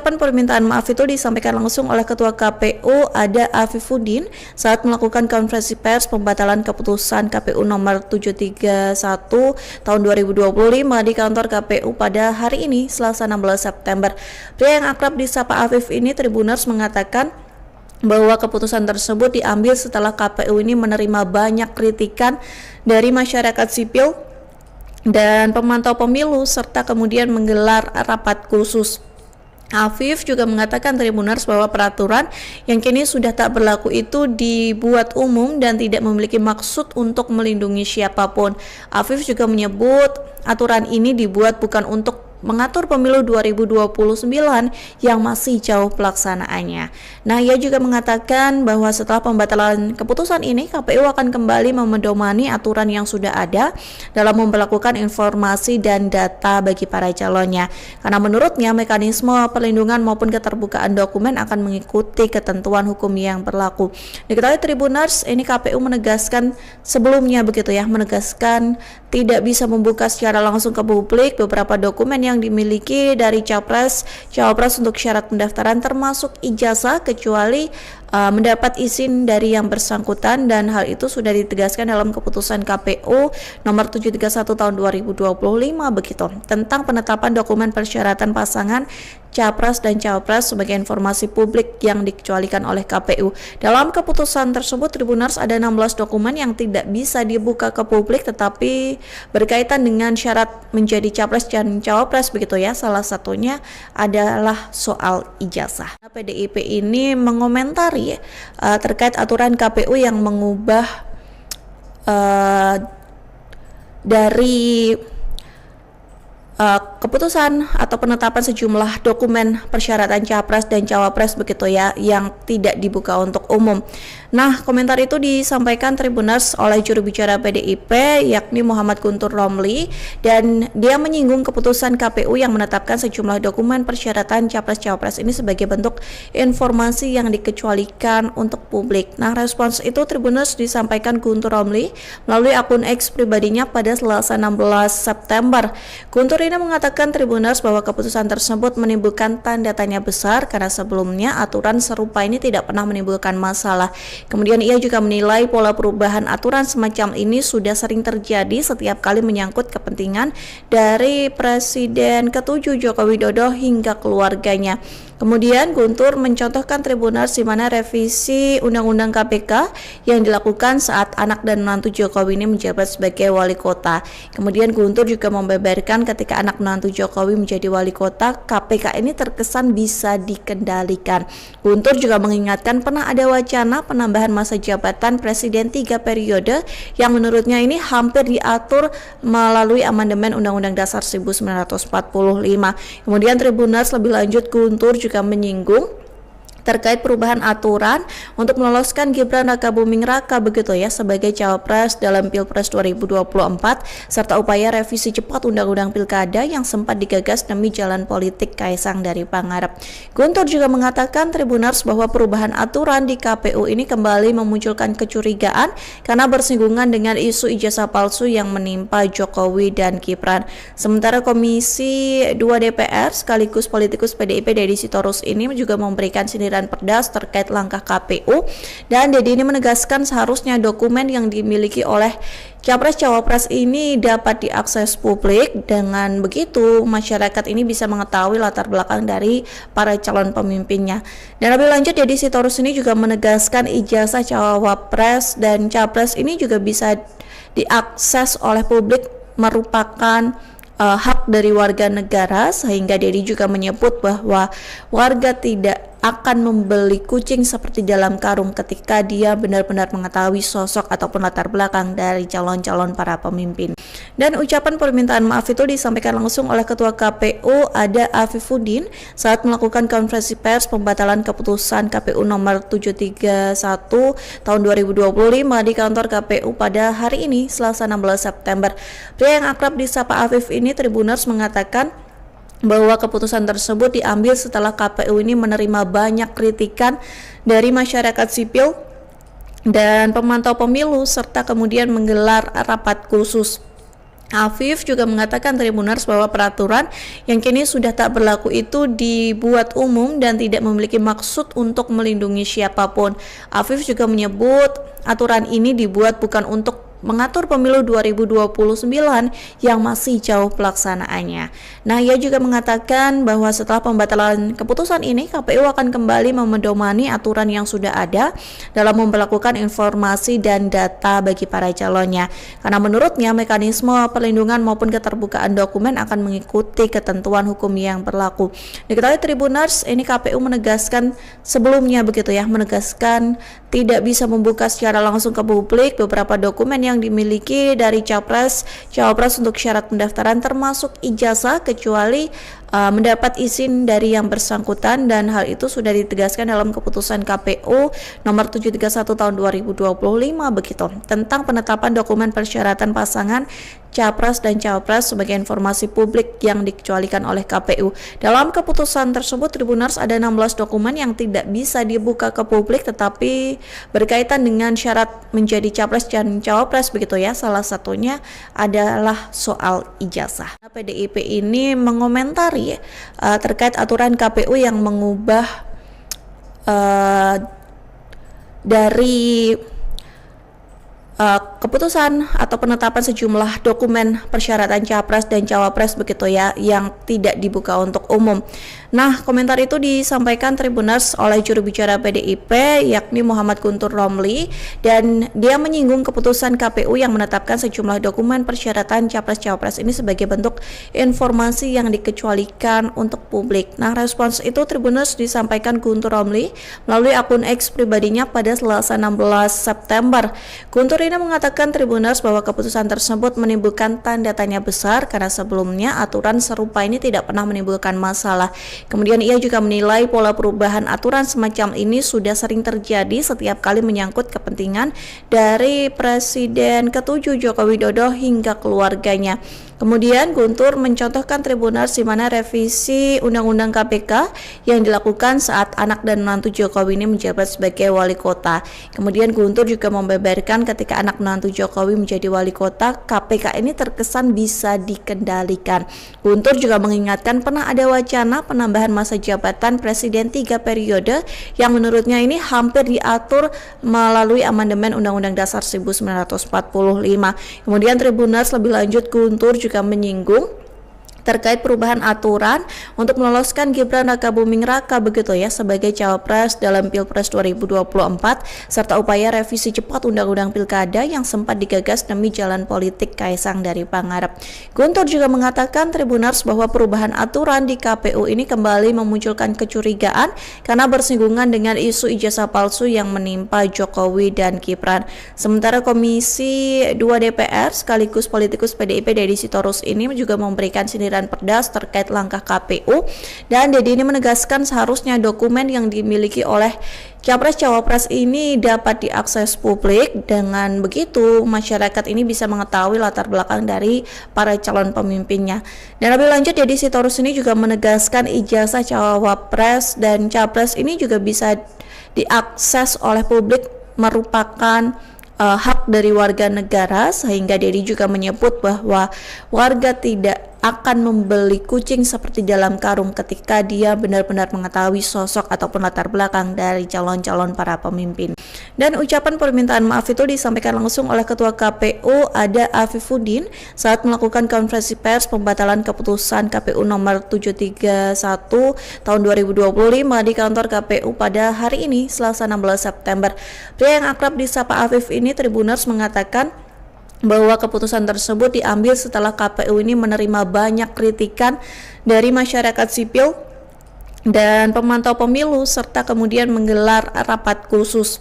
ucapan permintaan maaf itu disampaikan langsung oleh Ketua KPU Ada Afifuddin saat melakukan konferensi pers pembatalan keputusan KPU nomor 731 tahun 2025 di kantor KPU pada hari ini, Selasa 16 September. Pria yang akrab disapa Afif ini, Tribuners, mengatakan bahwa keputusan tersebut diambil setelah KPU ini menerima banyak kritikan dari masyarakat sipil dan pemantau pemilu serta kemudian menggelar rapat khusus. Afif juga mengatakan, Tribuners, bahwa peraturan yang kini sudah tak berlaku itu dibuat umum dan tidak memiliki maksud untuk melindungi siapapun. Afif juga menyebut aturan ini dibuat bukan untuk mengatur pemilu 2029 yang masih jauh pelaksanaannya. Nah, ia juga mengatakan bahwa setelah pembatalan keputusan ini, KPU akan kembali memedomani aturan yang sudah ada dalam memperlakukan informasi dan data bagi para calonnya. Karena menurutnya mekanisme perlindungan maupun keterbukaan dokumen akan mengikuti ketentuan hukum yang berlaku. Diketahui Tribuners, ini KPU menegaskan sebelumnya menegaskan tidak bisa membuka secara langsung ke publik beberapa dokumen yang dimiliki dari Capres, Cawapres untuk syarat pendaftaran termasuk ijazah kecuali mendapat izin dari yang bersangkutan, dan hal itu sudah ditegaskan dalam keputusan KPU nomor 731 tahun 2025 begitu tentang penetapan dokumen persyaratan pasangan Capres dan Cawapres sebagai informasi publik yang dikecualikan oleh KPU. Dalam keputusan tersebut, Tribuners, ada 16 dokumen yang tidak bisa dibuka ke publik tetapi berkaitan dengan syarat menjadi Capres dan Cawapres begitu ya. Salah satunya adalah soal ijazah. PDIP ini mengomentari terkait aturan KPU yang mengubah dari keputusan atau penetapan sejumlah dokumen persyaratan Capres dan Cawapres begitu ya, yang tidak dibuka untuk umum. Nah, komentar itu disampaikan Tribuners oleh juru bicara PDIP yakni Muhammad Guntur Romli, dan dia menyinggung keputusan KPU yang menetapkan sejumlah dokumen persyaratan Capres Cawapres ini sebagai bentuk informasi yang dikecualikan untuk publik. Nah, respons itu Tribuners disampaikan Guntur Romli melalui akun X pribadinya pada Selasa 16 September. Guntur ini mengatakan Tribuners bahwa keputusan tersebut menimbulkan tanda tanya besar karena sebelumnya aturan serupa ini tidak pernah menimbulkan masalah. Kemudian ia juga menilai pola perubahan aturan semacam ini sudah sering terjadi setiap kali menyangkut kepentingan dari Presiden ke-7 Joko Widodo hingga keluarganya. Kemudian Guntur mencontohkan Tribuners di mana revisi Undang-Undang KPK yang dilakukan saat anak dan menantu Jokowi ini menjabat sebagai wali kota. Kemudian Guntur juga membeberkan ketika anak menantu Jokowi menjadi wali kota, KPK ini terkesan bisa dikendalikan. Guntur juga mengingatkan pernah ada wacana penambahan masa jabatan Presiden 3 periode yang menurutnya ini hampir diatur melalui amandemen Undang-Undang Dasar 1945. Kemudian Tribuners lebih lanjut, Guntur juga menyinggung terkait perubahan aturan untuk meloloskan Gibran Rakabuming Raka begitu ya sebagai Cawapres dalam Pilpres 2024 serta upaya revisi cepat Undang-Undang Pilkada yang sempat digagas demi jalan politik Kaisang dari Pangarep. Guntur juga mengatakan Tribuners bahwa perubahan aturan di KPU ini kembali memunculkan kecurigaan karena bersinggungan dengan isu ijazah palsu yang menimpa Jokowi dan Gibran. Sementara Komisi 2 DPR sekaligus politikus PDIP Deddy Sitorus ini juga memberikan sindiran pedas terkait langkah KPU, dan Deddy ini menegaskan seharusnya dokumen yang dimiliki oleh Capres Cawapres ini dapat diakses publik. Dengan begitu masyarakat ini bisa mengetahui latar belakang dari para calon pemimpinnya. Dan lebih lanjut, Deddy Sitorus ini juga menegaskan ijazah Cawapres dan Capres ini juga bisa diakses oleh publik, merupakan hak dari warga negara, sehingga Deddy juga menyebut bahwa warga tidak akan membeli kucing seperti dalam karung ketika dia benar-benar mengetahui sosok ataupun latar belakang dari calon-calon para pemimpin. Dan ucapan permintaan maaf itu disampaikan langsung oleh Ketua KPU Ada Afifuddin saat melakukan konferensi pers pembatalan keputusan KPU nomor 731 tahun 2025 di kantor KPU pada hari ini, Selasa 16 September. Pria yang akrab disapa Afif ini, Tribuners, mengatakan bahwa keputusan tersebut diambil setelah KPU ini menerima banyak kritikan dari masyarakat sipil dan pemantau pemilu serta kemudian menggelar rapat khusus. Afif juga mengatakan Tribuners bahwa peraturan yang kini sudah tak berlaku itu dibuat umum dan tidak memiliki maksud untuk melindungi siapapun. Afif juga menyebut aturan ini dibuat bukan untuk mengatur pemilu 2029 yang masih jauh pelaksanaannya. Nah, ia juga mengatakan bahwa setelah pembatalan keputusan ini, KPU akan kembali memedomani aturan yang sudah ada dalam memperlakukan informasi dan data bagi para calonnya. Karena menurutnya mekanisme perlindungan maupun keterbukaan dokumen akan mengikuti ketentuan hukum yang berlaku. Diketahui Tribuners, ini KPU menegaskan sebelumnya begitu ya, menegaskan tidak bisa membuka secara langsung ke publik beberapa dokumen yang dimiliki dari Capres, Cawapres untuk syarat pendaftaran termasuk ijazah kecuali mendapat izin dari yang bersangkutan, dan hal itu sudah ditegaskan dalam keputusan KPU nomor 731 tahun 2025 begitu tentang penetapan dokumen persyaratan pasangan Capres dan Cawapres sebagai informasi publik yang dikecualikan oleh KPU. Dalam keputusan tersebut Tribuners ada 16 dokumen yang tidak bisa dibuka ke publik tetapi berkaitan dengan syarat menjadi Capres dan Cawapres begitu ya. Salah satunya adalah soal ijazah. PDIP ini mengomentari terkait aturan KPU yang mengubah dari keputusan atau penetapan sejumlah dokumen persyaratan Capres dan Cawapres begitu ya yang tidak dibuka untuk umum. Nah, komentar itu disampaikan Tribuners oleh juru bicara PDIP yakni Muhammad Guntur Romli, dan dia menyinggung keputusan KPU yang menetapkan sejumlah dokumen persyaratan Capres Cawapres ini sebagai bentuk informasi yang dikecualikan untuk publik. Nah, respons itu Tribuners disampaikan Guntur Romli melalui akun X pribadinya pada Selasa 16 September. Guntur ini mengatakan Tribuners bahwa keputusan tersebut menimbulkan tanda tanya besar karena sebelumnya aturan serupa ini tidak pernah menimbulkan masalah. Kemudian ia juga menilai pola perubahan aturan semacam ini sudah sering terjadi setiap kali menyangkut kepentingan dari Presiden ke-7 Joko Widodo hingga keluarganya. Kemudian Guntur mencontohkan Tribuners di mana revisi Undang-Undang KPK yang dilakukan saat anak dan menantu Jokowi ini menjabat sebagai wali kota. Kemudian Guntur juga membeberkan ketika anak menantu Jokowi menjadi wali kota, KPK ini terkesan bisa dikendalikan. Guntur juga mengingatkan pernah ada wacana penambahan masa jabatan Presiden 3 periode yang menurutnya ini hampir diatur melalui amandemen Undang-Undang Dasar 1945. Kemudian Tribuners lebih lanjut Guntur juga menyinggung terkait perubahan aturan untuk meloloskan Gibran Rakabuming Raka begitu ya sebagai Cawapres dalam Pilpres 2024 serta upaya revisi cepat Undang-Undang Pilkada yang sempat digagas demi jalan politik Kaisang dari Pangarep. Guntur juga mengatakan Tribuners bahwa perubahan aturan di KPU ini kembali memunculkan kecurigaan karena bersinggungan dengan isu ijazah palsu yang menimpa Jokowi dan Gibran. Sementara Komisi 2 DPR sekaligus politikus PDIP Deddy Sitorus ini juga memberikan sindiran pedas terkait langkah KPU, dan Deddy ini menegaskan seharusnya dokumen yang dimiliki oleh Capres Cawapres ini dapat diakses publik. Dengan begitu masyarakat ini bisa mengetahui latar belakang dari para calon pemimpinnya. Dan lebih lanjut Deddy Sitorus ini juga menegaskan ijazah Cawapres dan Capres ini juga bisa diakses oleh publik, merupakan hak dari warga negara, sehingga Deddy juga menyebut bahwa warga tidak akan membeli kucing seperti dalam karung ketika dia benar-benar mengetahui sosok ataupun latar belakang dari calon-calon para pemimpin. Dan ucapan permintaan maaf itu disampaikan langsung oleh Ketua KPU Ada Afifuddin saat melakukan konferensi pers pembatalan keputusan KPU nomor 731 tahun 2025 di kantor KPU pada hari ini Selasa 16 September. Pria yang akrab disapa Afif ini Tribuners mengatakan bahwa keputusan tersebut diambil setelah KPU ini menerima banyak kritikan dari masyarakat sipil dan pemantau pemilu serta kemudian menggelar rapat khusus.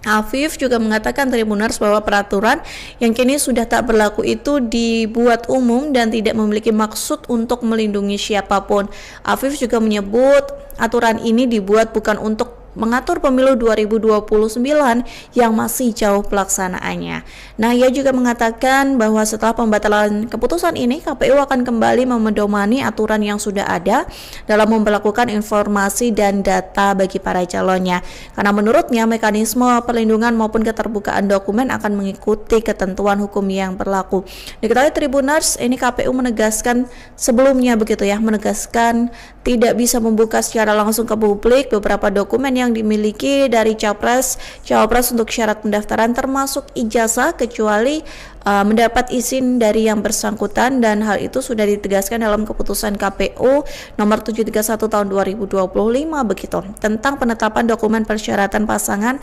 Afif juga mengatakan Tribuners bahwa peraturan yang kini sudah tak berlaku itu dibuat umum dan tidak memiliki maksud untuk melindungi siapapun. Afif juga menyebut aturan ini dibuat bukan untuk mengatur pemilu 2029 yang masih jauh pelaksanaannya. Nah, ia juga mengatakan bahwa setelah pembatalan keputusan ini, KPU akan kembali memedomani aturan yang sudah ada dalam memperlakukan informasi dan data bagi para calonnya. Karena menurutnya mekanisme perlindungan maupun keterbukaan dokumen akan mengikuti ketentuan hukum yang berlaku. Diketahui Tribuners, ini KPU menegaskan sebelumnya begitu ya, menegaskan tidak bisa membuka secara langsung ke publik beberapa dokumen yang dimiliki dari Capres, Cawapres untuk syarat pendaftaran termasuk ijazah kecuali mendapat izin dari yang bersangkutan, dan hal itu sudah ditegaskan dalam keputusan KPU nomor 731 tahun 2025 begitu tentang penetapan dokumen persyaratan pasangan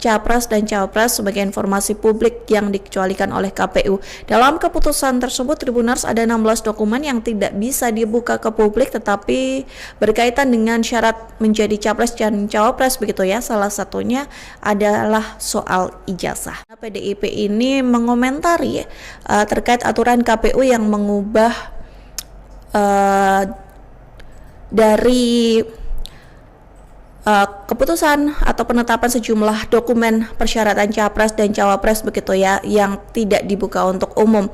Capres dan Cawapres sebagai informasi publik yang dikecualikan oleh KPU. Dalam keputusan tersebut Tribuners ada 16 dokumen yang tidak bisa dibuka ke publik tetapi berkaitan dengan syarat menjadi Capres dan Cawapres begitu ya. Salah satunya adalah soal ijazah. PDIP ini mengomentari terkait aturan KPU yang mengubah dari keputusan atau penetapan sejumlah dokumen persyaratan Capres dan Cawapres begitu ya yang tidak dibuka untuk umum.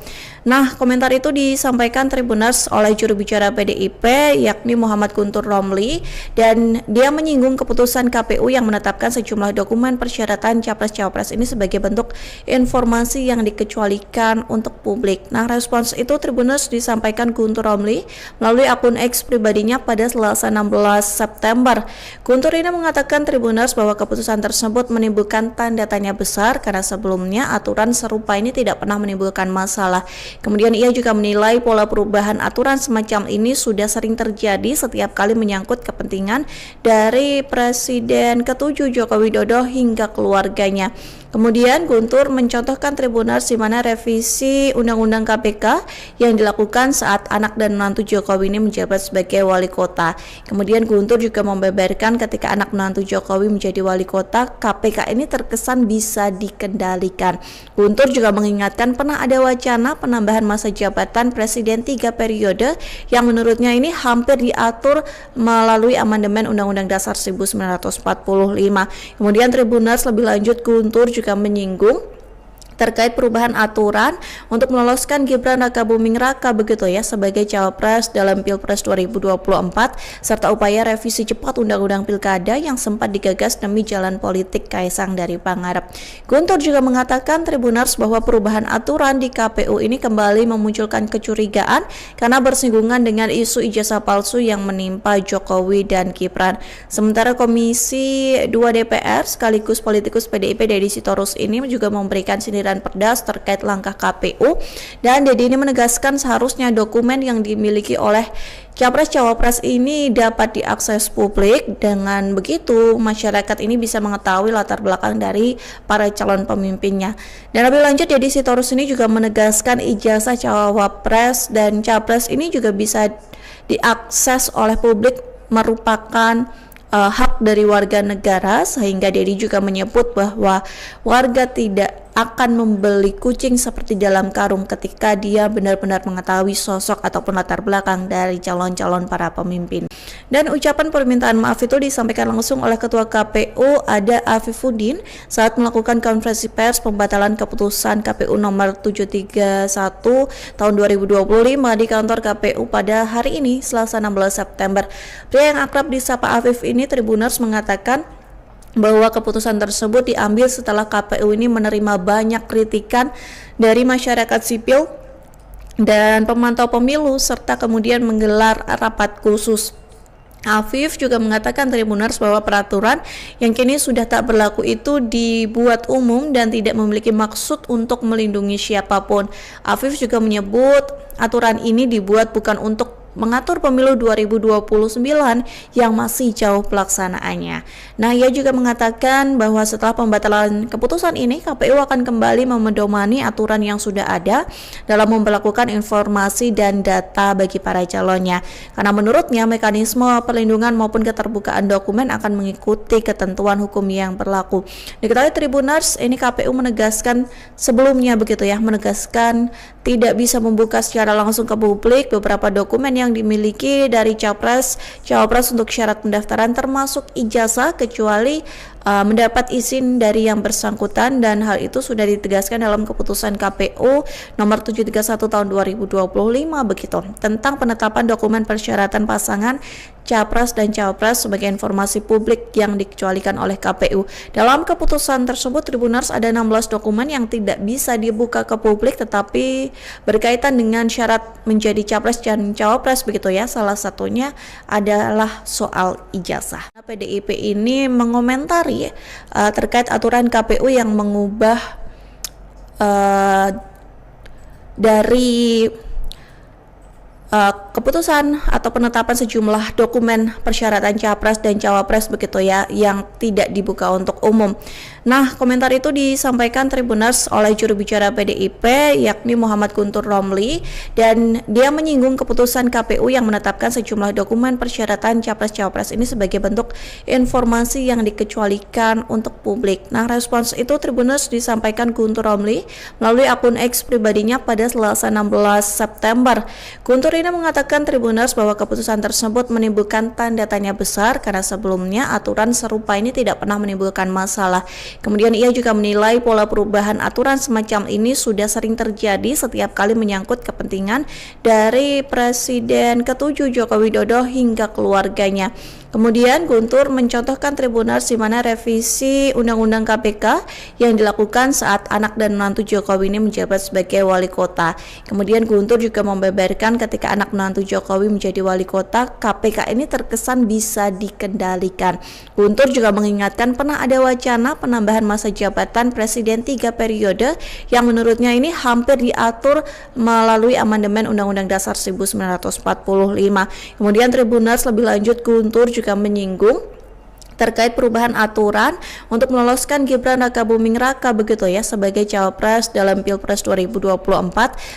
Nah, komentar itu disampaikan Tribuners oleh juru bicara PDIP yakni Muhammad Guntur Romli, dan dia menyinggung keputusan KPU yang menetapkan sejumlah dokumen persyaratan Capres Cawapres ini sebagai bentuk informasi yang dikecualikan untuk publik. Nah, respons itu Tribuners disampaikan Guntur Romli melalui akun X pribadinya pada Selasa 16 September. Guntur ini mengatakan Tribuners bahwa keputusan tersebut menimbulkan tanda tanya besar karena sebelumnya aturan serupa ini tidak pernah menimbulkan masalah. Kemudian ia juga menilai pola perubahan aturan semacam ini sudah sering terjadi setiap kali menyangkut kepentingan dari Presiden ke-7 Joko Widodo hingga keluarganya. Kemudian Guntur mencontohkan Tribuners di mana revisi Undang-Undang KPK yang dilakukan saat anak dan menantu Jokowi ini menjabat sebagai wali kota. Kemudian Guntur juga membeberkan ketika anak menantu Jokowi menjadi wali kota, KPK ini terkesan bisa dikendalikan. Guntur juga mengingatkan pernah ada wacana penambahan masa jabatan Presiden 3 periode yang menurutnya ini hampir diatur melalui amandemen Undang-Undang Dasar 1945. Kemudian Tribuners lebih lanjut Guntur juga menyinggung terkait perubahan aturan untuk meloloskan Gibran Rakabuming Raka begitu ya sebagai Cawapres dalam Pilpres 2024 serta upaya revisi cepat Undang-Undang Pilkada yang sempat digagas demi jalan politik Kaisang dari Pangarep. Guntur juga mengatakan Tribuners bahwa perubahan aturan di KPU ini kembali memunculkan kecurigaan karena bersinggungan dengan isu ijazah palsu yang menimpa Jokowi dan Gibran. Sementara Komisi 2 DPR sekaligus politikus PDIP Deddy Sitorus ini juga memberikan sindiran pedas terkait langkah KPU, dan Deddy ini menegaskan seharusnya dokumen yang dimiliki oleh Capres Cawapres ini dapat diakses publik. Dengan begitu masyarakat ini bisa mengetahui latar belakang dari para calon pemimpinnya. Dan lebih lanjut Deddy Sitorus ini juga menegaskan ijazah Cawapres dan Capres ini juga bisa diakses oleh publik merupakan hak dari warga negara, sehingga Deddy juga menyebut bahwa warga tidak akan membeli kucing seperti dalam karung ketika dia benar-benar mengetahui sosok ataupun latar belakang dari calon-calon para pemimpin. Dan ucapan permintaan maaf itu disampaikan langsung oleh Ketua KPU Ada Afifuddin saat melakukan konferensi pers pembatalan keputusan KPU nomor 731 tahun 2025 di kantor KPU pada hari ini Selasa 16 September. Pria yang akrab disapa Afif ini Tribuners mengatakan bahwa keputusan tersebut diambil setelah KPU ini menerima banyak kritikan dari masyarakat sipil dan pemantau pemilu serta kemudian menggelar rapat khusus. Afif juga mengatakan Tribuners bahwa peraturan yang kini sudah tak berlaku itu dibuat umum dan tidak memiliki maksud untuk melindungi siapapun. Afif juga menyebut aturan ini dibuat bukan untuk mengatur pemilu 2029 yang masih jauh pelaksanaannya. Nah, ia juga mengatakan bahwa setelah pembatalan keputusan ini, KPU akan kembali memedomani aturan yang sudah ada dalam memperlakukan informasi dan data bagi para calonnya. Karena menurutnya mekanisme perlindungan maupun keterbukaan dokumen akan mengikuti ketentuan hukum yang berlaku. Diketahui Tribuners, ini KPU menegaskan sebelumnya begitu ya, menegaskan tidak bisa membuka secara langsung ke publik beberapa dokumen yang dimiliki dari Capres, Cawapres untuk syarat pendaftaran termasuk ijazah kecuali mendapat izin dari yang bersangkutan, dan hal itu sudah ditegaskan dalam keputusan KPU nomor 731 tahun 2025 begitu tentang penetapan dokumen persyaratan pasangan Capres dan Cawapres sebagai informasi publik yang dikecualikan oleh KPU. Dalam keputusan tersebut Tribuners ada 16 dokumen yang tidak bisa dibuka ke publik tetapi berkaitan dengan syarat menjadi Capres dan Cawapres begitu ya. Salah satunya adalah soal ijazah. PDIP ini mengomentari terkait aturan KPU yang mengubah dari keputusan atau penetapan sejumlah dokumen persyaratan Capres dan Cawapres begitu ya yang tidak dibuka untuk umum. Nah, komentar itu disampaikan Tribuners oleh juru bicara PDIP yakni Muhammad Guntur Romli, dan dia menyinggung keputusan KPU yang menetapkan sejumlah dokumen persyaratan Capres-Cawapres ini sebagai bentuk informasi yang dikecualikan untuk publik. Nah, respons itu Tribuners disampaikan Guntur Romli melalui akun X pribadinya pada Selasa 16 September. Guntur ini mengatakan Tribuners bahwa keputusan tersebut menimbulkan tanda tanya besar karena sebelumnya aturan serupa ini tidak pernah menimbulkan masalah. Kemudian ia juga menilai pola perubahan aturan semacam ini sudah sering terjadi setiap kali menyangkut kepentingan dari Presiden ke-7 Joko Widodo hingga keluarganya. Kemudian Guntur mencontohkan Tribuners di mana revisi Undang-Undang KPK yang dilakukan saat anak dan menantu Jokowi ini menjabat sebagai wali kota. Kemudian Guntur juga membeberkan ketika anak menantu Jokowi menjadi wali kota, KPK ini terkesan bisa dikendalikan. Guntur juga mengingatkan pernah ada wacana penambahan masa jabatan Presiden 3 periode yang menurutnya ini hampir diatur melalui amandemen Undang-Undang Dasar 1945. Kemudian Tribuners lebih lanjut Guntur juga menyinggung terkait perubahan aturan untuk meloloskan Gibran Rakabuming Raka begitu ya sebagai Cawapres dalam Pilpres 2024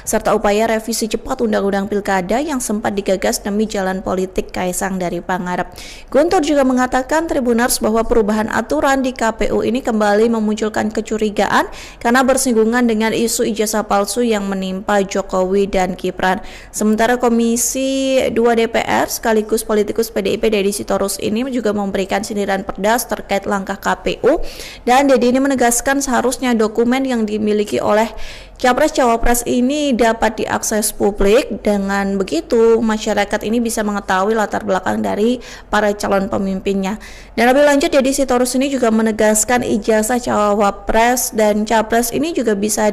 serta upaya revisi cepat Undang-Undang Pilkada yang sempat digagas demi jalan politik Kaisang dari Pangarep. Guntur juga mengatakan Tribuners bahwa perubahan aturan di KPU ini kembali memunculkan kecurigaan karena bersinggungan dengan isu ijazah palsu yang menimpa Jokowi dan Gibran. Sementara Komisi 2 DPR sekaligus politikus PDIP Deddy Sitorus ini juga memberikan sindiran pedas terkait langkah KPU, dan Deddy ini menegaskan seharusnya dokumen yang dimiliki oleh Capres-Cawapres ini dapat diakses publik. Dengan begitu masyarakat ini bisa mengetahui latar belakang dari para calon pemimpinnya. Dan lebih lanjut Deddy Sitorus ini juga menegaskan ijazah Cawapres dan Capres ini juga bisa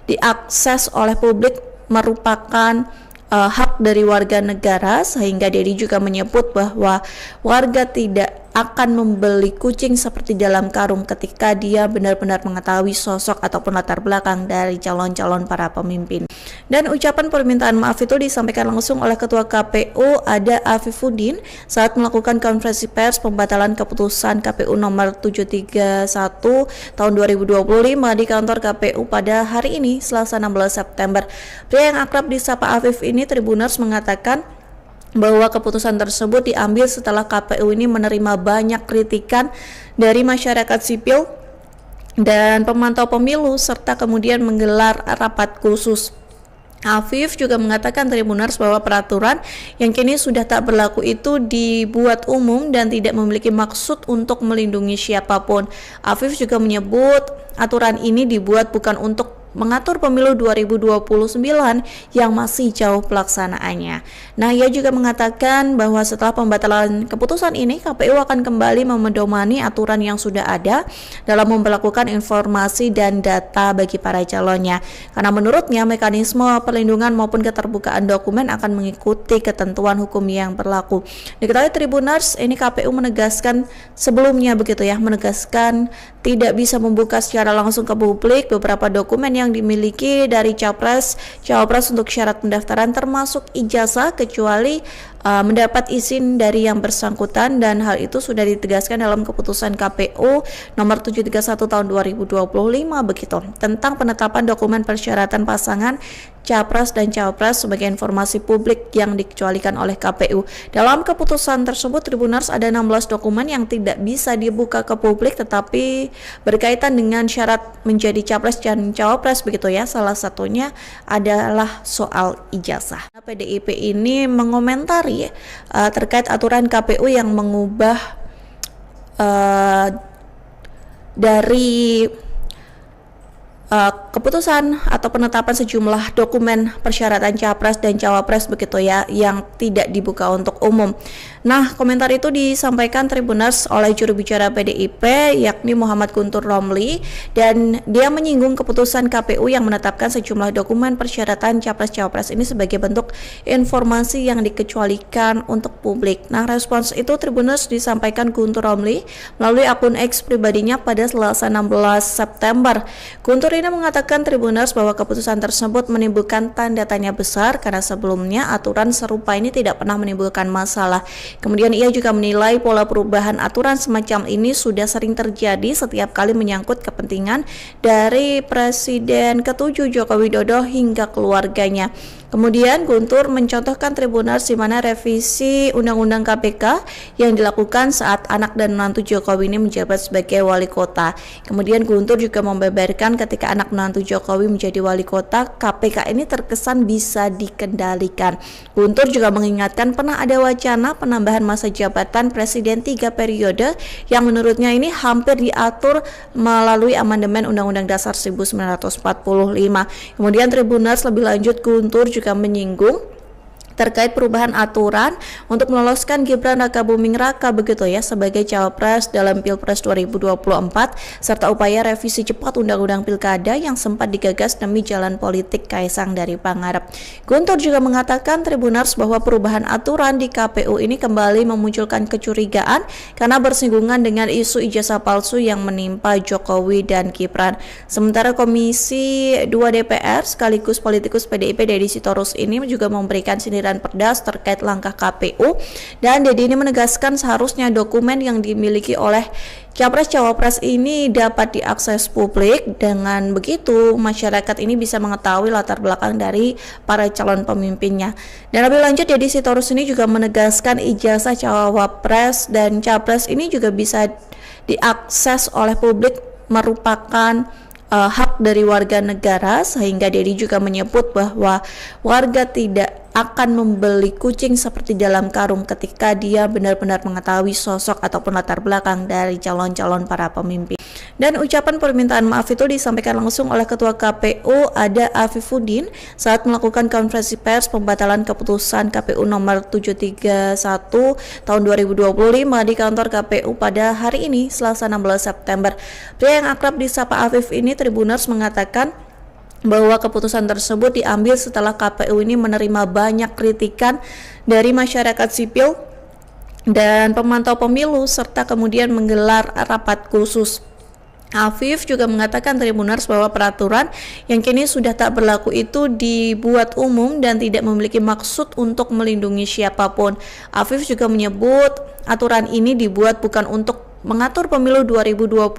diakses oleh publik merupakan hak dari warga negara, sehingga Deddy juga menyebut bahwa warga tidak akan membeli kucing seperti dalam karung ketika dia benar-benar mengetahui sosok ataupun latar belakang dari calon-calon para pemimpin. Dan ucapan permintaan maaf itu disampaikan langsung oleh Ketua KPU Ada Afifuddin saat melakukan konferensi pers pembatalan keputusan KPU nomor 731 tahun 2025 di kantor KPU pada hari ini Selasa 16 September. Pria yang akrab disapa Afif ini Tribuners mengatakan bahwa keputusan tersebut diambil setelah KPU ini menerima banyak kritikan dari masyarakat sipil dan pemantau pemilu serta kemudian menggelar rapat khusus. Afif juga mengatakan Tribuners bahwa peraturan yang kini sudah tak berlaku itu dibuat umum dan tidak memiliki maksud untuk melindungi siapapun. Afif juga menyebut aturan ini dibuat bukan untuk mengatur pemilu 2029 yang masih jauh pelaksanaannya. Nah, ia juga mengatakan bahwa setelah pembatalan keputusan ini, KPU akan kembali memedomani aturan yang sudah ada dalam memperlakukan informasi dan data bagi para calonnya. Karena menurutnya mekanisme perlindungan maupun keterbukaan dokumen akan mengikuti ketentuan hukum yang berlaku. Diketahui Tribuners, ini KPU menegaskan sebelumnya begitu ya, menegaskan tidak bisa membuka secara langsung ke publik beberapa dokumen yang dimiliki dari Capres, Cawapres untuk syarat pendaftaran termasuk ijazah kecuali mendapat izin dari yang bersangkutan, dan hal itu sudah ditegaskan dalam keputusan KPU nomor 731 tahun 2025 begitu, tentang penetapan dokumen persyaratan pasangan Capres dan Cawapres sebagai informasi publik yang dikecualikan oleh KPU. Dalam keputusan tersebut, Tribuners, ada 16 dokumen yang tidak bisa dibuka ke publik tetapi berkaitan dengan syarat menjadi Capres dan Cawapres begitu ya. Salah satunya adalah soal ijazah. PDIP ini mengomentari terkait aturan KPU yang mengubah dari keputusan atau penetapan sejumlah dokumen persyaratan Capres dan Cawapres begitu ya, yang tidak dibuka untuk umum. Nah, komentar itu disampaikan Tribuners oleh juru bicara PDIP yakni Muhammad Guntur Romli, dan dia menyinggung keputusan KPU yang menetapkan sejumlah dokumen persyaratan Capres-Cawapres ini sebagai bentuk informasi yang dikecualikan untuk publik. Nah, respons itu Tribuners disampaikan Guntur Romli melalui akun X pribadinya pada Selasa 16 September. Guntur ini mengatakan Tribuners bahwa keputusan tersebut menimbulkan tanda tanya besar karena sebelumnya aturan serupa ini tidak pernah menimbulkan masalah. Kemudian ia juga menilai pola perubahan aturan semacam ini sudah sering terjadi setiap kali menyangkut kepentingan dari Presiden ke-7 Joko Widodo hingga keluarganya. Kemudian Guntur mencontohkan Tribuners di mana revisi Undang-Undang KPK yang dilakukan saat anak dan menantu Jokowi ini menjabat sebagai wali kota. Kemudian Guntur juga membeberkan ketika anak menantu Jokowi menjadi wali kota, KPK ini terkesan bisa dikendalikan. Guntur juga mengingatkan pernah ada wacana penambahan masa jabatan Presiden 3 periode yang menurutnya ini hampir diatur melalui amandemen Undang-Undang Dasar 1945. Kemudian Tribuners lebih lanjut Guntur juga menyinggung terkait perubahan aturan untuk meloloskan Gibran Rakabuming Raka begitu ya sebagai Cawapres dalam Pilpres 2024 serta upaya revisi cepat Undang-Undang Pilkada yang sempat digagas demi jalan politik Kaisang dari Pangarep. Guntur juga mengatakan Tribuners bahwa perubahan aturan di KPU ini kembali memunculkan kecurigaan karena bersinggungan dengan isu ijazah palsu yang menimpa Jokowi dan Gibran. Sementara Komisi 2 DPR sekaligus politikus PDIP Deddy Sitorus ini juga memberikan sindiran pedas terkait langkah KPU, dan Deddy ini menegaskan seharusnya dokumen yang dimiliki oleh Capres-Cawapres ini dapat diakses publik. Dengan begitu masyarakat ini bisa mengetahui latar belakang dari para calon pemimpinnya. Dan lebih lanjut Deddy Sitorus ini juga menegaskan ijazah Cawapres dan Capres ini juga bisa diakses oleh publik, merupakan hak dari warga negara, sehingga Deddy juga menyebut bahwa warga tidak akan membeli kucing seperti dalam karung ketika dia benar-benar mengetahui sosok ataupun latar belakang dari calon-calon para pemimpin. Dan ucapan permintaan maaf itu disampaikan langsung oleh Ketua KPU Ada Afifuddin saat melakukan konferensi pers pembatalan keputusan KPU nomor 731 tahun 2025 di kantor KPU pada hari ini Selasa 16 September. Pria yang akrab disapa Afif ini Tribuners mengatakan bahwa keputusan tersebut diambil setelah KPU ini menerima banyak kritikan dari masyarakat sipil dan pemantau pemilu serta kemudian menggelar rapat khusus. Afif juga mengatakan Tribuners bahwa peraturan yang kini sudah tak berlaku itu dibuat umum dan tidak memiliki maksud untuk melindungi siapapun. Afif juga menyebut aturan ini dibuat bukan untuk mengatur pemilu 2029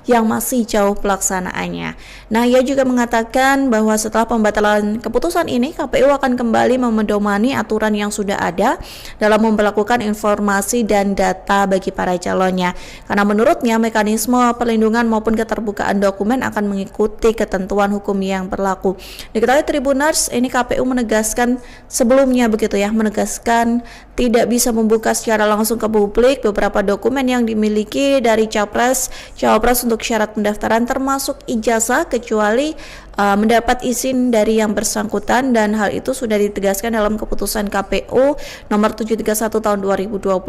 yang masih jauh pelaksanaannya. Nah, ia juga mengatakan bahwa setelah pembatalan keputusan ini, KPU akan kembali memedomani aturan yang sudah ada dalam memperlakukan informasi dan data bagi para calonnya. Karena menurutnya mekanisme perlindungan maupun keterbukaan dokumen akan mengikuti ketentuan hukum yang berlaku. Diketahui Tribuners, ini KPU menegaskan sebelumnya begitu ya, menegaskan tidak bisa membuka secara langsung ke publik beberapa dokumen yang dimiliki dari Cawapres untuk syarat pendaftaran termasuk ijazah kecuali mendapat izin dari yang bersangkutan, dan hal itu sudah ditegaskan dalam keputusan KPU nomor 731 tahun 2025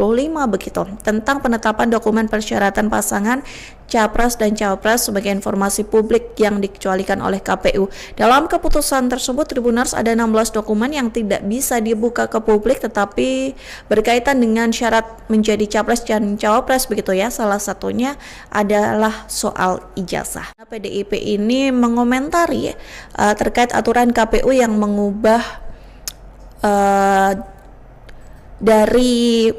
begitu, tentang penetapan dokumen persyaratan pasangan Capres dan Cawapres sebagai informasi publik yang dikecualikan oleh KPU. Dalam keputusan tersebut Tribuners ada 16 dokumen yang tidak bisa dibuka ke publik tetapi berkaitan dengan syarat menjadi Capres dan Cawapres begitu ya. Salah satunya adalah soal ijazah. PDIP ini mengomentari terkait aturan KPU yang mengubah dari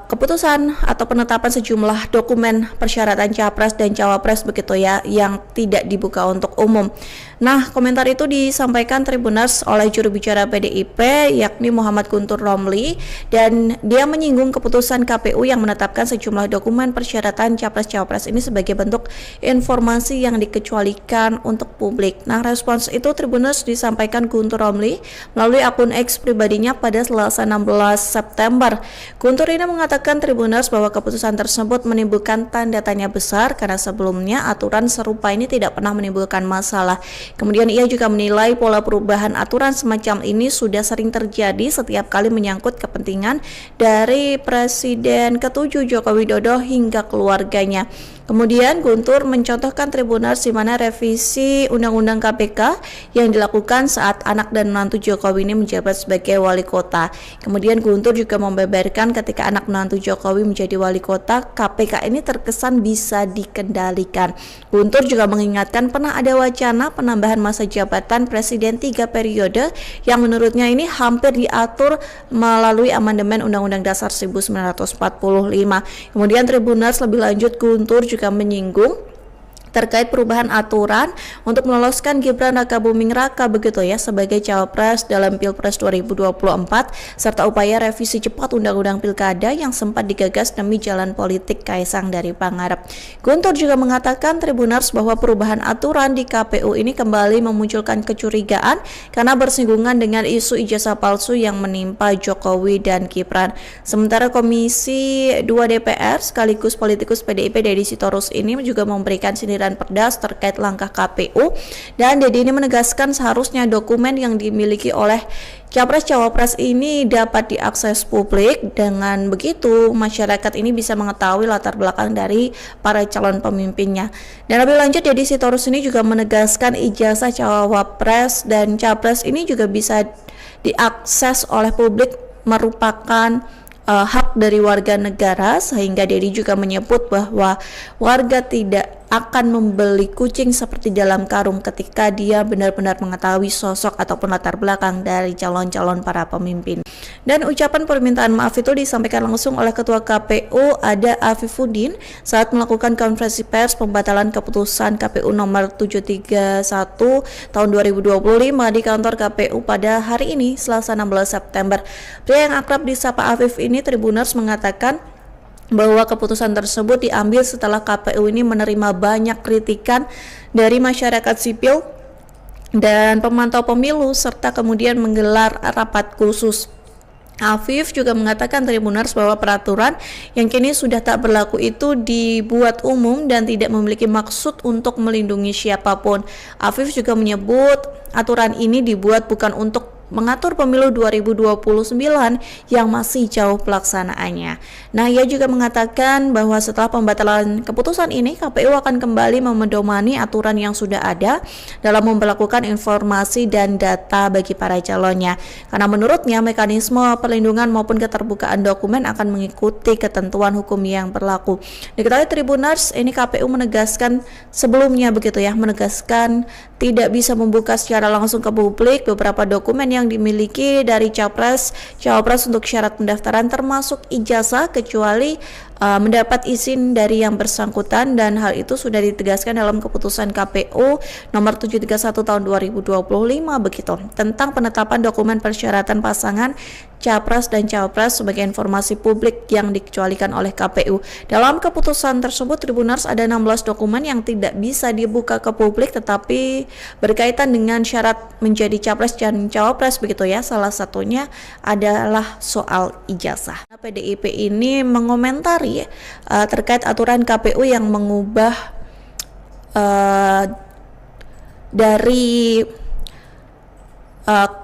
keputusan atau penetapan sejumlah dokumen persyaratan capres dan cawapres begitu ya yang tidak dibuka untuk umum. Nah, komentar itu disampaikan Tribuners oleh juru bicara PDIP yakni Muhammad Guntur Romli, dan dia menyinggung keputusan KPU yang menetapkan sejumlah dokumen persyaratan capres-cawapres ini sebagai bentuk informasi yang dikecualikan untuk publik. Nah, respons itu Tribuners disampaikan Guntur Romli melalui akun X pribadinya pada Selasa 16 September. Guntur ini mengatakan Tribuners bahwa keputusan tersebut menimbulkan tanda tanya besar karena sebelumnya aturan serupa ini tidak pernah menimbulkan masalah. Kemudian ia juga menilai pola perubahan aturan semacam ini sudah sering terjadi setiap kali menyangkut kepentingan dari Presiden ke-7 Joko Widodo hingga keluarganya. Kemudian Guntur mencontohkan Tribuners di mana revisi Undang-Undang KPK yang dilakukan saat anak dan menantu Jokowi ini menjabat sebagai wali kota. Kemudian Guntur juga membeberkan ketika anak menantu Jokowi menjadi wali kota, KPK ini terkesan bisa dikendalikan. Guntur juga mengingatkan pernah ada wacana penambahan masa jabatan Presiden 3 periode yang menurutnya ini hampir diatur melalui amandemen Undang-Undang Dasar 1945. Kemudian Tribuners lebih lanjut Guntur juga menyinggung terkait perubahan aturan untuk meloloskan Gibran Rakabuming Raka begitu ya sebagai cawapres dalam Pilpres 2024 serta upaya revisi cepat Undang-Undang Pilkada yang sempat digagas demi jalan politik Kaisang dari Pangarep. Guntur juga mengatakan Tribuners bahwa perubahan aturan di KPU ini kembali memunculkan kecurigaan karena bersinggungan dengan isu ijazah palsu yang menimpa Jokowi dan Gibran. Sementara Komisi 2 DPR sekaligus politikus PDIP Deddy Sitorus ini juga memberikan sindiran pedas terkait langkah KPU, dan Deddy ini menegaskan seharusnya dokumen yang dimiliki oleh capres-cawapres ini dapat diakses publik. Dengan begitu masyarakat ini bisa mengetahui latar belakang dari para calon pemimpinnya. Dan lebih lanjut Deddy Sitorus ini juga menegaskan ijazah cawapres dan capres ini juga bisa diakses oleh publik, merupakan hak dari warga negara, sehingga Deddy juga menyebut bahwa warga tidak akan membeli kucing seperti dalam karung ketika dia benar-benar mengetahui sosok ataupun latar belakang dari calon-calon para pemimpin. Dan ucapan permintaan maaf itu disampaikan langsung oleh Ketua KPU Ada Afifuddin saat melakukan konferensi pers pembatalan keputusan KPU nomor 731 tahun 2025 di kantor KPU pada hari ini Selasa 16 September. Pria yang akrab disapa Afif ini Tribuners mengatakan bahwa keputusan tersebut diambil setelah KPU ini menerima banyak kritikan dari masyarakat sipil dan pemantau pemilu serta kemudian menggelar rapat khusus. Afif juga mengatakan Tribuners bahwa peraturan yang kini sudah tak berlaku itu dibuat umum dan tidak memiliki maksud untuk melindungi siapapun. Afif juga menyebut aturan ini dibuat bukan untuk mengatur pemilu 2029 yang masih jauh pelaksanaannya. Nah, ia juga mengatakan bahwa setelah pembatalan keputusan ini, KPU akan kembali memedomani aturan yang sudah ada dalam memperlakukan informasi dan data bagi para calonnya. Karena menurutnya mekanisme perlindungan maupun keterbukaan dokumen akan mengikuti ketentuan hukum yang berlaku. Diketahui Tribuners, ini KPU menegaskan sebelumnya begitu ya, menegaskan tidak bisa membuka secara langsung ke publik beberapa dokumen yang dimiliki dari cawapres untuk syarat pendaftaran termasuk ijazah kecuali mendapat izin dari yang bersangkutan, dan hal itu sudah ditegaskan dalam keputusan KPU nomor 731 tahun 2025 begitu tentang penetapan dokumen persyaratan pasangan capres dan cawapres sebagai informasi publik yang dikecualikan oleh KPU. Dalam keputusan tersebut Tribuners ada 16 dokumen yang tidak bisa dibuka ke publik tetapi berkaitan dengan syarat menjadi capres dan cawapres begitu ya. Salah satunya adalah soal ijazah. PDIP ini mengomentari terkait aturan KPU yang mengubah dari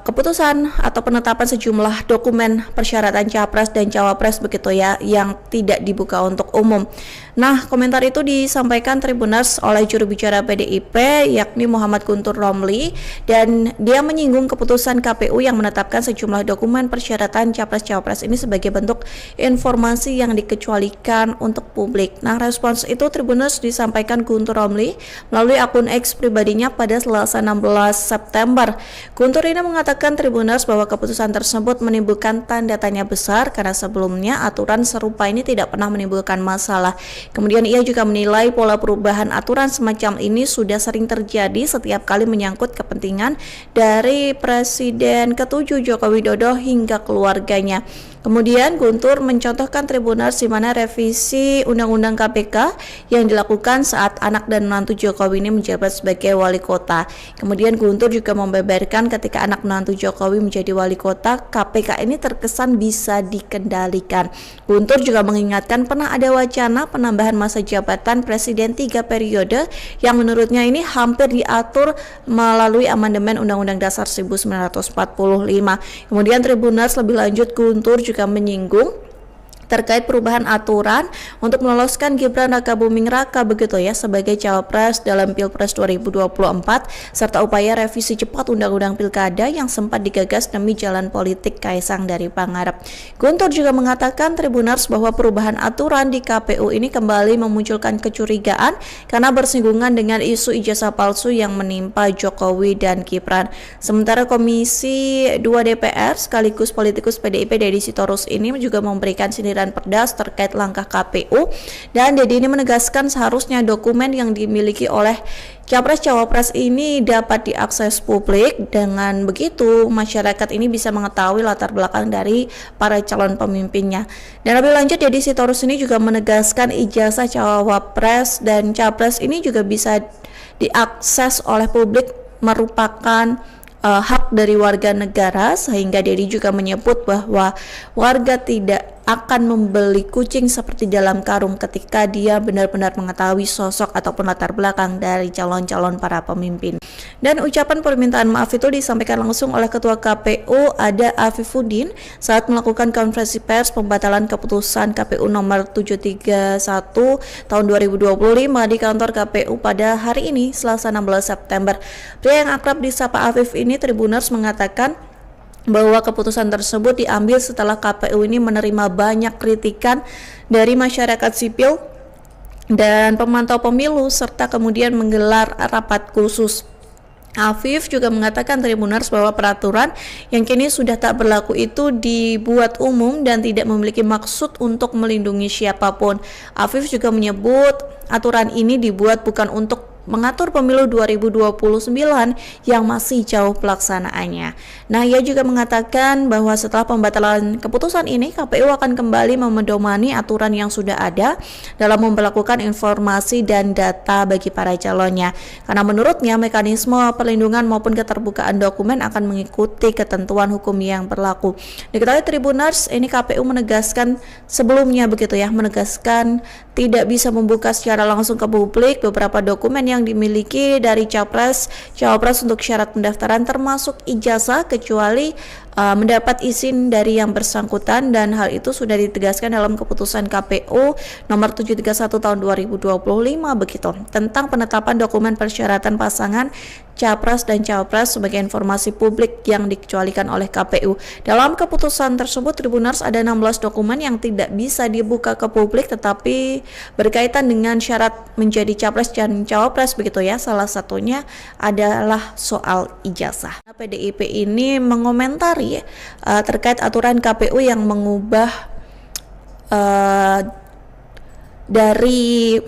keputusan atau penetapan sejumlah dokumen persyaratan capres dan cawapres begitu ya yang tidak dibuka untuk umum. Nah, komentar itu disampaikan Tribuners oleh juru bicara PDIP yakni Muhammad Guntur Romli, dan dia menyinggung keputusan KPU yang menetapkan sejumlah dokumen persyaratan capres-cawapres ini sebagai bentuk informasi yang dikecualikan untuk publik. Nah, respons itu Tribuners disampaikan Guntur Romli melalui akun X pribadinya pada Selasa 16 September. Guntur ini mengatakan Tribuners bahwa keputusan tersebut menimbulkan tanda tanya besar karena sebelumnya aturan serupa ini tidak pernah menimbulkan masalah. Kemudian ia juga menilai pola perubahan aturan semacam ini sudah sering terjadi setiap kali menyangkut kepentingan dari Presiden ke-7 Joko Widodo hingga keluarganya. Kemudian Guntur mencontohkan Tribuners di mana revisi Undang-Undang KPK yang dilakukan saat anak dan menantu Jokowi ini menjabat sebagai wali kota. Kemudian Guntur juga membeberkan ketika anak menantu Jokowi menjadi wali kota, KPK ini terkesan bisa dikendalikan. Guntur juga mengingatkan pernah ada wacana penambahan masa jabatan Presiden 3 periode yang menurutnya ini hampir diatur melalui amandemen Undang-Undang Dasar 1945. Kemudian Tribuners lebih lanjut Guntur juga menyinggung terkait perubahan aturan untuk meloloskan Gibran Rakabuming Raka begitu ya sebagai cawapres dalam Pilpres 2024 serta upaya revisi cepat Undang-Undang Pilkada yang sempat digagas demi jalan politik Kaisang dari Pangarep. Guntur juga mengatakan Tribuners bahwa perubahan aturan di KPU ini kembali memunculkan kecurigaan karena bersinggungan dengan isu ijazah palsu yang menimpa Jokowi dan Gibran. Sementara Komisi 2 DPR sekaligus politikus PDIP Deddy Sitorus ini juga memberikan sindiran pedas terkait langkah KPU, dan Deddy ini menegaskan seharusnya dokumen yang dimiliki oleh Capres-Cawapres ini dapat diakses publik. Dengan begitu masyarakat ini bisa mengetahui latar belakang dari para calon pemimpinnya. Dan lebih lanjut Deddy Sitorus ini juga menegaskan ijazah Cawapres dan Capres ini juga bisa diakses oleh publik, merupakan hak dari warga negara, sehingga Deddy juga menyebut bahwa warga tidak akan membeli kucing seperti dalam karung ketika dia benar-benar mengetahui sosok ataupun latar belakang dari calon-calon para pemimpin. Dan ucapan permintaan maaf itu disampaikan langsung oleh Ketua KPU Ada Afifuddin saat melakukan konferensi pers pembatalan keputusan KPU nomor 731 tahun 2025 di kantor KPU pada hari ini Selasa 16 September. Pria yang akrab disapa Afif ini Tribuners mengatakan bahwa keputusan tersebut diambil setelah KPU ini menerima banyak kritikan dari masyarakat sipil dan pemantau pemilu serta kemudian menggelar rapat khusus. Afif juga mengatakan Tribuners bahwa peraturan yang kini sudah tak berlaku itu dibuat umum dan tidak memiliki maksud untuk melindungi siapapun. Afif juga menyebut aturan ini dibuat bukan untuk mengatur pemilu 2029 yang masih jauh pelaksanaannya. Nah, ia juga mengatakan bahwa setelah pembatalan keputusan ini, KPU akan kembali memedomani aturan yang sudah ada dalam memperlakukan informasi dan data bagi para calonnya. Karena menurutnya mekanisme perlindungan maupun keterbukaan dokumen akan mengikuti ketentuan hukum yang berlaku. Diketahui Tribuners, ini KPU menegaskan sebelumnya begitu ya, menegaskan tidak bisa membuka secara langsung ke publik beberapa dokumen yang dimiliki dari Cawapres untuk syarat pendaftaran termasuk ijazah kecuali mendapat izin dari yang bersangkutan, dan hal itu sudah ditegaskan dalam keputusan KPU nomor 731 tahun 2025 begitu tentang penetapan dokumen persyaratan pasangan Capres dan Cawapres sebagai informasi publik yang dikecualikan oleh KPU. Dalam keputusan tersebut Tribuners ada 16 dokumen yang tidak bisa dibuka ke publik tetapi berkaitan dengan syarat menjadi Capres dan Cawapres begitu ya. Salah satunya adalah soal ijazah. PDIP ini mengomentari terkait aturan KPU yang mengubah dari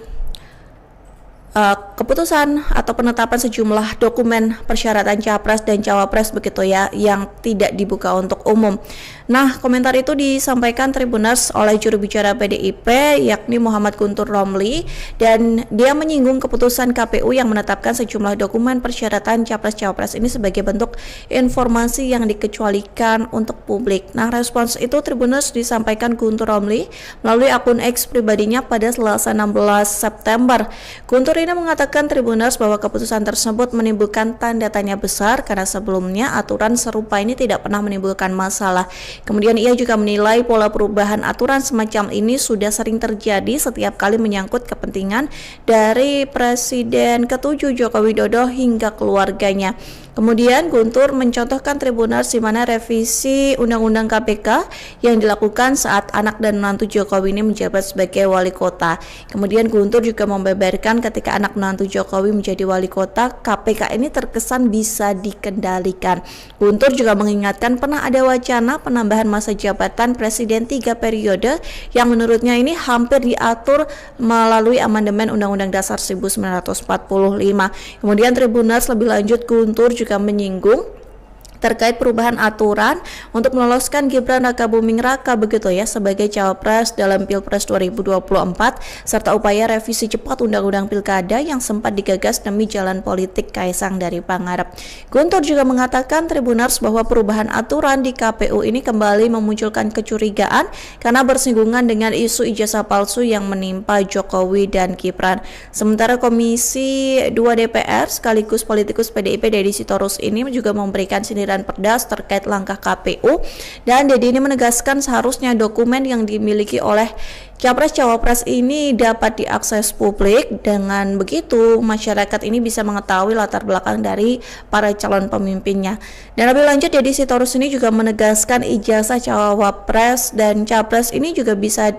keputusan atau penetapan sejumlah dokumen persyaratan Capres dan Cawapres begitu ya yang tidak dibuka untuk umum. Nah, komentar itu disampaikan Tribuners oleh juru bicara PDIP yakni Muhammad Guntur Romli, dan dia menyinggung keputusan KPU yang menetapkan sejumlah dokumen persyaratan Capres-Cawapres ini sebagai bentuk informasi yang dikecualikan untuk publik. Nah, respons itu Tribuners disampaikan Guntur Romli melalui akun X pribadinya pada Selasa 16 September. Guntur ini mengatakan Tribuners bahwa keputusan tersebut menimbulkan tanda tanya besar karena sebelumnya aturan serupa ini tidak pernah menimbulkan masalah. Kemudian ia juga menilai pola perubahan aturan semacam ini sudah sering terjadi setiap kali menyangkut kepentingan dari Presiden ke-7 Joko Widodo hingga keluarganya. Kemudian Guntur mencontohkan Tribuners di mana revisi Undang-Undang KPK yang dilakukan saat anak dan menantu Jokowi ini menjabat sebagai wali kota. Kemudian Guntur juga membeberkan ketika ketika anak menantu Jokowi menjadi wali kota, KPK ini terkesan bisa dikendalikan. Guntur juga mengingatkan pernah ada wacana penambahan masa jabatan presiden 3 periode yang menurutnya ini hampir diatur melalui amandemen Undang-Undang Dasar 1945. Kemudian Tribuners lebih lanjut, Guntur juga menyinggung terkait perubahan aturan untuk meloloskan Gibran Rakabuming Raka begitu ya sebagai cawapres dalam Pilpres 2024 serta upaya revisi cepat Undang-Undang Pilkada yang sempat digagas demi jalan politik Kaisang dari Pangarep. Guntur juga mengatakan Tribuners bahwa perubahan aturan di KPU ini kembali memunculkan kecurigaan karena bersinggungan dengan isu ijazah palsu yang menimpa Jokowi dan Gibran. Sementara Komisi 2 DPR sekaligus politikus PDIP Deddy Sitorus ini juga memberikan sindiran pedas terkait langkah KPU, dan Deddy ini menegaskan seharusnya dokumen yang dimiliki oleh Capres-Cawapres ini dapat diakses publik. Dengan begitu masyarakat ini bisa mengetahui latar belakang dari para calon pemimpinnya. Dan lebih lanjut, Deddy Sitorus ini juga menegaskan ijazah Cawapres dan Capres ini juga bisa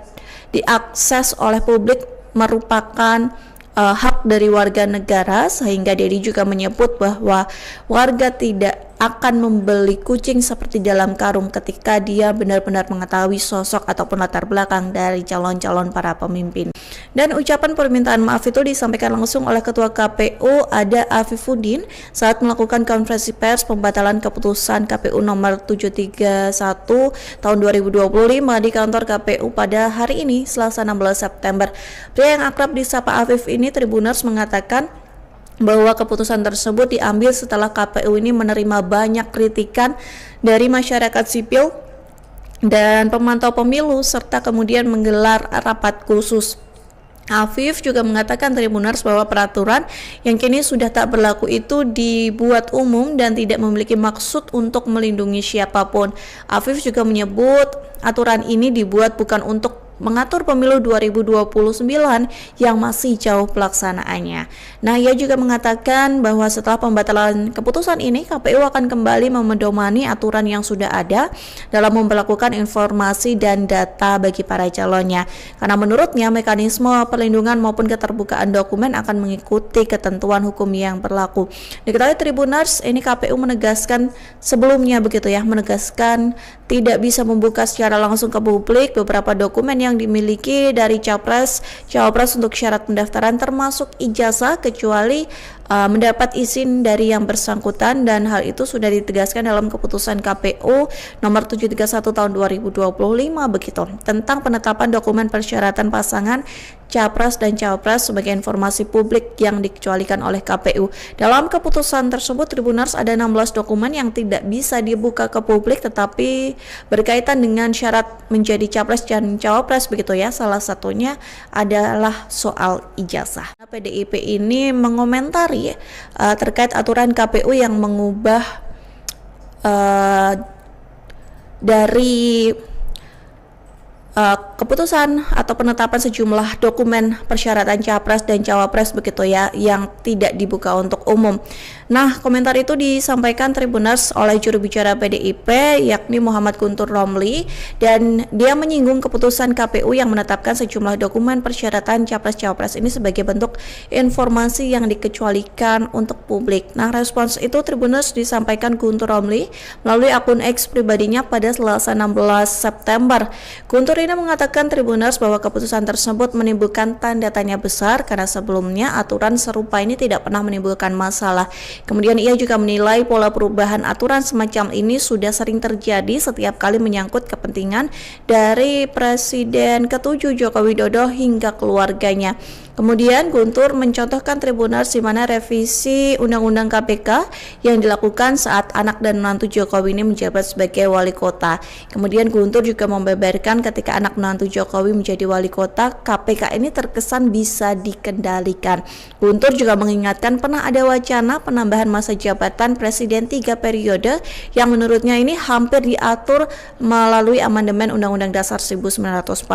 diakses oleh publik, merupakan hak dari warga negara, sehingga Deddy juga menyebut bahwa warga tidak akan membeli kucing seperti dalam karung ketika dia benar-benar mengetahui sosok ataupun latar belakang dari calon-calon para pemimpin. Dan ucapan permintaan maaf itu disampaikan langsung oleh Ketua KPU Ada Afifuddin saat melakukan konferensi pers pembatalan keputusan KPU nomor 731 tahun 2025 di kantor KPU pada hari ini, Selasa 16 September. Pria yang akrab disapa Afif ini, Tribuners, mengatakan bahwa keputusan tersebut diambil setelah KPU ini menerima banyak kritikan dari masyarakat sipil dan pemantau pemilu serta kemudian menggelar rapat khusus. Afif juga mengatakan Tribuners bahwa peraturan yang kini sudah tak berlaku itu dibuat umum dan tidak memiliki maksud untuk melindungi siapapun. Afif juga menyebut aturan ini dibuat bukan untuk mengatur pemilu 2029 yang masih jauh pelaksanaannya. Nah, ia juga mengatakan bahwa setelah pembatalan keputusan ini, KPU akan kembali memedomani aturan yang sudah ada dalam memperlakukan informasi dan data bagi para calonnya. Karena menurutnya mekanisme perlindungan maupun keterbukaan dokumen akan mengikuti ketentuan hukum yang berlaku. Diketahui Tribuners, ini KPU menegaskan sebelumnya begitu ya, menegaskan tidak bisa membuka secara langsung ke publik beberapa dokumen yang dimiliki dari Cawapres untuk syarat pendaftaran termasuk ijazah kecuali mendapat izin dari yang bersangkutan, dan hal itu sudah ditegaskan dalam keputusan KPU nomor 731 tahun 2025 begitu tentang penetapan dokumen persyaratan pasangan Capres dan Cawapres sebagai informasi publik yang dikecualikan oleh KPU. Dalam keputusan tersebut, Tribuners, ada 16 dokumen yang tidak bisa dibuka ke publik tetapi berkaitan dengan syarat menjadi Capres dan Cawapres begitu ya. Salah satunya adalah soal ijazah. PDIP ini mengomentari terkait aturan KPU yang mengubah dari keputusan atau penetapan sejumlah dokumen persyaratan Capres dan Cawapres begitu ya yang tidak dibuka untuk umum. Nah, komentar itu disampaikan Tribuners oleh juru bicara PDIP yakni Muhammad Guntur Romli, dan dia menyinggung keputusan KPU yang menetapkan sejumlah dokumen persyaratan Capres-Cawapres ini sebagai bentuk informasi yang dikecualikan untuk publik. Nah, respons itu Tribuners disampaikan Guntur Romli melalui akun X pribadinya pada Selasa 16 September. Guntur ini mengatakan Tribuners bahwa keputusan tersebut menimbulkan tanda tanya besar karena sebelumnya aturan serupa ini tidak pernah menimbulkan masalah. Kemudian ia juga menilai pola perubahan aturan semacam ini sudah sering terjadi setiap kali menyangkut kepentingan dari Presiden ke-7 Joko Widodo hingga keluarganya. Kemudian Guntur mencontohkan Tribuners di mana revisi Undang-Undang KPK yang dilakukan saat anak dan menantu Jokowi ini menjabat sebagai wali kota. Kemudian Guntur juga membeberkan ketika anak menantu Jokowi menjadi wali kota, KPK ini terkesan bisa dikendalikan. Guntur juga mengingatkan pernah ada wacana penambahan masa jabatan presiden 3 periode yang menurutnya ini hampir diatur melalui amandemen Undang-Undang Dasar 1945.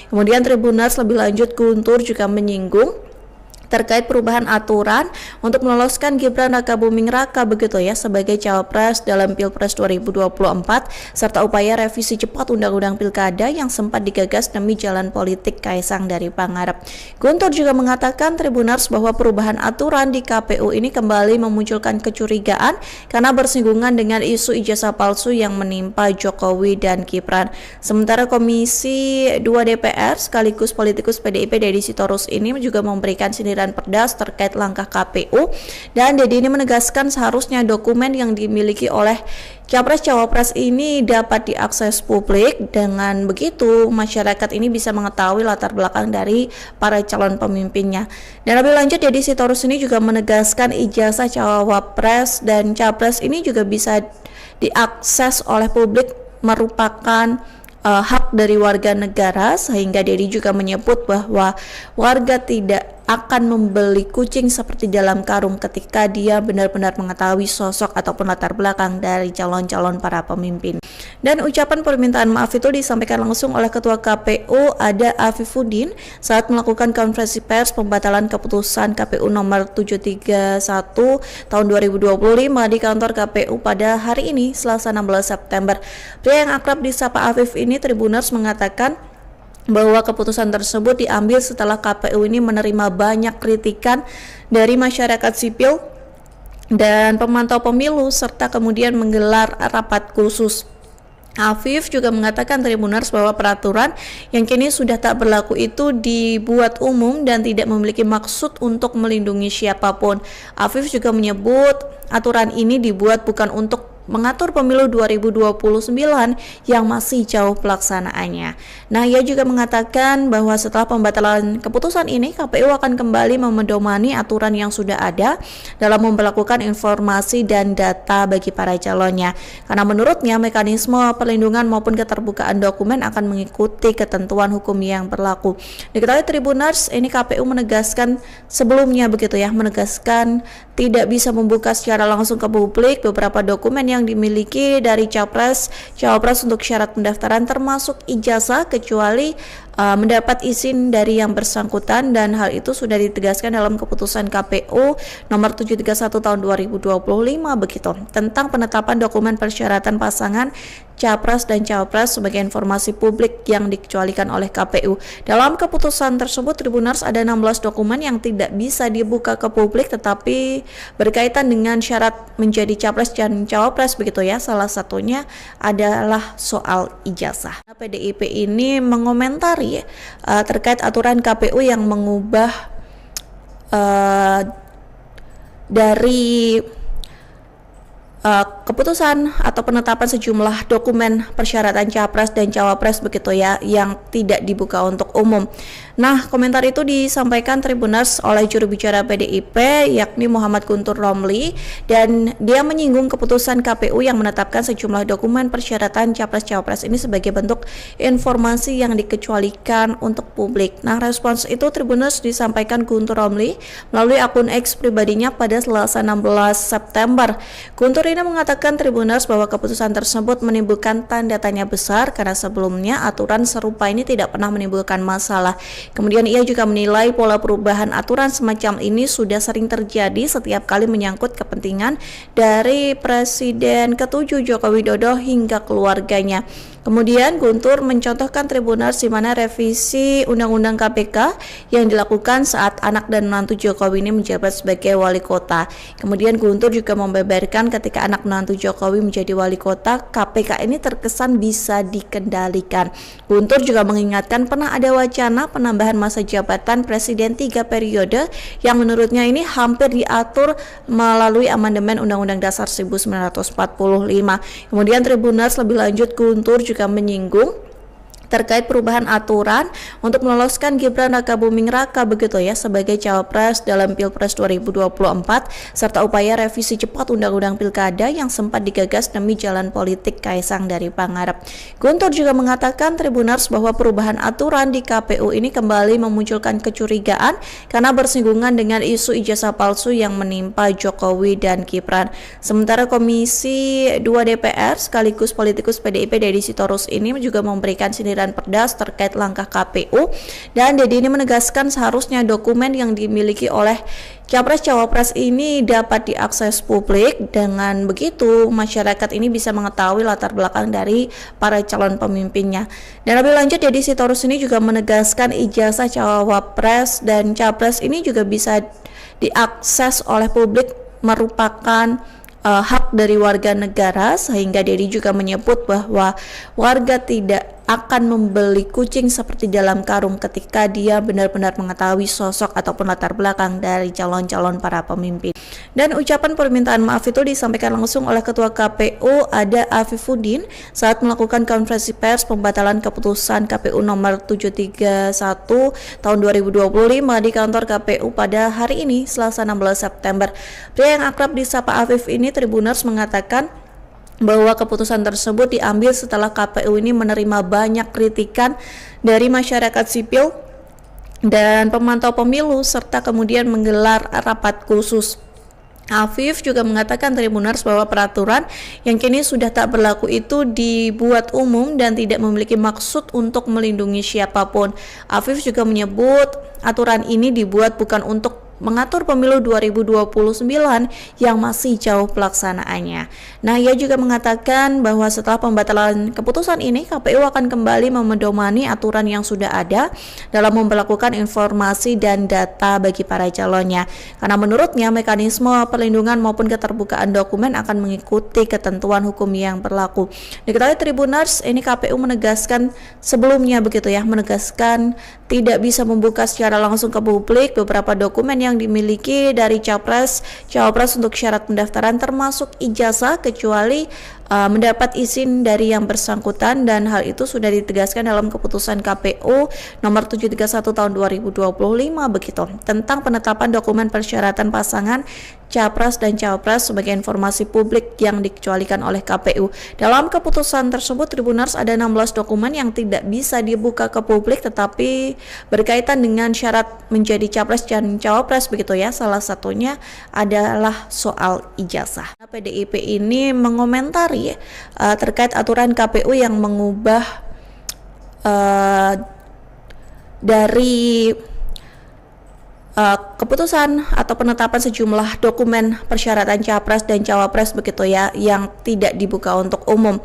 Kemudian Tribuners lebih lanjut, Guntur juga menyinggung terkait perubahan aturan untuk meloloskan Gibran Rakabuming Raka begitu ya sebagai cawapres dalam Pilpres 2024 serta upaya revisi cepat Undang-Undang Pilkada yang sempat digagas demi jalan politik Kaisang dari Pangarep. Guntur juga mengatakan Tribuners bahwa perubahan aturan di KPU ini kembali memunculkan kecurigaan karena bersinggungan dengan isu ijazah palsu yang menimpa Jokowi dan Gibran. Sementara Komisi 2 DPR sekaligus politikus PDIP Deddy Sitorus ini juga memberikan sindiran pedas terkait langkah KPU, dan Deddy ini menegaskan seharusnya dokumen yang dimiliki oleh Capres-Cawapres ini dapat diakses publik. Dengan begitu masyarakat ini bisa mengetahui latar belakang dari para calon pemimpinnya. Dan lebih lanjut Deddy Sitorus ini juga menegaskan ijazah Cawapres dan Capres ini juga bisa diakses oleh publik, merupakan hak dari warga negara, sehingga Deddy juga menyebut bahwa warga tidak akan membeli kucing seperti dalam karung ketika dia benar-benar mengetahui sosok ataupun latar belakang dari calon-calon para pemimpin. Dan ucapan permintaan maaf itu disampaikan langsung oleh Ketua KPU Ada Afifuddin saat melakukan konferensi pers pembatalan keputusan KPU nomor 731 tahun 2025 di kantor KPU pada hari ini, Selasa 16 September. Pria yang akrab disapa Afif ini, Tribuners, mengatakan bahwa keputusan tersebut diambil setelah KPU ini menerima banyak kritikan dari masyarakat sipil dan pemantau pemilu serta kemudian menggelar rapat khusus. Afif juga mengatakan Tribuners bahwa peraturan yang kini sudah tak berlaku itu dibuat umum dan tidak memiliki maksud untuk melindungi siapapun. Afif juga menyebut aturan ini dibuat bukan untuk mengatur pemilu 2029 yang masih jauh pelaksanaannya. Nah, ia juga mengatakan bahwa setelah pembatalan keputusan ini, KPU akan kembali memedomani aturan yang sudah ada dalam memperlakukan informasi dan data bagi para calonnya. Karena menurutnya mekanisme perlindungan maupun keterbukaan dokumen akan mengikuti ketentuan hukum yang berlaku. Diketahui Tribuners, ini KPU menegaskan sebelumnya begitu ya, menegaskan tidak bisa membuka secara langsung ke publik beberapa dokumen yang dimiliki dari Cawapres untuk syarat pendaftaran termasuk ijazah kecuali mendapat izin dari yang bersangkutan, dan hal itu sudah ditegaskan dalam keputusan KPU nomor 731 tahun 2025 begitu tentang penetapan dokumen persyaratan pasangan Capres dan Cawapres sebagai informasi publik yang dikecualikan oleh KPU. Dalam keputusan tersebut Tribuners ada 16 dokumen yang tidak bisa dibuka ke publik tetapi berkaitan dengan syarat menjadi Capres dan Cawapres begitu ya. Salah satunya adalah soal ijazah. PDIP ini mengomentari terkait aturan KPU yang mengubah dari keputusan atau penetapan sejumlah dokumen persyaratan Capres dan Cawapres begitu ya yang tidak dibuka untuk umum. Nah, komentar itu disampaikan Tribuners oleh juru bicara PDIP yakni Muhammad Guntur Romli, dan dia menyinggung keputusan KPU yang menetapkan sejumlah dokumen persyaratan Capres-Cawapres ini sebagai bentuk informasi yang dikecualikan untuk publik. Nah, respons itu Tribuners disampaikan Guntur Romli melalui akun X pribadinya pada Selasa 16 September. Guntur ini mengatakan Tribuners bahwa keputusan tersebut menimbulkan tanda tanya besar karena sebelumnya aturan serupa ini tidak pernah menimbulkan masalah. Kemudian ia juga menilai pola perubahan aturan semacam ini sudah sering terjadi setiap kali menyangkut kepentingan dari Presiden ke-7 Joko Widodo hingga keluarganya. Kemudian Guntur mencontohkan Tribuners di mana revisi Undang-Undang KPK yang dilakukan saat anak dan menantu Jokowi ini menjabat sebagai wali kota. Kemudian Guntur juga membeberkan ketika anak menantu Jokowi menjadi wali kota, KPK ini terkesan bisa dikendalikan. Guntur juga mengingatkan pernah ada wacana penambahan masa jabatan Presiden 3 periode yang menurutnya ini hampir diatur melalui amandemen Undang-Undang Dasar 1945. Kemudian Tribuners lebih lanjut Guntur juga menyinggung terkait perubahan aturan untuk meloloskan Gibran Rakabuming Raka begitu ya sebagai cawapres dalam Pilpres 2024 serta upaya revisi cepat Undang-Undang Pilkada yang sempat digagas demi jalan politik Kaisang dari Pangarep. Guntur juga mengatakan Tribuners bahwa perubahan aturan di KPU ini kembali memunculkan kecurigaan karena bersinggungan dengan isu ijazah palsu yang menimpa Jokowi dan Gibran. Sementara Komisi 2 DPR sekaligus politikus PDIP Deddy Sitorus ini juga memberikan sindiran sindiran Perdas terkait langkah KPU, dan Dedi ini menegaskan seharusnya dokumen yang dimiliki oleh Capres-Cawapres ini dapat diakses publik. Dengan begitu masyarakat ini bisa mengetahui latar belakang dari para calon pemimpinnya. Dan lebih lanjut, Deddy Sitorus ini juga menegaskan ijazah Cawapres dan Capres ini juga bisa diakses oleh publik, merupakan hak dari warga negara, sehingga Dedi juga menyebut bahwa warga tidak akan membeli kucing seperti dalam karung ketika dia benar-benar mengetahui sosok ataupun latar belakang dari calon-calon para pemimpin. Dan ucapan permintaan maaf itu disampaikan langsung oleh Ketua KPU Ada Afifuddin saat melakukan konferensi pers pembatalan keputusan KPU nomor 731 tahun 2025 di kantor KPU pada hari ini, Selasa 16 September. Pria yang akrab disapa Afif ini, Tribuners, mengatakan bahwa keputusan tersebut diambil setelah KPU ini menerima banyak kritikan dari masyarakat sipil dan pemantau pemilu, serta kemudian menggelar rapat khusus. Afif juga mengatakan, Tribuners, bahwa peraturan yang kini sudah tak berlaku itu dibuat umum dan tidak memiliki maksud untuk melindungi siapapun. Afif juga menyebut aturan ini dibuat bukan untuk mengatur pemilu 2029 yang masih jauh pelaksanaannya. Nah, ia juga mengatakan bahwa setelah pembatalan keputusan ini, KPU akan kembali memedomani aturan yang sudah ada dalam memperlakukan informasi dan data bagi para calonnya. Karena menurutnya mekanisme perlindungan maupun keterbukaan dokumen akan mengikuti ketentuan hukum yang berlaku. Diketahui Tribuners, ini KPU menegaskan sebelumnya menegaskan tidak bisa membuka secara langsung ke publik beberapa dokumen yang dimiliki dari Capres-Cawapres untuk syarat pendaftaran, termasuk ijazah, kecuali mendapat izin dari yang bersangkutan, dan hal itu sudah ditegaskan dalam keputusan KPU nomor 731 tahun 2025 begitu, tentang penetapan dokumen persyaratan pasangan Capres dan Cawapres sebagai informasi publik yang dikecualikan oleh KPU. Dalam keputusan tersebut, Tribuners, ada 16 dokumen yang tidak bisa dibuka ke publik tetapi berkaitan dengan syarat menjadi Capres dan Cawapres begitu ya. Salah satunya adalah soal ijazah. PDIP ini mengomentari terkait aturan KPU yang mengubah dari keputusan atau penetapan sejumlah dokumen persyaratan Capres dan Cawapres begitu ya, yang tidak dibuka untuk umum.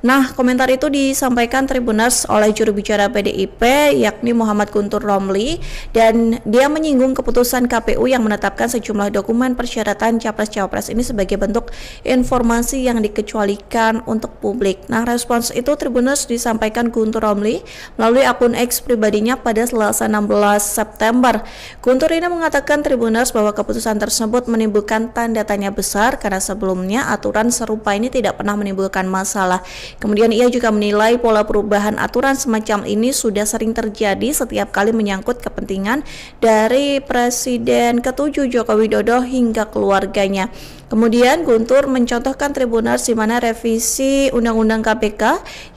Nah, komentar itu disampaikan Tribuners oleh juru bicara PDIP yakni Muhammad Guntur Romli, dan dia menyinggung keputusan KPU yang menetapkan sejumlah dokumen persyaratan Capres-Cawapres ini sebagai bentuk informasi yang dikecualikan untuk publik. Nah, respons itu Tribuners disampaikan Guntur Romli melalui akun X pribadinya pada Selasa 16 September. Guntur ini mengatakan Tribuners bahwa keputusan tersebut menimbulkan tanda tanya besar karena sebelumnya aturan serupa ini tidak pernah menimbulkan masalah. Kemudian ia juga menilai pola perubahan aturan semacam ini sudah sering terjadi setiap kali menyangkut kepentingan dari Presiden ke-7 Joko Widodo hingga keluarganya. Kemudian Guntur mencontohkan Tribuners di mana revisi Undang-Undang KPK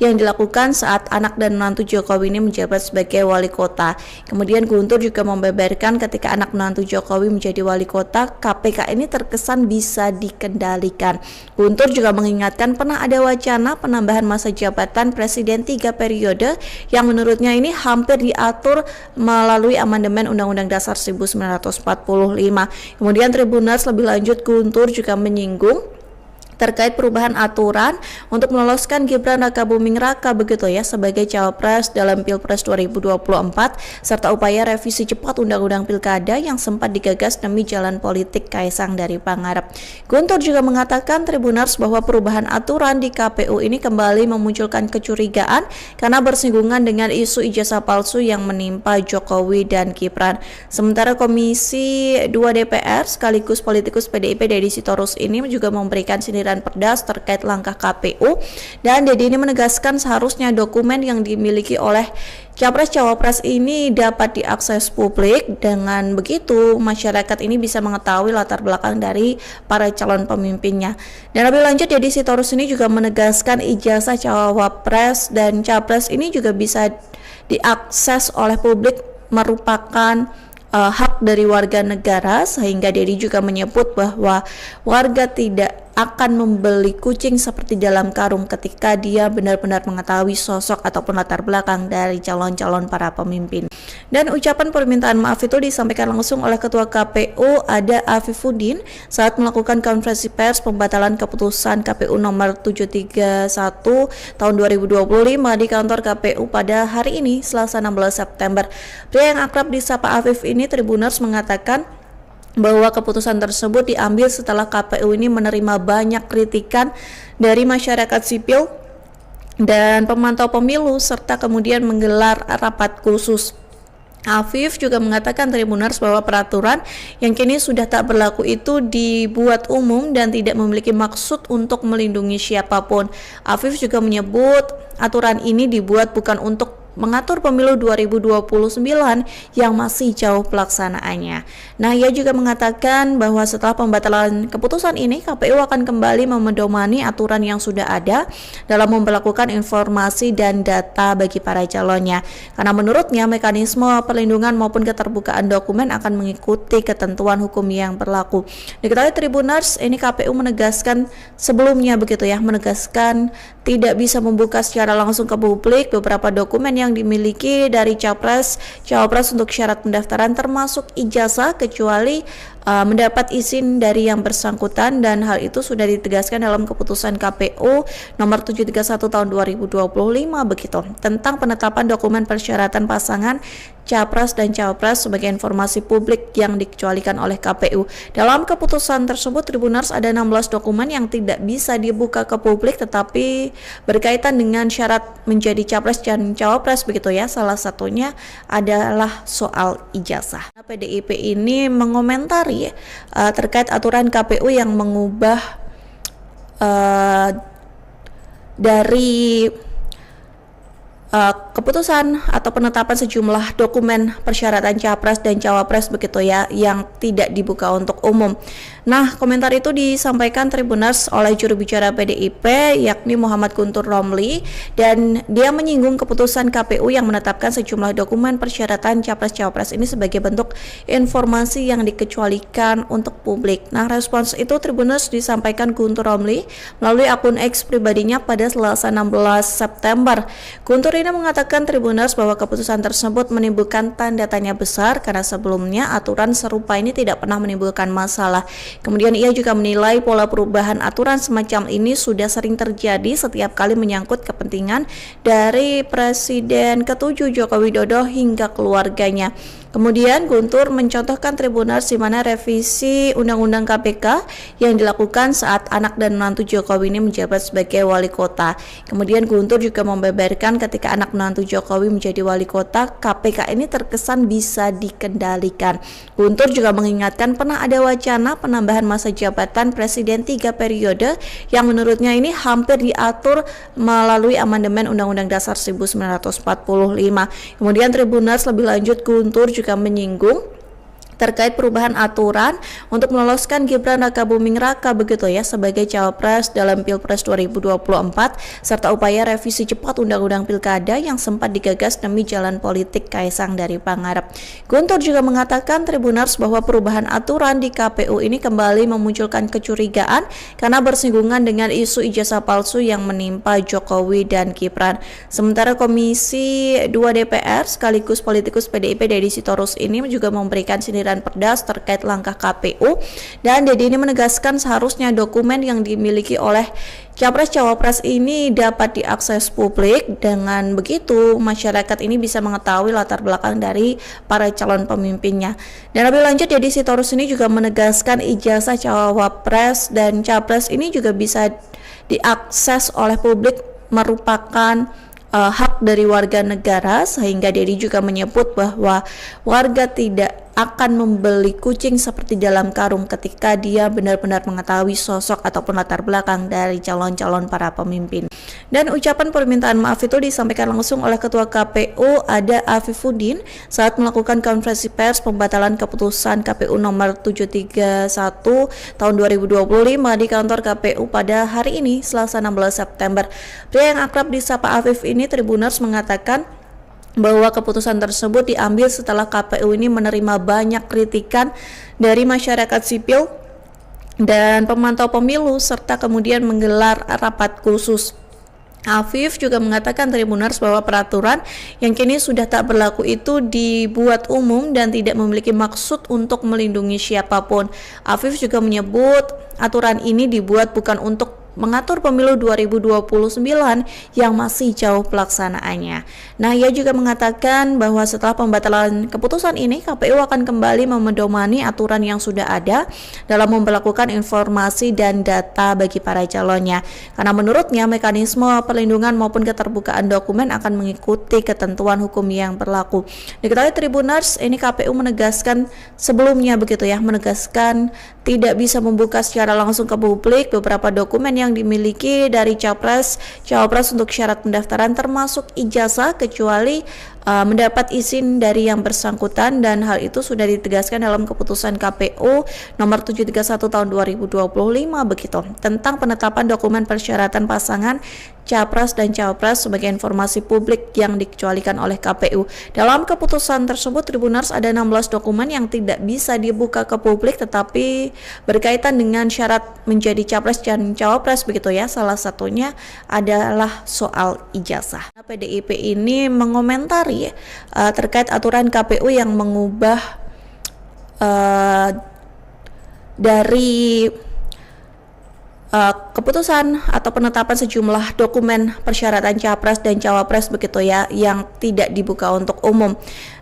yang dilakukan saat anak dan menantu Jokowi ini menjabat sebagai wali kota. Kemudian Guntur juga membeberkan ketika anak menantu Jokowi menjadi wali kota, KPK ini terkesan bisa dikendalikan. Guntur juga mengingatkan pernah ada wacana penambahan masa jabatan Presiden 3 periode yang menurutnya ini hampir diatur melalui amandemen Undang-Undang Dasar 1945. Kemudian Tribuners lebih lanjut, Guntur juga menyinggung terkait perubahan aturan untuk meloloskan Gibran Rakabuming Raka begitu ya sebagai Cawapres dalam Pilpres 2024, serta upaya revisi cepat Undang-Undang Pilkada yang sempat digagas demi jalan politik Kaisang dari Pangarep. Guntur juga mengatakan Tribuners bahwa perubahan aturan di KPU ini kembali memunculkan kecurigaan karena bersinggungan dengan isu ijazah palsu yang menimpa Jokowi dan Gibran. Sementara Komisi 2 DPR sekaligus politikus PDIP Deddy Sitorus ini juga memberikan sindiran Perdas terkait langkah KPU, dan Dedi ini menegaskan seharusnya dokumen yang dimiliki oleh Capres-Cawapres ini dapat diakses publik. Dengan begitu masyarakat ini bisa mengetahui latar belakang dari para calon pemimpinnya. Dan lebih lanjut, Deddy Sitorus ini juga menegaskan ijazah Cawapres dan Capres ini juga bisa diakses oleh publik, merupakan hak dari warga negara, sehingga Dedi juga menyebut bahwa warga tidak akan membeli kucing seperti dalam karung ketika dia benar-benar mengetahui sosok ataupun latar belakang dari calon-calon para pemimpin. Dan ucapan permintaan maaf itu disampaikan langsung oleh Ketua KPU Ada Afifuddin saat melakukan konferensi pers pembatalan keputusan KPU nomor 731 tahun 2025 di kantor KPU pada hari ini, Selasa 16 September. Pria yang akrab disapa Afif ini, Tribuners, mengatakan bahwa keputusan tersebut diambil setelah KPU ini menerima banyak kritikan dari masyarakat sipil dan pemantau pemilu serta kemudian menggelar rapat khusus. Afif juga mengatakan, Tribuners, bahwa peraturan yang kini sudah tak berlaku itu dibuat umum dan tidak memiliki maksud untuk melindungi siapapun. Afif juga menyebut aturan ini dibuat bukan untuk mengatur pemilu 2029 yang masih jauh pelaksanaannya. Nah, ia juga mengatakan bahwa setelah pembatalan keputusan ini, KPU akan kembali memedomani aturan yang sudah ada dalam memperlakukan informasi dan data bagi para calonnya. Karena menurutnya mekanisme perlindungan maupun keterbukaan dokumen akan mengikuti ketentuan hukum yang berlaku. Diketahui Tribuners, ini KPU menegaskan sebelumnya menegaskan tidak bisa membuka secara langsung ke publik beberapa dokumen yang dimiliki dari Capres, Cawapres untuk syarat pendaftaran termasuk ijazah kecuali mendapat izin dari yang bersangkutan, dan hal itu sudah ditegaskan dalam keputusan KPU nomor 731 tahun 2025 begitu tentang penetapan dokumen persyaratan pasangan Capres dan Cawapres sebagai informasi publik yang dikecualikan oleh KPU. Dalam keputusan tersebut, Tribuners, ada 16 dokumen yang tidak bisa dibuka ke publik tetapi berkaitan dengan syarat menjadi Capres dan Cawapres begitu ya. Salah satunya adalah soal ijazah. PDIP ini mengomentari terkait aturan KPU yang mengubah dari keputusan atau penetapan sejumlah dokumen persyaratan Capres dan Cawapres begitu ya yang tidak dibuka untuk umum. Nah, komentar itu disampaikan Tribuners oleh juru bicara PDIP yakni Muhammad Guntur Romli, dan dia menyinggung keputusan KPU yang menetapkan sejumlah dokumen persyaratan Capres-Cawapres ini sebagai bentuk informasi yang dikecualikan untuk publik. Nah, respons itu Tribuners disampaikan Guntur Romli melalui akun X pribadinya pada Selasa 16 September. Guntur ini mengatakan Tribuners bahwa keputusan tersebut menimbulkan tanda tanya besar karena sebelumnya aturan serupa ini tidak pernah menimbulkan masalah. Kemudian ia juga menilai pola perubahan aturan semacam ini sudah sering terjadi setiap kali menyangkut kepentingan dari Presiden ke-7 Joko Widodo hingga keluarganya. Kemudian Guntur mencontohkan Tribuners di mana revisi Undang-Undang KPK yang dilakukan saat anak dan menantu Jokowi ini menjabat sebagai wali kota. Kemudian Guntur juga membeberkan ketika anak menantu Jokowi menjadi wali kota, KPK ini terkesan bisa dikendalikan. Guntur juga mengingatkan pernah ada wacana penambahan masa jabatan Presiden 3 periode yang menurutnya ini hampir diatur melalui amandemen Undang-Undang Dasar 1945. Kemudian Tribuners lebih lanjut Guntur juga menyinggung terkait perubahan aturan untuk meloloskan Gibran Rakabuming Raka begitu ya sebagai Cawapres dalam Pilpres 2024 serta upaya revisi cepat Undang-Undang Pilkada yang sempat digagas demi jalan politik Kaisang dari Pangarep. Guntur juga mengatakan Tribuners bahwa perubahan aturan di KPU ini kembali memunculkan kecurigaan karena bersinggungan dengan isu ijazah palsu yang menimpa Jokowi dan Gibran. Sementara Komisi 2 DPR sekaligus politikus PDIP Deddy Sitorus ini juga memberikan sindiran pedas terkait langkah KPU, dan Deddy ini menegaskan seharusnya dokumen yang dimiliki oleh Capres-Cawapres ini dapat diakses publik. Dengan begitu masyarakat ini bisa mengetahui latar belakang dari para calon pemimpinnya. Dan lebih lanjut Deddy Sitorus ini juga menegaskan ijazah Cawapres dan Capres ini juga bisa diakses oleh publik merupakan hak dari warga negara, sehingga Deddy juga menyebut bahwa warga tidak akan membeli kucing seperti dalam karung ketika dia benar-benar mengetahui sosok ataupun latar belakang dari calon-calon para pemimpin. Dan ucapan permintaan maaf itu disampaikan langsung oleh Ketua KPU Ada Afifuddin saat melakukan konferensi pers pembatalan keputusan KPU nomor 731 tahun 2025 di kantor KPU pada hari ini, Selasa 16 September. Pria yang akrab disapa Afif ini, Tribuners, mengatakan bahwa keputusan tersebut diambil setelah KPU ini menerima banyak kritikan dari masyarakat sipil dan pemantau pemilu serta kemudian menggelar rapat khusus. Afif juga mengatakan Tribuners bahwa peraturan yang kini sudah tak berlaku itu dibuat umum dan tidak memiliki maksud untuk melindungi siapapun. Afif juga menyebut aturan ini dibuat bukan untuk mengatur pemilu 2029 yang masih jauh pelaksanaannya. Nah, ia juga mengatakan bahwa setelah pembatalan keputusan ini, KPU akan kembali memedomani aturan yang sudah ada dalam memperlakukan informasi dan data bagi para calonnya. Karena menurutnya mekanisme perlindungan maupun keterbukaan dokumen akan mengikuti ketentuan hukum yang berlaku. Diketahui Tribuners, ini KPU menegaskan sebelumnya begitu ya, menegaskan tidak bisa membuka secara langsung ke publik beberapa dokumen yang dimiliki dari Capres, Cawapres untuk syarat pendaftaran termasuk ijazah kecuali mendapat izin dari yang bersangkutan, dan hal itu sudah ditegaskan dalam keputusan KPU nomor 731 tahun 2025 begitu tentang penetapan dokumen persyaratan pasangan Capres dan Cawapres sebagai informasi publik yang dikecualikan oleh KPU. Dalam keputusan tersebut Tribuners ada 16 dokumen yang tidak bisa dibuka ke publik tetapi berkaitan dengan syarat menjadi Capres dan Cawapres begitu ya. Salah satunya adalah soal ijazah. PDIP ini mengomentari terkait aturan KPU yang mengubah dari keputusan atau penetapan sejumlah dokumen persyaratan Capres dan Cawapres begitu ya yang tidak dibuka untuk umum.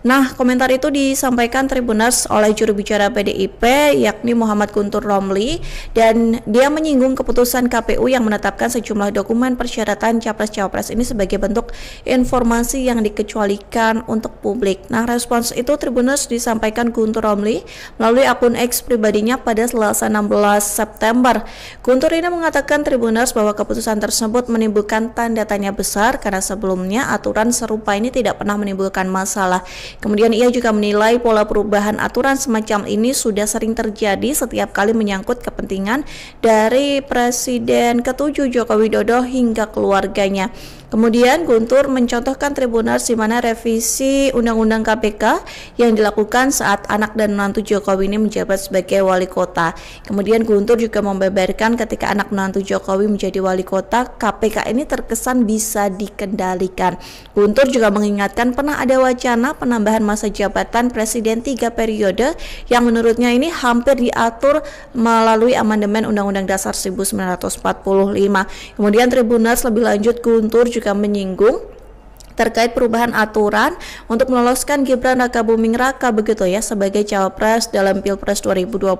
Nah, komentar itu disampaikan Tribuners oleh juru bicara PDIP yakni Muhammad Guntur Romli, dan dia menyinggung keputusan KPU yang menetapkan sejumlah dokumen persyaratan Capres Cawapres ini sebagai bentuk informasi yang dikecualikan untuk publik. Nah, respons itu Tribuners disampaikan Guntur Romli melalui akun X pribadinya pada Selasa 16 September. Guntur ini mengatakan Tribuners bahwa keputusan tersebut menimbulkan tanda tanya besar karena sebelumnya aturan serupa ini tidak pernah menimbulkan masalah. Kemudian ia juga menilai pola perubahan aturan semacam ini sudah sering terjadi setiap kali menyangkut kepentingan dari Presiden ke-7 Joko Widodo hingga keluarganya. Kemudian Guntur mencontohkan Tribuners di mana revisi Undang-Undang KPK yang dilakukan saat anak dan menantu Jokowi ini menjabat sebagai wali kota. Kemudian Guntur juga membeberkan ketika anak menantu Jokowi menjadi wali kota, KPK ini terkesan bisa dikendalikan. Guntur juga mengingatkan pernah ada wacana penambahan masa jabatan Presiden 3 periode yang menurutnya ini hampir diatur melalui amandemen Undang-Undang Dasar 1945. Kemudian Tribuners lebih lanjut Guntur juga menyinggung terkait perubahan aturan untuk meloloskan Gibran Rakabuming Raka begitu ya sebagai Cawapres dalam Pilpres 2024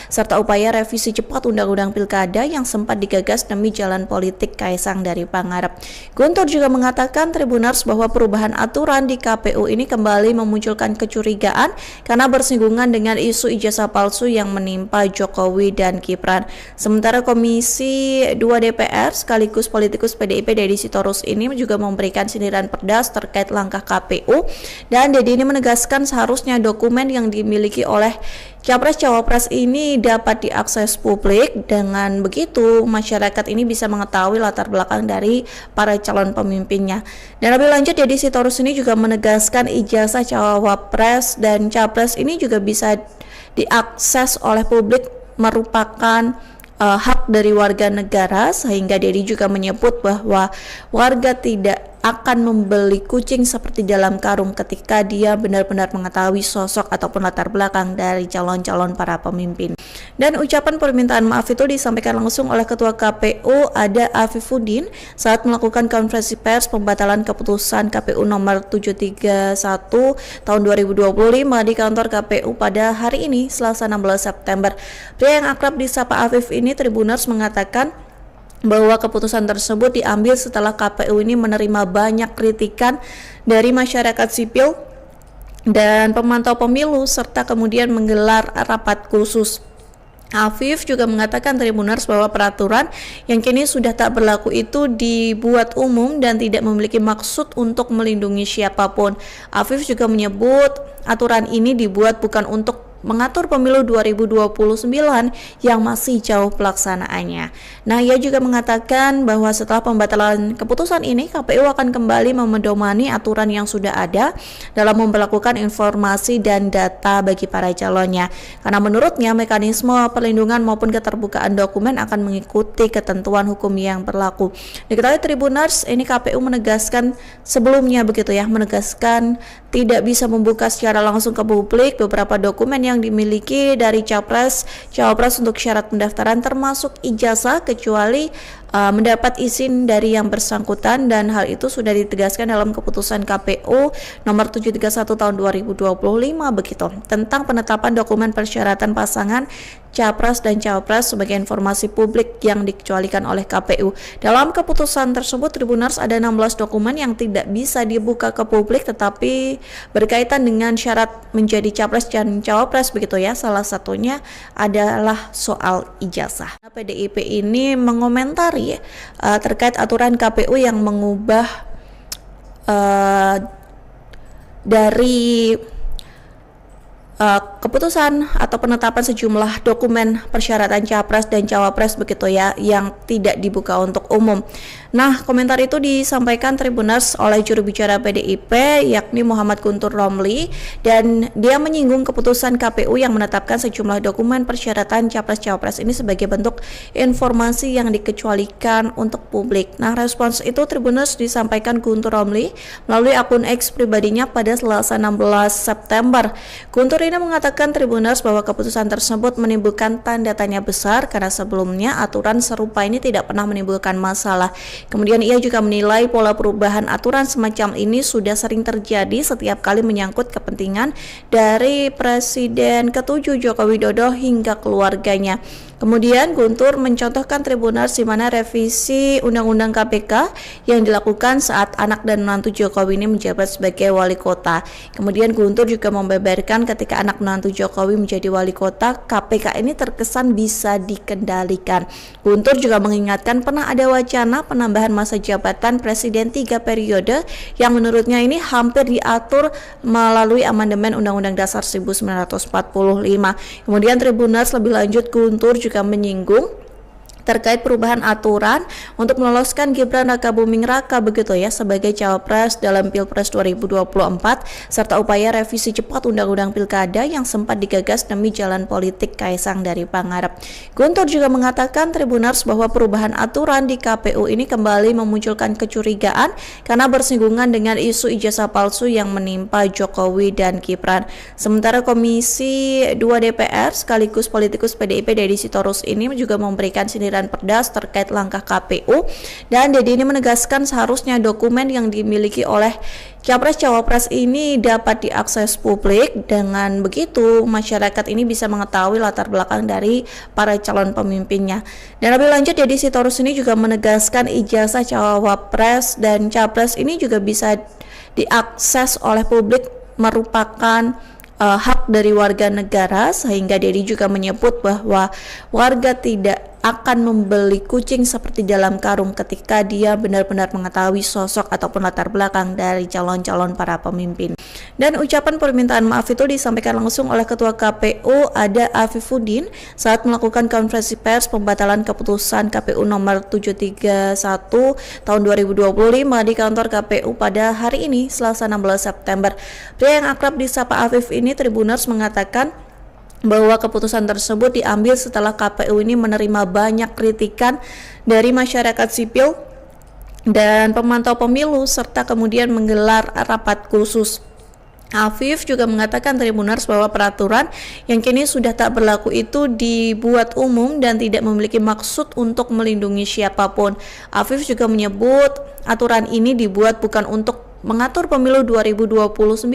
serta upaya revisi cepat Undang-Undang Pilkada yang sempat digagas demi jalan politik Kaisang dari Pangarep. Guntur juga mengatakan Tribuners bahwa perubahan aturan di KPU ini kembali memunculkan kecurigaan karena bersinggungan dengan isu ijazah palsu yang menimpa Jokowi dan Gibran. Sementara Komisi 2 DPR sekaligus politikus PDIP Deddy Sitorus ini juga memberikan sindiran dan pedas terkait langkah KPU, dan Deddy ini menegaskan seharusnya dokumen yang dimiliki oleh Capres Cawapres ini dapat diakses publik, dengan begitu masyarakat ini bisa mengetahui latar belakang dari para calon pemimpinnya. Dan lebih lanjut Deddy Sitorus ini juga menegaskan ijazah Cawapres dan Capres ini juga bisa diakses oleh publik merupakan hak dari warga negara, sehingga Deddy juga menyebut bahwa warga tidak akan membeli kucing seperti dalam karung ketika dia benar-benar mengetahui sosok ataupun latar belakang dari calon-calon para pemimpin. Dan ucapan permintaan maaf itu disampaikan langsung oleh Ketua KPU Ada Afifuddin saat melakukan konferensi pers pembatalan keputusan KPU nomor 731 tahun 2025 di kantor KPU pada hari ini Selasa 16 September. Pria yang akrab disapa Afif ini Tribuners mengatakan bahwa keputusan tersebut diambil setelah KPU ini menerima banyak kritikan dari masyarakat sipil dan pemantau pemilu serta kemudian menggelar rapat khusus. Afif juga mengatakan Tribuners bahwa peraturan yang kini sudah tak berlaku itu dibuat umum dan tidak memiliki maksud untuk melindungi siapapun. Afif juga menyebut aturan ini dibuat bukan untuk mengatur pemilu 2029 yang masih jauh pelaksanaannya. Nah, ia juga mengatakan bahwa setelah pembatalan keputusan ini, KPU akan kembali memedomani aturan yang sudah ada dalam memperlakukan informasi dan data bagi para calonnya. Karena menurutnya mekanisme perlindungan maupun keterbukaan dokumen akan mengikuti ketentuan hukum yang berlaku. Diketahui Tribuners, ini KPU menegaskan sebelumnya begitu ya, menegaskan tidak bisa membuka secara langsung ke publik beberapa dokumen yang dimiliki dari Capres, Cawapres untuk syarat pendaftaran termasuk ijazah kecuali mendapat izin dari yang bersangkutan, dan hal itu sudah ditegaskan dalam keputusan KPU nomor 731 tahun 2025 begitu tentang penetapan dokumen persyaratan pasangan Capres dan Cawapres sebagai informasi publik yang dikecualikan oleh KPU. Dalam keputusan tersebut Tribuners ada 16 dokumen yang tidak bisa dibuka ke publik tetapi berkaitan dengan syarat menjadi Capres dan Cawapres begitu ya. Salah satunya adalah soal ijazah. PDIP ini mengomentari terkait aturan KPU yang mengubah dari keputusan atau penetapan sejumlah dokumen persyaratan Capres dan Cawapres begitu ya yang tidak dibuka untuk umum. Nah, komentar itu disampaikan Tribuners oleh juru bicara PDIP yakni Muhammad Guntur Romli, dan dia menyinggung keputusan KPU yang menetapkan sejumlah dokumen persyaratan Capres-Cawapres ini sebagai bentuk informasi yang dikecualikan untuk publik. Nah, respons itu Tribuners disampaikan Guntur Romli melalui akun X pribadinya pada Selasa 16 September. Guntur ini mengatakan Tribuners bahwa keputusan tersebut menimbulkan tanda tanya besar karena sebelumnya aturan serupa ini tidak pernah menimbulkan masalah. Kemudian ia juga menilai pola perubahan aturan semacam ini sudah sering terjadi setiap kali menyangkut kepentingan dari Presiden ke-7 Joko Widodo hingga keluarganya. Kemudian Guntur mencontohkan Tribuners di mana revisi Undang-Undang KPK yang dilakukan saat anak dan menantu Jokowi ini menjabat sebagai wali kota. Kemudian Guntur juga membeberkan ketika anak menantu Jokowi menjadi wali kota, KPK ini terkesan bisa dikendalikan. Guntur juga mengingatkan pernah ada wacana penambahan masa jabatan Presiden 3 periode yang menurutnya ini hampir diatur melalui amandemen Undang-Undang Dasar 1945. Kemudian Tribuners lebih lanjut Guntur juga menyinggung terkait perubahan aturan untuk meloloskan Gibran Rakabuming Raka begitu ya sebagai Cawapres dalam Pilpres 2024 serta upaya revisi cepat Undang-Undang Pilkada yang sempat digagas demi jalan politik Kaisang dari Pangarep. Guntur juga mengatakan Tribuners bahwa perubahan aturan di KPU ini kembali memunculkan kecurigaan karena bersinggungan dengan isu ijazah palsu yang menimpa Jokowi dan Gibran. Sementara Komisi 2 DPR sekaligus politikus PDIP Deddy Sitorus ini juga memberikan sindiran pedas terkait langkah KPU, dan Deddy ini menegaskan seharusnya dokumen yang dimiliki oleh Capres-Cawapres ini dapat diakses publik. Dengan begitu masyarakat ini bisa mengetahui latar belakang dari para calon pemimpinnya. Dan lebih lanjut Deddy Sitorus ini juga menegaskan ijazah Cawapres dan Capres ini juga bisa diakses oleh publik merupakan hak dari warga negara, sehingga Deddy juga menyebut bahwa warga tidak akan membeli kucing seperti dalam karung ketika dia benar-benar mengetahui sosok ataupun latar belakang dari calon-calon para pemimpin. Dan ucapan permintaan maaf itu disampaikan langsung oleh Ketua KPU Ada Afifuddin saat melakukan konferensi pers pembatalan keputusan KPU nomor 731 tahun 2025 di kantor KPU pada hari ini Selasa 16 September. Pria yang akrab disapa Afif ini Tribuners mengatakan bahwa keputusan tersebut diambil setelah KPU ini menerima banyak kritikan dari masyarakat sipil dan pemantau pemilu serta kemudian menggelar rapat khusus. Afif juga mengatakan Tribuners bahwa peraturan yang kini sudah tak berlaku itu dibuat umum dan tidak memiliki maksud untuk melindungi siapapun. Afif juga menyebut aturan ini dibuat bukan untuk mengatur pemilu 2029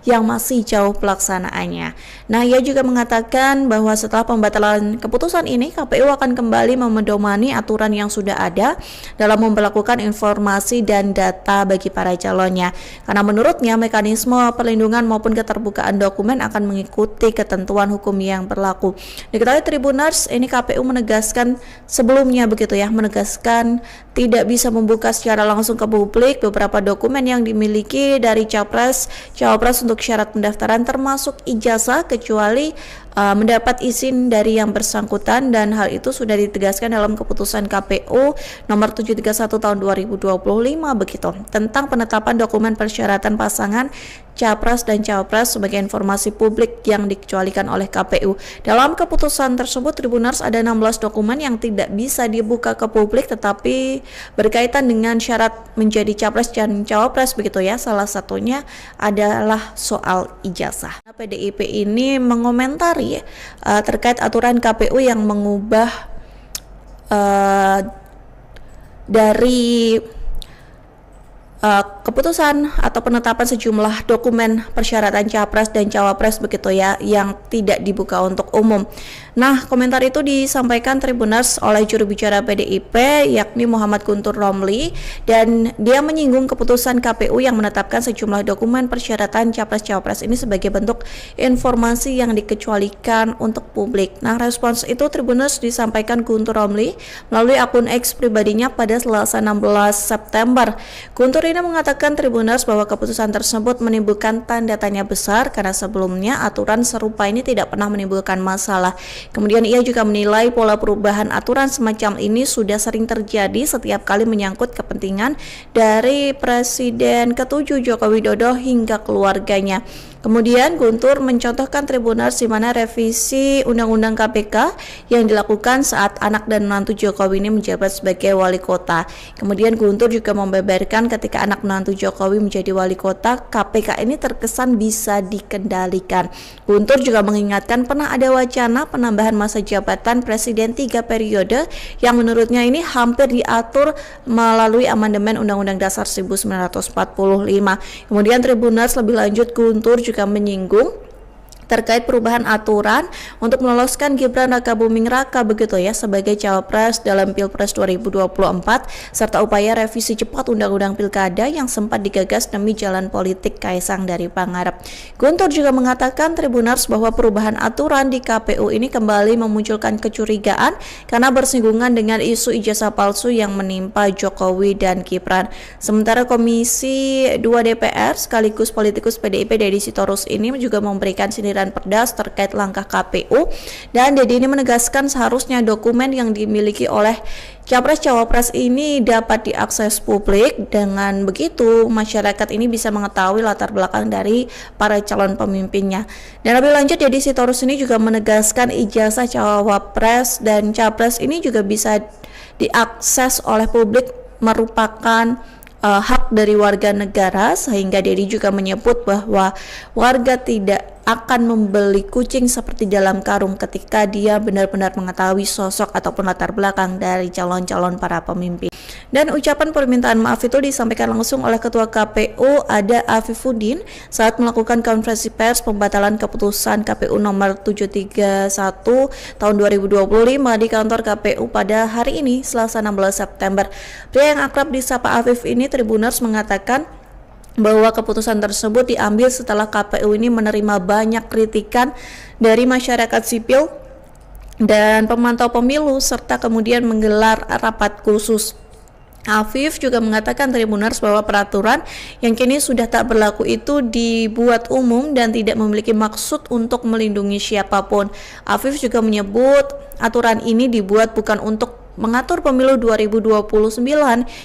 yang masih jauh pelaksanaannya. Nah, ia juga mengatakan bahwa setelah pembatalan keputusan ini, KPU akan kembali memedomani aturan yang sudah ada dalam memperlakukan informasi dan data bagi para calonnya. Karena menurutnya mekanisme perlindungan maupun keterbukaan dokumen akan mengikuti ketentuan hukum yang berlaku. Diketahui Tribuners, ini KPU menegaskan sebelumnya begitu ya, menegaskan tidak bisa membuka secara langsung ke publik beberapa dokumen yang yang dimiliki dari capres, cawapres untuk syarat pendaftaran termasuk ijazah kecuali mendapat izin dari yang bersangkutan, dan hal itu sudah ditegaskan dalam keputusan KPU nomor 731 tahun 2025 begitu tentang penetapan dokumen persyaratan pasangan capres dan cawapres sebagai informasi publik yang dikecualikan oleh KPU. Dalam keputusan tersebut Tribuners ada 16 dokumen yang tidak bisa dibuka ke publik tetapi berkaitan dengan syarat menjadi capres dan cawapres begitu ya. Salah satunya adalah soal ijazah. PDIP ini mengomentari terkait aturan KPU yang mengubah dari keputusan atau penetapan sejumlah dokumen persyaratan capres dan cawapres begitu ya yang tidak dibuka untuk umum. Nah, komentar itu disampaikan Tribuners oleh juru bicara PDIP yakni Muhammad Guntur Romli, dan dia menyinggung keputusan KPU yang menetapkan sejumlah dokumen persyaratan capres-cawapres ini sebagai bentuk informasi yang dikecualikan untuk publik. Nah, respons itu Tribuners disampaikan Guntur Romli melalui akun X pribadinya pada Selasa 16 September. Guntur ini mengatakan Tribuners bahwa keputusan tersebut menimbulkan tanda tanya besar karena sebelumnya aturan serupa ini tidak pernah menimbulkan masalah. Kemudian ia juga menilai pola perubahan aturan semacam ini sudah sering terjadi setiap kali menyangkut kepentingan dari Presiden ke-7 Joko Widodo hingga keluarganya. Kemudian Guntur mencontohkan Tribuners di mana revisi Undang-Undang KPK yang dilakukan saat anak dan menantu Jokowi ini menjabat sebagai wali kota. Kemudian Guntur juga membeberkan ketika anak menantu Jokowi menjadi wali kota, KPK ini terkesan bisa dikendalikan. Guntur juga mengingatkan pernah ada wacana penambahan masa jabatan Presiden 3 periode yang menurutnya ini hampir diatur melalui amandemen Undang-Undang Dasar 1945. Kemudian Tribuners lebih lanjut Guntur juga menyinggung terkait perubahan aturan untuk meloloskan Gibran Rakabuming Raka begitu ya sebagai cawapres dalam Pilpres 2024 serta upaya revisi cepat Undang-Undang Pilkada yang sempat digagas demi jalan politik Kaisang dari Pangarep. Guntur juga mengatakan Tribuners bahwa perubahan aturan di KPU ini kembali memunculkan kecurigaan karena bersinggungan dengan isu ijazah palsu yang menimpa Jokowi dan Gibran. Sementara Komisi 2 DPR sekaligus politikus PDIP Deddy Sitorus ini juga memberikan sindiran pedas terkait langkah KPU, dan Deddy ini menegaskan seharusnya dokumen yang dimiliki oleh capres-cawapres ini dapat diakses publik. Dengan begitu masyarakat ini bisa mengetahui latar belakang dari para calon pemimpinnya. Dan lebih lanjut Deddy Sitorus ini juga menegaskan ijazah cawapres dan capres ini juga bisa diakses oleh publik merupakan hak dari warga negara, sehingga Deddy juga menyebut bahwa warga tidak akan membeli kucing seperti dalam karung ketika dia benar-benar mengetahui sosok ataupun latar belakang dari calon-calon para pemimpin. Dan ucapan permintaan maaf itu disampaikan langsung oleh Ketua KPU Ada Afifuddin saat melakukan konferensi pers pembatalan keputusan KPU nomor 731 tahun 2025 di kantor KPU pada hari ini Selasa 16 September. Pria yang akrab disapa Afif ini Tribuners mengatakan bahwa keputusan tersebut diambil setelah KPU ini menerima banyak kritikan dari masyarakat sipil dan pemantau pemilu serta kemudian menggelar rapat khusus. Afif juga mengatakan Tribuners bahwa peraturan yang kini sudah tak berlaku itu dibuat umum dan tidak memiliki maksud untuk melindungi siapapun. Afif juga menyebut aturan ini dibuat bukan untuk mengatur pemilu 2029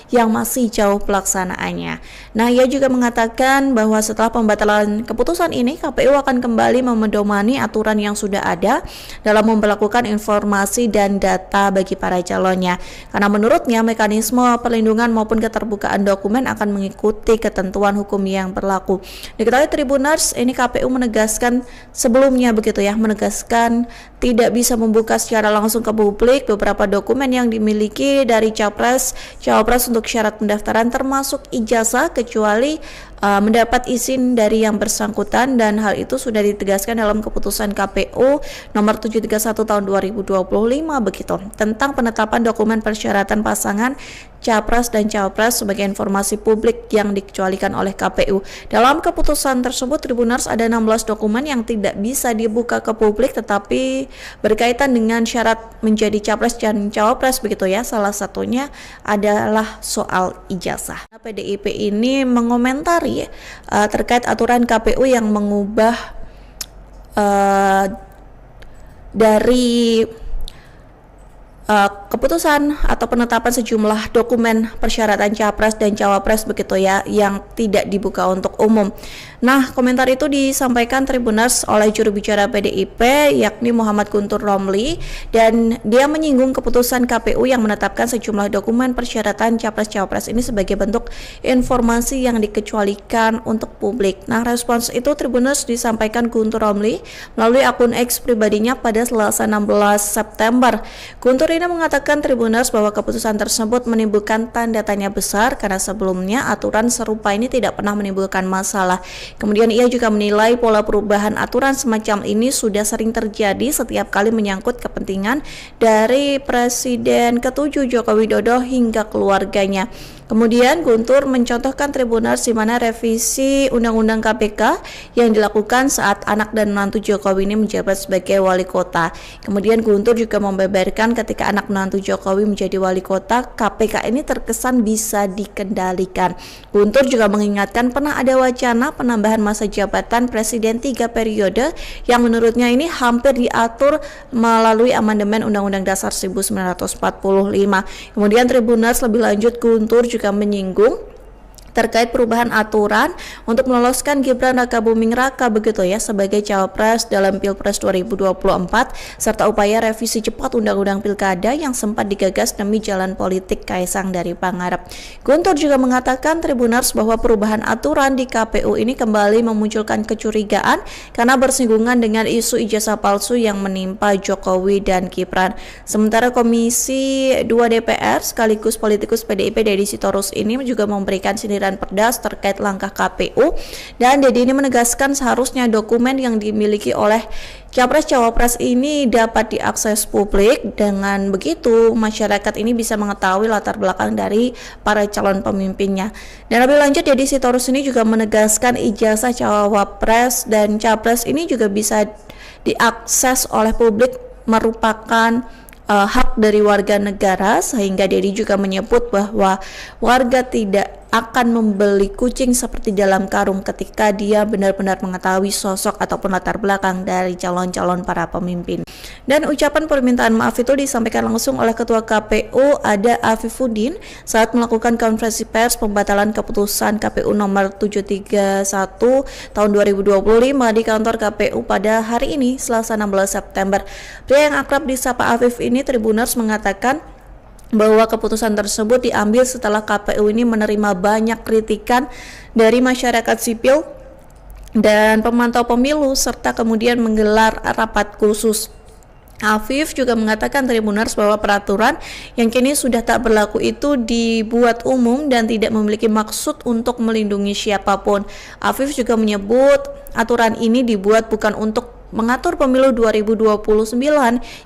yang masih jauh pelaksanaannya. Nah, ia juga mengatakan bahwa setelah pembatalan keputusan ini, KPU akan kembali memedomani aturan yang sudah ada dalam memperlakukan informasi dan data bagi para calonnya. Karena menurutnya mekanisme perlindungan maupun keterbukaan dokumen akan mengikuti ketentuan hukum yang berlaku. Diketahui Tribuners, ini KPU menegaskan sebelumnya begitu ya, menegaskan tidak bisa membuka secara langsung ke publik beberapa dokumen yang dimiliki dari capres, cawapres untuk syarat pendaftaran termasuk ijazah kecuali mendapat izin dari yang bersangkutan, dan hal itu sudah ditegaskan dalam keputusan KPU nomor 731 tahun 2025 begitu tentang penetapan dokumen persyaratan pasangan capres dan cawapres sebagai informasi publik yang dikecualikan oleh KPU. Dalam keputusan tersebut Tribuners ada 16 dokumen yang tidak bisa dibuka ke publik tetapi berkaitan dengan syarat menjadi capres dan cawapres cawapres begitu ya. Salah satunya adalah soal ijazah. PDIP ini mengomentari terkait aturan KPU yang mengubah dari keputusan atau penetapan sejumlah dokumen persyaratan capres dan cawapres begitu ya yang tidak dibuka untuk umum. Nah, komentar itu disampaikan Tribuners oleh juru bicara PDIP yakni Muhammad Guntur Romli, dan dia menyinggung keputusan KPU yang menetapkan sejumlah dokumen persyaratan capres-cawapres ini sebagai bentuk informasi yang dikecualikan untuk publik. Nah, respons itu Tribuners disampaikan Guntur Romli melalui akun X pribadinya pada Selasa 16 September. Guntur ini mengatakan Tribuners bahwa keputusan tersebut menimbulkan tanda tanya besar karena sebelumnya aturan serupa ini tidak pernah menimbulkan masalah. Kemudian ia juga menilai pola perubahan aturan semacam ini sudah sering terjadi setiap kali menyangkut kepentingan dari Presiden ke-7 Joko Widodo hingga keluarganya. Kemudian Guntur mencontohkan Tribuners di mana revisi Undang-Undang KPK yang dilakukan saat anak dan menantu Jokowi ini menjabat sebagai wali kota. Kemudian Guntur juga membeberkan ketika anak menantu Jokowi menjadi wali kota, KPK ini terkesan bisa dikendalikan. Guntur juga mengingatkan pernah ada wacana penambahan masa jabatan Presiden 3 periode yang menurutnya ini hampir diatur melalui amandemen Undang-Undang Dasar 1945. Kemudian Tribuners lebih lanjut Guntur juga menyinggung terkait perubahan aturan untuk meloloskan Gibran Rakabuming Raka begitu ya sebagai cawapres dalam Pilpres 2024 serta upaya revisi cepat Undang-Undang Pilkada yang sempat digagas demi jalan politik Kaisang dari Pangarep. Guntur juga mengatakan Tribuners bahwa perubahan aturan di KPU ini kembali memunculkan kecurigaan karena bersinggungan dengan isu ijazah palsu yang menimpa Jokowi dan Gibran. Sementara Komisi 2 DPR sekaligus politikus PDIP Deddy Sitorus ini juga memberikan sindiran pedas terkait langkah KPU, dan Deddy ini menegaskan seharusnya dokumen yang dimiliki oleh Capres-Cawapres ini dapat diakses publik. Dengan begitu masyarakat ini bisa mengetahui latar belakang dari para calon pemimpinnya. Dan lebih lanjut Deddy Sitorus ini juga menegaskan ijazah Cawapres dan Capres ini juga bisa diakses oleh publik, merupakan hak dari warga negara, sehingga Deddy juga menyebut bahwa warga tidak akan membeli kucing seperti dalam karung ketika dia benar-benar mengetahui sosok ataupun latar belakang dari calon-calon para pemimpin. Dan ucapan permintaan maaf itu disampaikan langsung oleh Ketua KPU Ada Afifuddin saat melakukan konferensi pers pembatalan keputusan KPU nomor 731 tahun 2025 di kantor KPU pada hari ini Selasa 16 September. Pria yang akrab disapa Afif ini Tribuners mengatakan bahwa keputusan tersebut diambil setelah KPU ini menerima banyak kritikan dari masyarakat sipil dan pemantau pemilu serta kemudian menggelar rapat khusus. Afif juga mengatakan Tribuners bahwa peraturan yang kini sudah tak berlaku itu dibuat umum dan tidak memiliki maksud untuk melindungi siapapun. Afif juga menyebut aturan ini dibuat bukan untuk mengatur pemilu 2029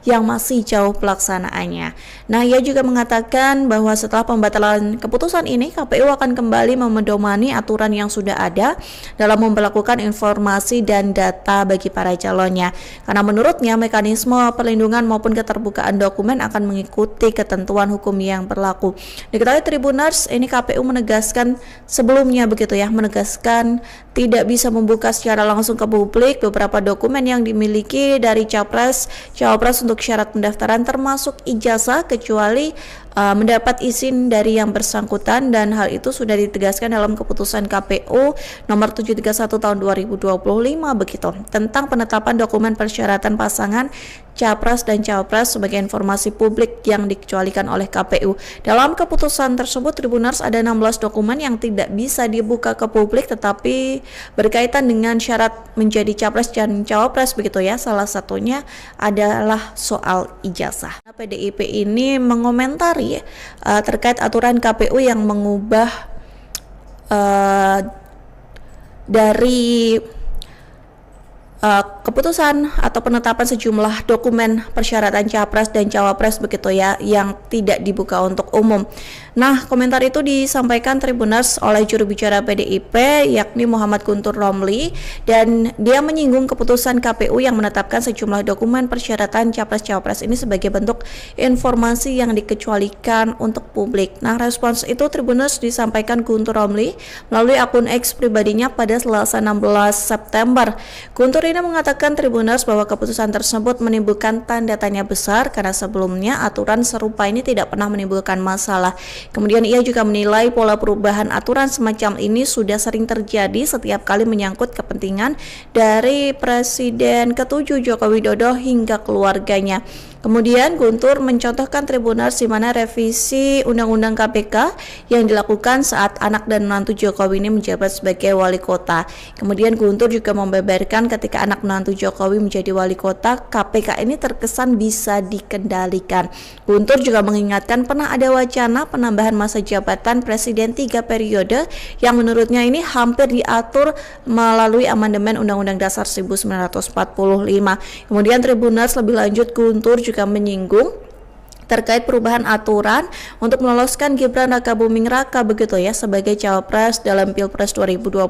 yang masih jauh pelaksanaannya. Nah, ia juga mengatakan bahwa setelah pembatalan keputusan ini, KPU akan kembali memedomani aturan yang sudah ada dalam memperlakukan informasi dan data bagi para calonnya. Karena menurutnya mekanisme perlindungan maupun keterbukaan dokumen akan mengikuti ketentuan hukum yang berlaku. Diketahui Tribuners, ini KPU menegaskan sebelumnya begitu ya, menegaskan tidak bisa membuka secara langsung ke publik beberapa dokumen yang dimiliki dari Capres-Cawapres untuk syarat pendaftaran termasuk ijazah kecuali mendapat izin dari yang bersangkutan, dan hal itu sudah ditegaskan dalam keputusan KPU nomor 731 tahun 2025 begitu tentang penetapan dokumen persyaratan pasangan Capres dan Cawapres sebagai informasi publik yang dikecualikan oleh KPU. Dalam keputusan tersebut Tribuners ada 16 dokumen yang tidak bisa dibuka ke publik tetapi berkaitan dengan syarat menjadi Capres dan Cawapres begitu ya. Salah satunya adalah soal ijazah. PDIP ini mengomentari terkait aturan KPU yang mengubah dari keputusan atau penetapan sejumlah dokumen persyaratan capres dan cawapres begitu ya yang tidak dibuka untuk umum. Nah, komentar itu disampaikan Tribuners oleh juru bicara PDIP yakni Muhammad Guntur Romli, dan dia menyinggung keputusan KPU yang menetapkan sejumlah dokumen persyaratan capres-cawapres ini sebagai bentuk informasi yang dikecualikan untuk publik. Nah, respons itu Tribuners disampaikan Guntur Romli melalui akun X pribadinya pada Selasa 16 September. Guntur ini mengatakan Tribuners bahwa keputusan tersebut menimbulkan tanda tanya besar karena sebelumnya aturan serupa ini tidak pernah menimbulkan masalah. Kemudian ia juga menilai pola perubahan aturan semacam ini sudah sering terjadi setiap kali menyangkut kepentingan dari Presiden ke-7 Joko Widodo hingga keluarganya. Kemudian Guntur mencontohkan Tribuners di mana revisi Undang-Undang KPK yang dilakukan saat anak dan menantu Jokowi ini menjabat sebagai wali kota. Kemudian Guntur juga membeberkan ketika anak menantu Jokowi menjadi wali kota, KPK ini terkesan bisa dikendalikan. Guntur juga mengingatkan pernah ada wacana penambahan masa jabatan Presiden 3 periode yang menurutnya ini hampir diatur melalui amandemen Undang-Undang Dasar 1945. Kemudian Tribuners lebih lanjut Guntur juga menyinggung terkait perubahan aturan untuk meloloskan Gibran Rakabuming Raka begitu ya sebagai cawapres dalam Pilpres 2024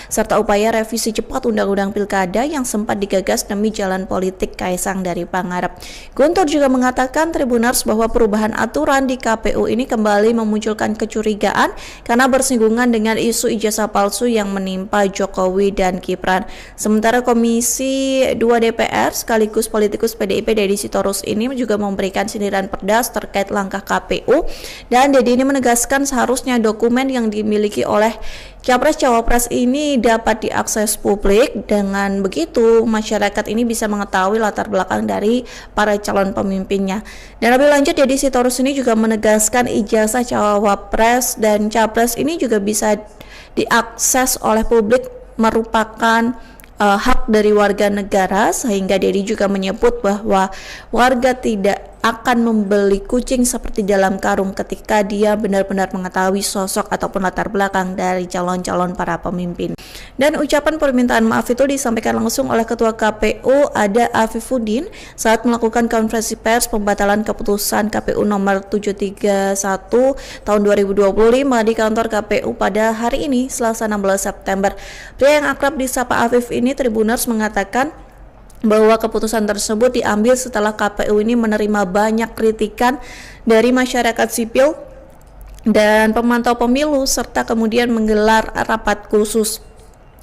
serta upaya revisi cepat Undang-Undang Pilkada yang sempat digagas demi jalan politik Kaisang dari Pangarep. Guntur juga mengatakan Tribuners bahwa perubahan aturan di KPU ini kembali memunculkan kecurigaan karena bersinggungan dengan isu ijazah palsu yang menimpa Jokowi dan Gibran. Sementara Komisi 2 DPR sekaligus politikus PDIP Deddy Sitorus ini juga memberikan sindiran dan perdas terkait langkah KPU, dan Deddy ini menegaskan seharusnya dokumen yang dimiliki oleh Capres-Cawapres ini dapat diakses publik. Dengan begitu masyarakat ini bisa mengetahui latar belakang dari para calon pemimpinnya. Dan lebih lanjut Deddy Sitorus ini juga menegaskan ijazah Cawapres dan Capres ini juga bisa diakses oleh publik merupakan hak dari warga negara, sehingga Deddy juga menyebut bahwa warga tidak akan membeli kucing seperti dalam karung ketika dia benar-benar mengetahui sosok ataupun latar belakang dari calon-calon para pemimpin. Dan ucapan permintaan maaf itu disampaikan langsung oleh Ketua KPU Ada Afifuddin saat melakukan konferensi pers pembatalan keputusan KPU nomor 731 tahun 2025 di kantor KPU pada hari ini Selasa 16 September. Pria yang akrab disapa Afif ini Tribuners mengatakan bahwa keputusan tersebut diambil setelah KPU ini menerima banyak kritikan dari masyarakat sipil dan pemantau pemilu serta kemudian menggelar rapat khusus.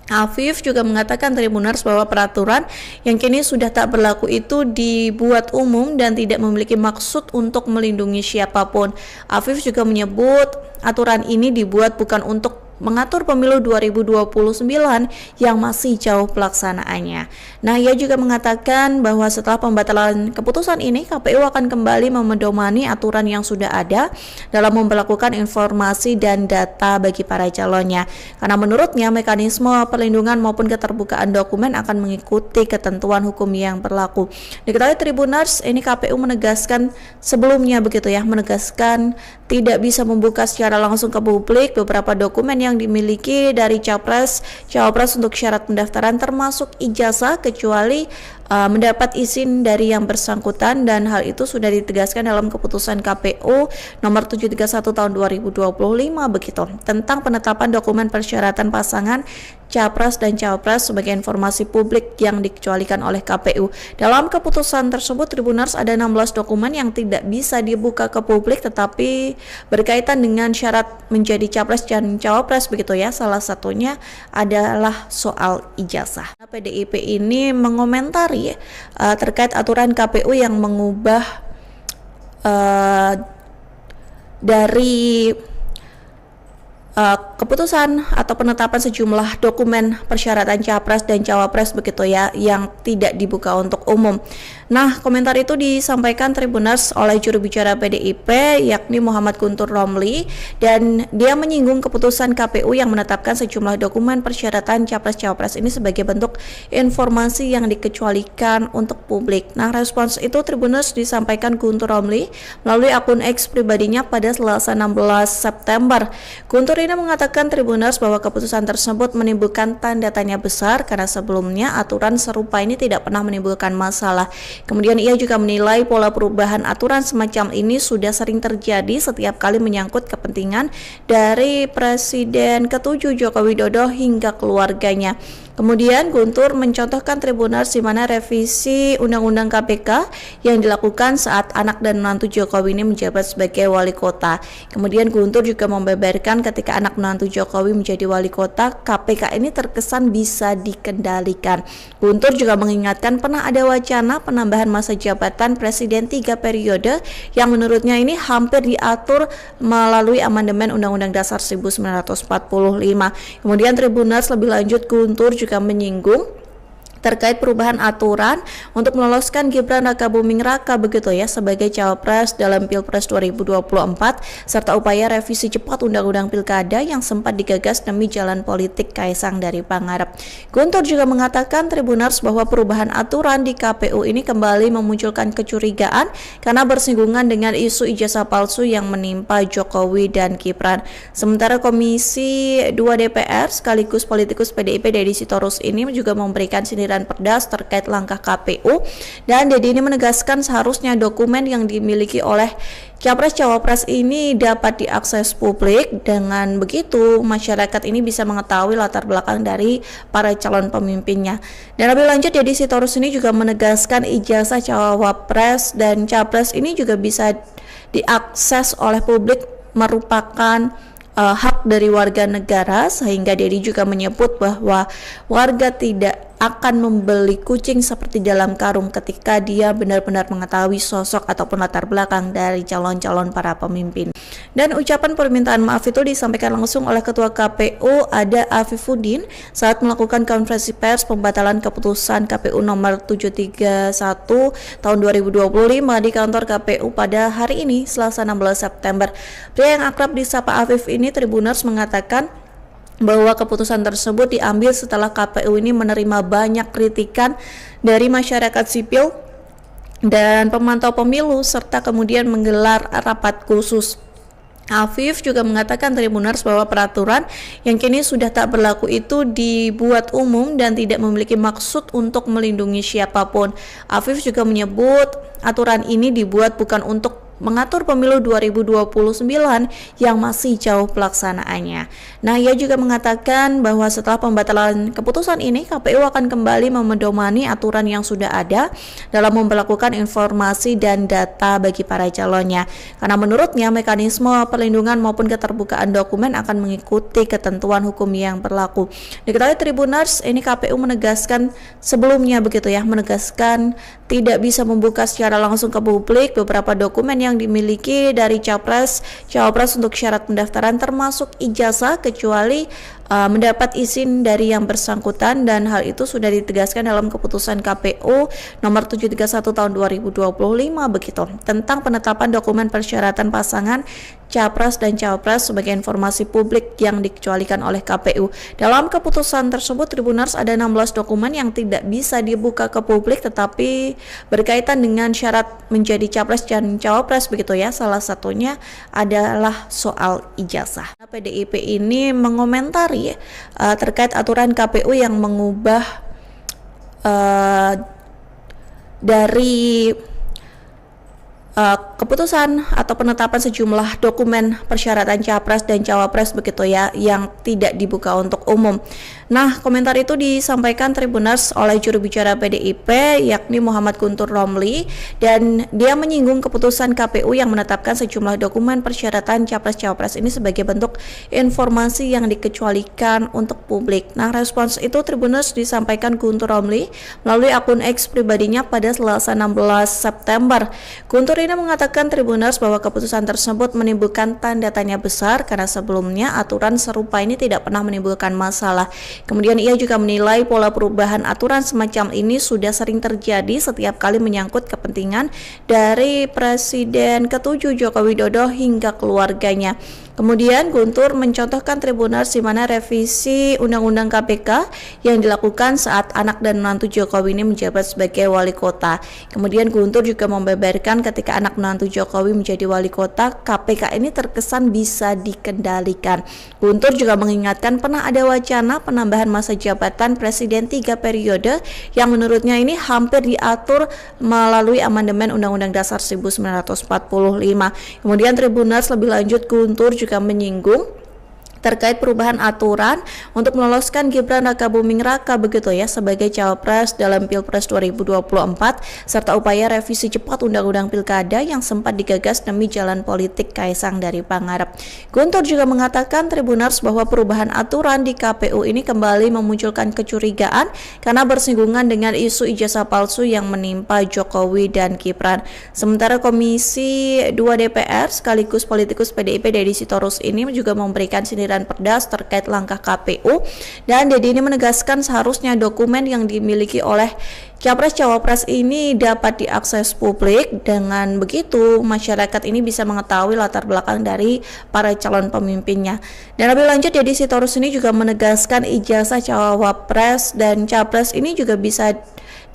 Afif juga mengatakan Tribuners bahwa peraturan yang kini sudah tak berlaku itu dibuat umum dan tidak memiliki maksud untuk melindungi siapapun. Afif juga menyebut aturan ini dibuat bukan untuk mengatur pemilu 2029 yang masih jauh pelaksanaannya. Nah, ia juga mengatakan bahwa setelah pembatalan keputusan ini, KPU akan kembali memedomani aturan yang sudah ada dalam memperlakukan informasi dan data bagi para calonnya. Karena menurutnya mekanisme perlindungan maupun keterbukaan dokumen akan mengikuti ketentuan hukum yang berlaku. Diketahui Tribuners, ini KPU menegaskan sebelumnya begitu ya, menegaskan tidak bisa membuka secara langsung ke publik beberapa dokumen yang dimiliki dari Cawapres untuk syarat pendaftaran termasuk ijazah kecuali mendapat izin dari yang bersangkutan, dan hal itu sudah ditegaskan dalam keputusan KPU nomor 731 tahun 2025 begitu tentang penetapan dokumen persyaratan pasangan Capres dan Cawapres sebagai informasi publik yang dikecualikan oleh KPU. Dalam keputusan tersebut Tribuners ada 16 dokumen yang tidak bisa dibuka ke publik tetapi berkaitan dengan syarat menjadi Capres dan Cawapres begitu ya. Salah satunya adalah soal ijazah. PDIP ini mengomentari terkait aturan KPU yang mengubah dari keputusan atau penetapan sejumlah dokumen persyaratan Capres dan Cawapres begitu ya yang tidak dibuka untuk umum. Nah, komentar itu disampaikan Tribuners oleh juru bicara PDIP yakni Muhammad Guntur Romli, dan dia menyinggung keputusan KPU yang menetapkan sejumlah dokumen persyaratan Capres-Cawapres ini sebagai bentuk informasi yang dikecualikan untuk publik. Nah, respons itu Tribuners disampaikan Guntur Romli melalui akun X pribadinya pada Selasa 16 September. Guntur ini mengatakan Tribuners bahwa keputusan tersebut menimbulkan tanda tanya besar karena sebelumnya aturan serupa ini tidak pernah menimbulkan masalah. Kemudian ia juga menilai pola perubahan aturan semacam ini sudah sering terjadi setiap kali menyangkut kepentingan dari Presiden ke-7 Joko Widodo hingga keluarganya. Kemudian Guntur mencontohkan Tribuners di mana revisi Undang-Undang KPK yang dilakukan saat anak dan menantu Jokowi ini menjabat sebagai wali kota. Kemudian Guntur juga membeberkan ketika anak menantu Jokowi menjadi wali kota, KPK ini terkesan bisa dikendalikan. Guntur juga mengingatkan pernah ada wacana penambahan masa jabatan Presiden 3 periode yang menurutnya ini hampir diatur melalui amandemen Undang-Undang Dasar 1945. Kemudian Tribuners lebih lanjut Guntur juga menyinggung terkait perubahan aturan untuk meloloskan Gibran Rakabuming Raka begitu ya sebagai cawapres dalam Pilpres 2024 serta upaya revisi cepat Undang-Undang Pilkada yang sempat digagas demi jalan politik Kaisang dari Pangarep. Guntur juga mengatakan Tribuners bahwa perubahan aturan di KPU ini kembali memunculkan kecurigaan karena bersinggungan dengan isu ijazah palsu yang menimpa Jokowi dan Gibran. Sementara Komisi 2 DPR sekaligus politikus PDIP Deddy Sitorus ini juga memberikan sindiran pedas terkait langkah KPU, dan Deddy ini menegaskan seharusnya dokumen yang dimiliki oleh Capres-Cawapres ini dapat diakses publik. Dengan begitu masyarakat ini bisa mengetahui latar belakang dari para calon pemimpinnya. Dan lebih lanjut Deddy Sitorus ini juga menegaskan ijazah Cawapres dan Capres ini juga bisa diakses oleh publik merupakan hak dari warga negara, sehingga Deddy juga menyebut bahwa warga tidak akan membeli kucing seperti dalam karung ketika dia benar-benar mengetahui sosok ataupun latar belakang dari calon-calon para pemimpin. Dan ucapan permintaan maaf itu disampaikan langsung oleh Ketua KPU Ada Afifuddin saat melakukan konferensi pers pembatalan keputusan KPU nomor 731 tahun 2025 di kantor KPU pada hari ini Selasa 16 September. Pria yang akrab disapa Afif ini Tribuners mengatakan bahwa keputusan tersebut diambil setelah KPU ini menerima banyak kritikan dari masyarakat sipil dan pemantau pemilu serta kemudian menggelar rapat khusus. Afif juga mengatakan Tribuners bahwa peraturan yang kini sudah tak berlaku itu dibuat umum dan tidak memiliki maksud untuk melindungi siapapun. Afif juga menyebut aturan ini dibuat bukan untuk mengatur pemilu 2029 yang masih jauh pelaksanaannya. Nah, ia juga mengatakan bahwa setelah pembatalan keputusan ini, KPU akan kembali memedomani aturan yang sudah ada dalam memperlakukan informasi dan data bagi para calonnya. Karena menurutnya mekanisme perlindungan maupun keterbukaan dokumen akan mengikuti ketentuan hukum yang berlaku. Diketahui Tribuners, ini KPU menegaskan sebelumnya begitu ya, menegaskan tidak bisa membuka secara langsung ke publik beberapa dokumen yang dimiliki dari Cawapres untuk syarat pendaftaran termasuk ijazah kecuali mendapat izin dari yang bersangkutan, dan hal itu sudah ditegaskan dalam keputusan KPU nomor 731 tahun 2025 begitu tentang penetapan dokumen persyaratan pasangan Capres dan Cawapres sebagai informasi publik yang dikecualikan oleh KPU. Dalam keputusan tersebut Tribuners ada 16 dokumen yang tidak bisa dibuka ke publik tetapi berkaitan dengan syarat menjadi Capres dan Cawapres begitu ya. Salah satunya adalah soal ijazah. PDIP ini mengomentari terkait aturan KPU yang mengubah dari keputusan atau penetapan sejumlah dokumen persyaratan Capres dan Cawapres begitu ya yang tidak dibuka untuk umum. Nah, komentar itu disampaikan Tribuners oleh juru bicara PDIP yakni Muhammad Guntur Romli, dan dia menyinggung keputusan KPU yang menetapkan sejumlah dokumen persyaratan Capres-Cawapres ini sebagai bentuk informasi yang dikecualikan untuk publik. Nah, respons itu Tribuners disampaikan Guntur Romli melalui akun X pribadinya pada Selasa 16 September. Guntur ini mengatakan Tribuners bahwa keputusan tersebut menimbulkan tanda tanya besar karena sebelumnya aturan serupa ini tidak pernah menimbulkan masalah. Kemudian ia juga menilai pola perubahan aturan semacam ini sudah sering terjadi setiap kali menyangkut kepentingan dari Presiden ke-7 Joko Widodo hingga keluarganya. Kemudian Guntur mencontohkan Tribuners di mana revisi Undang-Undang KPK yang dilakukan saat anak dan menantu Jokowi ini menjabat sebagai wali kota. Kemudian Guntur juga membeberkan ketika anak menantu Jokowi menjadi wali kota, KPK ini terkesan bisa dikendalikan. Guntur juga mengingatkan pernah ada wacana penambahan masa jabatan presiden 3 periode yang menurutnya ini hampir diatur melalui amandemen Undang-Undang Dasar 1945. Kemudian Tribuners lebih lanjut Guntur juga menyinggung terkait perubahan aturan untuk meloloskan Gibran Rakabuming Raka begitu ya sebagai cawapres dalam Pilpres 2024 serta upaya revisi cepat Undang-Undang Pilkada yang sempat digagas demi jalan politik Kaisang dari Pangarep. Guntur juga mengatakan Tribuners bahwa perubahan aturan di KPU ini kembali memunculkan kecurigaan karena bersinggungan dengan isu ijazah palsu yang menimpa Jokowi dan Gibran. Sementara Komisi 2 DPR sekaligus politikus PDIP Deddy Sitorus ini juga memberikan sindiran pedas terkait langkah KPU, dan Deddy ini menegaskan seharusnya dokumen yang dimiliki oleh Capres-Cawapres ini dapat diakses publik. Dengan begitu masyarakat ini bisa mengetahui latar belakang dari para calon pemimpinnya. Dan lebih lanjut Deddy Sitorus ini juga menegaskan ijazah Cawapres dan Capres ini juga bisa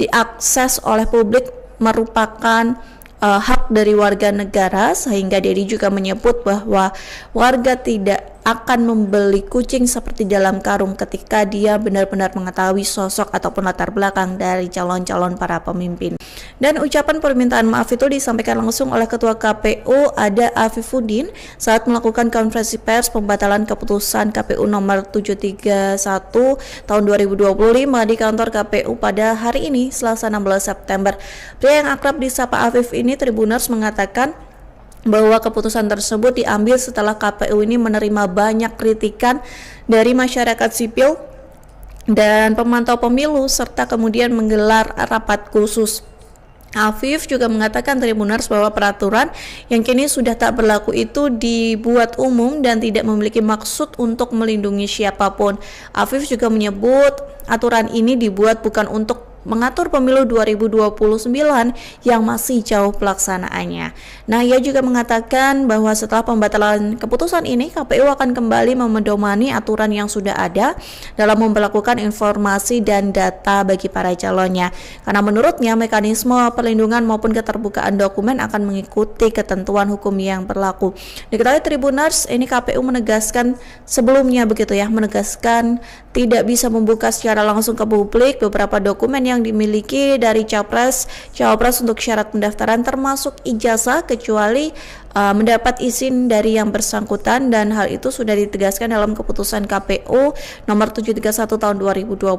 diakses oleh publik, merupakan hak dari warga negara, sehingga Deddy juga menyebut bahwa warga tidak akan membeli kucing seperti dalam karung ketika dia benar-benar mengetahui sosok ataupun latar belakang dari calon-calon para pemimpin. Dan ucapan permintaan maaf itu disampaikan langsung oleh Ketua KPU Ada Afifuddin saat melakukan konferensi pers pembatalan keputusan KPU nomor 731 tahun 2025 di kantor KPU pada hari ini Selasa 16 September. Pria yang akrab disapa Afif ini Tribuners mengatakan bahwa keputusan tersebut diambil setelah KPU ini menerima banyak kritikan dari masyarakat sipil dan pemantau pemilu serta kemudian menggelar rapat khusus. Afif juga mengatakan Tribuners bahwa peraturan yang kini sudah tak berlaku itu dibuat umum dan tidak memiliki maksud untuk melindungi siapapun. Afif juga menyebut aturan ini dibuat bukan untuk mengatur pemilu 2029 yang masih jauh pelaksanaannya. Nah, ia juga mengatakan bahwa setelah pembatalan keputusan ini, KPU akan kembali memedomani aturan yang sudah ada dalam memperlakukan informasi dan data bagi para calonnya. Karena menurutnya mekanisme perlindungan maupun keterbukaan dokumen akan mengikuti ketentuan hukum yang berlaku. Diketahui Tribuners, ini KPU menegaskan sebelumnya begitu ya, menegaskan tidak bisa membuka secara langsung ke publik beberapa dokumen yang dimiliki dari Cawapres untuk syarat pendaftaran termasuk ijazah kecuali mendapat izin dari yang bersangkutan, dan hal itu sudah ditegaskan dalam keputusan KPU nomor 731 tahun 2025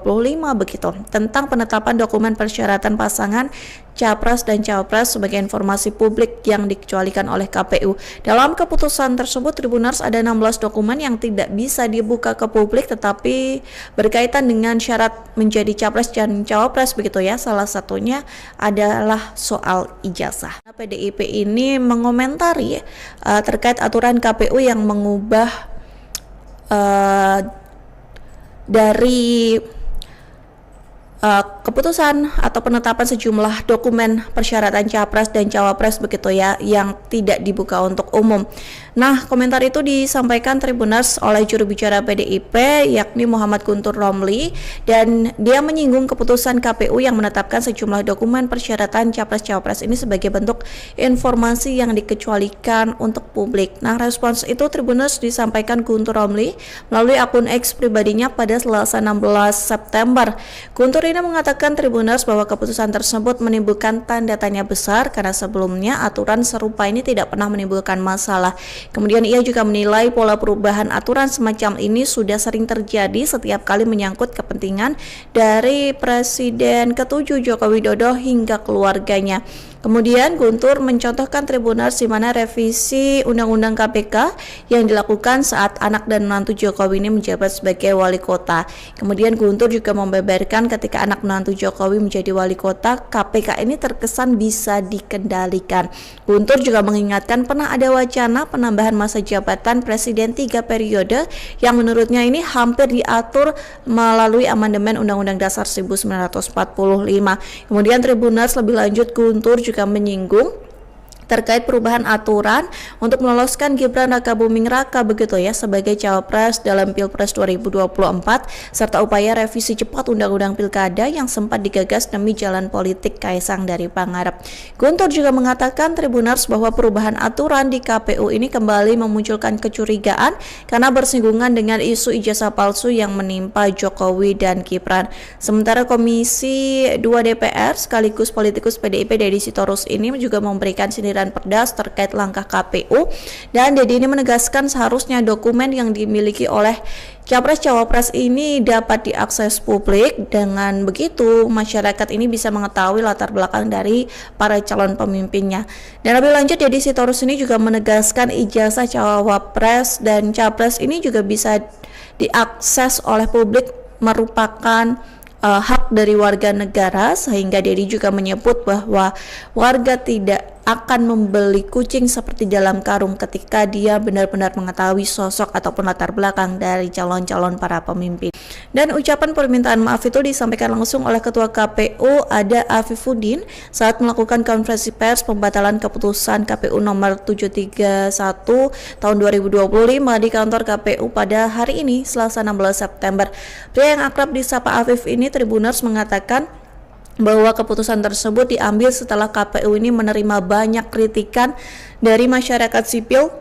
begitu tentang penetapan dokumen persyaratan pasangan Capres dan Cawapres sebagai informasi publik yang dikecualikan oleh KPU. Dalam keputusan tersebut Tribuners ada 16 dokumen yang tidak bisa dibuka ke publik tetapi berkaitan dengan syarat menjadi Capres dan Cawapres begitu ya. Salah satunya adalah soal ijazah. PDIP ini mengomentari terkait aturan KPU yang mengubah dari keputusan atau penetapan sejumlah dokumen persyaratan Capres dan Cawapres begitu ya yang tidak dibuka untuk umum. Nah, komentar itu disampaikan Tribuners oleh juru bicara PDIP yakni Muhammad Guntur Romli, dan dia menyinggung keputusan KPU yang menetapkan sejumlah dokumen persyaratan Capres-Cawapres ini sebagai bentuk informasi yang dikecualikan untuk publik. Nah, respons itu Tribuners disampaikan Guntur Romli melalui akun X pribadinya pada Selasa 16 September. Guntur ini mengatakan Tribuners bahwa keputusan tersebut menimbulkan tanda tanya besar karena sebelumnya aturan serupa ini tidak pernah menimbulkan masalah. Kemudian ia juga menilai pola perubahan aturan semacam ini sudah sering terjadi setiap kali menyangkut kepentingan dari Presiden ke-7 Joko Widodo hingga keluarganya. Kemudian Guntur mencontohkan Tribuners di mana revisi Undang-Undang KPK yang dilakukan saat anak dan menantu Jokowi ini menjabat sebagai wali kota. Kemudian Guntur juga membeberkan ketika anak menantu Jokowi menjadi wali kota, KPK ini terkesan bisa dikendalikan. Guntur juga mengingatkan pernah ada wacana penambahan masa jabatan presiden 3 periode yang menurutnya ini hampir diatur melalui amandemen Undang-Undang Dasar 1945. Kemudian Tribuners lebih lanjut Guntur juga menyinggung terkait perubahan aturan untuk meloloskan Gibran Rakabuming Raka begitu ya sebagai cawapres dalam Pilpres 2024 serta upaya revisi cepat Undang-Undang Pilkada yang sempat digagas demi jalan politik Kaisang dari Pangarep. Guntur juga mengatakan Tribuners bahwa perubahan aturan di KPU ini kembali memunculkan kecurigaan karena bersinggungan dengan isu ijazah palsu yang menimpa Jokowi dan Gibran. Sementara Komisi 2 DPR sekaligus politikus PDIP Deddy Sitorus ini juga memberikan sindiran pedas terkait langkah KPU, dan Deddy ini menegaskan seharusnya dokumen yang dimiliki oleh Capres-Cawapres ini dapat diakses publik. Dengan begitu masyarakat ini bisa mengetahui latar belakang dari para calon pemimpinnya. Dan lebih lanjut Deddy Sitorus ini juga menegaskan ijazah Cawapres dan Capres ini juga bisa diakses oleh publik, merupakan hak dari warga negara, sehingga Deddy juga menyebut bahwa warga tidak akan membeli kucing seperti dalam karung ketika dia benar-benar mengetahui sosok ataupun latar belakang dari calon-calon para pemimpin. Dan ucapan permintaan maaf itu disampaikan langsung oleh Ketua KPU Ada Afifuddin saat melakukan konferensi pers pembatalan keputusan KPU nomor 731 tahun 2025 di kantor KPU pada hari ini, Selasa 16 September. Pria yang akrab disapa Afif ini, Tribuners, mengatakan bahwa keputusan tersebut diambil setelah KPU ini menerima banyak kritikan dari masyarakat sipil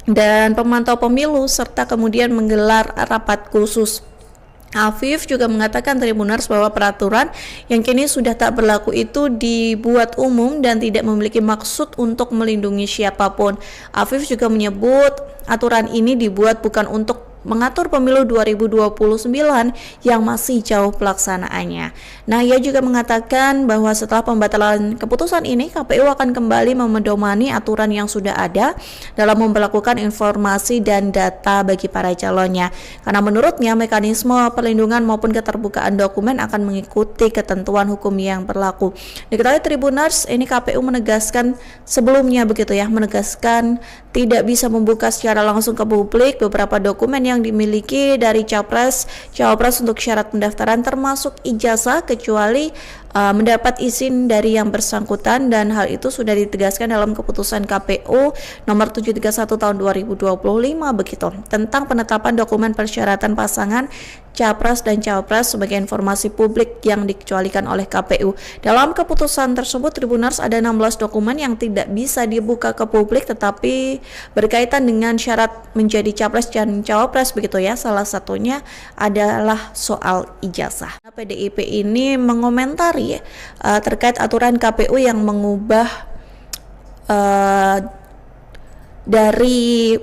dan pemantau pemilu serta kemudian menggelar rapat khusus. Afif juga mengatakan Tribuners bahwa peraturan yang kini sudah tak berlaku itu dibuat umum dan tidak memiliki maksud untuk melindungi siapapun. Afif juga menyebut aturan ini dibuat bukan untuk mengatur pemilu 2029 yang masih jauh pelaksanaannya. Nah, ia juga mengatakan bahwa setelah pembatalan keputusan ini, KPU akan kembali memedomani aturan yang sudah ada dalam memperlakukan informasi dan data bagi para calonnya. Karena menurutnya mekanisme perlindungan maupun keterbukaan dokumen akan mengikuti ketentuan hukum yang berlaku. Diketahui Tribuners, ini KPU menegaskan sebelumnya begitu ya, menegaskan tidak bisa membuka secara langsung ke publik beberapa dokumen yang dimiliki dari Cawapres untuk syarat pendaftaran termasuk ijazah kecuali mendapat izin dari yang bersangkutan, dan hal itu sudah ditegaskan dalam keputusan KPU nomor 731 tahun 2025 begitu tentang penetapan dokumen persyaratan pasangan Capres dan Cawapres sebagai informasi publik yang dikecualikan oleh KPU. Dalam keputusan tersebut Tribuners ada 16 dokumen yang tidak bisa dibuka ke publik tetapi berkaitan dengan syarat menjadi Capres dan Cawapres begitu ya. Salah satunya adalah soal ijazah. PDIP ini mengomentari terkait aturan KPU yang mengubah dari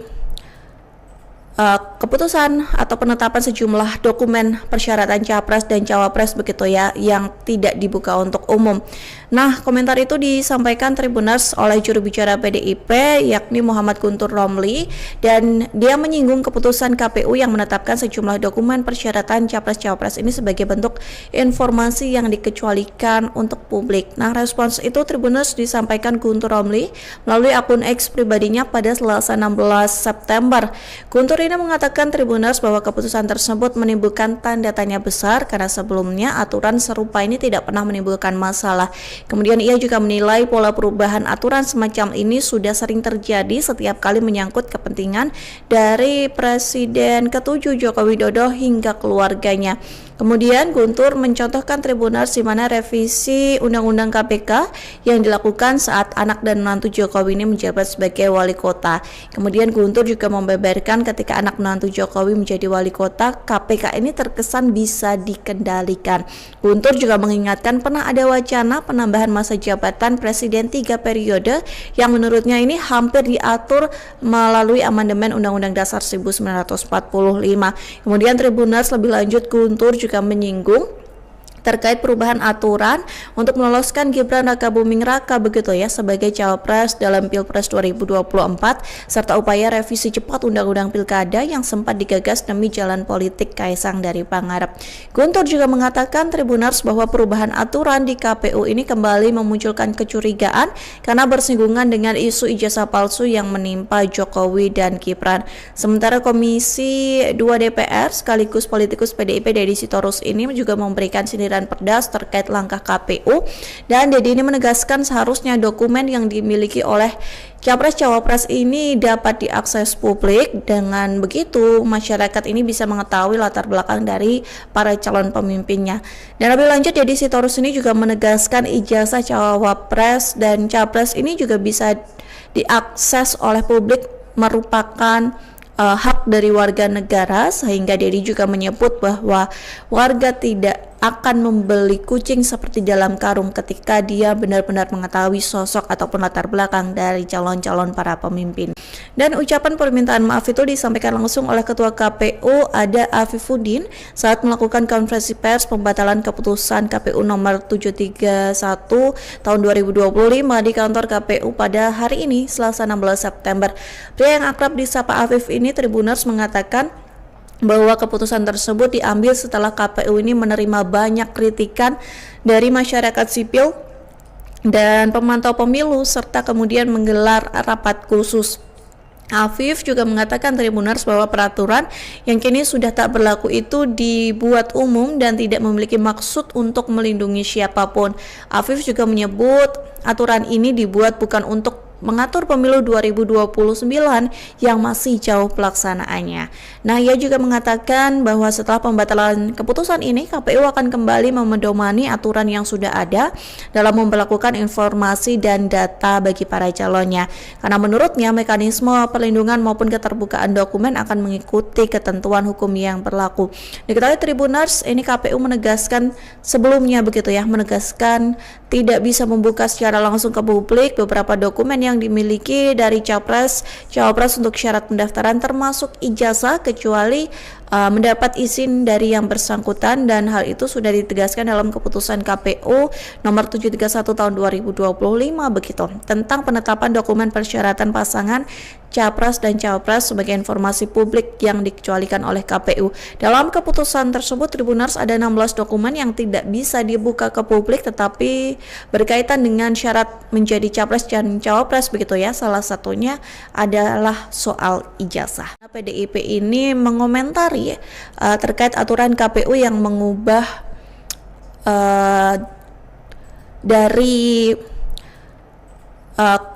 keputusan atau penetapan sejumlah dokumen persyaratan Capres dan Cawapres begitu ya yang tidak dibuka untuk umum. Nah, komentar itu disampaikan Tribuners oleh juru bicara PDIP yakni Muhammad Guntur Romli, dan dia menyinggung keputusan KPU yang menetapkan sejumlah dokumen persyaratan Capres-Cawapres ini sebagai bentuk informasi yang dikecualikan untuk publik. Nah, respons itu Tribuners disampaikan Guntur Romli melalui akun X pribadinya pada Selasa 16 September. Guntur ini mengatakan Tribuners bahwa keputusan tersebut menimbulkan tanda tanya besar karena sebelumnya aturan serupa ini tidak pernah menimbulkan masalah. Kemudian ia juga menilai pola perubahan aturan semacam ini sudah sering terjadi setiap kali menyangkut kepentingan dari Presiden ke-7 Joko Widodo hingga keluarganya. Kemudian Guntur mencontohkan Tribuners di mana revisi Undang-Undang KPK yang dilakukan saat anak dan menantu Jokowi ini menjabat sebagai wali kota. Kemudian Guntur juga membeberkan ketika anak menantu Jokowi menjadi wali kota, KPK ini terkesan bisa dikendalikan. Guntur juga mengingatkan pernah ada wacana penambahan masa jabatan Presiden 3 periode yang menurutnya ini hampir diatur melalui amandemen Undang-Undang Dasar 1945. Kemudian Tribuners lebih lanjut Guntur juga menyinggung terkait perubahan aturan untuk meloloskan Gibran Rakabuming Raka begitu ya sebagai cawapres dalam Pilpres 2024 serta upaya revisi cepat Undang-Undang Pilkada yang sempat digagas demi jalan politik Kaisang dari Pangarep. Guntur juga mengatakan Tribuners bahwa perubahan aturan di KPU ini kembali memunculkan kecurigaan karena bersinggungan dengan isu ijazah palsu yang menimpa Jokowi dan Gibran. Sementara Komisi 2 DPR sekaligus politikus PDIP Deddy Sitorus ini juga memberikan sindiran sindiran Perdas terkait langkah KPU, dan Dedi ini menegaskan seharusnya dokumen yang dimiliki oleh Capres-Cawapres ini dapat diakses publik. Dengan begitu, masyarakat ini bisa mengetahui latar belakang dari para calon pemimpinnya. Dan lebih lanjut, Deddy Sitorus ini juga menegaskan ijazah Cawapres dan Capres ini juga bisa diakses oleh publik, merupakan hak dari warga negara, sehingga Deddy juga menyebut bahwa warga tidak akan membeli kucing seperti dalam karung ketika dia benar-benar mengetahui sosok ataupun latar belakang dari calon-calon para pemimpin. Dan ucapan permintaan maaf itu disampaikan langsung oleh Ketua KPU Ada Afifuddin saat melakukan konferensi pers pembatalan keputusan KPU nomor 731 tahun 2025 di kantor KPU pada hari ini, Selasa 16 September. Pria yang akrab disapa Afif ini, Tribuners, mengatakan bahwa keputusan tersebut diambil setelah KPU ini menerima banyak kritikan dari masyarakat sipil dan pemantau pemilu, serta kemudian menggelar rapat khusus. Afif juga mengatakan, Tribuners, bahwa peraturan yang kini sudah tak berlaku itu dibuat umum dan tidak memiliki maksud untuk melindungi siapapun. Afif juga menyebut aturan ini dibuat bukan untuk mengatur pemilu 2029 yang masih jauh pelaksanaannya. Nah, ia juga mengatakan bahwa setelah pembatalan keputusan ini, KPU akan kembali memedomani aturan yang sudah ada dalam memperlakukan informasi dan data bagi para calonnya. Karena menurutnya mekanisme perlindungan maupun keterbukaan dokumen akan mengikuti ketentuan hukum yang berlaku. Diketahui Tribuners, ini KPU menegaskan sebelumnya menegaskan tidak bisa membuka secara langsung ke publik beberapa dokumen yang dimiliki dari Capres-Cawapres untuk syarat pendaftaran, termasuk ijazah, kecuali mendapat izin dari yang bersangkutan, dan hal itu sudah ditegaskan dalam keputusan KPU nomor 731 tahun 2025 begitu tentang penetapan dokumen persyaratan pasangan Capres dan Cawapres sebagai informasi publik yang dikecualikan oleh KPU. Dalam keputusan tersebut, Tribuners, ada 16 dokumen yang tidak bisa dibuka ke publik tetapi berkaitan dengan syarat menjadi Capres dan Cawapres begitu ya. Salah satunya adalah soal ijazah. PDIP ini mengomentari terkait aturan KPU yang mengubah dari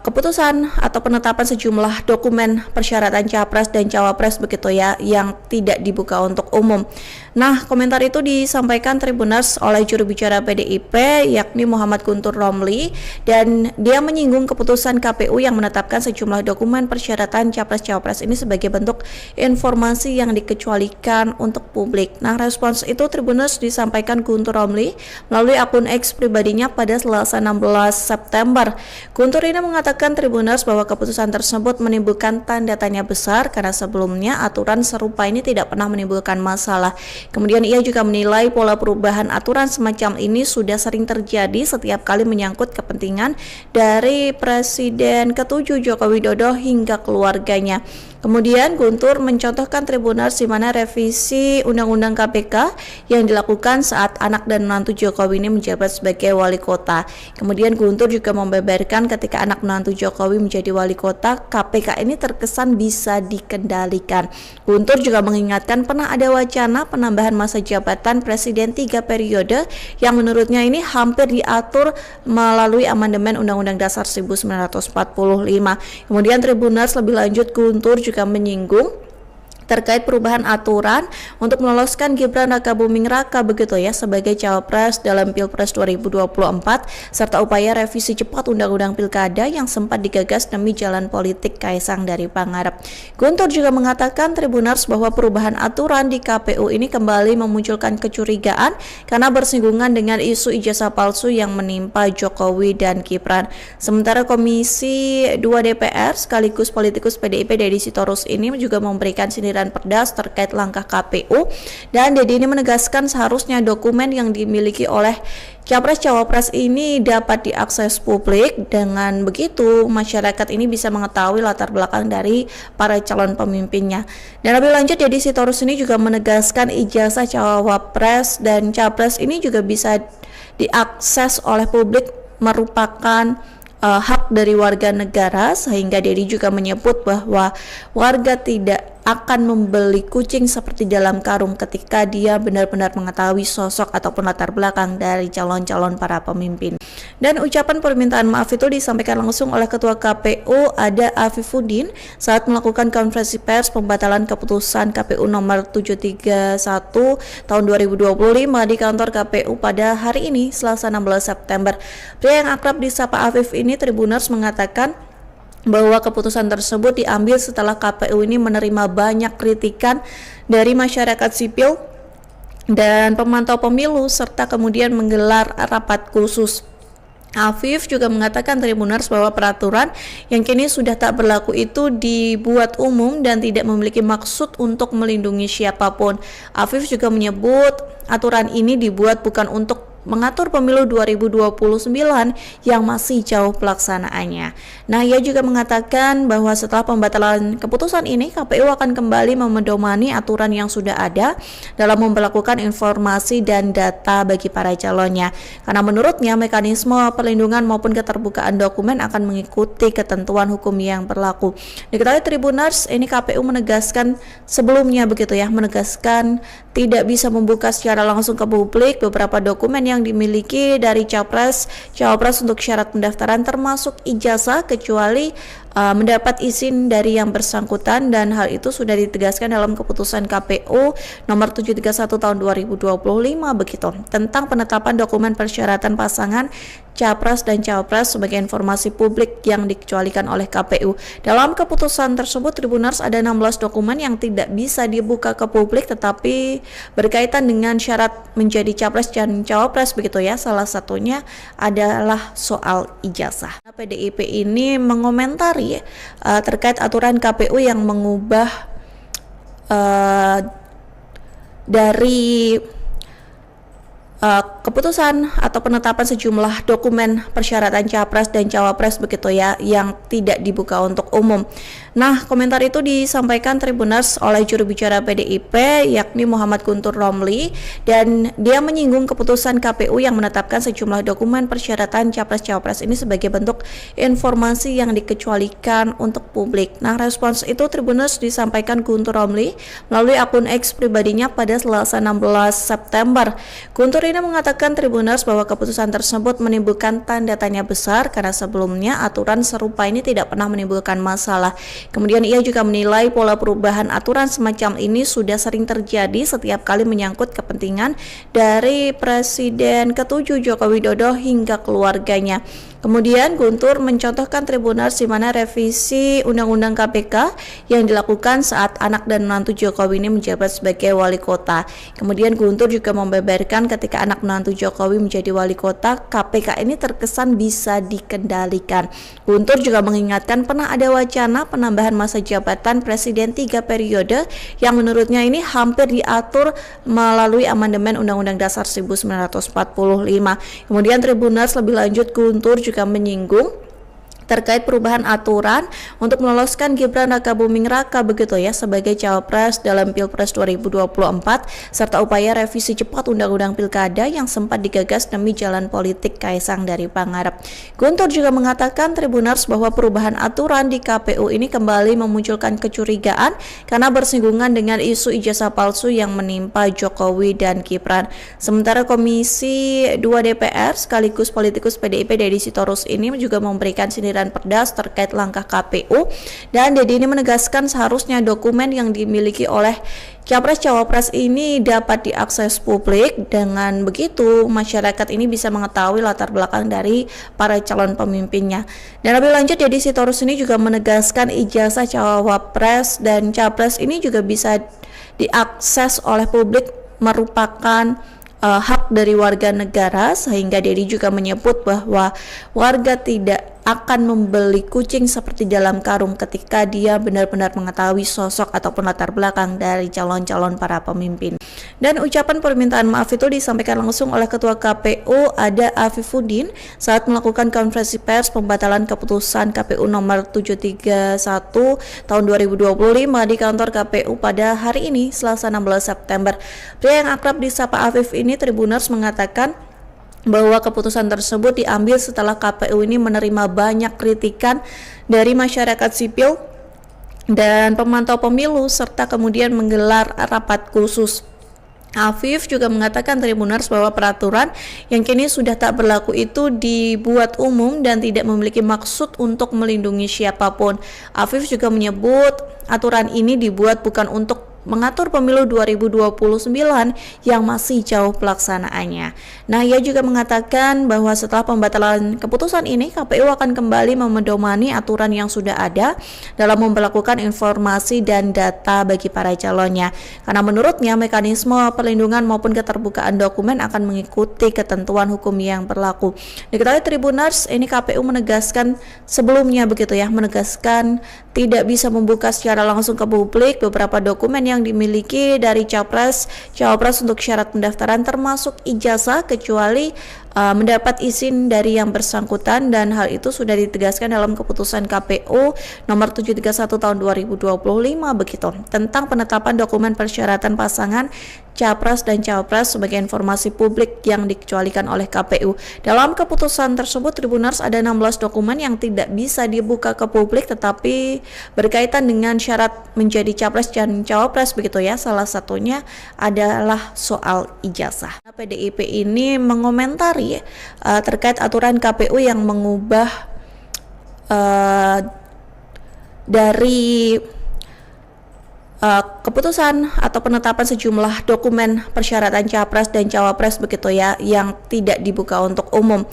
keputusan atau penetapan sejumlah dokumen persyaratan Capres dan Cawapres begitu ya, yang tidak dibuka untuk umum. Nah, komentar itu disampaikan Tribuners oleh juru bicara PDIP yakni Muhammad Guntur Romli, dan dia menyinggung keputusan KPU yang menetapkan sejumlah dokumen persyaratan Capres-Cawapres ini sebagai bentuk informasi yang dikecualikan untuk publik. Nah, respons itu Tribuners disampaikan Guntur Romli melalui akun X pribadinya pada Selasa 16 September. Guntur ini mengatakan Tribuners bahwa keputusan tersebut menimbulkan tanda tanya besar karena sebelumnya aturan serupa ini tidak pernah menimbulkan masalah. Kemudian ia juga menilai pola perubahan aturan semacam ini sudah sering terjadi setiap kali menyangkut kepentingan dari Presiden ke-7 Joko Widodo hingga keluarganya. Kemudian Guntur mencontohkan Tribuners di mana revisi Undang-Undang KPK yang dilakukan saat anak dan menantu Jokowi ini menjabat sebagai wali kota. Kemudian Guntur juga membeberkan ketika anak menantu Jokowi menjadi wali kota, KPK ini terkesan bisa dikendalikan. Guntur juga mengingatkan pernah ada wacana penambahan masa jabatan Presiden 3 periode yang menurutnya ini hampir diatur melalui amandemen Undang-Undang Dasar 1945. Kemudian Tribuners lebih lanjut, Guntur juga menyinggung terkait perubahan aturan untuk meloloskan Gibran Rakabuming Raka begitu ya sebagai Cawapres dalam Pilpres 2024 serta upaya revisi cepat Undang-Undang Pilkada yang sempat digagas demi jalan politik Kaisang dari Pangarep. Guntur juga mengatakan Tribuners bahwa perubahan aturan di KPU ini kembali memunculkan kecurigaan karena bersinggungan dengan isu ijazah palsu yang menimpa Jokowi dan Gibran. Sementara Komisi 2 DPR sekaligus politikus PDIP Deddy Sitorus ini juga memberikan sindiran Perdas terkait langkah KPU, dan Deddy ini menegaskan seharusnya dokumen yang dimiliki oleh Capres-Cawapres ini dapat diakses publik. Dengan begitu masyarakat ini bisa mengetahui latar belakang dari para calon pemimpinnya. Dan lebih lanjut, Deddy Sitorus ini juga menegaskan ijazah Cawapres dan Capres ini juga bisa diakses oleh publik, merupakan hak dari warga negara, sehingga Deddy juga menyebut bahwa warga tidak akan membeli kucing seperti dalam karung ketika dia benar-benar mengetahui sosok ataupun latar belakang dari calon-calon para pemimpin. Dan ucapan permintaan maaf itu disampaikan langsung oleh Ketua KPU Ada Afifuddin saat melakukan konferensi pers pembatalan keputusan KPU nomor 731 tahun 2025 di kantor KPU pada hari ini, Selasa 16 September. Pria yang akrab disapa Afif ini, Tribuners, mengatakan bahwa keputusan tersebut diambil setelah KPU ini menerima banyak kritikan dari masyarakat sipil dan pemantau pemilu serta kemudian menggelar rapat khusus. Afif juga mengatakan, Tribuners, bahwa peraturan yang kini sudah tak berlaku itu dibuat umum dan tidak memiliki maksud untuk melindungi siapapun. Afif juga menyebut aturan ini dibuat bukan untuk mengatur pemilu 2029 yang masih jauh pelaksanaannya. Nah, ia juga mengatakan bahwa setelah pembatalan keputusan ini, KPU akan kembali memedomani aturan yang sudah ada dalam memperlakukan informasi dan data bagi para calonnya. Karena menurutnya mekanisme perlindungan maupun keterbukaan dokumen akan mengikuti ketentuan hukum yang berlaku. Diketahui Tribuners, ini KPU menegaskan sebelumnya menegaskan tidak bisa membuka secara langsung ke publik beberapa dokumen yang dimiliki dari Capres, Cawapres untuk syarat pendaftaran termasuk ijazah kecuali mendapat izin dari yang bersangkutan, dan hal itu sudah ditegaskan dalam keputusan KPU nomor 731 tahun 2025 begitu tentang penetapan dokumen persyaratan pasangan Capres dan Cawapres sebagai informasi publik yang dikecualikan oleh KPU. Dalam keputusan tersebut, Tribuners, ada 16 dokumen yang tidak bisa dibuka ke publik tetapi berkaitan dengan syarat menjadi Capres dan Cawapres begitu ya. Salah satunya adalah soal ijazah. PDIP ini mengomentari terkait aturan KPU yang mengubah dari keputusan atau penetapan sejumlah dokumen persyaratan Capres dan Cawapres begitu ya yang tidak dibuka untuk umum. Nah, komentar itu disampaikan Tribuners oleh juru bicara PDIP yakni Muhammad Guntur Romli, dan dia menyinggung keputusan KPU yang menetapkan sejumlah dokumen persyaratan Capres Cawapres ini sebagai bentuk informasi yang dikecualikan untuk publik. Nah, respons itu Tribuners disampaikan Guntur Romli melalui akun X pribadinya pada Selasa 16 September. Guntur ini mengatakan Tribuners bahwa keputusan tersebut menimbulkan tanda tanya besar karena sebelumnya aturan serupa ini tidak pernah menimbulkan masalah. Kemudian ia juga menilai pola perubahan aturan semacam ini sudah sering terjadi setiap kali menyangkut kepentingan dari Presiden ke-7 Joko Widodo hingga keluarganya. Kemudian Guntur mencontohkan Tribuners di mana revisi Undang-Undang KPK yang dilakukan saat anak dan menantu Jokowi ini menjabat sebagai wali kota. Kemudian Guntur juga membeberkan ketika anak menantu Jokowi menjadi wali kota, KPK ini terkesan bisa dikendalikan. Guntur juga mengingatkan pernah ada wacana penambahan masa jabatan Presiden 3 periode yang menurutnya ini hampir diatur melalui amandemen Undang-Undang Dasar 1945. Kemudian Tribuners lebih lanjut Guntur juga menyinggung terkait perubahan aturan untuk meloloskan Gibran Rakabuming Raka begitu ya sebagai Cawapres dalam Pilpres 2024 serta upaya revisi cepat Undang-Undang Pilkada yang sempat digagas demi jalan politik Kaisang dari Pangarep. Guntur juga mengatakan Tribuners bahwa perubahan aturan di KPU ini kembali memunculkan kecurigaan karena bersinggungan dengan isu ijazah palsu yang menimpa Jokowi dan Gibran. Sementara Komisi 2 DPR sekaligus politikus PDIP Deddy Sitorus ini juga memberikan sindiran pedas terkait langkah KPU, dan Deddy ini menegaskan seharusnya dokumen yang dimiliki oleh Capres Cawapres ini dapat diakses publik. Dengan begitu masyarakat ini bisa mengetahui latar belakang dari para calon pemimpinnya. Dan lebih lanjut Deddy Sitorus ini juga menegaskan ijazah Cawapres dan Capres ini juga bisa diakses oleh publik merupakan hak dari warga negara, sehingga Deddy juga menyebut bahwa warga tidak akan membeli kucing seperti dalam karung ketika dia benar-benar mengetahui sosok ataupun latar belakang dari calon-calon para pemimpin. Dan ucapan permintaan maaf itu disampaikan langsung oleh Ketua KPU Ada Afifuddin saat melakukan konferensi pers pembatalan keputusan KPU nomor 731 tahun 2025 di kantor KPU pada hari ini, Selasa 16 September. Pria yang akrab disapa Afif ini, Tribuners, mengatakan bahwa keputusan tersebut diambil setelah KPU ini menerima banyak kritikan dari masyarakat sipil dan pemantau pemilu serta kemudian menggelar rapat khusus. Afif juga mengatakan Tribuners bahwa peraturan yang kini sudah tak berlaku itu dibuat umum dan tidak memiliki maksud untuk melindungi siapapun. Afif juga menyebut aturan ini dibuat bukan untuk mengatur pemilu 2029 yang masih jauh pelaksanaannya. Nah, ia juga mengatakan bahwa setelah pembatalan keputusan ini, KPU akan kembali memedomani aturan yang sudah ada dalam memperlakukan informasi dan data bagi para calonnya. Karena menurutnya mekanisme perlindungan maupun keterbukaan dokumen akan mengikuti ketentuan hukum yang berlaku. Diketahui Tribuners, ini KPU menegaskan sebelumnya begitu ya, menegaskan tidak bisa membuka secara langsung ke publik beberapa dokumen yang dimiliki dari capres, cawapres untuk syarat pendaftaran termasuk ijazah kecuali mendapat izin dari yang bersangkutan, dan hal itu sudah ditegaskan dalam keputusan KPU nomor 731 tahun 2025 begitu tentang penetapan dokumen persyaratan pasangan capres dan cawapres sebagai informasi publik yang dikecualikan oleh KPU. Dalam keputusan tersebut Tribuners ada 16 dokumen yang tidak bisa dibuka ke publik tetapi berkaitan dengan syarat menjadi capres dan cawapres begitu ya. Salah satunya adalah soal ijazah. PDIP ini mengomentari terkait aturan KPU yang mengubah dari keputusan atau penetapan sejumlah dokumen persyaratan capres dan cawapres begitu ya yang tidak dibuka untuk umum.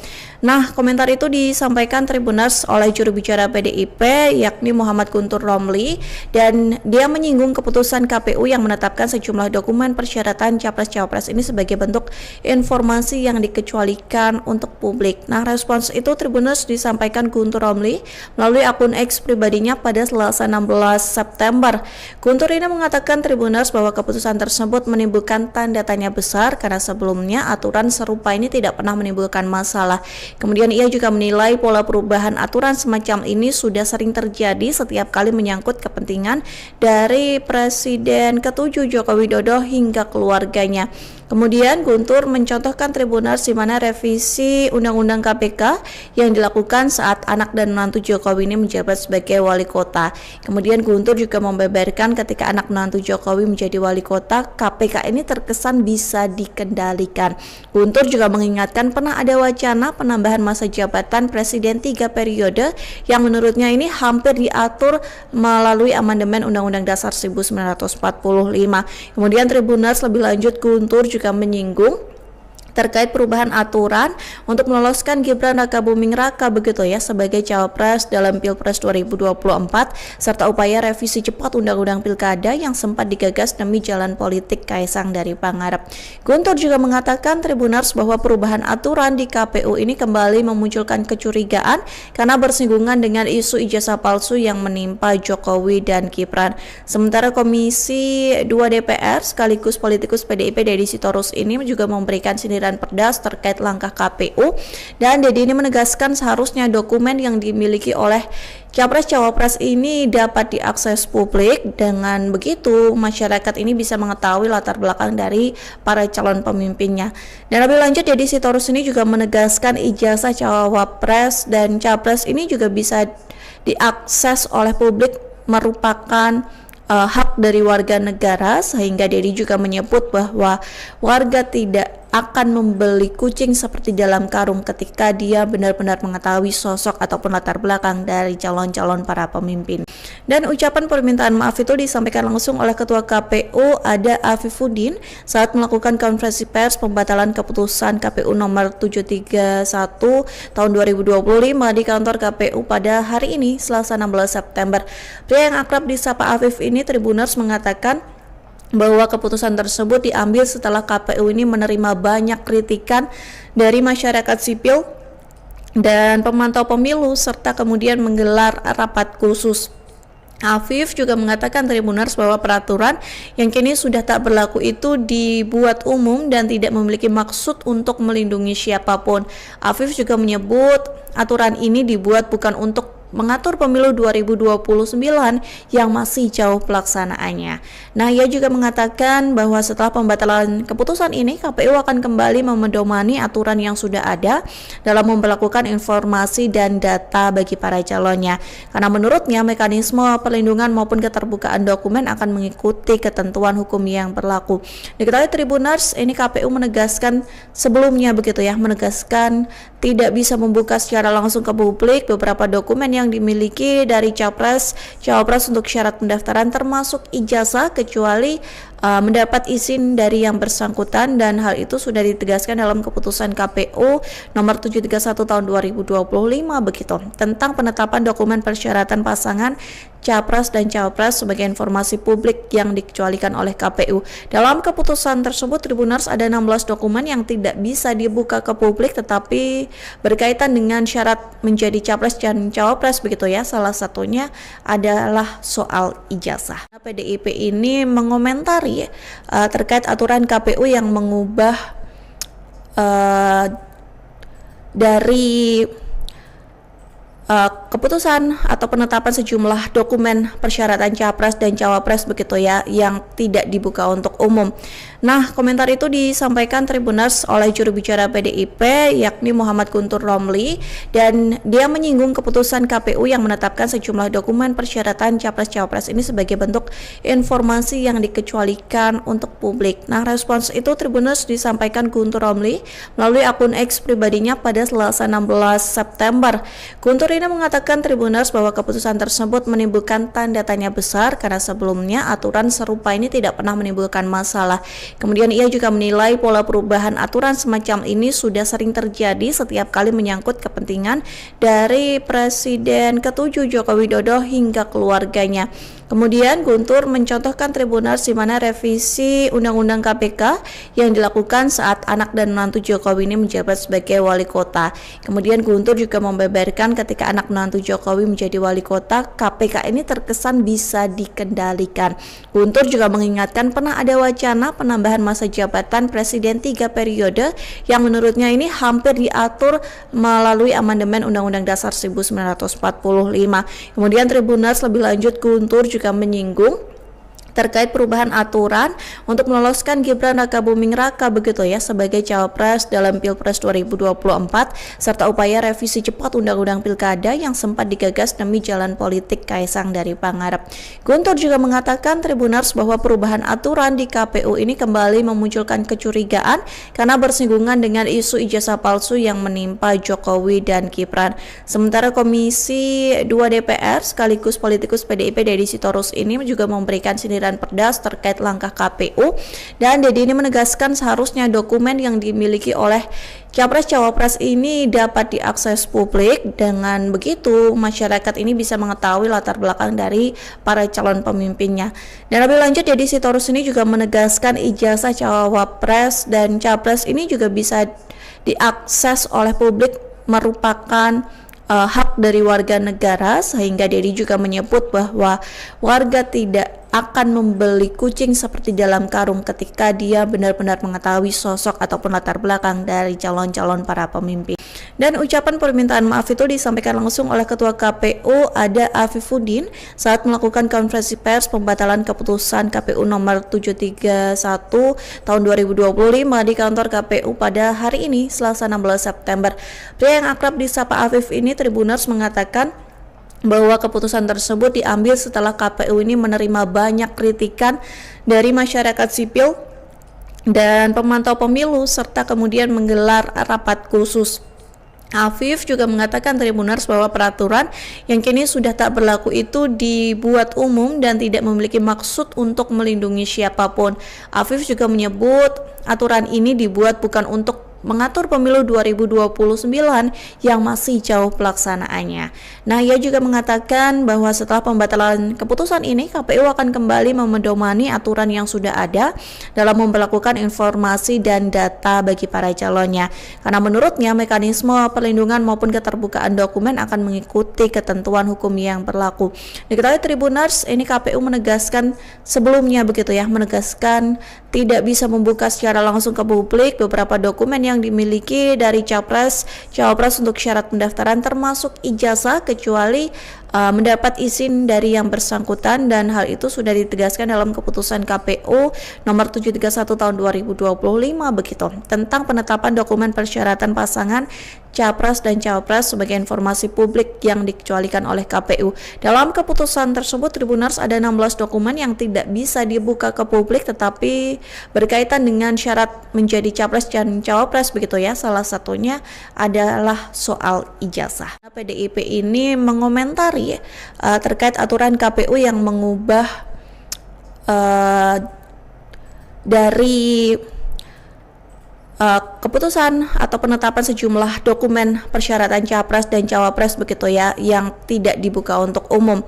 Nah, komentar itu disampaikan Tribuners oleh juru bicara PDIP yakni Muhammad Guntur Romli, dan dia menyinggung keputusan KPU yang menetapkan sejumlah dokumen persyaratan capres-cawapres ini sebagai bentuk informasi yang dikecualikan untuk publik. Nah, respons itu Tribuners disampaikan Guntur Romli melalui akun X pribadinya pada Selasa 16 September. Guntur ini mengatakan Tribuners bahwa keputusan tersebut menimbulkan tanda tanya besar karena sebelumnya aturan serupa ini tidak pernah menimbulkan masalah. Kemudian ia juga menilai pola perubahan aturan semacam ini sudah sering terjadi setiap kali menyangkut kepentingan dari Presiden ke-7 Joko Widodo hingga keluarganya. Kemudian Guntur mencontohkan Tribuners di mana revisi Undang-Undang KPK yang dilakukan saat anak dan menantu Jokowi ini menjabat sebagai wali kota. Kemudian Guntur juga membeberkan ketika anak menantu Jokowi menjadi wali kota, KPK ini terkesan bisa dikendalikan. Guntur juga mengingatkan pernah ada wacana penambahan masa jabatan Presiden 3 periode yang menurutnya ini hampir diatur melalui amandemen Undang-Undang Dasar 1945. Kemudian Tribuners lebih lanjut Guntur juga menyinggung terkait perubahan aturan untuk meloloskan Gibran Rakabuming Raka begitu ya sebagai cawapres dalam Pilpres 2024 serta upaya revisi cepat Undang-Undang Pilkada yang sempat digagas demi jalan politik Kaisang dari Pangarep. Guntur juga mengatakan Tribuners bahwa perubahan aturan di KPU ini kembali memunculkan kecurigaan karena bersinggungan dengan isu ijazah palsu yang menimpa Jokowi dan Gibran. Sementara Komisi 2 DPR sekaligus politikus PDIP Deddy Sitorus ini juga memberikan sindiran pedas terkait langkah KPU, dan Deddy ini menegaskan seharusnya dokumen yang dimiliki oleh capres-cawapres ini dapat diakses publik. Dengan begitu masyarakat ini bisa mengetahui latar belakang dari para calon pemimpinnya. Dan lebih lanjut Deddy Sitorus ini juga menegaskan ijazah cawapres dan capres ini juga bisa diakses oleh publik merupakan hak dari warga negara, sehingga Deddy juga menyebut bahwa warga tidak akan membeli kucing seperti dalam karung ketika dia benar-benar mengetahui sosok ataupun latar belakang dari calon-calon para pemimpin. Dan ucapan permintaan maaf itu disampaikan langsung oleh Ketua KPU Ada Afifuddin saat melakukan konferensi pers pembatalan keputusan KPU nomor 731 tahun 2025 di kantor KPU pada hari ini Selasa 16 September. Pria yang akrab disapa Afif ini Tribuners mengatakan bahwa keputusan tersebut diambil setelah KPU ini menerima banyak kritikan dari masyarakat sipil dan pemantau pemilu serta kemudian menggelar rapat khusus. Afif juga mengatakan Tribuners bahwa peraturan yang kini sudah tak berlaku itu dibuat umum dan tidak memiliki maksud untuk melindungi siapapun. Afif juga menyebut aturan ini dibuat bukan untuk mengatur pemilu 2029 yang masih jauh pelaksanaannya. Nah, ia juga mengatakan bahwa setelah pembatalan keputusan ini, KPU akan kembali memedomani aturan yang sudah ada dalam memperlakukan informasi dan data bagi para calonnya. Karena menurutnya mekanisme perlindungan maupun keterbukaan dokumen akan mengikuti ketentuan hukum yang berlaku. Diketahui Tribuners, ini KPU menegaskan sebelumnya begitu ya, menegaskan tidak bisa membuka secara langsung ke publik beberapa dokumen yang dimiliki dari capres, cawapres untuk syarat pendaftaran termasuk ijazah kecuali mendapat izin dari yang bersangkutan, dan hal itu sudah ditegaskan dalam keputusan KPU nomor 731 tahun 2025 begitu tentang penetapan dokumen persyaratan pasangan capres dan cawapres sebagai informasi publik yang dikecualikan oleh KPU. Dalam keputusan tersebut Tribuners ada 16 dokumen yang tidak bisa dibuka ke publik tetapi berkaitan dengan syarat menjadi capres dan cawapres begitu ya. Salah satunya adalah soal ijazah. PDIP ini mengomentari terkait aturan KPU yang mengubah dari keputusan atau penetapan sejumlah dokumen persyaratan capres dan cawapres begitu ya yang tidak dibuka untuk umum. Nah, komentar itu disampaikan Tribuners oleh juru bicara PDIP yakni Muhammad Guntur Romli, dan dia menyinggung keputusan KPU yang menetapkan sejumlah dokumen persyaratan capres-cawapres ini sebagai bentuk informasi yang dikecualikan untuk publik. Nah, respons itu Tribuners disampaikan Guntur Romli melalui akun X pribadinya pada Selasa 16 September. Guntur ini mengatakan Tribuners bahwa keputusan tersebut menimbulkan tanda tanya besar karena sebelumnya aturan serupa ini tidak pernah menimbulkan masalah. Kemudian ia juga menilai pola perubahan aturan semacam ini sudah sering terjadi setiap kali menyangkut kepentingan dari Presiden ke-7 Joko Widodo hingga keluarganya. Kemudian Guntur mencontohkan Tribuners di mana revisi Undang-Undang KPK yang dilakukan saat anak dan menantu Jokowi ini menjabat sebagai wali kota. Kemudian Guntur juga membeberkan ketika anak menantu Jokowi menjadi wali kota, KPK ini terkesan bisa dikendalikan. Guntur juga mengingatkan pernah ada wacana penambahan masa jabatan Presiden 3 periode yang menurutnya ini hampir diatur melalui amandemen Undang-Undang Dasar 1945. Kemudian Tribuners lebih lanjut Guntur juga menyinggung terkait perubahan aturan untuk meloloskan Gibran Rakabuming Raka begitu ya sebagai cawapres dalam Pilpres 2024 serta upaya revisi cepat Undang-Undang Pilkada yang sempat digagas demi jalan politik Kaisang dari Pangarep. Guntur juga mengatakan Tribuners bahwa perubahan aturan di KPU ini kembali memunculkan kecurigaan karena bersinggungan dengan isu ijazah palsu yang menimpa Jokowi dan Gibran. Sementara Komisi 2 DPR sekaligus politikus PDIP Deddy Sitorus ini juga memberikan sindiran pedas terkait langkah KPU, dan Deddy ini menegaskan seharusnya dokumen yang dimiliki oleh capres-cawapres ini dapat diakses publik. Dengan begitu masyarakat ini bisa mengetahui latar belakang dari para calon pemimpinnya. Dan lebih lanjut Deddy Sitorus ini juga menegaskan ijazah cawapres dan capres ini juga bisa diakses oleh publik merupakan hak dari warga negara, sehingga Deddy juga menyebut bahwa warga tidak akan membeli kucing seperti dalam karung ketika dia benar-benar mengetahui sosok ataupun latar belakang dari calon-calon para pemimpin. Dan ucapan permintaan maaf itu disampaikan langsung oleh Ketua KPU Ada Afifuddin saat melakukan konferensi pers pembatalan keputusan KPU nomor 731 tahun 2025 di kantor KPU pada hari ini Selasa 16 September. Pria yang akrab disapa Afif ini Tribuners mengatakan bahwa keputusan tersebut diambil setelah KPU ini menerima banyak kritikan dari masyarakat sipil dan pemantau pemilu serta kemudian menggelar rapat khusus. Afif juga mengatakan Tribuners bahwa peraturan yang kini sudah tak berlaku itu dibuat umum dan tidak memiliki maksud untuk melindungi siapapun. Afif juga menyebut aturan ini dibuat bukan untuk mengatur pemilu 2029 yang masih jauh pelaksanaannya. Nah, ia juga mengatakan bahwa setelah pembatalan keputusan ini, KPU akan kembali memedomani aturan yang sudah ada dalam memperlakukan informasi dan data bagi para calonnya. Karena menurutnya mekanisme perlindungan maupun keterbukaan dokumen akan mengikuti ketentuan hukum yang berlaku. Diketahui Tribuners, ini KPU menegaskan sebelumnya begitu ya, menegaskan tidak bisa membuka secara langsung ke publik beberapa dokumen yang dimiliki dari capres, cawapres untuk syarat pendaftaran termasuk ijazah kecuali mendapat izin dari yang bersangkutan, dan hal itu sudah ditegaskan dalam keputusan KPU nomor 731 tahun 2025 begitu tentang penetapan dokumen persyaratan pasangan capres dan cawapres sebagai informasi publik yang dikecualikan oleh KPU. Dalam keputusan tersebut Tribuners ada 16 dokumen yang tidak bisa dibuka ke publik tetapi berkaitan dengan syarat menjadi capres dan cawapres begitu ya. Salah satunya adalah soal ijazah. PDIP ini mengomentari terkait aturan KPU yang mengubah dari keputusan atau penetapan sejumlah dokumen persyaratan capres dan cawapres begitu ya yang tidak dibuka untuk umum.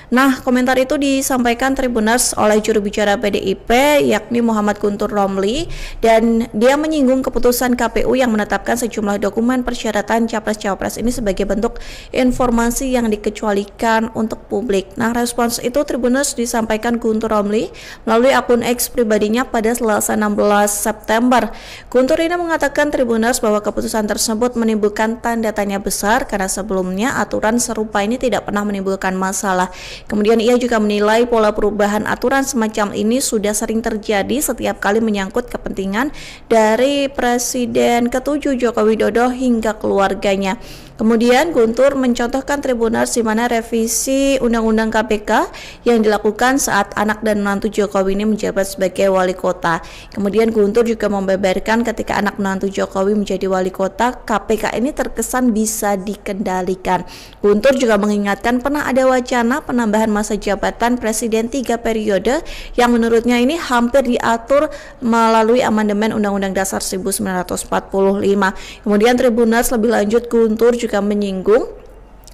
Nah, komentar itu disampaikan Tribuners oleh juru bicara PDIP yakni Muhammad Guntur Romli, dan dia menyinggung keputusan KPU yang menetapkan sejumlah dokumen persyaratan capres-cawapres ini sebagai bentuk informasi yang dikecualikan untuk publik. Nah, respons itu Tribuners disampaikan Guntur Romli melalui akun X pribadinya pada Selasa 16 September. Guntur ini mengatakan Tribuners bahwa keputusan tersebut menimbulkan tanda tanya besar karena sebelumnya aturan serupa ini tidak pernah menimbulkan masalah. Kemudian ia juga menilai pola perubahan aturan semacam ini sudah sering terjadi setiap kali menyangkut kepentingan dari Presiden ke-7 Joko Widodo hingga keluarganya. Kemudian Guntur mencontohkan Tribuners di mana revisi Undang-Undang KPK yang dilakukan saat anak dan menantu Jokowi ini menjabat sebagai wali kota. Kemudian Guntur juga membeberkan ketika anak menantu Jokowi menjadi wali kota, KPK ini terkesan bisa dikendalikan. Guntur juga mengingatkan pernah ada wacana penambahan masa jabatan Presiden 3 periode yang menurutnya ini hampir diatur melalui amandemen Undang-Undang Dasar 1945. Kemudian Tribuners lebih lanjut Guntur juga menyinggung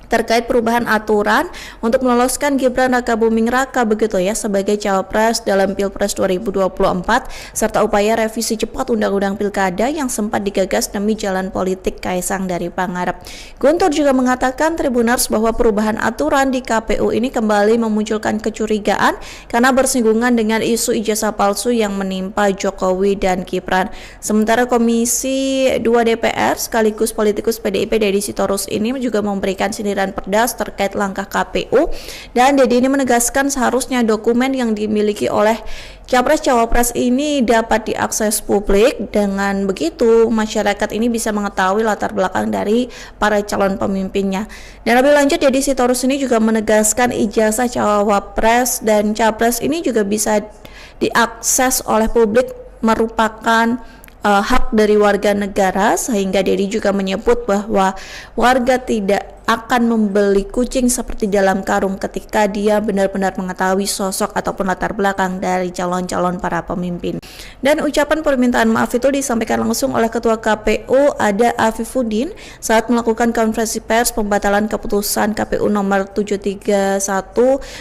terkait perubahan aturan untuk meloloskan Gibran Rakabuming Raka begitu ya sebagai cawapres dalam Pilpres 2024 serta upaya revisi cepat Undang-Undang Pilkada yang sempat digagas demi jalan politik Kaisang dari Pangarep. Guntur juga mengatakan Tribuners bahwa perubahan aturan di KPU ini kembali memunculkan kecurigaan karena bersinggungan dengan isu ijazah palsu yang menimpa Jokowi dan Gibran. Sementara Komisi 2 DPR sekaligus politikus PDIP Deddy Sitorus ini juga memberikan sindiran pedas terkait langkah KPU, dan Deddy ini menegaskan seharusnya dokumen yang dimiliki oleh capres-cawapres ini dapat diakses publik. Dengan begitu masyarakat ini bisa mengetahui latar belakang dari para calon pemimpinnya. Dan lebih lanjut Deddy Sitorus ini juga menegaskan ijazah cawapres dan capres ini juga bisa diakses oleh publik merupakan hak dari warga negara, sehingga Deddy juga menyebut bahwa warga tidak akan membeli kucing seperti dalam karung ketika dia benar-benar mengetahui sosok ataupun latar belakang dari calon-calon para pemimpin. Dan ucapan permintaan maaf itu disampaikan langsung oleh Ketua KPU ada Afifuddin saat melakukan konferensi pers pembatalan keputusan KPU nomor 731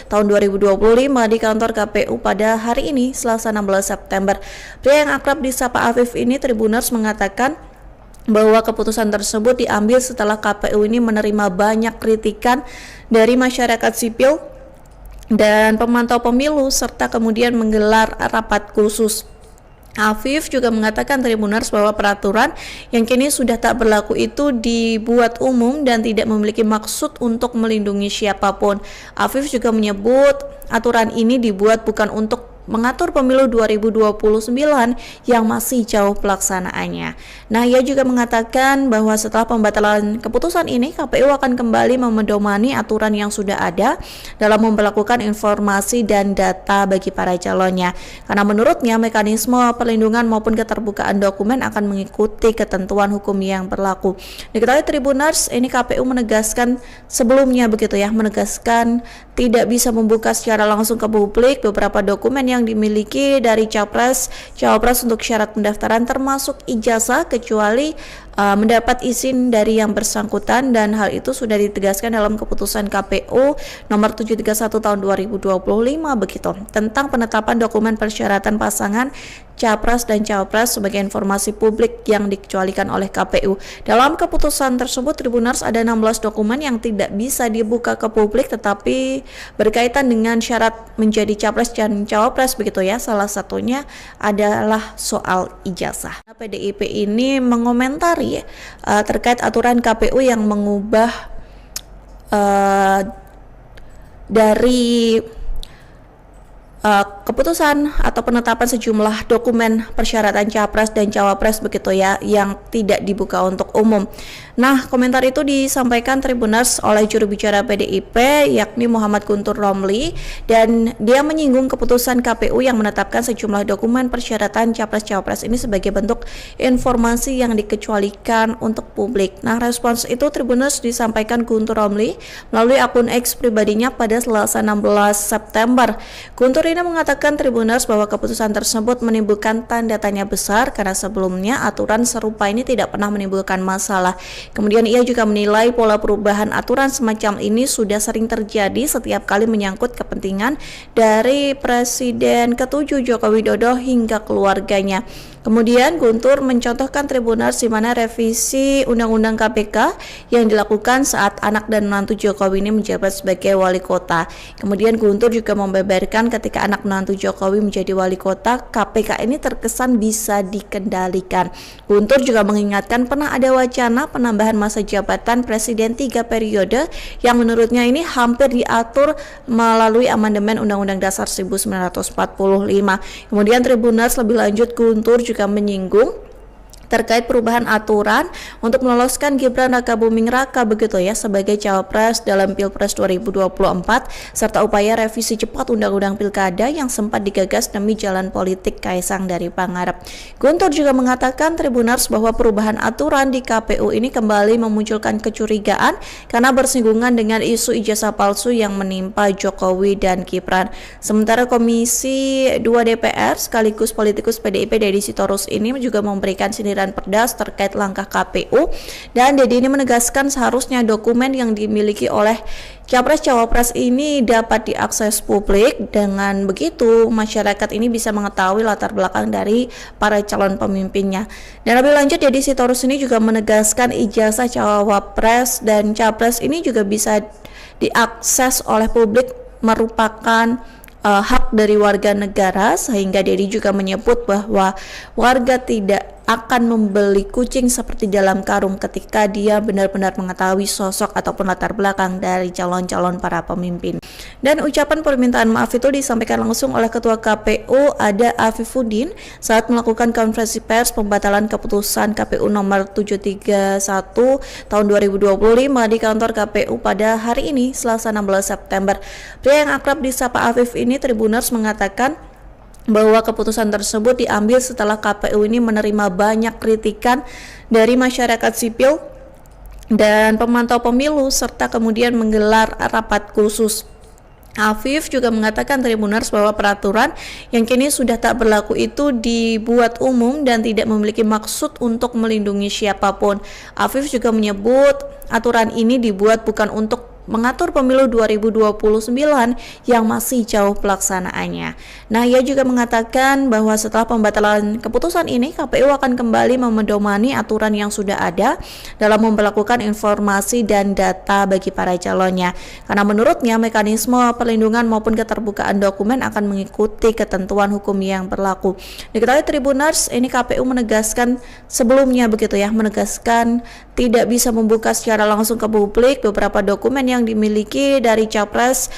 tahun 2025 di kantor KPU pada hari ini Selasa 16 September. Pria yang akrab disapa Afif ini Tribuners mengatakan bahwa keputusan tersebut diambil setelah KPU ini menerima banyak kritikan dari masyarakat sipil dan pemantau pemilu serta kemudian menggelar rapat khusus. Afif juga mengatakan Tribuners bahwa peraturan yang kini sudah tak berlaku itu dibuat umum dan tidak memiliki maksud untuk melindungi siapapun. Afif juga menyebut aturan ini dibuat bukan untuk mengatur pemilu 2029 yang masih jauh pelaksanaannya. Nah, ia juga mengatakan bahwa setelah pembatalan keputusan ini, KPU akan kembali memedomani aturan yang sudah ada dalam memperlakukan informasi dan data bagi para calonnya. Karena menurutnya mekanisme perlindungan maupun keterbukaan dokumen akan mengikuti ketentuan hukum yang berlaku. Diketahui Tribuners, ini KPU menegaskan sebelumnya begitu ya, menegaskan tidak bisa membuka secara langsung ke publik beberapa dokumen yang dimiliki dari capres, cawapres untuk syarat pendaftaran termasuk ijazah kecuali mendapat izin dari yang bersangkutan, dan hal itu sudah ditegaskan dalam keputusan KPU nomor 731 tahun 2025 begitu tentang penetapan dokumen persyaratan pasangan capres dan cawapres sebagai informasi publik yang dikecualikan oleh KPU. Dalam keputusan tersebut Tribuners ada 16 dokumen yang tidak bisa dibuka ke publik tetapi berkaitan dengan syarat menjadi capres dan cawapres cawapres begitu ya. Salah satunya adalah soal ijazah. PDIP ini mengomentari terkait aturan KPU yang mengubah dari keputusan atau penetapan sejumlah dokumen persyaratan capres dan cawapres begitu ya, yang tidak dibuka untuk umum. Nah, komentar itu disampaikan Tribuners oleh juru bicara PDIP yakni Muhammad Guntur Romli, dan dia menyinggung keputusan KPU yang menetapkan sejumlah dokumen persyaratan capres-cawapres ini sebagai bentuk informasi yang dikecualikan untuk publik. Nah, respons itu Tribuners disampaikan Guntur Romli melalui akun X pribadinya pada Selasa 16 September. Guntur ini mengatakan Tribuners bahwa keputusan tersebut menimbulkan tanda tanya besar karena sebelumnya aturan serupa ini tidak pernah menimbulkan masalah. Kemudian ia juga menilai pola perubahan aturan semacam ini sudah sering terjadi setiap kali menyangkut kepentingan dari Presiden ke-7 Joko Widodo hingga keluarganya. Kemudian Guntur mencontohkan Tribuners di mana revisi Undang-Undang KPK yang dilakukan saat anak dan menantu Jokowi ini menjabat sebagai wali kota. Kemudian Guntur juga membeberkan ketika anak menantu Jokowi menjadi wali kota, KPK ini terkesan bisa dikendalikan. Guntur juga mengingatkan pernah ada wacana penambahan masa jabatan Presiden 3 periode yang menurutnya ini hampir diatur melalui amandemen Undang-Undang Dasar 1945. Kemudian Tribuners lebih lanjut Guntur juga menyinggung terkait perubahan aturan untuk meloloskan Gibran Rakabuming Raka begitu ya sebagai cawapres dalam Pilpres 2024 serta upaya revisi cepat Undang-Undang Pilkada yang sempat digagas demi jalan politik Kaisang dari Pangarep. Guntur juga mengatakan Tribuners bahwa perubahan aturan di KPU ini kembali memunculkan kecurigaan karena bersinggungan dengan isu ijazah palsu yang menimpa Jokowi dan Gibran. Sementara Komisi 2 DPR sekaligus politikus PDIP Deddy Sitorus ini juga memberikan sindiran pedas terkait langkah KPU, dan Deddy ini menegaskan seharusnya dokumen yang dimiliki oleh capres-cawapres ini dapat diakses publik. Dengan begitu masyarakat ini bisa mengetahui latar belakang dari para calon pemimpinnya. Dan lebih lanjut Deddy Sitorus ini juga menegaskan ijazah cawapres dan capres ini juga bisa diakses oleh publik, merupakan hak dari warga negara, sehingga Deddy juga menyebut bahwa warga tidak akan membeli kucing seperti dalam karung ketika dia benar-benar mengetahui sosok ataupun latar belakang dari calon-calon para pemimpin. Dan ucapan permintaan maaf itu disampaikan langsung oleh Ketua KPU Ada Afifuddin saat melakukan konferensi pers pembatalan keputusan KPU nomor 731 tahun 2025 di kantor KPU pada hari ini Selasa 16 September. Pria yang akrab disapa Afif ini Tribuners mengatakan bahwa keputusan tersebut diambil setelah KPU ini menerima banyak kritikan dari masyarakat sipil dan pemantau pemilu serta kemudian menggelar rapat khusus. Afif juga mengatakan Tribuners bahwa peraturan yang kini sudah tak berlaku itu dibuat umum dan tidak memiliki maksud untuk melindungi siapapun. Afif juga menyebut aturan ini dibuat bukan untuk mengatur pemilu 2029 yang masih jauh pelaksanaannya. Nah, ia juga mengatakan bahwa setelah pembatalan keputusan ini, KPU akan kembali memedomani aturan yang sudah ada dalam memperlakukan informasi dan data bagi para calonnya. Karena menurutnya mekanisme perlindungan maupun keterbukaan dokumen akan mengikuti ketentuan hukum yang berlaku. Diketahui Tribuners, ini KPU menegaskan sebelumnya begitu ya, menegaskan tidak bisa membuka secara langsung ke publik beberapa dokumen yang dimiliki dari cawapres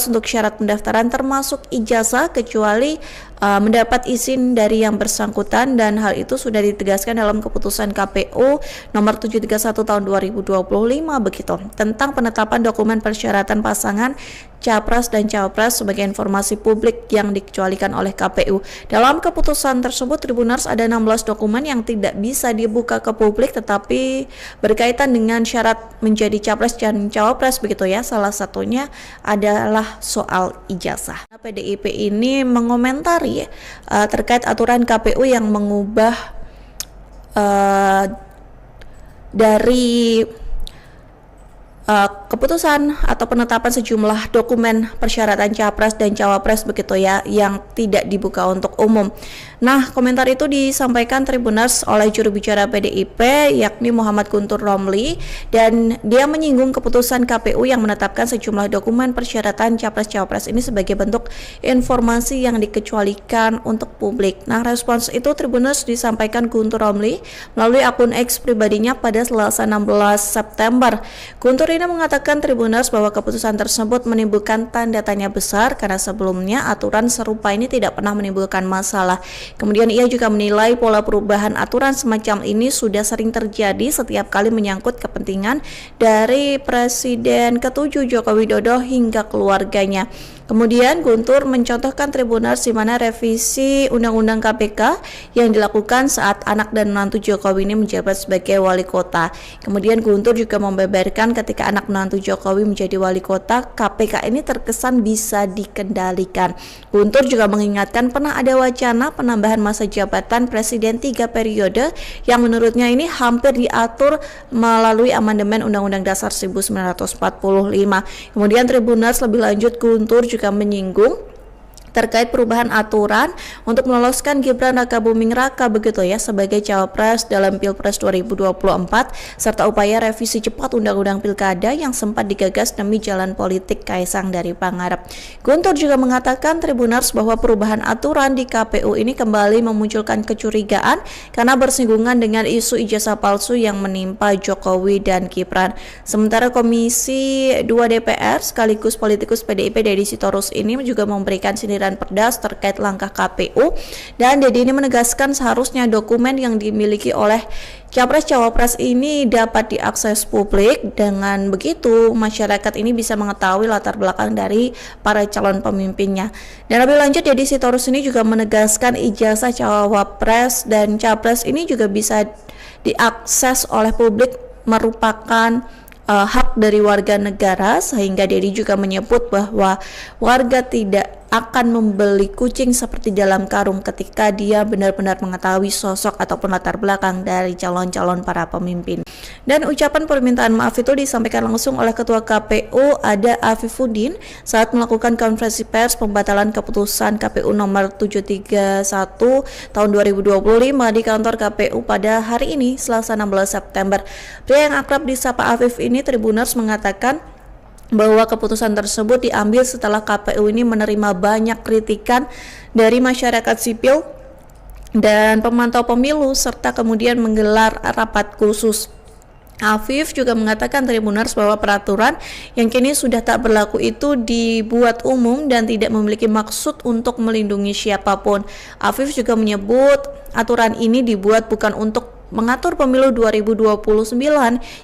untuk syarat pendaftaran termasuk ijazah kecuali mendapat izin dari yang bersangkutan, dan hal itu sudah ditegaskan dalam keputusan KPU nomor 731 tahun 2025 begitu tentang penetapan dokumen persyaratan pasangan capres dan cawapres sebagai informasi publik yang dikecualikan oleh KPU. Dalam keputusan tersebut Tribuners ada 16 dokumen yang tidak bisa dibuka ke publik tetapi berkaitan dengan syarat menjadi capres dan cawapres begitu ya. Salah satunya adalah soal ijazah. PDIP ini mengomentari terkait aturan KPU yang mengubah dari keputusan atau penetapan sejumlah dokumen persyaratan capres dan cawapres begitu ya yang tidak dibuka untuk umum. Nah, komentar itu disampaikan Tribuners oleh juru bicara PDIP yakni Muhammad Guntur Romli, dan dia menyinggung keputusan KPU yang menetapkan sejumlah dokumen persyaratan capres-cawapres ini sebagai bentuk informasi yang dikecualikan untuk publik. Nah, respons itu Tribuners disampaikan Guntur Romli melalui akun X pribadinya pada Selasa 16 September. Guntur ini mengatakan Tribuners bahwa keputusan tersebut menimbulkan tanda tanya besar karena sebelumnya aturan serupa ini tidak pernah menimbulkan masalah. Kemudian ia juga menilai pola perubahan aturan semacam ini sudah sering terjadi setiap kali menyangkut kepentingan dari Presiden ke-7 Joko Widodo hingga keluarganya. Kemudian Guntur mencontohkan Tribuners di mana revisi Undang-Undang KPK yang dilakukan saat anak dan menantu Jokowi ini menjabat sebagai wali kota. Kemudian Guntur juga membeberkan ketika anak menantu Jokowi menjadi wali kota, KPK ini terkesan bisa dikendalikan. Guntur juga mengingatkan pernah ada wacana penambahan masa jabatan Presiden 3 periode yang menurutnya ini hampir diatur melalui amandemen Undang-Undang Dasar 1945. Kemudian Tribuners lebih lanjut Guntur juga menyinggung terkait perubahan aturan untuk meloloskan Gibran Rakabuming Raka begitu ya sebagai cawapres dalam Pilpres 2024 serta upaya revisi cepat Undang-Undang Pilkada yang sempat digagas demi jalan politik Kaisang dari Pangarep. Guntur juga mengatakan Tribuners bahwa perubahan aturan di KPU ini kembali memunculkan kecurigaan karena bersinggungan dengan isu ijazah palsu yang menimpa Jokowi dan Gibran. Sementara Komisi 2 DPR sekaligus politikus PDIP Deddy Sitorus ini juga memberikan sindiran pedas terkait langkah KPU, dan Deddy ini menegaskan seharusnya dokumen yang dimiliki oleh Capres-Cawapres ini dapat diakses publik. Dengan begitu masyarakat ini bisa mengetahui latar belakang dari para calon pemimpinnya. Dan lebih lanjut Deddy Sitorus ini juga menegaskan ijazah Cawapres dan Capres ini juga bisa diakses oleh publik merupakan hak dari warga negara, sehingga Deddy juga menyebut bahwa warga tidak akan membeli kucing seperti dalam karung ketika dia benar-benar mengetahui sosok ataupun latar belakang dari calon-calon para pemimpin. Dan ucapan permintaan maaf itu disampaikan langsung oleh Ketua KPU Ada Afifuddin saat melakukan konferensi pers pembatalan keputusan KPU nomor 731 tahun 2025 di kantor KPU pada hari ini Selasa 16 September. Pria yang akrab disapa Afif ini Tribuners mengatakan bahwa keputusan tersebut diambil setelah KPU ini menerima banyak kritikan dari masyarakat sipil dan pemantau pemilu serta kemudian menggelar rapat khusus. Afif juga mengatakan Tribuners bahwa peraturan yang kini sudah tak berlaku itu dibuat umum dan tidak memiliki maksud untuk melindungi siapapun. Afif juga menyebut aturan ini dibuat bukan untuk mengatur pemilu 2029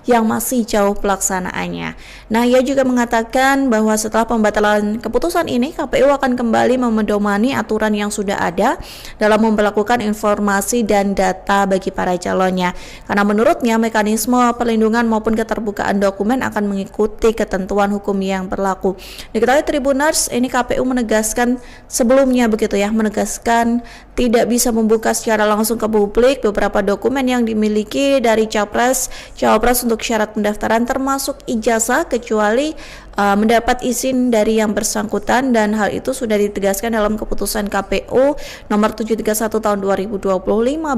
yang masih jauh pelaksanaannya. Nah, ia juga mengatakan bahwa setelah pembatalan keputusan ini, KPU akan kembali memedomani aturan yang sudah ada dalam memperlakukan informasi dan data bagi para calonnya. Karena menurutnya mekanisme perlindungan maupun keterbukaan dokumen akan mengikuti ketentuan hukum yang berlaku. Diketahui Tribuners, ini KPU menegaskan sebelumnya begitu ya, menegaskan tidak bisa membuka secara langsung ke publik beberapa dokumen yang dimiliki dari Capres-Cawapres untuk syarat pendaftaran termasuk ijazah kecuali mendapat izin dari yang bersangkutan, dan hal itu sudah ditegaskan dalam keputusan KPU nomor 731 tahun 2025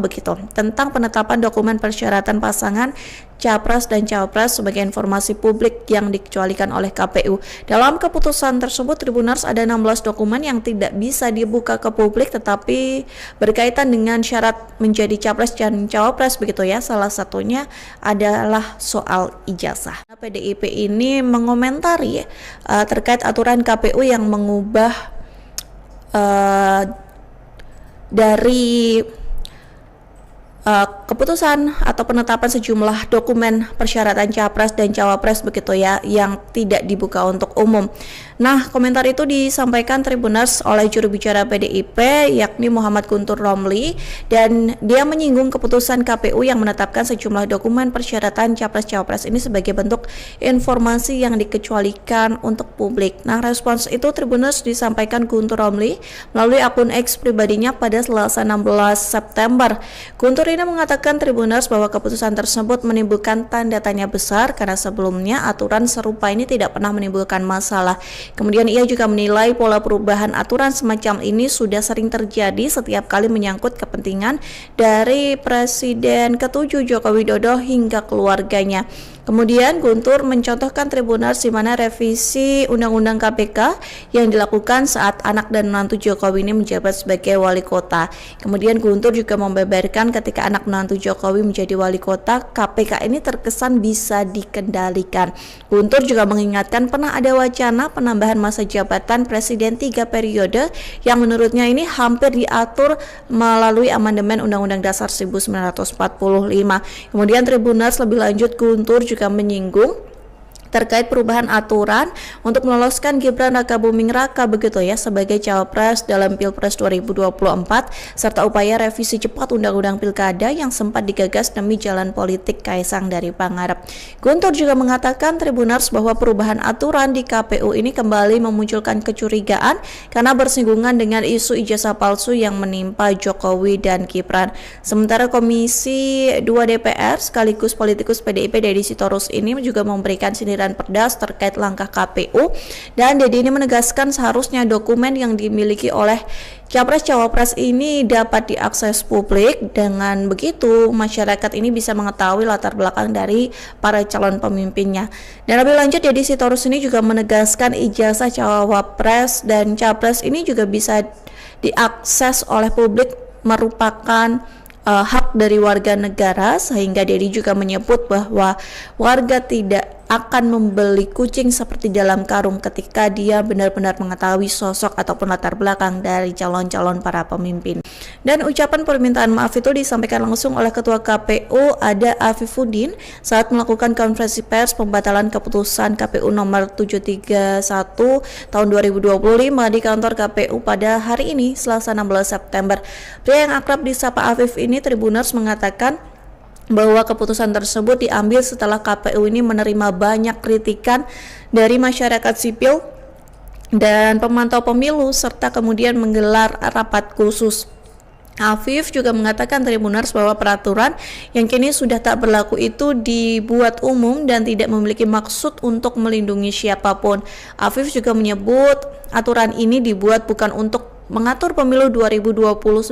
begitu tentang penetapan dokumen persyaratan pasangan Capres dan Cawapres sebagai informasi publik yang dikecualikan oleh KPU. Dalam keputusan tersebut Tribuners ada 16 dokumen yang tidak bisa dibuka ke publik tetapi berkaitan dengan syarat menjadi Capres dan Cawapres begitu ya. Salah satunya adalah soal ijazah. PDIP ini mengomentari terkait aturan KPU yang mengubah dari keputusan atau penetapan sejumlah dokumen persyaratan Capres dan Cawapres begitu ya yang tidak dibuka untuk umum. Nah, komentar itu disampaikan Tribuners oleh juru bicara PDIP yakni Muhammad Guntur Romli, dan dia menyinggung keputusan KPU yang menetapkan sejumlah dokumen persyaratan Capres-Cawapres ini sebagai bentuk informasi yang dikecualikan untuk publik. Nah, respons itu Tribuners disampaikan Guntur Romli melalui akun X pribadinya pada Selasa 16 September. Guntur ini mengatakan Tribuners bahwa keputusan tersebut menimbulkan tanda tanya besar karena sebelumnya aturan serupa ini tidak pernah menimbulkan masalah. Kemudian ia juga menilai pola perubahan aturan semacam ini sudah sering terjadi setiap kali menyangkut kepentingan dari Presiden ke-7 Joko Widodo hingga keluarganya. Kemudian Guntur mencontohkan Tribuners di mana revisi Undang-Undang KPK yang dilakukan saat anak dan menantu Jokowi ini menjabat sebagai wali kota. Kemudian Guntur juga membeberkan ketika anak menantu Jokowi menjadi wali kota, KPK ini terkesan bisa dikendalikan. Guntur juga mengingatkan pernah ada wacana penambahan masa jabatan Presiden 3 periode yang menurutnya ini hampir diatur melalui amandemen Undang-Undang Dasar 1945. Kemudian Tribuners lebih lanjut Guntur juga menyinggung terkait perubahan aturan untuk meloloskan Gibran Rakabuming Raka begitu ya sebagai cawapres dalam Pilpres 2024 serta upaya revisi cepat Undang-Undang Pilkada yang sempat digagas demi jalan politik Kaisang dari Pangarep. Guntur juga mengatakan Tribuners bahwa perubahan aturan di KPU ini kembali memunculkan kecurigaan karena bersinggungan dengan isu ijazah palsu yang menimpa Jokowi dan Gibran. Sementara Komisi 2 DPR sekaligus politikus PDIP Deddy Sitorus ini juga memberikan sindiran pedas terkait langkah KPU, dan Deddy ini menegaskan seharusnya dokumen yang dimiliki oleh Capres-Cawapres ini dapat diakses publik. Dengan begitu masyarakat ini bisa mengetahui latar belakang dari para calon pemimpinnya. Dan lebih lanjut Deddy Sitorus ini juga menegaskan ijazah Cawapres dan Capres ini juga bisa diakses oleh publik merupakan hak dari warga negara, sehingga Deddy juga menyebut bahwa warga tidak akan membeli kucing seperti dalam karung ketika dia benar-benar mengetahui sosok ataupun latar belakang dari calon-calon para pemimpin. Dan ucapan permintaan maaf itu disampaikan langsung oleh Ketua KPU ada Afifuddin saat melakukan konferensi pers pembatalan keputusan KPU nomor 731 tahun 2025 di kantor KPU pada hari ini Selasa 16 September. Pria yang akrab disapa Afif ini Tribuners mengatakan bahwa keputusan tersebut diambil setelah KPU ini menerima banyak kritikan dari masyarakat sipil dan pemantau pemilu serta kemudian menggelar rapat khusus. Afif juga mengatakan Tribuners bahwa peraturan yang kini sudah tak berlaku itu dibuat umum dan tidak memiliki maksud untuk melindungi siapapun. Afif juga menyebut aturan ini dibuat bukan untuk mengatur pemilu 2029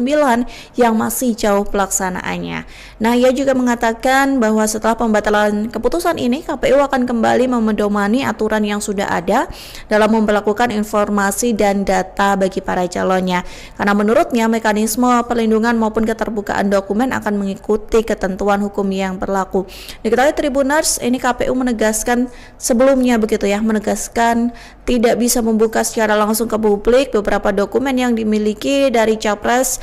yang masih jauh pelaksanaannya. Nah, ia juga mengatakan bahwa setelah pembatalan keputusan ini, KPU akan kembali memedomani aturan yang sudah ada dalam memperlakukan informasi dan data bagi para calonnya. Karena menurutnya mekanisme perlindungan maupun keterbukaan dokumen akan mengikuti ketentuan hukum yang berlaku. Diketahui Tribuners, ini KPU menegaskan sebelumnya begitu ya, menegaskan tidak bisa membuka secara langsung ke publik beberapa dokumen yang dimiliki dari Cawapres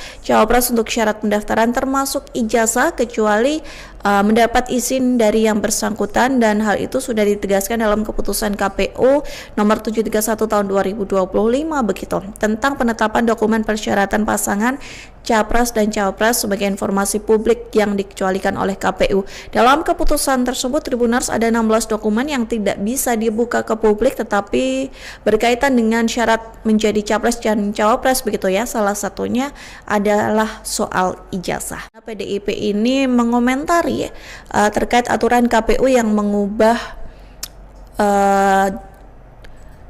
untuk syarat pendaftaran termasuk ijazah kecuali mendapat izin dari yang bersangkutan, dan hal itu sudah ditegaskan dalam keputusan KPU nomor 731 tahun 2025 begitu tentang penetapan dokumen persyaratan pasangan Capres dan Cawapres sebagai informasi publik yang dikecualikan oleh KPU. Dalam keputusan tersebut Tribuners ada 16 dokumen yang tidak bisa dibuka ke publik tetapi berkaitan dengan syarat menjadi Capres dan Cawapres begitu ya. Salah satunya adalah soal ijazah. PDIP ini mengomentari terkait aturan KPU yang mengubah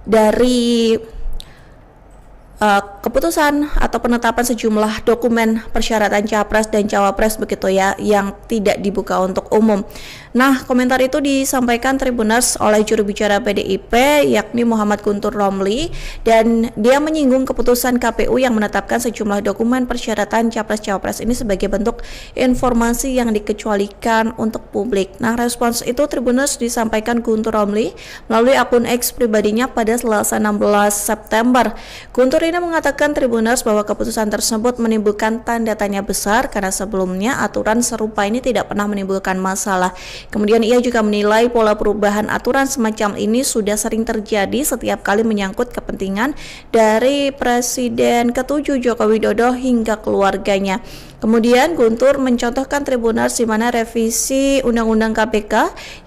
dari keputusan atau penetapan sejumlah dokumen persyaratan Capres dan Cawapres begitu ya yang tidak dibuka untuk umum. Nah, komentar itu disampaikan Tribuners oleh juru bicara PDIP yakni Muhammad Guntur Romli, dan dia menyinggung keputusan KPU yang menetapkan sejumlah dokumen persyaratan Capres-Cawapres ini sebagai bentuk informasi yang dikecualikan untuk publik. Nah, respons itu Tribuners disampaikan Guntur Romli melalui akun X pribadinya pada Selasa 16 September. Guntur ini mengatakan Tribuners bahwa keputusan tersebut menimbulkan tanda tanya besar karena sebelumnya aturan serupa ini tidak pernah menimbulkan masalah. Kemudian ia juga menilai pola perubahan aturan semacam ini sudah sering terjadi setiap kali menyangkut kepentingan dari Presiden ke-7 Joko Widodo hingga keluarganya. Kemudian Guntur mencontohkan Tribuners di mana revisi Undang-Undang KPK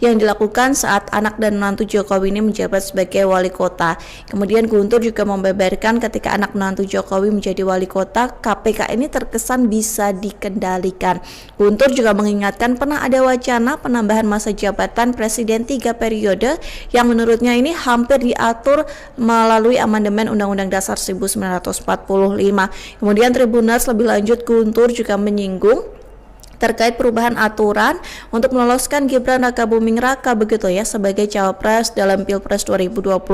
yang dilakukan saat anak dan menantu Jokowi ini menjabat sebagai wali kota. Kemudian Guntur juga membeberkan ketika anak menantu Jokowi menjadi wali kota, KPK ini terkesan bisa dikendalikan. Guntur juga mengingatkan pernah ada wacana penambahan masa jabatan Presiden 3 periode yang menurutnya ini hampir diatur melalui amandemen Undang-Undang Dasar 1945. Kemudian Tribuners lebih lanjut Guntur juga menyinggung terkait perubahan aturan untuk meloloskan Gibran Rakabuming Raka begitu ya sebagai cawapres dalam Pilpres 2024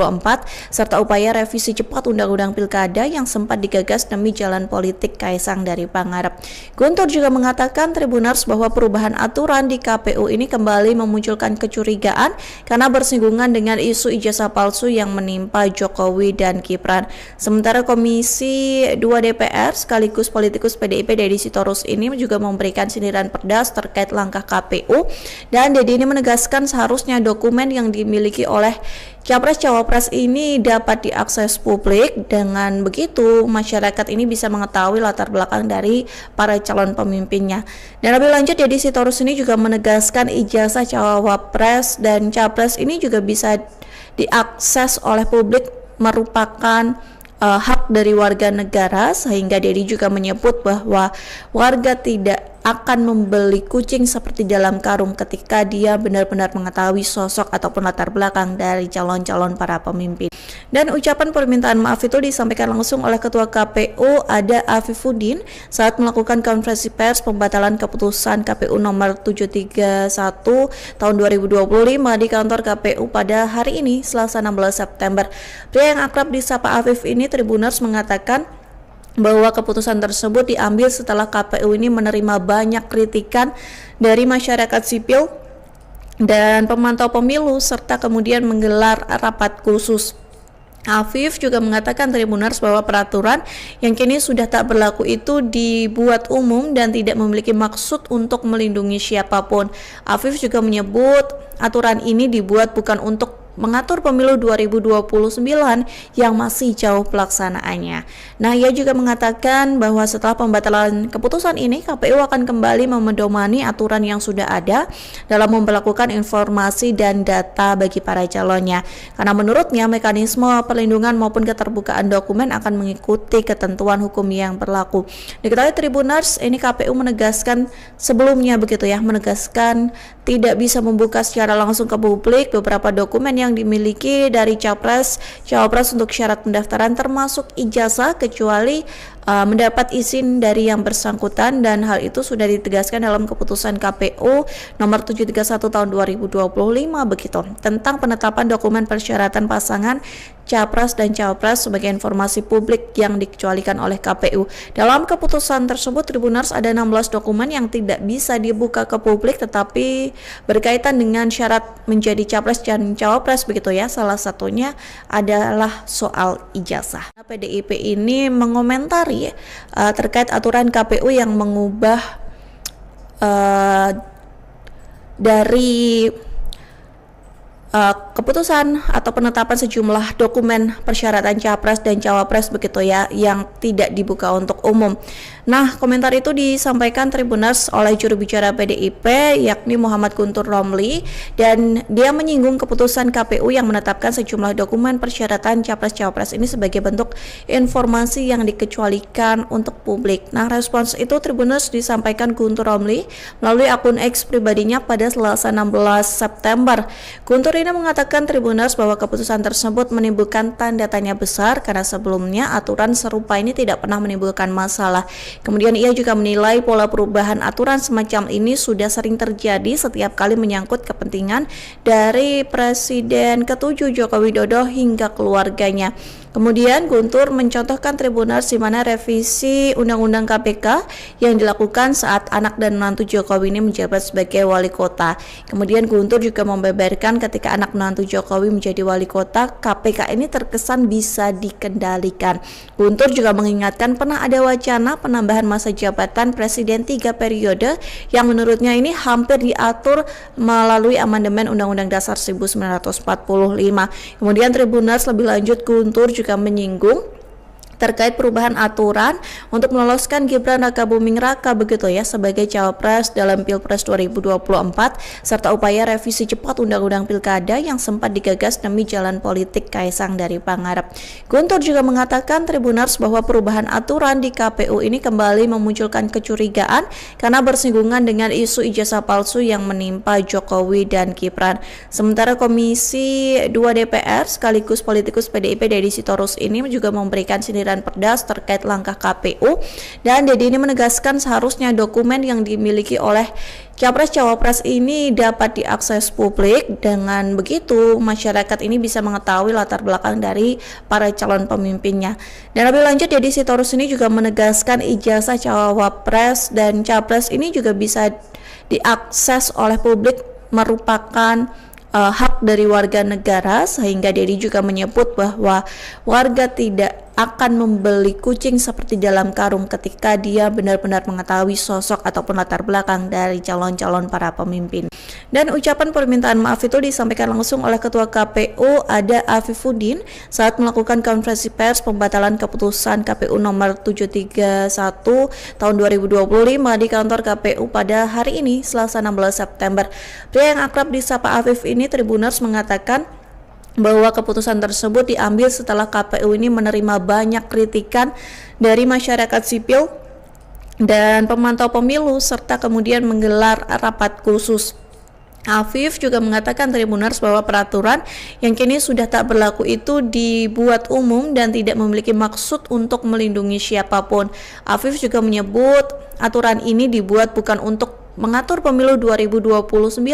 serta upaya revisi cepat Undang-Undang Pilkada yang sempat digagas demi jalan politik Kaisang dari Pangarep. Guntur juga mengatakan Tribuners bahwa perubahan aturan di KPU ini kembali memunculkan kecurigaan karena bersinggungan dengan isu ijazah palsu yang menimpa Jokowi dan Gibran. Sementara Komisi 2 DPR sekaligus politikus PDIP Deddy Sitorus ini juga memberikan sindiran pedas terkait langkah KPU, dan Deddy ini menegaskan seharusnya dokumen yang dimiliki oleh Capres-Cawapres ini dapat diakses publik. Dengan begitu masyarakat ini bisa mengetahui latar belakang dari para calon pemimpinnya. Dan lebih lanjut Deddy Sitorus ini juga menegaskan ijazah Cawapres dan Capres ini juga bisa diakses oleh publik merupakan hak dari warga negara, sehingga Deddy juga menyebut bahwa warga tidak akan membeli kucing seperti dalam karung ketika dia benar-benar mengetahui sosok ataupun latar belakang dari calon-calon para pemimpin. Dan ucapan permintaan maaf itu disampaikan langsung oleh Ketua KPU Ada Afifuddin saat melakukan konferensi pers pembatalan keputusan KPU nomor 731 tahun 2025 di kantor KPU pada hari ini Selasa 16 September. Pria yang akrab disapa Afif ini Tribuners mengatakan bahwa keputusan tersebut diambil setelah KPU ini menerima banyak kritikan dari masyarakat sipil dan pemantau pemilu serta kemudian menggelar rapat khusus. Afif juga mengatakan Tribuners bahwa peraturan yang kini sudah tak berlaku itu dibuat umum dan tidak memiliki maksud untuk melindungi siapapun. Afif juga menyebut aturan ini dibuat bukan untuk mengatur pemilu 2029 yang masih jauh pelaksanaannya. Nah, ia juga mengatakan bahwa setelah pembatalan keputusan ini, KPU akan kembali memedomani aturan yang sudah ada dalam memperlakukan informasi dan data bagi para calonnya. Karena menurutnya mekanisme perlindungan maupun keterbukaan dokumen akan mengikuti ketentuan hukum yang berlaku. Diketahui Tribuners, ini KPU menegaskan sebelumnya begitu ya, menegaskan tidak bisa membuka secara langsung ke publik beberapa dokumen yang dimiliki dari Cawapres untuk syarat pendaftaran termasuk ijazah kecuali mendapat izin dari yang bersangkutan, dan hal itu sudah ditegaskan dalam keputusan KPU nomor 731 tahun 2025 begitu tentang penetapan dokumen persyaratan pasangan Capres dan Cawapres sebagai informasi publik yang dikecualikan oleh KPU. Dalam keputusan tersebut Tribuners ada 16 dokumen yang tidak bisa dibuka ke publik tetapi berkaitan dengan syarat menjadi Capres dan Cawapres begitu ya. Salah satunya adalah soal ijazah. PDIP ini mengomentari terkait aturan KPU yang mengubah dari keputusan atau penetapan sejumlah dokumen persyaratan Capres dan Cawapres begitu ya yang tidak dibuka untuk umum. Nah, komentar itu disampaikan Tribuners oleh juru bicara PDIP yakni Muhammad Guntur Romli, dan dia menyinggung keputusan KPU yang menetapkan sejumlah dokumen persyaratan Capres-Cawapres ini sebagai bentuk informasi yang dikecualikan untuk publik. Nah, respons itu Tribuners disampaikan Guntur Romli melalui akun X pribadinya pada Selasa 16 September. Guntur ini mengatakan Tribuners bahwa keputusan tersebut menimbulkan tanda tanya besar karena sebelumnya aturan serupa ini tidak pernah menimbulkan masalah. Kemudian ia juga menilai pola perubahan aturan semacam ini sudah sering terjadi setiap kali menyangkut kepentingan dari Presiden ke-7 Joko Widodo hingga keluarganya. Kemudian Guntur mencontohkan Tribuners di mana revisi Undang-Undang KPK yang dilakukan saat anak dan menantu Jokowi ini menjabat sebagai wali kota. Kemudian Guntur juga membeberkan ketika anak menantu Jokowi menjadi wali kota, KPK ini terkesan bisa dikendalikan. Guntur juga mengingatkan pernah ada wacana penambahan masa jabatan Presiden 3 periode yang menurutnya ini hampir diatur melalui amandemen Undang-Undang Dasar 1945. Kemudian Tribuners lebih lanjut Guntur juga menyinggung terkait perubahan aturan untuk meloloskan Gibran Rakabuming Raka begitu ya sebagai cawapres dalam Pilpres 2024 serta upaya revisi cepat Undang-Undang Pilkada yang sempat digagas demi jalan politik Kaisang dari Pangarep. Guntur juga mengatakan Tribuners bahwa perubahan aturan di KPU ini kembali memunculkan kecurigaan karena bersinggungan dengan isu ijazah palsu yang menimpa Jokowi dan Gibran. Sementara Komisi 2 DPR sekaligus politikus PDIP Deddy Sitorus ini juga memberikan sindiran pedas terkait langkah KPU, dan Deddy ini menegaskan seharusnya dokumen yang dimiliki oleh Capres-Cawapres ini dapat diakses publik. Dengan begitu masyarakat ini bisa mengetahui latar belakang dari para calon pemimpinnya. Dan lebih lanjut Deddy Sitorus ini juga menegaskan ijazah Cawapres dan Capres ini juga bisa diakses oleh publik, merupakan hak dari warga negara, sehingga Deddy juga menyebut bahwa warga tidak akan membeli kucing seperti dalam karung ketika dia benar-benar mengetahui sosok ataupun latar belakang dari calon-calon para pemimpin. Dan ucapan permintaan maaf itu disampaikan langsung oleh Ketua KPU Ada Afifuddin saat melakukan konferensi pers pembatalan keputusan KPU nomor 731 tahun 2025 di kantor KPU pada hari ini Selasa 16 September. Pria yang akrab disapa Afif ini Tribuners mengatakan bahwa keputusan tersebut diambil setelah KPU ini menerima banyak kritikan dari masyarakat sipil dan pemantau pemilu serta kemudian menggelar rapat khusus. Afif juga mengatakan Tribuners bahwa peraturan yang kini sudah tak berlaku itu dibuat umum dan tidak memiliki maksud untuk melindungi siapapun. Afif juga menyebut aturan ini dibuat bukan untuk mengatur pemilu 2029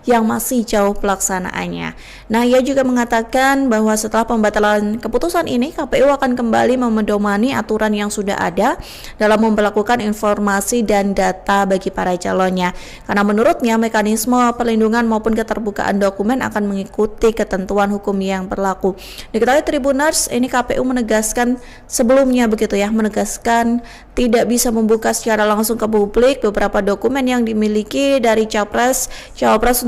yang masih jauh pelaksanaannya. Nah, ia juga mengatakan bahwa setelah pembatalan keputusan ini, KPU akan kembali memedomani aturan yang sudah ada dalam memperlakukan informasi dan data bagi para calonnya. Karena menurutnya mekanisme perlindungan maupun keterbukaan dokumen akan mengikuti ketentuan hukum yang berlaku. Diketahui Tribuners, ini KPU menegaskan sebelumnya begitu ya, menegaskan tidak bisa membuka secara langsung ke publik beberapa dokumen yang dimiliki dari Cawapres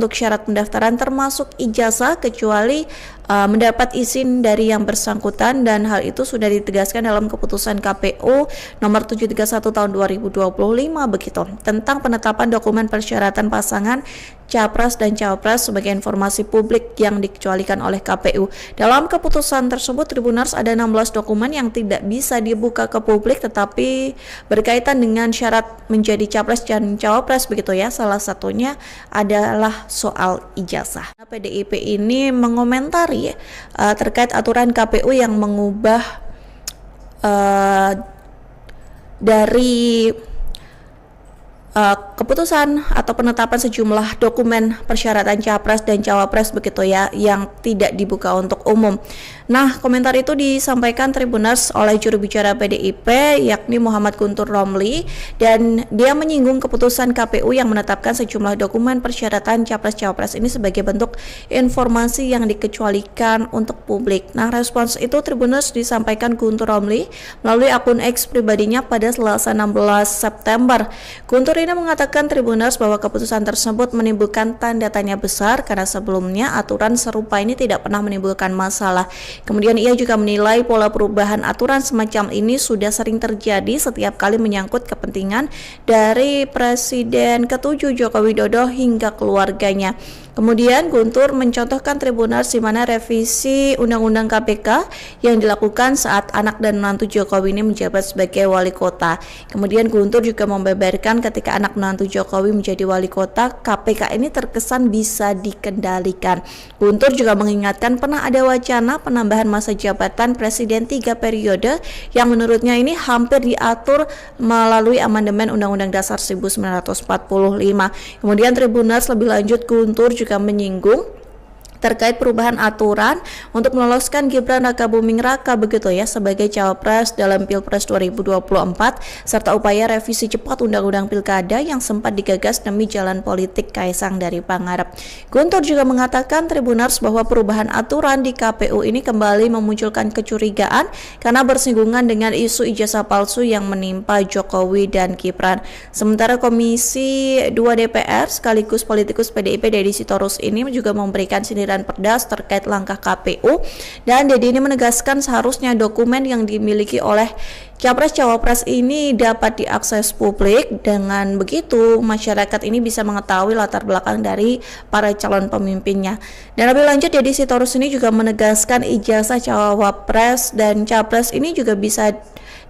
untuk syarat pendaftaran termasuk ijazah kecuali mendapat izin dari yang bersangkutan, dan hal itu sudah ditegaskan dalam keputusan KPU nomor 731 tahun 2025 begitu tentang penetapan dokumen persyaratan pasangan Capres dan Cawapres sebagai informasi publik yang dikecualikan oleh KPU. Dalam keputusan tersebut Tribuners ada 16 dokumen yang tidak bisa dibuka ke publik tetapi berkaitan dengan syarat menjadi Capres dan Cawapres begitu ya. Salah satunya adalah soal ijazah. PDIP ini mengomentari terkait aturan KPU yang mengubah dari keputusan atau penetapan sejumlah dokumen persyaratan Capres dan Cawapres begitu ya yang tidak dibuka untuk umum. Nah, komentar itu disampaikan Tribuners oleh juru bicara PDIP yakni Muhammad Guntur Romli, dan dia menyinggung keputusan KPU yang menetapkan sejumlah dokumen persyaratan Capres-Cawapres ini sebagai bentuk informasi yang dikecualikan untuk publik. Nah, respons itu Tribuners disampaikan Guntur Romli melalui akun X pribadinya pada Selasa 16 September. Guntur ini mengatakan Tribuners bahwa keputusan tersebut menimbulkan tanda tanya besar karena sebelumnya aturan serupa ini tidak pernah menimbulkan masalah. Kemudian ia juga menilai pola perubahan aturan semacam ini sudah sering terjadi setiap kali menyangkut kepentingan dari Presiden ke-7 Joko Widodo hingga keluarganya. Kemudian Guntur mencontohkan Tribuners di mana revisi Undang-Undang KPK yang dilakukan saat anak dan menantu Jokowi ini menjabat sebagai wali kota. Kemudian Guntur juga membeberkan ketika anak menantu Jokowi menjadi wali kota, KPK ini terkesan bisa dikendalikan. Guntur juga mengingatkan pernah ada wacana penambahan masa jabatan Presiden 3 periode yang menurutnya ini hampir diatur melalui amandemen Undang-Undang Dasar 1945. Kemudian Tribuners lebih lanjut Guntur juga menyinggung terkait perubahan aturan untuk meloloskan Gibran Rakabuming Raka begitu ya sebagai cawapres dalam Pilpres 2024 serta upaya revisi cepat Undang-Undang Pilkada yang sempat digagas demi jalan politik Kaisang dari Pangarep. Guntur juga mengatakan Tribuners bahwa perubahan aturan di KPU ini kembali memunculkan kecurigaan karena bersinggungan dengan isu ijazah palsu yang menimpa Jokowi dan Gibran. Sementara Komisi 2 DPR sekaligus politikus PDIP Deddy Sitorus ini juga memberikan sindiran sindiran Perdas terkait langkah KPU, dan Dedi ini menegaskan seharusnya dokumen yang dimiliki oleh Capres-Cawapres ini dapat diakses publik. Dengan begitu masyarakat ini bisa mengetahui latar belakang dari para calon pemimpinnya. Dan lebih lanjut, Deddy Sitorus ini juga menegaskan ijazah Cawapres dan Capres ini juga bisa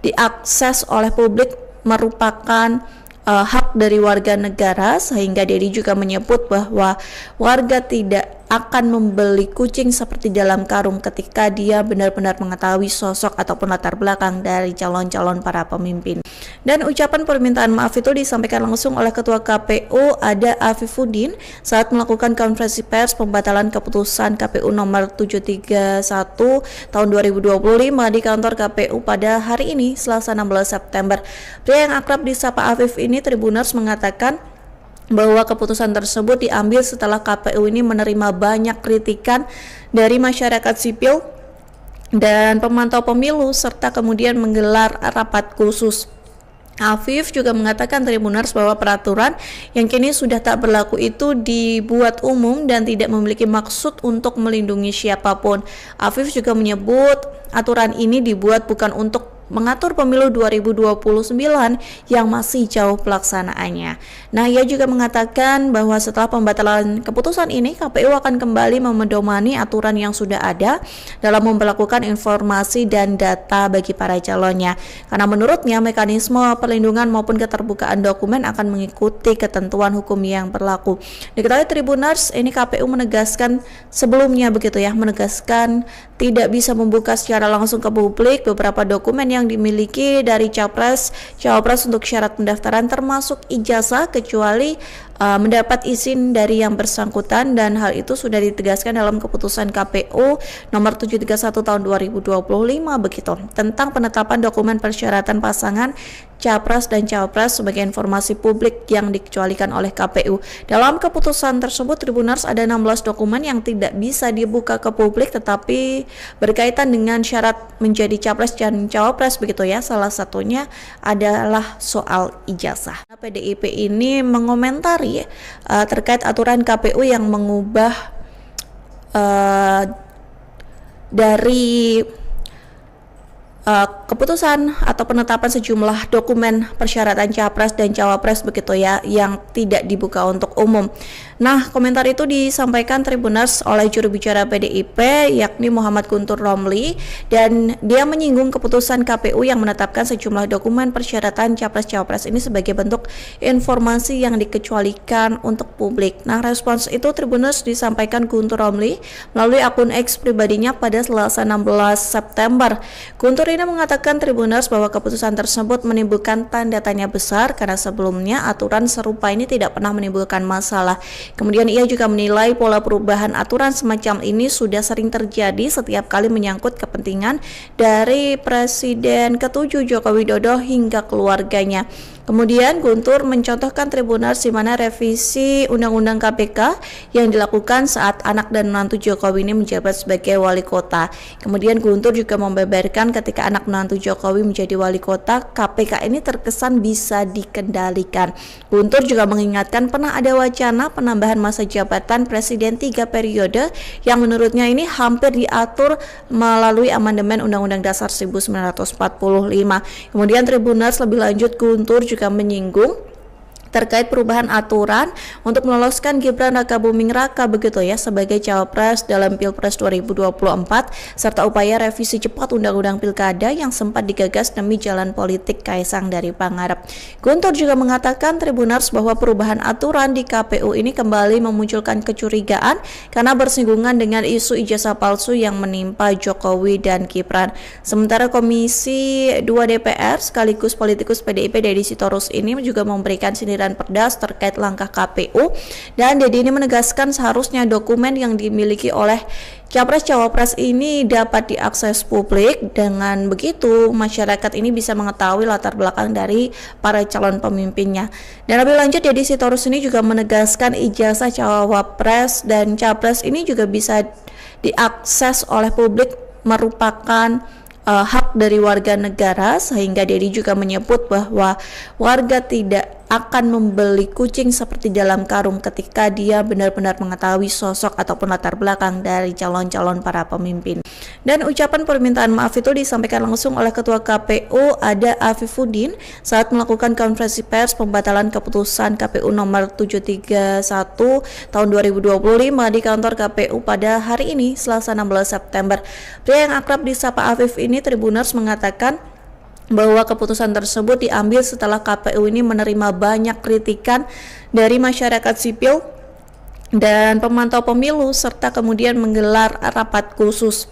diakses oleh publik, merupakan hak dari warga negara, sehingga Dedi juga menyebut bahwa warga tidak akan membeli kucing seperti dalam karung ketika dia benar-benar mengetahui sosok ataupun latar belakang dari calon-calon para pemimpin. Dan ucapan permintaan maaf itu disampaikan langsung oleh Ketua KPU Ada Afifuddin saat melakukan konferensi pers pembatalan keputusan KPU nomor 731 tahun 2025 di kantor KPU pada hari ini, Selasa 16 September. Pria yang akrab disapa Afif ini, Tribuners, mengatakan bahwa keputusan tersebut diambil setelah KPU ini menerima banyak kritikan dari masyarakat sipil dan pemantau pemilu, serta kemudian menggelar rapat khusus. Afif juga mengatakan, Tribuners, bahwa peraturan yang kini sudah tak berlaku itu dibuat umum dan tidak memiliki maksud untuk melindungi siapapun. Afif juga menyebut aturan ini dibuat bukan untuk mengatur pemilu 2029 yang masih jauh pelaksanaannya. Nah, ia juga mengatakan bahwa setelah pembatalan keputusan ini, KPU akan kembali memedomani aturan yang sudah ada dalam memperlakukan informasi dan data bagi para calonnya. Karena menurutnya mekanisme perlindungan maupun keterbukaan dokumen akan mengikuti ketentuan hukum yang berlaku. Diketahui Tribuners, ini KPU menegaskan sebelumnya menegaskan tidak bisa membuka secara langsung ke publik beberapa dokumen yang dimiliki dari Capres-Cawapres untuk syarat pendaftaran, termasuk ijazah, kecuali mendapat izin dari yang bersangkutan, dan hal itu sudah ditegaskan dalam keputusan KPU nomor 731 tahun 2025 tentang penetapan dokumen persyaratan pasangan Capres dan Cawapres sebagai informasi publik yang dikecualikan oleh KPU. Dalam keputusan tersebut, Tribuners, ada 16 dokumen yang tidak bisa dibuka ke publik tetapi berkaitan dengan syarat menjadi Capres dan Cawapres salah satunya adalah soal ijazah. PDIP ini mengomentari terkait aturan KPU yang mengubah dari keputusan atau penetapan sejumlah dokumen persyaratan Capres dan Cawapres yang tidak dibuka untuk umum. Nah, komentar itu disampaikan Tribuners oleh juru bicara PDIP yakni Muhammad Guntur Romli, dan dia menyinggung keputusan KPU yang menetapkan sejumlah dokumen persyaratan Capres-Cawapres ini sebagai bentuk informasi yang dikecualikan untuk publik. Nah, respons itu Tribuners disampaikan Guntur Romli melalui akun X pribadinya pada Selasa 16 September. Guntur ini mengatakan Tribuners bahwa keputusan tersebut menimbulkan tanda tanya besar karena sebelumnya aturan serupa ini tidak pernah menimbulkan masalah. Kemudian ia juga menilai pola perubahan aturan semacam ini sudah sering terjadi setiap kali menyangkut kepentingan dari Presiden ke-7 Joko Widodo hingga keluarganya. Kemudian Guntur mencontohkan Tribuners di mana revisi Undang-Undang KPK yang dilakukan saat anak dan menantu Jokowi ini menjabat sebagai wali kota. Kemudian Guntur juga membeberkan ketika anak menantu Jokowi menjadi wali kota, KPK ini terkesan bisa dikendalikan. Guntur juga mengingatkan pernah ada wacana penambahan masa jabatan Presiden 3 periode yang menurutnya ini hampir diatur melalui amandemen Undang-Undang Dasar 1945. Kemudian Tribuners lebih lanjut, Guntur juga menyinggung terkait perubahan aturan untuk meloloskan Gibran Rakabuming Raka sebagai Cawapres dalam Pilpres 2024 serta upaya revisi cepat Undang-Undang Pilkada yang sempat digagas demi jalan politik Kaisang dari Pangarep. Guntur juga mengatakan Tribuners bahwa perubahan aturan di KPU ini kembali memunculkan kecurigaan karena bersinggungan dengan isu ijazah palsu yang menimpa Jokowi dan Gibran. Sementara Komisi 2 DPR sekaligus politikus PDIP Deddy Sitorus ini juga memberikan sindiran Perdas terkait langkah KPU, dan Dedi ini menegaskan seharusnya dokumen yang dimiliki oleh Capres-Cawapres ini dapat diakses publik. Dengan begitu masyarakat ini bisa mengetahui latar belakang dari para calon pemimpinnya. Dan lebih lanjut, Deddy Sitorus ini juga menegaskan ijazah Cawapres dan Capres ini juga bisa diakses oleh publik, merupakan hak dari warga negara, sehingga Dedi juga menyebut bahwa warga tidak akan membeli kucing seperti dalam karung ketika dia benar-benar mengetahui sosok ataupun latar belakang dari calon-calon para pemimpin. Dan ucapan permintaan maaf itu disampaikan langsung oleh Ketua KPU Ada Afifuddin saat melakukan konferensi pers pembatalan keputusan KPU nomor 731 tahun 2025 di kantor KPU pada hari ini, Selasa 16 September. Pria yang akrab disapa Afif ini, Tribuners, mengatakan bahwa keputusan tersebut diambil setelah KPU ini menerima banyak kritikan dari masyarakat sipil dan pemantau pemilu serta kemudian menggelar rapat khusus.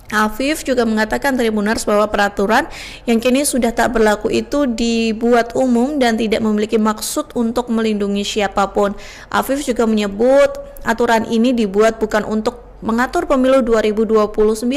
Afif juga mengatakan, Tribuners, bahwa peraturan yang kini sudah tak berlaku itu dibuat umum dan tidak memiliki maksud untuk melindungi siapapun. Afif juga menyebut aturan ini dibuat bukan untuk mengatur pemilu 2029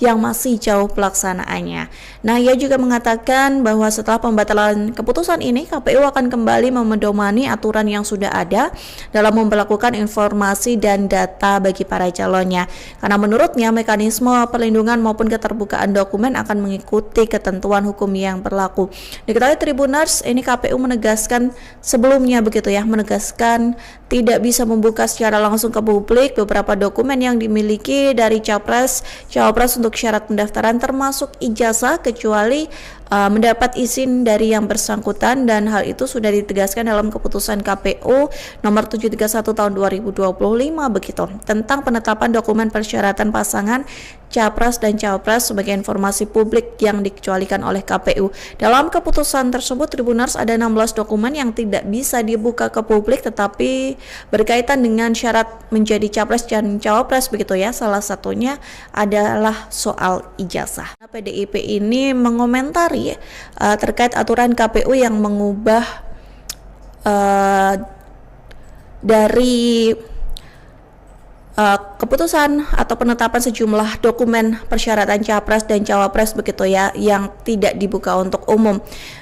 yang masih jauh pelaksanaannya. Nah, ia juga mengatakan bahwa setelah pembatalan keputusan ini, KPU akan kembali memedomani aturan yang sudah ada dalam memperlakukan informasi dan data bagi para calonnya. Karena menurutnya mekanisme perlindungan maupun keterbukaan dokumen akan mengikuti ketentuan hukum yang berlaku. Diketahui Tribuners, ini KPU menegaskan sebelumnya menegaskan tidak bisa membuka secara langsung ke publik beberapa dokumen yang dimiliki dari capres, cawapres untuk syarat pendaftaran termasuk ijazah kecuali mendapat izin dari yang bersangkutan, dan hal itu sudah ditegaskan dalam keputusan KPU nomor 731 tahun 2025 begitu tentang penetapan dokumen persyaratan pasangan capres dan cawapres sebagai informasi publik yang dikecualikan oleh KPU. Dalam keputusan tersebut, Tribuners, ada 16 dokumen yang tidak bisa dibuka ke publik tetapi berkaitan dengan syarat menjadi capres dan cawapres begitu ya. Salah satunya adalah soal ijazah. PDIP ini mengomentari terkait aturan KPU yang mengubah dari keputusan atau penetapan sejumlah dokumen persyaratan capres dan cawapres begitu ya yang tidak dibuka untuk umum.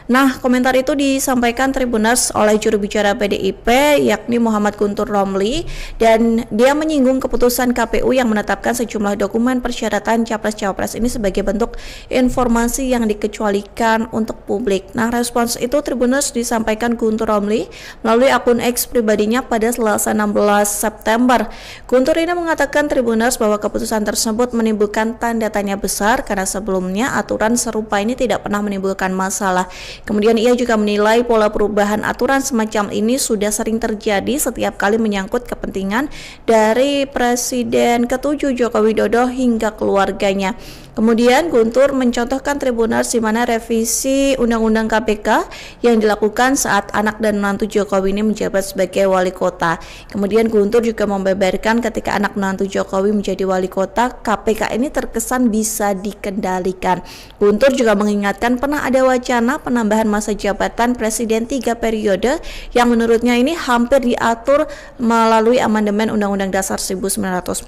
Nah, komentar itu disampaikan Tribuners oleh juru bicara PDIP yakni Muhammad Guntur Romli, dan dia menyinggung keputusan KPU yang menetapkan sejumlah dokumen persyaratan capres-cawapres ini sebagai bentuk informasi yang dikecualikan untuk publik. Nah, respons itu Tribuners disampaikan Guntur Romli melalui akun X pribadinya pada Selasa 16 September. Guntur ini mengatakan Tribuners bahwa keputusan tersebut menimbulkan tanda tanya besar karena sebelumnya aturan serupa ini tidak pernah menimbulkan masalah. Kemudian ia juga menilai pola perubahan aturan semacam ini sudah sering terjadi setiap kali menyangkut kepentingan dari Presiden ke-7 Joko Widodo hingga keluarganya. Kemudian Guntur mencontohkan Tribuners di mana revisi Undang-Undang KPK yang dilakukan saat anak dan menantu Jokowi ini menjabat sebagai wali kota. Kemudian Guntur juga membeberkan ketika anak menantu Jokowi menjadi wali kota, KPK ini terkesan bisa dikendalikan. Guntur juga mengingatkan pernah ada wacana penambahan masa jabatan Presiden 3 periode yang menurutnya ini hampir diatur melalui amandemen Undang-Undang Dasar 1945.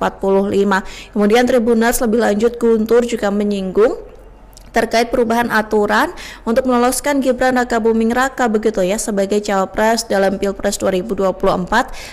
Kemudian Tribuners lebih lanjut Guntur juga menyinggung terkait perubahan aturan untuk meloloskan Gibran Rakabuming Raka begitu ya sebagai cawapres dalam Pilpres 2024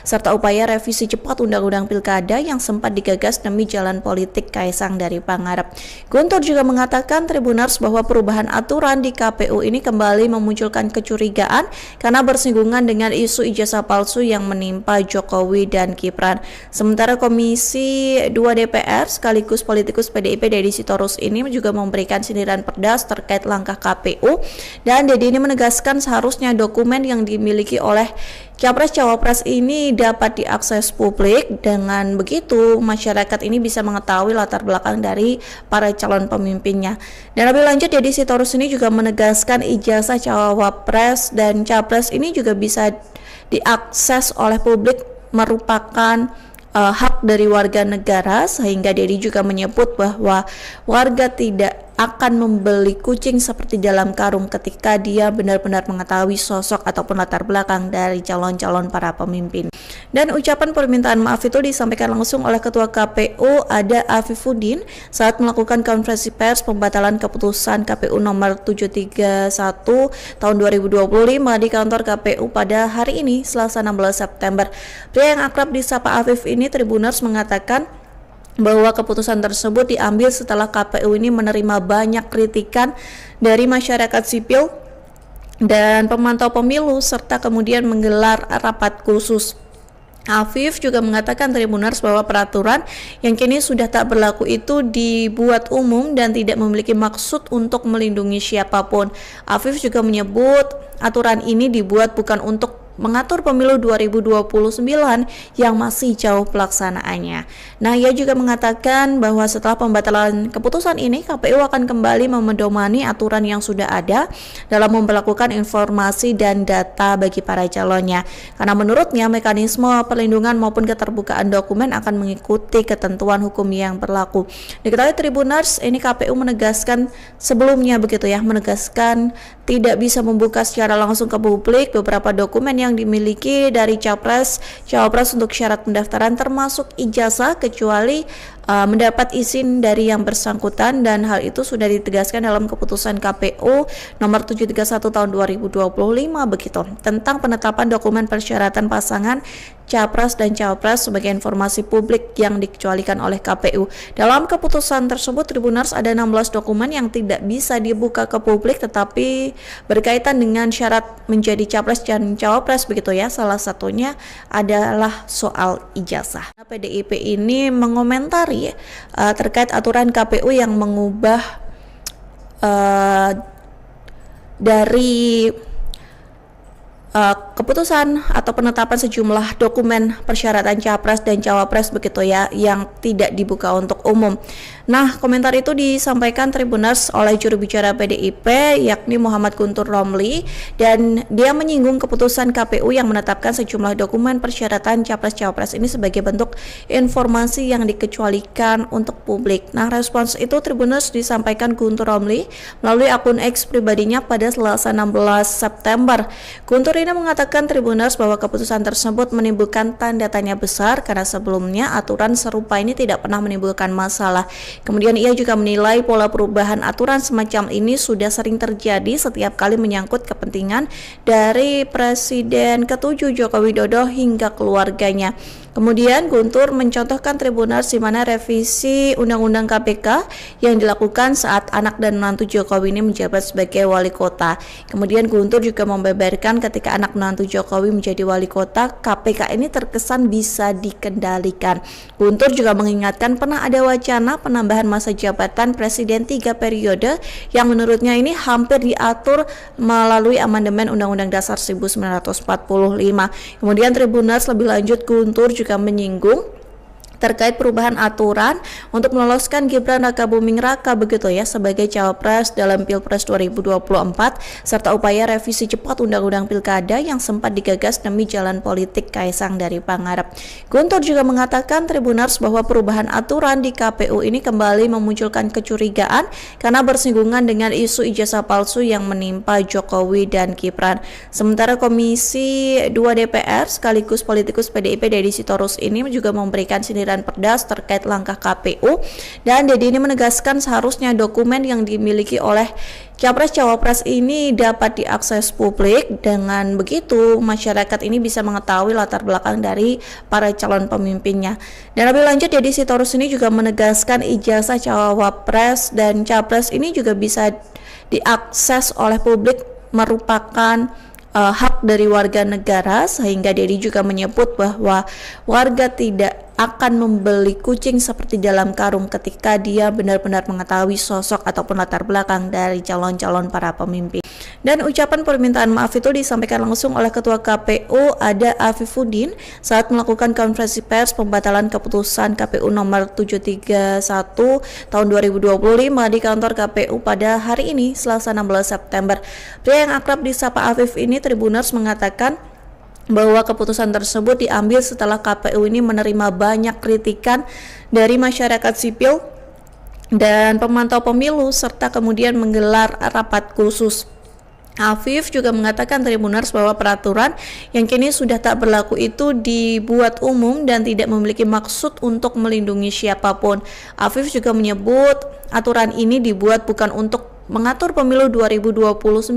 serta upaya revisi cepat Undang-Undang Pilkada yang sempat digagas demi jalan politik Kaisang dari Pangarep. Guntur juga mengatakan Tribuners bahwa perubahan aturan di KPU ini kembali memunculkan kecurigaan karena bersinggungan dengan isu ijazah palsu yang menimpa Jokowi dan Gibran. Sementara Komisi 2 DPR sekaligus politikus PDIP Deddy Sitorus ini juga memberikan sindiran pedas terkait langkah KPU, dan Deddy ini menegaskan seharusnya dokumen yang dimiliki oleh capres-cawapres ini dapat diakses publik. Dengan begitu masyarakat ini bisa mengetahui latar belakang dari para calon pemimpinnya. Dan lebih lanjut Deddy Sitorus ini juga menegaskan ijazah cawapres dan capres ini juga bisa diakses oleh publik, merupakan hak dari warga negara, sehingga Deddy juga menyebut bahwa warga tidak akan membeli kucing seperti dalam karung ketika dia benar-benar mengetahui sosok ataupun latar belakang dari calon-calon para pemimpin. Dan ucapan permintaan maaf itu disampaikan langsung oleh Ketua KPU Ada Afifuddin saat melakukan konferensi pers pembatalan keputusan KPU nomor 731 tahun 2025 di kantor KPU pada hari ini, Selasa 16 September. Pria yang akrab disapa Afif ini, Tribuners, mengatakan bahwa keputusan tersebut diambil setelah KPU ini menerima banyak kritikan dari masyarakat sipil dan pemantau pemilu serta kemudian menggelar rapat khusus. Afif juga mengatakan Tribuners bahwa peraturan yang kini sudah tak berlaku itu dibuat umum dan tidak memiliki maksud untuk melindungi siapapun. Afif juga menyebut aturan ini dibuat bukan untuk mengatur pemilu 2029 yang masih jauh pelaksanaannya. Nah, ia juga mengatakan bahwa setelah pembatalan keputusan ini, KPU akan kembali memedomani aturan yang sudah ada dalam memperlakukan informasi dan data bagi para calonnya. Karena menurutnya mekanisme perlindungan maupun keterbukaan dokumen akan mengikuti ketentuan hukum yang berlaku. Diketahui Tribuners, ini KPU menegaskan sebelumnya begitu ya, menegaskan tidak bisa membuka secara langsung ke publik beberapa dokumen yang dimiliki dari capres, cawapres untuk syarat pendaftaran termasuk ijazah kecuali mendapat izin dari yang bersangkutan, dan hal itu sudah ditegaskan dalam keputusan KPU nomor 731 tahun 2025 begitu tentang penetapan dokumen persyaratan pasangan capres dan cawapres sebagai informasi publik yang dikecualikan oleh KPU. Dalam keputusan tersebut Tribuners ada 16 dokumen yang tidak bisa dibuka ke publik tetapi berkaitan dengan syarat menjadi capres dan cawapres begitu ya. Salah satunya adalah soal ijazah. PDIP ini mengomentari terkait aturan KPU yang mengubah dari keputusan atau penetapan sejumlah dokumen persyaratan capres dan cawapres begitu ya yang tidak dibuka untuk umum. Nah, komentar itu disampaikan Tribuners oleh juru bicara PDIP yakni Muhammad Guntur Romli, dan dia menyinggung keputusan KPU yang menetapkan sejumlah dokumen persyaratan capres-cawapres ini sebagai bentuk informasi yang dikecualikan untuk publik. Nah, respons itu Tribuners disampaikan Guntur Romli melalui akun X pribadinya pada Selasa 16 September. Guntur ini mengatakan Tribuners bahwa keputusan tersebut menimbulkan tanda tanya besar karena sebelumnya aturan serupa ini tidak pernah menimbulkan masalah. Kemudian ia juga menilai pola perubahan aturan semacam ini sudah sering terjadi setiap kali menyangkut kepentingan dari Presiden ke-7 Joko Widodo hingga keluarganya. Kemudian Guntur mencontohkan Tribuners di mana revisi Undang-Undang KPK yang dilakukan saat anak dan menantu Jokowi ini menjabat sebagai wali kota. Kemudian Guntur juga membeberkan ketika anak menantu Jokowi menjadi wali kota, KPK ini terkesan bisa dikendalikan. Guntur juga mengingatkan pernah ada wacana penambahan masa jabatan Presiden 3 periode yang menurutnya ini hampir diatur melalui amandemen Undang-Undang Dasar 1945. Kemudian Tribuners lebih lanjut Guntur juga menyinggung terkait perubahan aturan untuk meloloskan Gibran Rakabuming Raka begitu ya sebagai cawapres dalam Pilpres 2024 serta upaya revisi cepat Undang-Undang Pilkada yang sempat digagas demi jalan politik Kaisang dari Pangarep. Guntur juga mengatakan Tribuners bahwa perubahan aturan di KPU ini kembali memunculkan kecurigaan karena bersinggungan dengan isu ijazah palsu yang menimpa Jokowi dan Gibran. Sementara Komisi 2 DPR sekaligus politikus PDIP Deddy Sitorus ini juga memberikan sindiran pedas terkait langkah KPU, dan Deddy ini menegaskan seharusnya dokumen yang dimiliki oleh capres-cawapres ini dapat diakses publik. Dengan begitu masyarakat ini bisa mengetahui latar belakang dari para calon pemimpinnya. Dan lebih lanjut Deddy Sitorus ini juga menegaskan ijazah cawapres dan capres ini juga bisa diakses oleh publik merupakan hak dari warga negara, sehingga Deddy juga menyebut bahwa warga tidak akan membeli kucing seperti dalam karung ketika dia benar-benar mengetahui sosok ataupun latar belakang dari calon-calon para pemimpin. Dan ucapan permintaan maaf itu disampaikan langsung oleh Ketua KPU Ada Afifuddin saat melakukan konferensi pers pembatalan keputusan KPU nomor 731 tahun 2025 di kantor KPU pada hari ini Selasa 16 September. Pria yang akrab disapa Afif ini Tribuners mengatakan bahwa keputusan tersebut diambil setelah KPU ini menerima banyak kritikan dari masyarakat sipil dan pemantau pemilu serta kemudian menggelar rapat khusus. Afif juga mengatakan Tribuners bahwa peraturan yang kini sudah tak berlaku itu dibuat umum dan tidak memiliki maksud untuk melindungi siapapun. Afif juga menyebut aturan ini dibuat bukan untuk mengatur pemilu 2029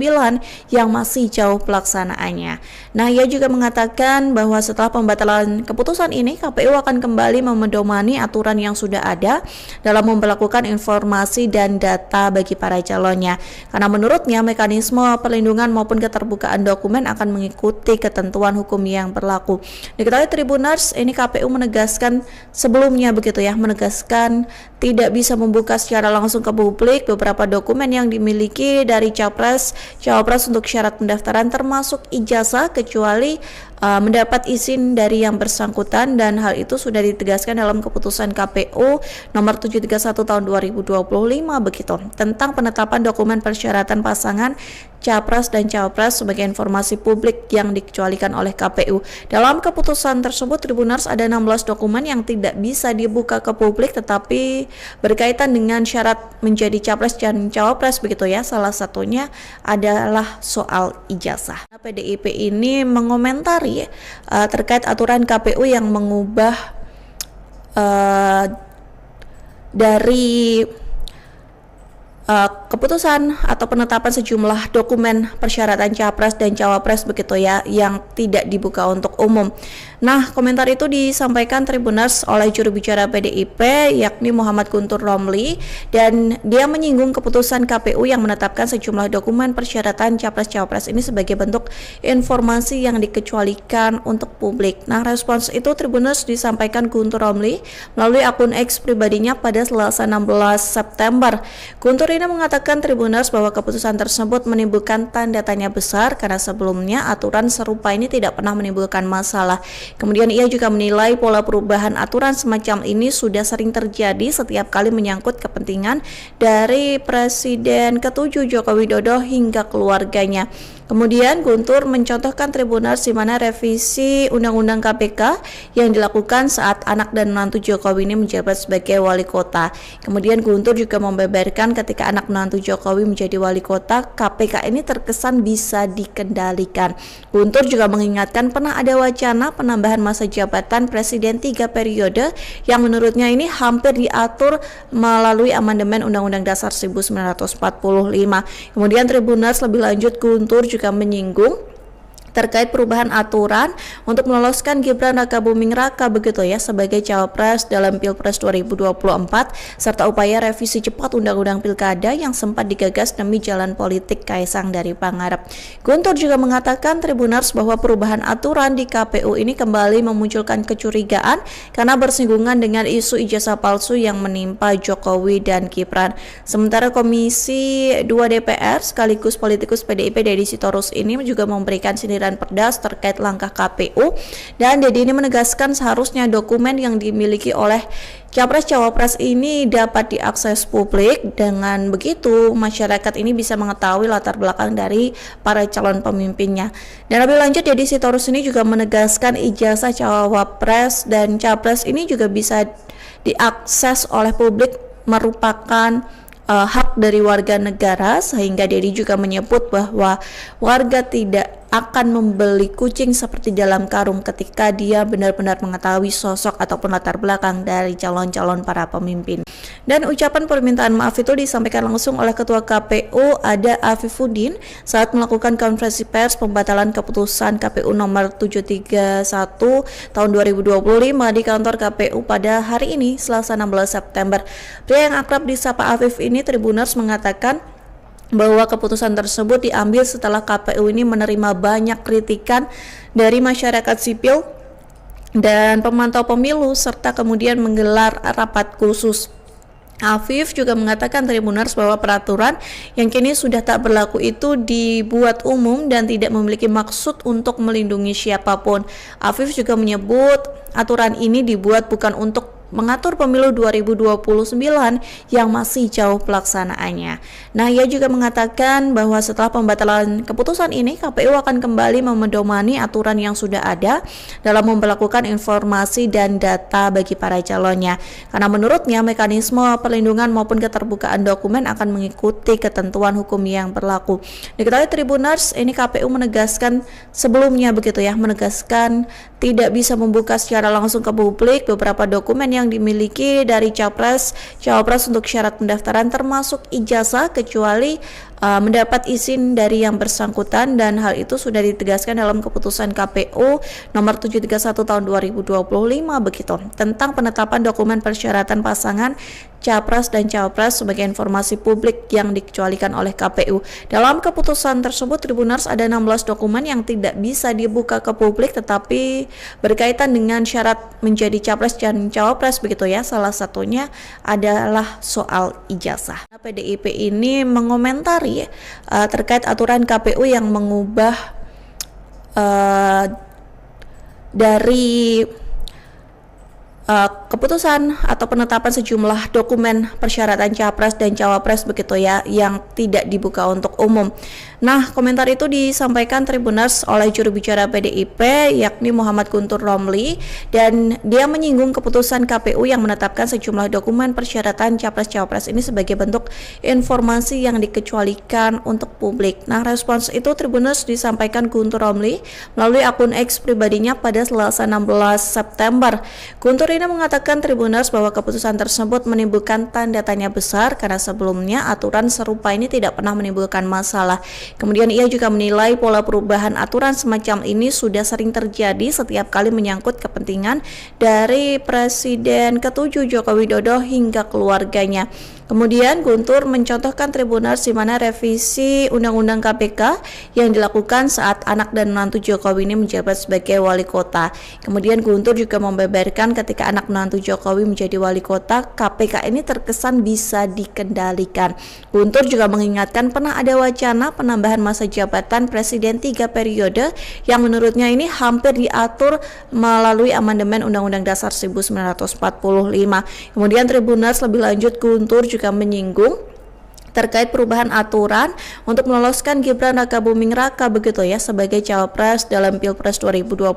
yang masih jauh pelaksanaannya. Nah, ia juga mengatakan bahwa setelah pembatalan keputusan ini, KPU akan kembali memedomani aturan yang sudah ada dalam memperlakukan informasi dan data bagi para calonnya. Karena menurutnya mekanisme perlindungan maupun keterbukaan dokumen akan mengikuti ketentuan hukum yang berlaku. Diketahui Tribuners, ini KPU menegaskan sebelumnya begitu ya, menegaskan tidak bisa membuka secara langsung ke publik beberapa dokumen yang dimiliki dari capres, cawapres untuk syarat pendaftaran termasuk ijazah kecuali mendapat izin dari yang bersangkutan, dan hal itu sudah ditegaskan dalam keputusan KPU nomor 731 tahun 2025 begitu tentang penetapan dokumen persyaratan pasangan capres dan cawapres sebagai informasi publik yang dikecualikan oleh KPU. Dalam keputusan tersebut Tribuners ada 16 dokumen yang tidak bisa dibuka ke publik tetapi berkaitan dengan syarat menjadi capres dan cawapres begitu ya. Salah satunya adalah soal ijazah. PDIP ini mengomentari terkait aturan KPU yang mengubah dari keputusan atau penetapan sejumlah dokumen persyaratan capres dan cawapres begitu ya yang tidak dibuka untuk umum. Nah, komentar itu disampaikan Tribuners oleh juru bicara PDIP yakni Muhammad Guntur Romli, dan dia menyinggung keputusan KPU yang menetapkan sejumlah dokumen persyaratan capres cawapres ini sebagai bentuk informasi yang dikecualikan untuk publik. Nah, respons itu Tribuners disampaikan Guntur Romli melalui akun X pribadinya pada Selasa 16 September. Guntur ini mengatakan Tribuners bahwa keputusan tersebut menimbulkan tanda tanya besar karena sebelumnya aturan serupa ini tidak pernah menimbulkan masalah. Kemudian ia juga menilai pola perubahan aturan semacam ini sudah sering terjadi setiap kali menyangkut kepentingan dari Presiden ke-7 Joko Widodo hingga keluarganya. Kemudian Guntur mencontohkan Tribuners di mana revisi Undang-Undang KPK yang dilakukan saat anak dan menantu Jokowi ini menjabat sebagai wali kota. Kemudian Guntur juga membeberkan ketika anak menantu Jokowi menjadi wali kota, KPK ini terkesan bisa dikendalikan. Guntur juga mengingatkan pernah ada wacana penambahan masa jabatan Presiden 3 periode yang menurutnya ini hampir diatur melalui amandemen Undang-Undang Dasar 1945. Kemudian Tribuners lebih lanjut Guntur juga menyinggung terkait perubahan aturan untuk meloloskan Gibran Rakabuming Raka begitu ya sebagai cawapres dalam Pilpres 2024 serta upaya revisi cepat Undang-Undang Pilkada yang sempat digagas demi jalan politik Kaisang dari Pangarep. Guntur juga mengatakan Tribuners bahwa perubahan aturan di KPU ini kembali memunculkan kecurigaan karena bersinggungan dengan isu ijazah palsu yang menimpa Jokowi dan Gibran. Sementara Komisi 2 DPR sekaligus politikus PDIP Deddy Sitorus ini juga memberikan sindiran pedas terkait langkah KPU, dan Deddy ini menegaskan seharusnya dokumen yang dimiliki oleh capres-cawapres ini dapat diakses publik. Dengan begitu masyarakat ini bisa mengetahui latar belakang dari para calon pemimpinnya. Dan lebih lanjut Deddy Sitorus ini juga menegaskan ijazah cawapres dan capres ini juga bisa diakses oleh publik merupakan hak dari warga negara, sehingga Deddy juga menyebut bahwa warga tidak akan membeli kucing seperti dalam karung ketika dia benar-benar mengetahui sosok ataupun latar belakang dari calon-calon para pemimpin. Dan ucapan permintaan maaf itu disampaikan langsung oleh Ketua KPU Ada Afifuddin saat melakukan konferensi pers pembatalan keputusan KPU nomor 731 tahun 2025 di kantor KPU pada hari ini Selasa 16 September. Pria yang akrab disapa Afif ini Tribuners mengatakan bahwa keputusan tersebut diambil setelah KPU ini menerima banyak kritikan dari masyarakat sipil dan pemantau pemilu serta kemudian menggelar rapat khusus. Afif juga mengatakan Tribuners bahwa peraturan yang kini sudah tak berlaku itu dibuat umum dan tidak memiliki maksud untuk melindungi siapapun. Afif juga menyebut aturan ini dibuat bukan untuk mengatur pemilu 2029 yang masih jauh pelaksanaannya. Nah, ia juga mengatakan bahwa setelah pembatalan keputusan ini, KPU akan kembali memedomani aturan yang sudah ada dalam memperlakukan informasi dan data bagi para calonnya. Karena menurutnya mekanisme perlindungan maupun keterbukaan dokumen akan mengikuti ketentuan hukum yang berlaku. Diketahui Tribuners, ini KPU menegaskan sebelumnya begitu ya, menegaskan tidak bisa membuka secara langsung ke publik beberapa dokumen yang dimiliki dari capres, cawapres untuk syarat pendaftaran termasuk ijazah kecuali mendapat izin dari yang bersangkutan, dan hal itu sudah ditegaskan dalam keputusan KPU nomor 731 tahun 2025 begitu tentang penetapan dokumen persyaratan pasangan capres dan cawapres sebagai informasi publik yang dikecualikan oleh KPU. Dalam keputusan tersebut Tribuners ada 16 dokumen yang tidak bisa dibuka ke publik tetapi berkaitan dengan syarat menjadi capres dan cawapres begitu ya. Salah satunya adalah soal ijazah. PDIP ini mengomentari terkait aturan KPU yang mengubah dari keputusan atau penetapan sejumlah dokumen persyaratan capres dan cawapres begitu ya yang tidak dibuka untuk umum. Nah, komentar itu disampaikan Tribuners oleh juru bicara PDIP yakni Muhammad Guntur Romli, dan dia menyinggung keputusan KPU yang menetapkan sejumlah dokumen persyaratan capres-cawapres ini sebagai bentuk informasi yang dikecualikan untuk publik. Nah, respons itu Tribuners disampaikan Guntur Romli melalui akun X pribadinya pada Selasa 16 September. Guntur ini mengatakan Tribuners bahwa keputusan tersebut menimbulkan tanda tanya besar karena sebelumnya aturan serupa ini tidak pernah menimbulkan masalah. Kemudian ia juga menilai pola perubahan aturan semacam ini sudah sering terjadi setiap kali menyangkut kepentingan dari Presiden ke-7 Joko Widodo hingga keluarganya. Kemudian Guntur mencontohkan Tribuners di mana revisi Undang-Undang KPK yang dilakukan saat anak dan menantu Jokowi ini menjabat sebagai wali kota. Kemudian Guntur juga membeberkan ketika anak menantu Jokowi menjadi wali kota, KPK ini terkesan bisa dikendalikan. Guntur juga mengingatkan pernah ada wacana penambahan masa jabatan Presiden 3 periode yang menurutnya ini hampir diatur melalui amandemen Undang-Undang Dasar 1945. Kemudian Tribuners lebih lanjut Guntur juga menyinggung terkait perubahan aturan untuk meloloskan Gibran Rakabuming Raka begitu ya sebagai cawapres dalam Pilpres 2024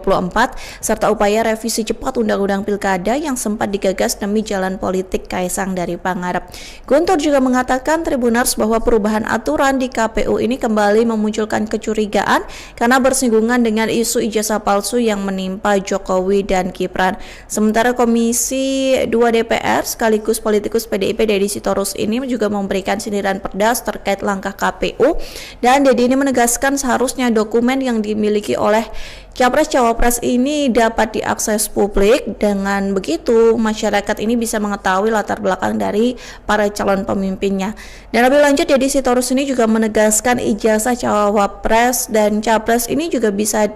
serta upaya revisi cepat Undang-Undang Pilkada yang sempat digagas demi jalan politik Kaisang dari Pangarep. Guntur juga mengatakan Tribuners bahwa perubahan aturan di KPU ini kembali memunculkan kecurigaan karena bersinggungan dengan isu ijazah palsu yang menimpa Jokowi dan Gibran. Sementara Komisi 2 DPR sekaligus politikus PDIP Deddy Sitorus ini juga memberikan sindiran pedas terkait langkah KPU, dan Deddy ini menegaskan seharusnya dokumen yang dimiliki oleh capres-cawapres ini dapat diakses publik. Dengan begitu masyarakat ini bisa mengetahui latar belakang dari para calon pemimpinnya. Dan lebih lanjut Deddy Sitorus ini juga menegaskan ijazah cawapres dan capres ini juga bisa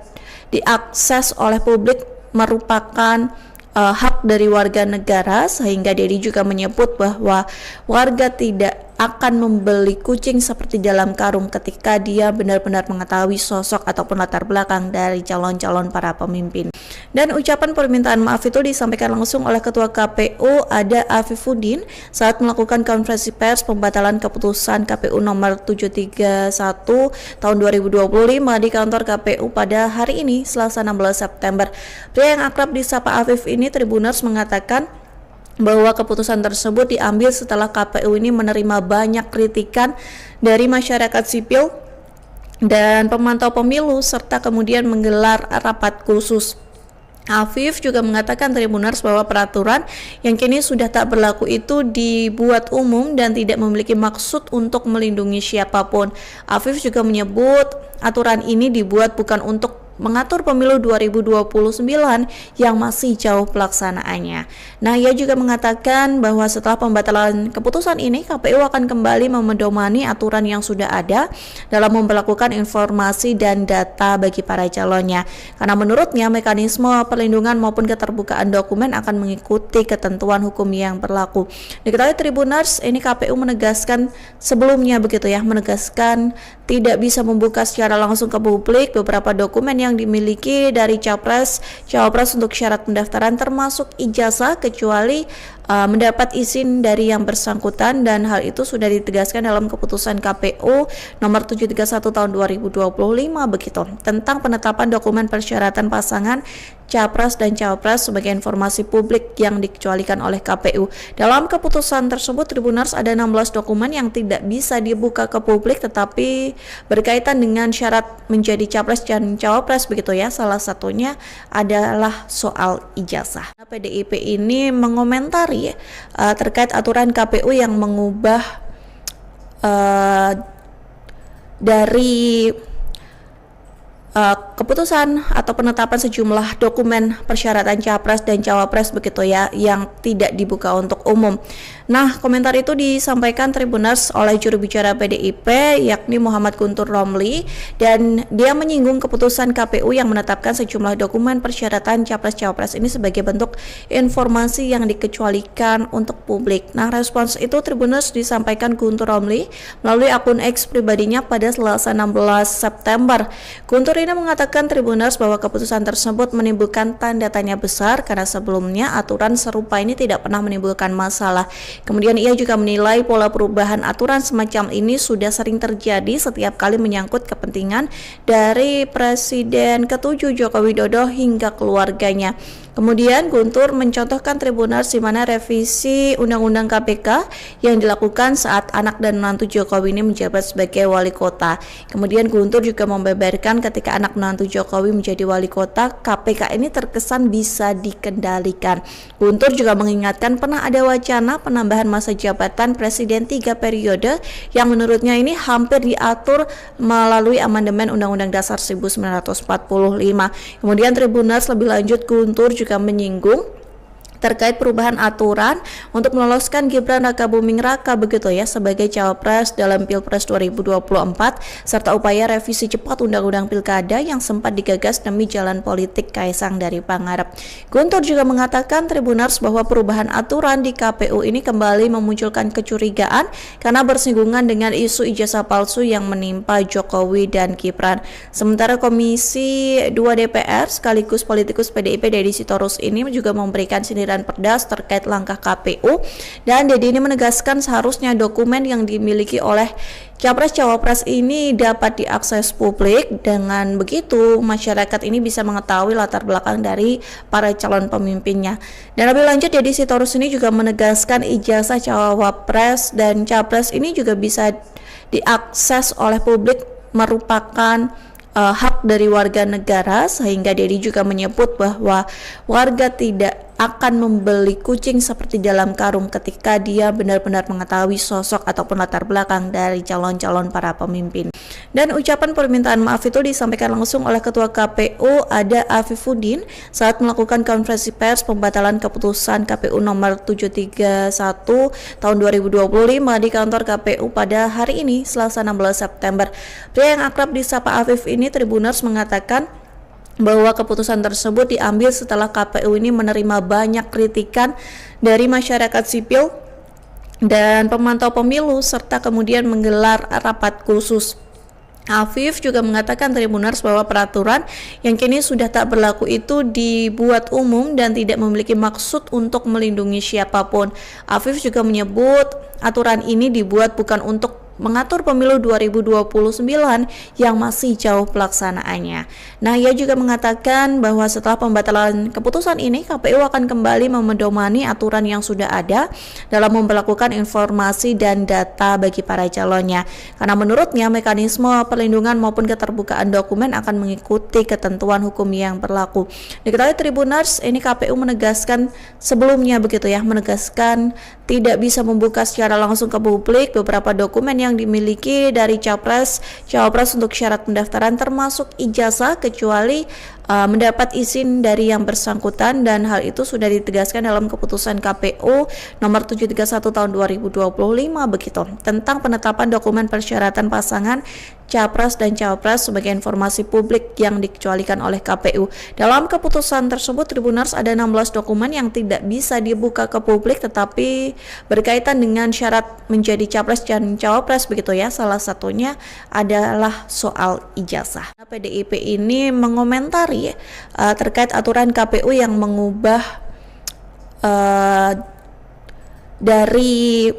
diakses oleh publik merupakan hak dari warga negara, sehingga Deddy juga menyebut bahwa warga tidak akan membeli kucing seperti dalam karung ketika dia benar-benar mengetahui sosok ataupun latar belakang dari calon-calon para pemimpin. Dan ucapan permintaan maaf itu disampaikan langsung oleh Ketua KPU Ada Afifuddin saat melakukan konferensi pers pembatalan keputusan KPU nomor 731 tahun 2025 di kantor KPU pada hari ini Selasa 16 September. Pria yang akrab disapa Afif ini Tribuners mengatakan bahwa keputusan tersebut diambil setelah KPU ini menerima banyak kritikan dari masyarakat sipil dan pemantau pemilu serta kemudian menggelar rapat khusus. Afif juga mengatakan Tribuners bahwa peraturan yang kini sudah tak berlaku itu dibuat umum dan tidak memiliki maksud untuk melindungi siapapun. Afif juga menyebut aturan ini dibuat bukan untuk mengatur pemilu 2029 yang masih jauh pelaksanaannya. Nah, ia juga mengatakan bahwa setelah pembatalan keputusan ini, KPU akan kembali memedomani aturan yang sudah ada dalam memperlakukan informasi dan data bagi para calonnya. Karena menurutnya mekanisme perlindungan maupun keterbukaan dokumen akan mengikuti ketentuan hukum yang berlaku. Diketahui Tribuners, ini KPU menegaskan sebelumnya begitu ya, menegaskan tidak bisa membuka secara langsung ke publik beberapa dokumen yang dimiliki dari capres, cawapres untuk syarat pendaftaran termasuk ijazah kecuali mendapat izin dari yang bersangkutan, dan hal itu sudah ditegaskan dalam keputusan KPU nomor 731 tahun 2025 begitu, tentang penetapan dokumen persyaratan pasangan Capres dan Cawapres sebagai informasi publik yang dikecualikan oleh KPU. Dalam keputusan tersebut, Tribuners, ada 16 dokumen yang tidak bisa dibuka ke publik tetapi berkaitan dengan syarat menjadi Capres dan Cawapres begitu ya. Salah satunya adalah soal ijazah. PDIP ini mengomentari terkait aturan KPU yang mengubah dari keputusan atau penetapan sejumlah dokumen persyaratan Capres dan Cawapres begitu ya, yang tidak dibuka untuk umum. Nah, komentar itu disampaikan Tribuners oleh juru bicara PDIP yakni Muhammad Guntur Romli, dan dia menyinggung keputusan KPU yang menetapkan sejumlah dokumen persyaratan Capres Cawapres ini sebagai bentuk informasi yang dikecualikan untuk publik. Nah, respons itu Tribuners disampaikan Guntur Romli melalui akun X pribadinya pada Selasa 16 September. Guntur ini mengatakan Tribuners bahwa keputusan tersebut menimbulkan tanda tanya besar karena sebelumnya aturan serupa ini tidak pernah menimbulkan masalah. Kemudian ia juga menilai pola perubahan aturan semacam ini sudah sering terjadi setiap kali menyangkut kepentingan dari Presiden ke-7 Joko Widodo hingga keluarganya. Kemudian Guntur mencontohkan Tribuners di mana revisi Undang-Undang KPK yang dilakukan saat anak dan menantu Jokowi ini menjabat sebagai wali kota. Kemudian Guntur juga membeberkan ketika anak menantu Jokowi menjadi wali kota, KPK ini terkesan bisa dikendalikan. Guntur juga mengingatkan pernah ada wacana penambahan masa jabatan Presiden 3 periode yang menurutnya ini hampir diatur melalui amandemen Undang-Undang Dasar 1945. Kemudian Tribuners lebih lanjut Guntur juga menyinggung terkait perubahan aturan untuk meloloskan Gibran Rakabuming Raka begitu ya sebagai Cawapres dalam Pilpres 2024 serta upaya revisi cepat Undang-Undang Pilkada yang sempat digagas demi jalan politik Kaisang dari Pangarep. Guntur juga mengatakan Tribuners bahwa perubahan aturan di KPU ini kembali memunculkan kecurigaan karena bersinggungan dengan isu ijazah palsu yang menimpa Jokowi dan Gibran. Sementara Komisi 2 DPR sekaligus politikus PDIP Deddy Sitorus ini juga memberikan sindiran pedas terkait langkah KPU, dan Deddy ini menegaskan seharusnya dokumen yang dimiliki oleh Capres Cawapres ini dapat diakses publik. Dengan begitu masyarakat ini bisa mengetahui latar belakang dari para calon pemimpinnya. Dan lebih lanjut Deddy Sitorus ini juga menegaskan ijazah Cawapres dan Capres ini juga bisa diakses oleh publik, merupakan hak dari warga negara, sehingga Deddy juga menyebut bahwa warga tidak akan membeli kucing seperti dalam karung ketika dia benar-benar mengetahui sosok ataupun latar belakang dari calon-calon para pemimpin. Dan ucapan permintaan maaf itu disampaikan langsung oleh Ketua KPU Ada Afifuddin saat melakukan konferensi pers pembatalan keputusan KPU nomor 731 tahun 2025 di kantor KPU pada hari ini Selasa 16 September. Pria yang akrab disapa Afif ini Tribuners mengatakan bahwa keputusan tersebut diambil setelah KPU ini menerima banyak kritikan dari masyarakat sipil dan pemantau pemilu serta kemudian menggelar rapat khusus. Afif juga mengatakan Tribuners bahwa peraturan yang kini sudah tak berlaku itu dibuat umum dan tidak memiliki maksud untuk melindungi siapapun. Afif juga menyebut aturan ini dibuat bukan untuk mengatur pemilu 2029 yang masih jauh pelaksanaannya. Nah, ia juga mengatakan bahwa setelah pembatalan keputusan ini, KPU akan kembali memedomani aturan yang sudah ada dalam memperlakukan informasi dan data bagi para calonnya. Karena menurutnya mekanisme perlindungan maupun keterbukaan dokumen akan mengikuti ketentuan hukum yang berlaku. Diketahui Tribuners, ini KPU menegaskan sebelumnya begitu ya, menegaskan tidak bisa membuka secara langsung ke publik beberapa dokumen yang dimiliki dari Capres, Cawapres untuk syarat pendaftaran termasuk ijazah kecuali mendapat izin dari yang bersangkutan, dan hal itu sudah ditegaskan dalam keputusan KPU nomor 731 tahun 2025 begitu, tentang penetapan dokumen persyaratan pasangan Capres dan Cawapres sebagai informasi publik yang dikecualikan oleh KPU. Dalam keputusan tersebut Tribuners ada 16 dokumen yang tidak bisa dibuka ke publik tetapi berkaitan dengan syarat menjadi Capres dan Cawapres begitu ya. Salah satunya adalah soal ijazah. PDIP ini mengomentari terkait aturan KPU yang mengubah dari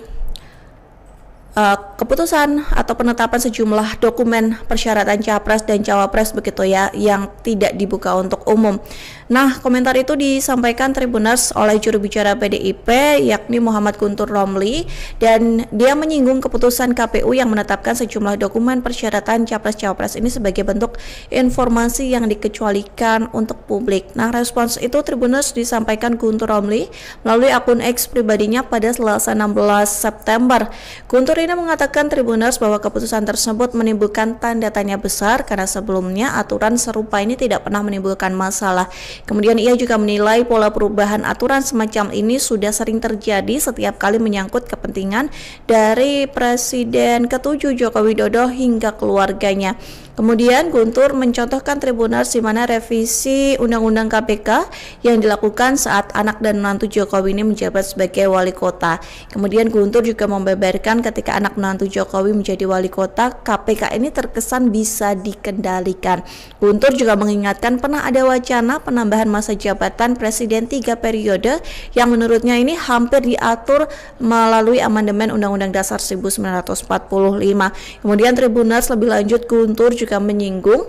keputusan atau penetapan sejumlah dokumen persyaratan capres dan cawapres begitu ya yang tidak dibuka untuk umum. Nah, komentar itu disampaikan Tribuners oleh juru bicara PDIP yakni Muhammad Guntur Romli, dan dia menyinggung keputusan KPU yang menetapkan sejumlah dokumen persyaratan capres-cawapres ini sebagai bentuk informasi yang dikecualikan untuk publik. Nah, respons itu Tribuners disampaikan Guntur Romli melalui akun X pribadinya pada Selasa 16 September. Guntur ini mengatakan Tribuners bahwa keputusan tersebut menimbulkan tanda tanya besar karena sebelumnya aturan serupa ini tidak pernah menimbulkan masalah. Kemudian ia juga menilai pola perubahan aturan semacam ini sudah sering terjadi setiap kali menyangkut kepentingan dari Presiden ke-7 Joko Widodo hingga keluarganya. Kemudian Guntur mencontohkan Tribuners di mana revisi Undang-Undang KPK yang dilakukan saat anak dan menantu Jokowi ini menjabat sebagai wali kota. Kemudian Guntur juga membeberkan ketika anak menantu Jokowi menjadi wali kota, KPK ini terkesan bisa dikendalikan. Guntur juga mengingatkan pernah ada wacana penambahan masa jabatan Presiden 3 periode yang menurutnya ini hampir diatur melalui amandemen Undang-Undang Dasar 1945. Kemudian Tribuners lebih lanjut Guntur juga menyinggung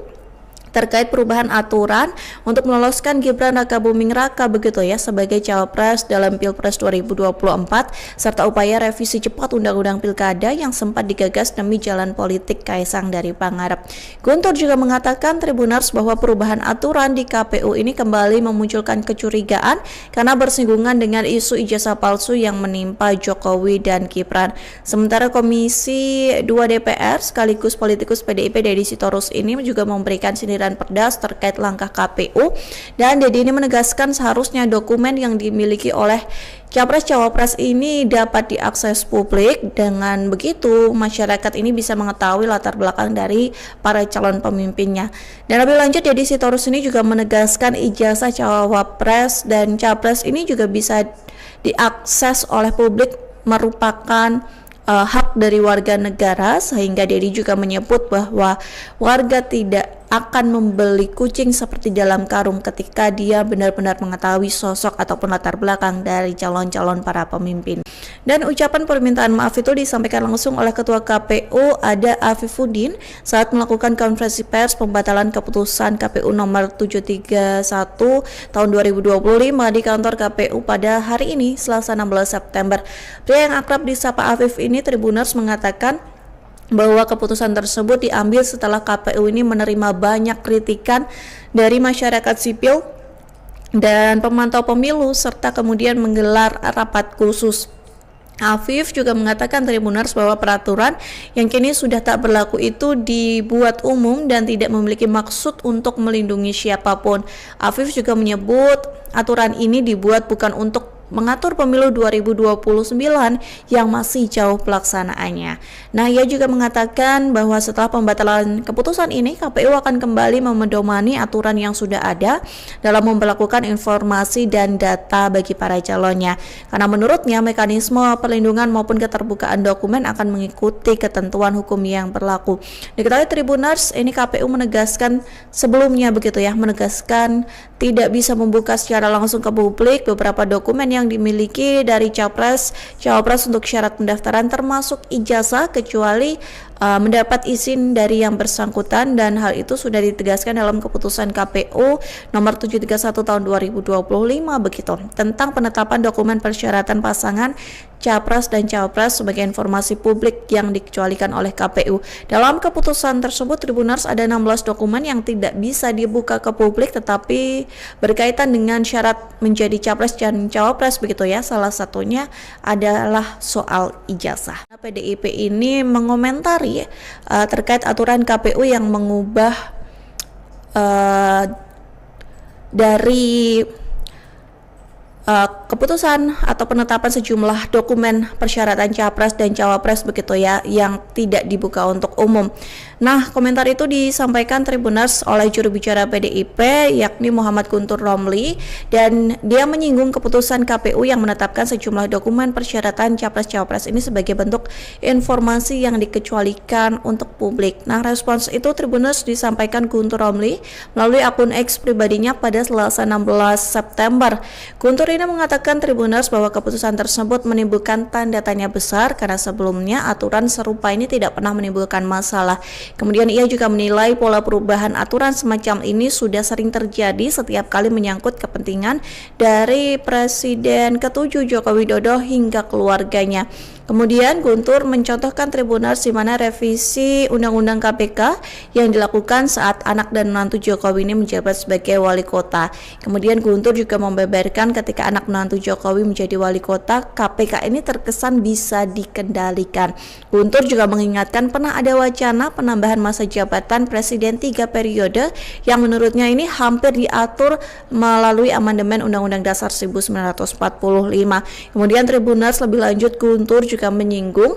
terkait perubahan aturan untuk meloloskan Gibran Rakabuming Raka begitu ya sebagai cawapres dalam Pilpres 2024 serta upaya revisi cepat Undang-Undang Pilkada yang sempat digagas demi jalan politik Kaisang dari Pangarep. Guntur juga mengatakan Tribuners bahwa perubahan aturan di KPU ini kembali memunculkan kecurigaan karena bersinggungan dengan isu ijazah palsu yang menimpa Jokowi dan Gibran. Sementara Komisi 2 DPR sekaligus politikus PDIP Deddy Sitorus ini juga memberikan sindiran pedas terkait langkah KPU, dan Deddy ini menegaskan seharusnya dokumen yang dimiliki oleh Capres-Cawapres ini dapat diakses publik. Dengan begitu masyarakat ini bisa mengetahui latar belakang dari para calon pemimpinnya. Dan lebih lanjut Deddy Sitorus ini juga menegaskan ijazah Cawapres dan Capres ini juga bisa diakses oleh publik, merupakan hak dari warga negara, sehingga Deddy juga menyebut bahwa warga tidak akan membeli kucing seperti dalam karung ketika dia benar-benar mengetahui sosok ataupun latar belakang dari calon-calon para pemimpin. Dan ucapan permintaan maaf itu disampaikan langsung oleh Ketua KPU Ada Afifuddin saat melakukan konferensi pers pembatalan keputusan KPU nomor 731 tahun 2025 di kantor KPU pada hari ini Selasa 16 September. Pria yang akrab disapa Afif ini Tribuners mengatakan bahwa keputusan tersebut diambil setelah KPU ini menerima banyak kritikan dari masyarakat sipil dan pemantau pemilu serta kemudian menggelar rapat khusus. Afif juga mengatakan Tribuners bahwa peraturan yang kini sudah tak berlaku itu dibuat umum dan tidak memiliki maksud untuk melindungi siapapun. Afif juga menyebut aturan ini dibuat bukan untuk mengatur pemilu 2029 yang masih jauh pelaksanaannya. Nah, ia juga mengatakan bahwa setelah pembatalan keputusan ini, KPU akan kembali memedomani aturan yang sudah ada dalam memperlakukan informasi dan data bagi para calonnya. Karena menurutnya mekanisme perlindungan maupun keterbukaan dokumen akan mengikuti ketentuan hukum yang berlaku. Diketahui Tribuners, ini KPU menegaskan sebelumnya begitu ya, menegaskan tidak bisa membuka secara langsung ke publik beberapa dokumen yang dimiliki dari Capres-Cawapres untuk syarat pendaftaran termasuk ijazah kecuali mendapat izin dari yang bersangkutan, dan hal itu sudah ditegaskan dalam keputusan KPU nomor 731 tahun 2025 begitu tentang penetapan dokumen persyaratan pasangan Capres dan Cawapres sebagai informasi publik yang dikecualikan oleh KPU. Dalam keputusan tersebut Tribuners ada 16 dokumen yang tidak bisa dibuka ke publik tetapi berkaitan dengan syarat menjadi Capres dan Cawapres begitu ya. Salah satunya adalah soal ijazah. PDIP ini mengomentari terkait aturan KPU yang mengubah dari keputusan atau penetapan sejumlah dokumen persyaratan Capres dan Cawapres begitu ya yang tidak dibuka untuk umum. Nah, komentar itu disampaikan Tribuners oleh juru bicara PDIP yakni Muhammad Guntur Romli, dan dia menyinggung keputusan KPU yang menetapkan sejumlah dokumen persyaratan Capres-Cawapres ini sebagai bentuk informasi yang dikecualikan untuk publik. Nah, respons itu Tribuners disampaikan Guntur Romli melalui akun X pribadinya pada Selasa 16 September. Guntur ini mengatakan Tribuners bahwa keputusan tersebut menimbulkan tanda tanya besar karena sebelumnya aturan serupa ini tidak pernah menimbulkan masalah. Kemudian ia juga menilai pola perubahan aturan semacam ini sudah sering terjadi setiap kali menyangkut kepentingan dari Presiden ke-7 Joko Widodo hingga keluarganya. Kemudian Guntur mencontohkan Tribuners di mana revisi Undang-Undang KPK yang dilakukan saat anak dan menantu Jokowi ini menjabat sebagai wali kota. Kemudian Guntur juga membeberkan ketika anak menantu Jokowi menjadi wali kota, KPK ini terkesan bisa dikendalikan. Guntur juga mengingatkan pernah ada wacana penambahan masa jabatan Presiden 3 periode yang menurutnya ini hampir diatur melalui amandemen Undang-Undang Dasar 1945. Kemudian Tribuners lebih lanjut Guntur juga menyinggung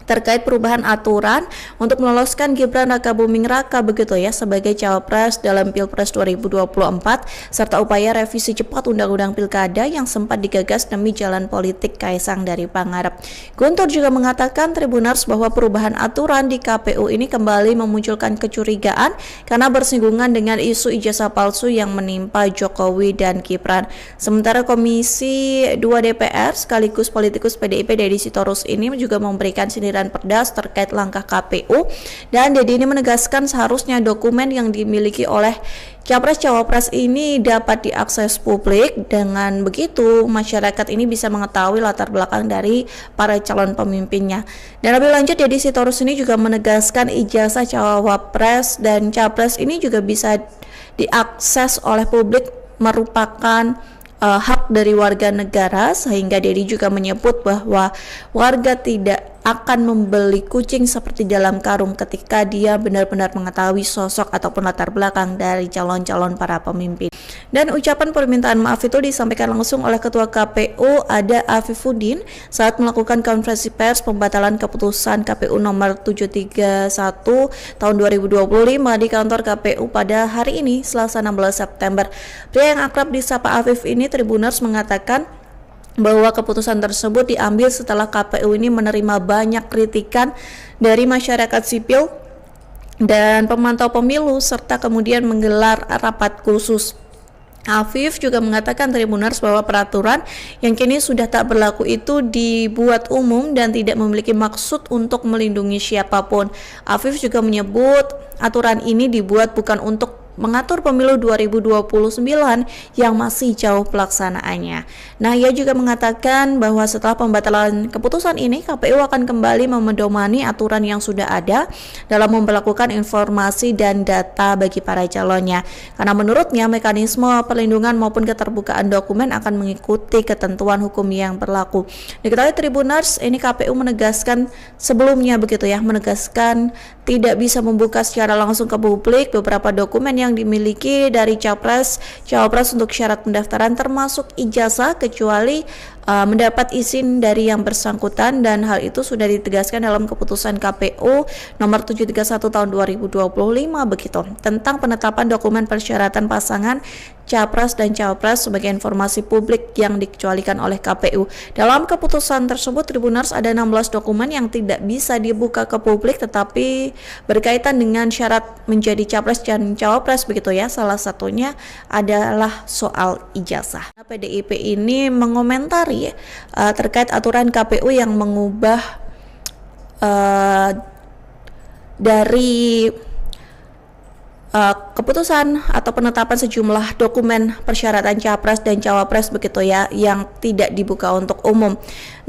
terkait perubahan aturan untuk meloloskan Gibran Rakabuming Raka begitu ya sebagai cawapres dalam Pilpres 2024 serta upaya revisi cepat Undang-Undang Pilkada yang sempat digagas demi jalan politik Kaisang dari Pangarep. Guntur juga mengatakan Tribuners bahwa perubahan aturan di KPU ini kembali memunculkan kecurigaan karena bersinggungan dengan isu ijazah palsu yang menimpa Jokowi dan Gibran. Sementara Komisi 2 DPR sekaligus politikus PDIP Deddy Sitorus ini juga memberikan sindiran pedas terkait langkah KPU, dan Deddy ini menegaskan seharusnya dokumen yang dimiliki oleh Capres-Cawapres ini dapat diakses publik. Dengan begitu masyarakat ini bisa mengetahui latar belakang dari para calon pemimpinnya. Dan lebih lanjut Deddy Sitorus ini juga menegaskan ijazah Cawapres dan Capres ini juga bisa diakses oleh publik, merupakan hak dari warga negara, sehingga Deddy juga menyebut bahwa warga tidak akan membeli kucing seperti dalam karung ketika dia benar-benar mengetahui sosok ataupun latar belakang dari calon-calon para pemimpin. Dan ucapan permintaan maaf itu disampaikan langsung oleh Ketua KPU Ada Afifuddin saat melakukan konferensi pers pembatalan keputusan KPU nomor 731 tahun 2025 di kantor KPU pada hari ini Selasa 16 September. Pria yang akrab disapa Afif ini Tribuners mengatakan bahwa keputusan tersebut diambil setelah KPU ini menerima banyak kritikan dari masyarakat sipil dan pemantau pemilu serta kemudian menggelar rapat khusus. Afif juga mengatakan Tribuners bahwa peraturan yang kini sudah tak berlaku itu dibuat umum dan tidak memiliki maksud untuk melindungi siapapun. Afif juga menyebut aturan ini dibuat bukan untuk mengatur pemilu 2029 yang masih jauh pelaksanaannya. Nah, ia juga mengatakan bahwa setelah pembatalan keputusan ini, KPU akan kembali memedomani aturan yang sudah ada dalam memperlakukan informasi dan data bagi para calonnya. Karena menurutnya mekanisme perlindungan maupun keterbukaan dokumen akan mengikuti ketentuan hukum yang berlaku. Diketahui Tribuners, ini KPU menegaskan sebelumnya begitu ya, menegaskan tidak bisa membuka secara langsung ke publik beberapa dokumen yang dimiliki dari Cawapres untuk syarat pendaftaran termasuk ijazah kecuali mendapat izin dari yang bersangkutan, dan hal itu sudah ditegaskan dalam keputusan KPU nomor 731 tahun 2025 begitu tentang penetapan dokumen persyaratan pasangan Capres dan Cawapres sebagai informasi publik yang dikecualikan oleh KPU. Dalam keputusan tersebut Tribuners ada 16 dokumen yang tidak bisa dibuka ke publik tetapi berkaitan dengan syarat menjadi Capres dan Cawapres begitu ya. Salah satunya adalah soal ijazah. PDIP ini mengomentari terkait aturan KPU yang mengubah dari keputusan atau penetapan sejumlah dokumen persyaratan Capres dan Cawapres begitu ya yang tidak dibuka untuk umum.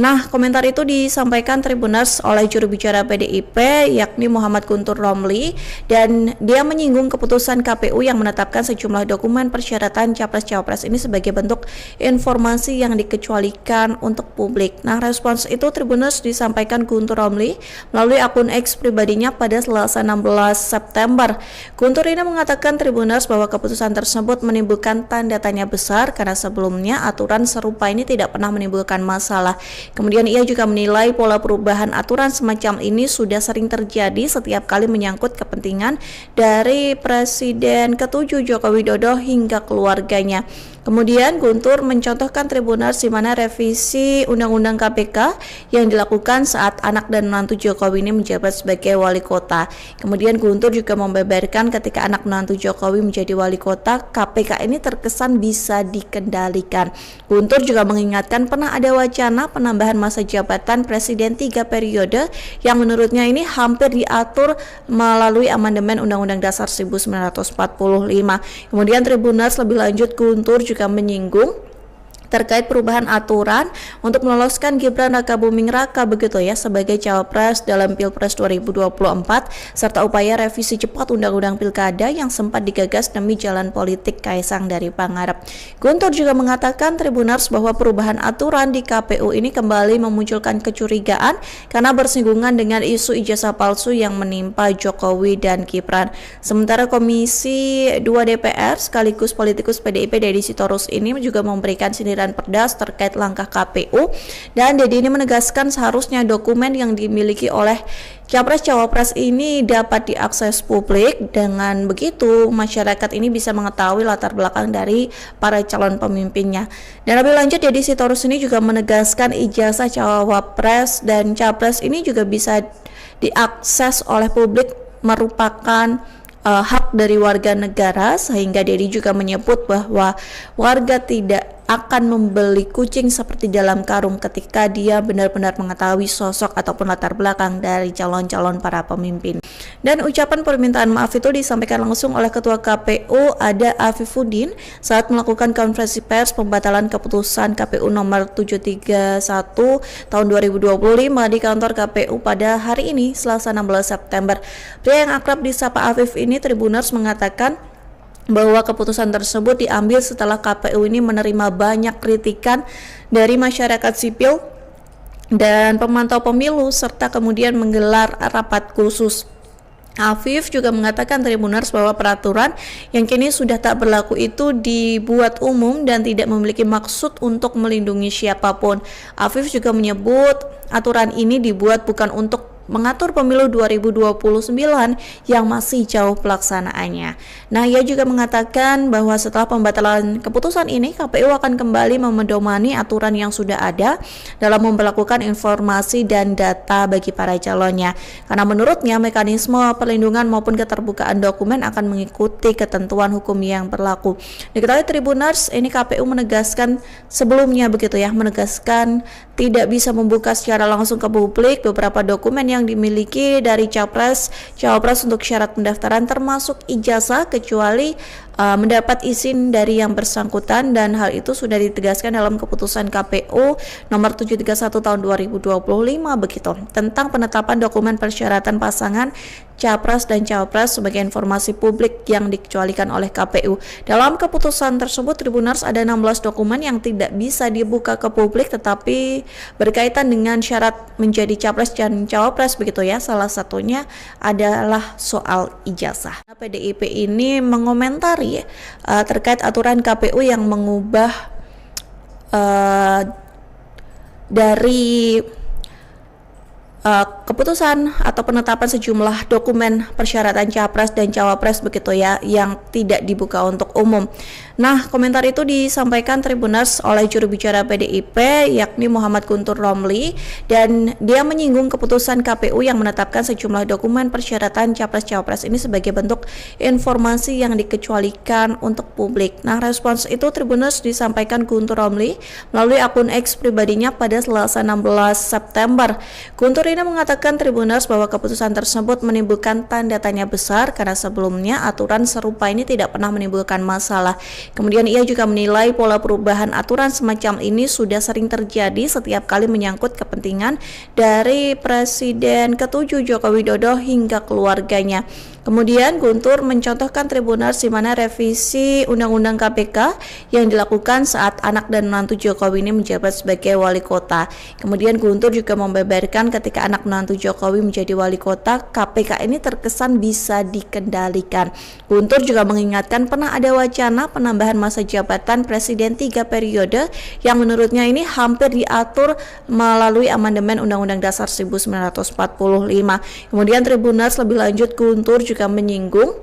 Nah, komentar itu disampaikan Tribuners oleh juru bicara PDIP yakni Muhammad Guntur Romli, dan dia menyinggung keputusan KPU yang menetapkan sejumlah dokumen persyaratan Capres-Cawapres ini sebagai bentuk informasi yang dikecualikan untuk publik. Nah, respons itu Tribuners disampaikan Guntur Romli melalui akun X pribadinya pada Selasa 16 September. Guntur ini mengatakan Tribuners bahwa keputusan tersebut menimbulkan tanda tanya besar karena sebelumnya aturan serupa ini tidak pernah menimbulkan masalah. Kemudian ia juga menilai pola perubahan aturan semacam ini sudah sering terjadi setiap kali menyangkut kepentingan dari Presiden ke-7 Joko Widodo hingga keluarganya. Kemudian Guntur mencontohkan Tribuners di mana revisi Undang-Undang KPK yang dilakukan saat anak dan menantu Jokowi ini menjabat sebagai wali kota. Kemudian Guntur juga membeberkan ketika ketika anak menantu Jokowi menjadi wali kota, KPK ini terkesan bisa dikendalikan. Guntur juga mengingatkan pernah ada wacana penambahan masa jabatan presiden 3 periode yang menurutnya ini hampir diatur melalui amandemen Undang-Undang Dasar 1945. Kemudian Tribuners lebih lanjut, Guntur juga menyinggung terkait perubahan aturan untuk meloloskan Gibran Rakabuming Raka begitu ya sebagai cawapres dalam Pilpres 2024 serta upaya revisi cepat Undang-Undang Pilkada yang sempat digagas demi jalan politik Kaisang dari Pangarep. Guntur juga mengatakan Tribuners bahwa perubahan aturan di KPU ini kembali memunculkan kecurigaan karena bersinggungan dengan isu ijazah palsu yang menimpa Jokowi dan Gibran. Sementara Komisi 2 DPR sekaligus politikus PDIP Deddy Sitorus ini juga memberikan sindiran pedas terkait langkah KPU, dan Deddy ini menegaskan seharusnya dokumen yang dimiliki oleh Capres-Cawapres ini dapat diakses publik. Dengan begitu masyarakat ini bisa mengetahui latar belakang dari para calon pemimpinnya. Dan lebih lanjut, Deddy Sitorus ini juga menegaskan ijazah Cawapres dan Capres ini juga bisa diakses oleh publik, merupakan hak dari warga negara, sehingga Deddy juga menyebut bahwa warga tidak akan membeli kucing seperti dalam karung ketika dia benar-benar mengetahui sosok ataupun latar belakang dari calon-calon para pemimpin. Dan ucapan permintaan maaf itu disampaikan langsung oleh Ketua KPU Ada Afifuddin saat melakukan konferensi pers pembatalan keputusan KPU nomor 731 tahun 2025 di kantor KPU pada hari ini, Selasa 16 September. Pria yang akrab disapa Afif ini, Tribuners, mengatakan bahwa keputusan tersebut diambil setelah KPU ini menerima banyak kritikan dari masyarakat sipil dan pemantau pemilu serta kemudian menggelar rapat khusus. Afif juga mengatakan Tribuners bahwa peraturan yang kini sudah tak berlaku itu dibuat umum dan tidak memiliki maksud untuk melindungi siapapun. Afif juga menyebut aturan ini dibuat bukan untuk mengatur pemilu 2029 yang masih jauh pelaksanaannya. Nah, ia juga mengatakan bahwa setelah pembatalan keputusan ini, KPU akan kembali memedomani aturan yang sudah ada dalam memperlakukan informasi dan data bagi para calonnya. Karena menurutnya mekanisme perlindungan maupun keterbukaan dokumen akan mengikuti ketentuan hukum yang berlaku. Diketahui Tribuners, ini KPU menegaskan sebelumnya begitu ya, menegaskan tidak bisa membuka secara langsung ke publik beberapa dokumen yang dimiliki dari Cawapres untuk syarat pendaftaran termasuk ijazah kecuali mendapat izin dari yang bersangkutan, dan hal itu sudah ditegaskan dalam keputusan KPU nomor 731 tahun 2025 begitu tentang penetapan dokumen persyaratan pasangan Capres dan Cawapres sebagai informasi publik yang dikecualikan oleh KPU. Dalam keputusan tersebut, Tribuners, ada 16 dokumen yang tidak bisa dibuka ke publik tetapi berkaitan dengan syarat menjadi Capres dan Cawapres begitu ya. Salah satunya adalah soal ijazah. PDIP ini mengomentari terkait aturan KPU yang mengubah dari keputusan atau penetapan sejumlah dokumen persyaratan Capres dan Cawapres begitu ya yang tidak dibuka untuk umum. Nah, komentar itu disampaikan Tribuners oleh juru bicara PDIP yakni Muhammad Guntur Romli, dan dia menyinggung keputusan KPU yang menetapkan sejumlah dokumen persyaratan Capres-Cawapres ini sebagai bentuk informasi yang dikecualikan untuk publik. Nah, respons itu Tribuners disampaikan Guntur Romli melalui akun X pribadinya pada Selasa 16 September. Guntur ini mengatakan Tribuners bahwa keputusan tersebut menimbulkan tanda tanya besar karena sebelumnya aturan serupa ini tidak pernah menimbulkan masalah. Kemudian ia juga menilai pola perubahan aturan semacam ini sudah sering terjadi setiap kali menyangkut kepentingan dari Presiden ke-7 Joko Widodo hingga keluarganya. Kemudian Guntur mencontohkan Tribuners di mana revisi Undang-Undang KPK yang dilakukan saat anak dan menantu Jokowi ini menjabat sebagai wali kota. Kemudian Guntur juga membeberkan ketika anak menantu Jokowi menjadi wali kota, KPK ini terkesan bisa dikendalikan. Guntur juga mengingatkan pernah ada wacana penambahan masa jabatan presiden 3 periode yang menurutnya ini hampir diatur melalui amandemen Undang-Undang Dasar 1945. Kemudian Tribuners lebih lanjut, Guntur juga menyinggung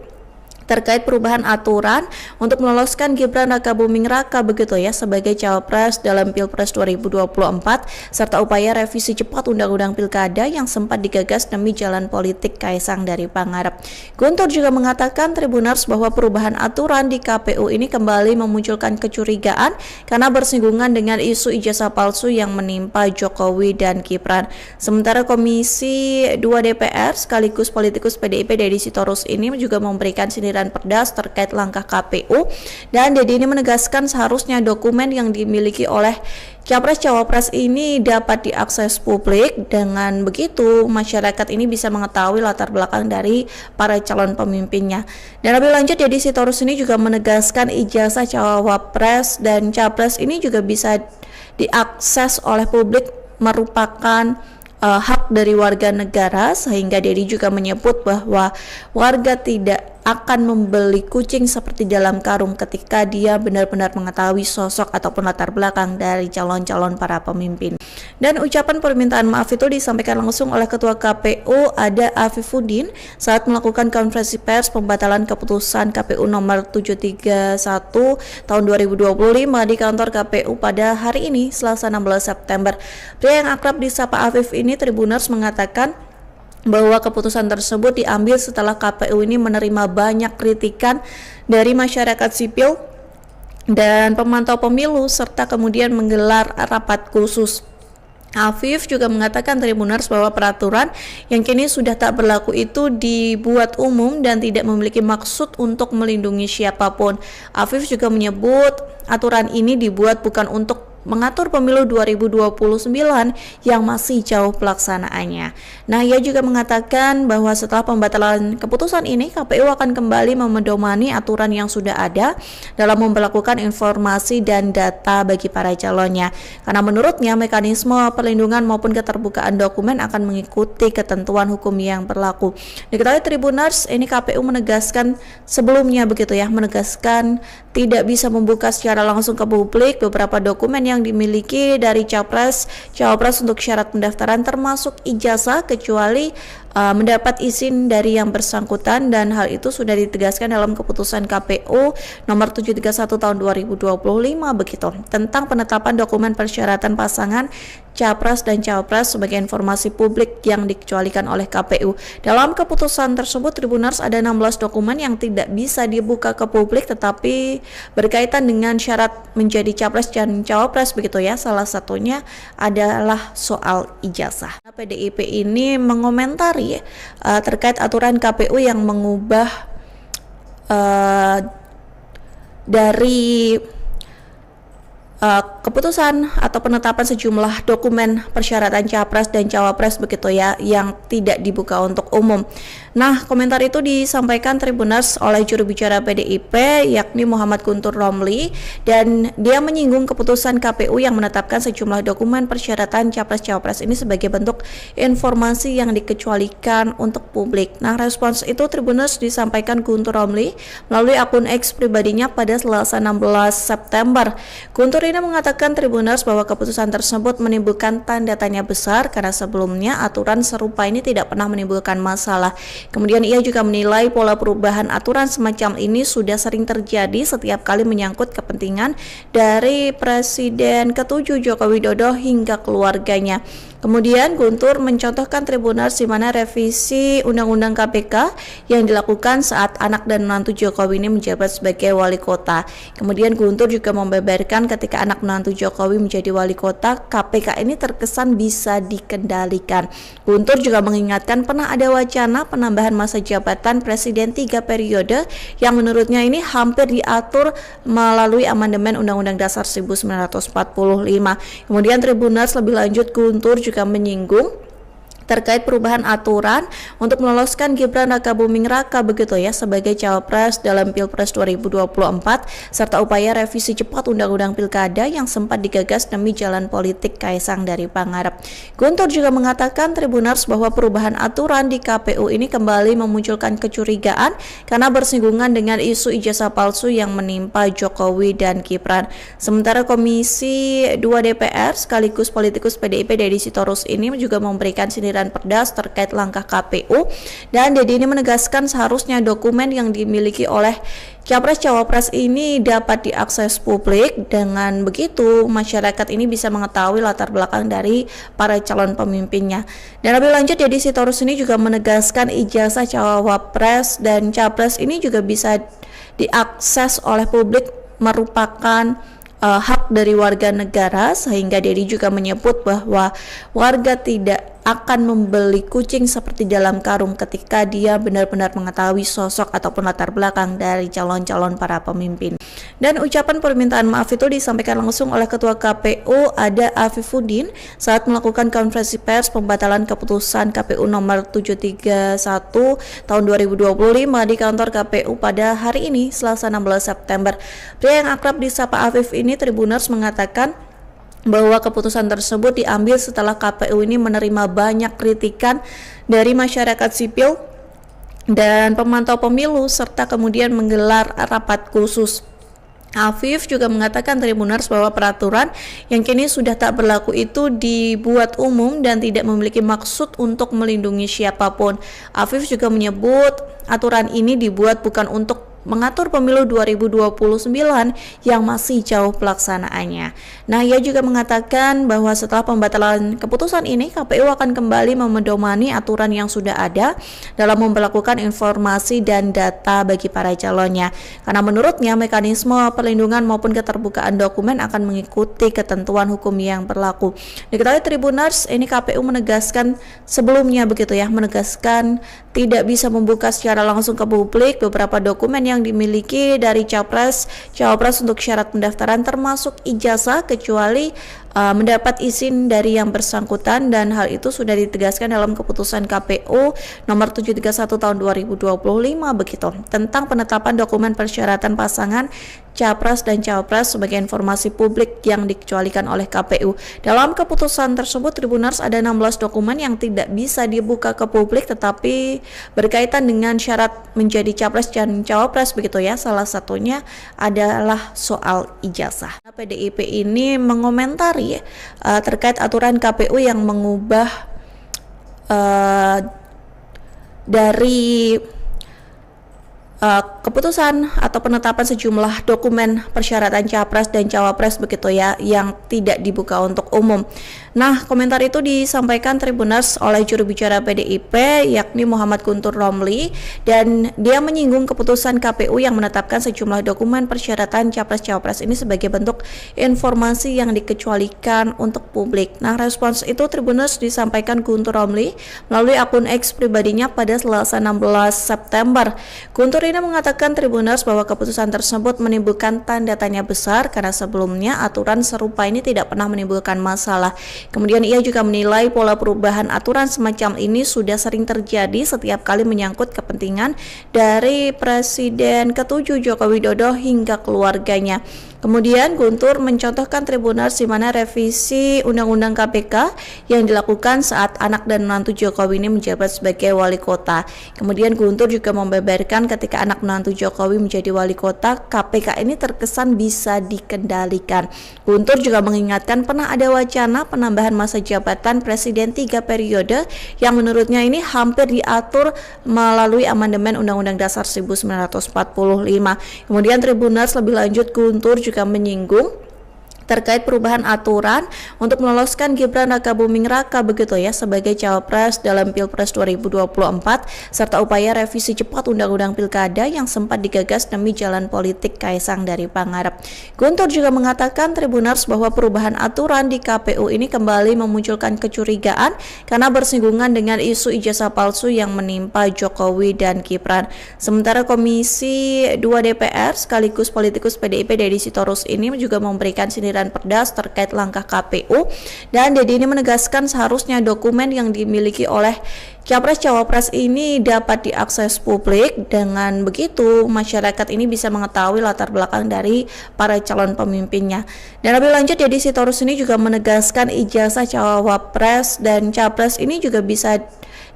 terkait perubahan aturan untuk meloloskan Gibran Rakabuming Raka begitu ya sebagai cawapres dalam Pilpres 2024 serta upaya revisi cepat Undang-Undang Pilkada yang sempat digagas demi jalan politik Kaisang dari Pangarep. Guntur juga mengatakan Tribuners bahwa perubahan aturan di KPU ini kembali memunculkan kecurigaan karena bersinggungan dengan isu ijazah palsu yang menimpa Jokowi dan Gibran. Sementara Komisi 2 DPR sekaligus politikus PDIP Deddy Sitorus ini juga memberikan sindiran pedas terkait langkah KPU, dan Deddy ini menegaskan seharusnya dokumen yang dimiliki oleh Capres-Cawapres ini dapat diakses publik. Dengan begitu masyarakat ini bisa mengetahui latar belakang dari para calon pemimpinnya. Dan lebih lanjut Deddy Sitorus ini juga menegaskan ijazah Cawapres dan Capres ini juga bisa diakses oleh publik, merupakan hak dari warga negara, sehingga Deddy juga menyebut bahwa warga tidak akan membeli kucing seperti dalam karung ketika dia benar-benar mengetahui sosok ataupun latar belakang dari calon-calon para pemimpin. Dan ucapan permintaan maaf itu disampaikan langsung oleh Ketua KPU Ada Afifuddin saat melakukan konferensi pers pembatalan keputusan KPU nomor 731 tahun 2025 di kantor KPU pada hari ini, Selasa 16 September. Pria yang akrab disapa Afif ini Tribuners mengatakan bahwa keputusan tersebut diambil setelah KPU ini menerima banyak kritikan dari masyarakat sipil dan pemantau pemilu serta kemudian menggelar rapat khusus. Afif juga mengatakan Tribuners bahwa peraturan yang kini sudah tak berlaku itu dibuat umum dan tidak memiliki maksud untuk melindungi siapapun. Afif juga menyebut aturan ini dibuat bukan untuk mengatur pemilu 2029 yang masih jauh pelaksanaannya. Nah, ia juga mengatakan bahwa setelah pembatalan keputusan ini, KPU akan kembali memedomani aturan yang sudah ada dalam memperlakukan informasi dan data bagi para calonnya. Karena menurutnya mekanisme perlindungan maupun keterbukaan dokumen akan mengikuti ketentuan hukum yang berlaku. Diketahui Tribuners, ini KPU menegaskan sebelumnya begitu ya, menegaskan tidak bisa membuka secara langsung ke publik beberapa dokumen yang dimiliki dari Cawapres untuk syarat pendaftaran termasuk ijazah kecuali mendapat izin dari yang bersangkutan, dan hal itu sudah ditegaskan dalam keputusan KPU nomor 731 tahun 2025 begitu tentang penetapan dokumen persyaratan pasangan Capres dan Cawapres sebagai informasi publik yang dikecualikan oleh KPU. Dalam keputusan tersebut Tribuners ada 16 dokumen yang tidak bisa dibuka ke publik tetapi berkaitan dengan syarat menjadi Capres dan Cawapres begitu ya. Salah satunya adalah soal ijazah. PDIP ini mengomentari terkait aturan KPU yang mengubah dari keputusan atau penetapan sejumlah dokumen persyaratan Capres dan Cawapres begitu ya yang tidak dibuka untuk umum. Nah, komentar itu disampaikan Tribuners oleh juru bicara PDIP yakni Muhammad Guntur Romli, dan dia menyinggung keputusan KPU yang menetapkan sejumlah dokumen persyaratan Capres-Cawapres ini sebagai bentuk informasi yang dikecualikan untuk publik. Nah, respons itu Tribuners disampaikan Guntur Romli melalui akun X pribadinya pada Selasa 16 September. Guntur ini mengatakan Tribuners bahwa keputusan tersebut menimbulkan tanda tanya besar karena sebelumnya aturan serupa ini tidak pernah menimbulkan masalah. Kemudian ia juga menilai pola perubahan aturan semacam ini sudah sering terjadi setiap kali menyangkut kepentingan dari Presiden ke-7 Joko Widodo hingga keluarganya. Kemudian Guntur mencontohkan Tribuners di mana revisi Undang-Undang KPK yang dilakukan saat anak dan menantu Jokowi ini menjabat sebagai wali kota. Kemudian Guntur juga membeberkan ketika anak menantu Jokowi menjadi wali kota, KPK ini terkesan bisa dikendalikan. Guntur juga mengingatkan pernah ada wacana penambahan masa jabatan Presiden 3 periode yang menurutnya ini hampir diatur melalui amandemen Undang-Undang Dasar 1945. Kemudian Tribuners lebih lanjut Guntur juga menyinggung terkait perubahan aturan untuk meloloskan Gibran Rakabuming Raka begitu ya sebagai cawapres dalam Pilpres 2024 serta upaya revisi cepat Undang-Undang Pilkada yang sempat digagas demi jalan politik Kaisang dari Pangarep. Guntur juga mengatakan Tribuners bahwa perubahan aturan di KPU ini kembali memunculkan kecurigaan karena bersinggungan dengan isu ijazah palsu yang menimpa Jokowi dan Gibran. Sementara Komisi 2 DPR sekaligus politikus PDIP Deddy Sitorus ini juga memberikan sindiran sindiran Perdas terkait langkah KPU, dan Dedi ini menegaskan seharusnya dokumen yang dimiliki oleh Capres-Cawapres ini dapat diakses publik. Dengan begitu masyarakat ini bisa mengetahui latar belakang dari para calon pemimpinnya. Dan lebih lanjut, Deddy Sitorus ini juga menegaskan ijazah Cawapres dan Capres ini juga bisa diakses oleh publik, merupakan hak dari warga negara, sehingga Dedi juga menyebut bahwa warga tidak akan membeli kucing seperti dalam karung ketika dia benar-benar mengetahui sosok ataupun latar belakang dari calon-calon para pemimpin. Dan ucapan permintaan maaf itu disampaikan langsung oleh Ketua KPU Ada Afifuddin saat melakukan konferensi pers pembatalan keputusan KPU nomor 731 tahun 2025 di kantor KPU pada hari ini, Selasa 16 September. Pria yang akrab disapa Afif ini, Tribuners, mengatakan bahwa keputusan tersebut diambil setelah KPU ini menerima banyak kritikan dari masyarakat sipil dan pemantau pemilu, serta kemudian menggelar rapat khusus. Afif juga mengatakan, Tribuners, bahwa peraturan yang kini sudah tak berlaku itu dibuat umum dan tidak memiliki maksud untuk melindungi siapapun. Afif juga menyebut aturan ini dibuat bukan untuk mengatur pemilu 2029 yang masih jauh pelaksanaannya. Nah, ia juga mengatakan bahwa setelah pembatalan keputusan ini, KPU akan kembali memedomani aturan yang sudah ada dalam memperlakukan informasi dan data bagi para calonnya. Karena menurutnya mekanisme perlindungan maupun keterbukaan dokumen akan mengikuti ketentuan hukum yang berlaku. Diketahui Tribuners, ini KPU menegaskan sebelumnya menegaskan tidak bisa membuka secara langsung ke publik beberapa dokumen yang dimiliki dari Capres-Cawapres untuk syarat pendaftaran, termasuk ijazah, kecuali mendapat izin dari yang bersangkutan, dan hal itu sudah ditegaskan dalam keputusan KPU nomor 731 tahun 2025 begitu, tentang penetapan dokumen persyaratan pasangan Capres dan Cawapres sebagai informasi publik yang dikecualikan oleh KPU. Dalam keputusan tersebut, Tribuners, ada 16 dokumen yang tidak bisa dibuka ke publik tetapi berkaitan dengan syarat menjadi Capres dan Cawapres begitu ya. Salah satunya adalah soal ijazah. PDIP ini mengomentari terkait aturan KPU yang mengubah dari keputusan atau penetapan sejumlah dokumen persyaratan Capres dan Cawapres begitu ya, yang tidak dibuka untuk umum. Nah, komentar itu disampaikan Tribuners oleh juru bicara PDIP yakni Muhammad Guntur Romli, dan dia menyinggung keputusan KPU yang menetapkan sejumlah dokumen persyaratan Capres-Cawapres ini sebagai bentuk informasi yang dikecualikan untuk publik. Nah, respons itu Tribuners disampaikan Guntur Romli melalui akun X pribadinya pada Selasa 16 September. Guntur ini mengatakan Tribuners bahwa keputusan tersebut menimbulkan tanda tanya besar karena sebelumnya aturan serupa ini tidak pernah menimbulkan masalah. Kemudian ia juga menilai pola perubahan aturan semacam ini sudah sering terjadi setiap kali menyangkut kepentingan dari Presiden ke-7 Joko Widodo hingga keluarganya. Kemudian Guntur mencontohkan Tribuners di mana revisi Undang-Undang KPK yang dilakukan saat anak dan menantu Jokowi ini menjabat sebagai wali kota. Kemudian Guntur juga membeberkan ketika anak menantu Jokowi menjadi wali kota, KPK ini terkesan bisa dikendalikan. Guntur juga mengingatkan pernah ada wacana penambahan masa jabatan Presiden 3 periode yang menurutnya ini hampir diatur melalui amandemen Undang-Undang Dasar 1945. Kemudian Tribuners lebih lanjut, Guntur juga menyinggung terkait perubahan aturan untuk meloloskan Gibran Rakabuming Raka begitu ya sebagai Cawapres dalam Pilpres 2024, serta upaya revisi cepat Undang-Undang Pilkada yang sempat digagas demi jalan politik Kaisang dari Pangarep. Guntur juga mengatakan Tribuners bahwa perubahan aturan di KPU ini kembali memunculkan kecurigaan karena bersinggungan dengan isu ijazah palsu yang menimpa Jokowi dan Gibran. Sementara Komisi 2 DPR sekaligus politikus PDIP Deddy Sitorus ini juga memberikan sindiran Perdas terkait langkah KPU, dan Dedi ini menegaskan seharusnya dokumen yang dimiliki oleh Capres-Cawapres ini dapat diakses publik. Dengan begitu masyarakat ini bisa mengetahui latar belakang dari para calon pemimpinnya. Dan lebih lanjut, Deddy Sitorus ini juga menegaskan ijazah Cawapres dan Capres ini juga bisa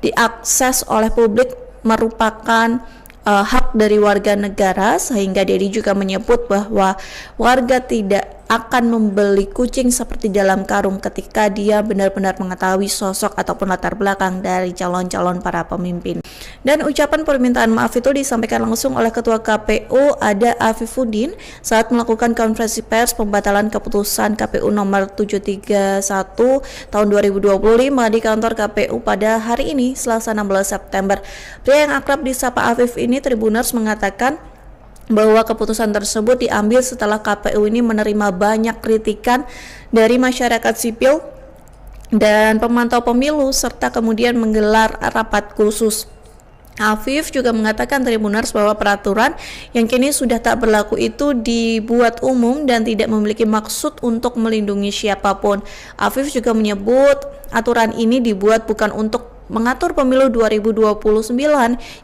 diakses oleh publik, merupakan hak dari warga negara, sehingga Dedi juga menyebut bahwa warga tidak akan membeli kucing seperti dalam karung ketika dia benar-benar mengetahui sosok ataupun latar belakang dari calon-calon para pemimpin. Dan ucapan permintaan maaf itu disampaikan langsung oleh Ketua KPU Ada Afifuddin saat melakukan konferensi pers pembatalan keputusan KPU nomor 731 tahun 2025 di kantor KPU pada hari ini, Selasa 16 September. Pria yang akrab disapa Afif ini, Tribuners, mengatakan bahwa keputusan tersebut diambil setelah KPU ini menerima banyak kritikan dari masyarakat sipil dan pemantau pemilu serta kemudian menggelar rapat khusus. Afif juga mengatakan, Tribuners, bahwa peraturan yang kini sudah tak berlaku itu dibuat umum dan tidak memiliki maksud untuk melindungi siapapun. Afif juga menyebut aturan ini dibuat bukan untuk mengatur pemilu 2029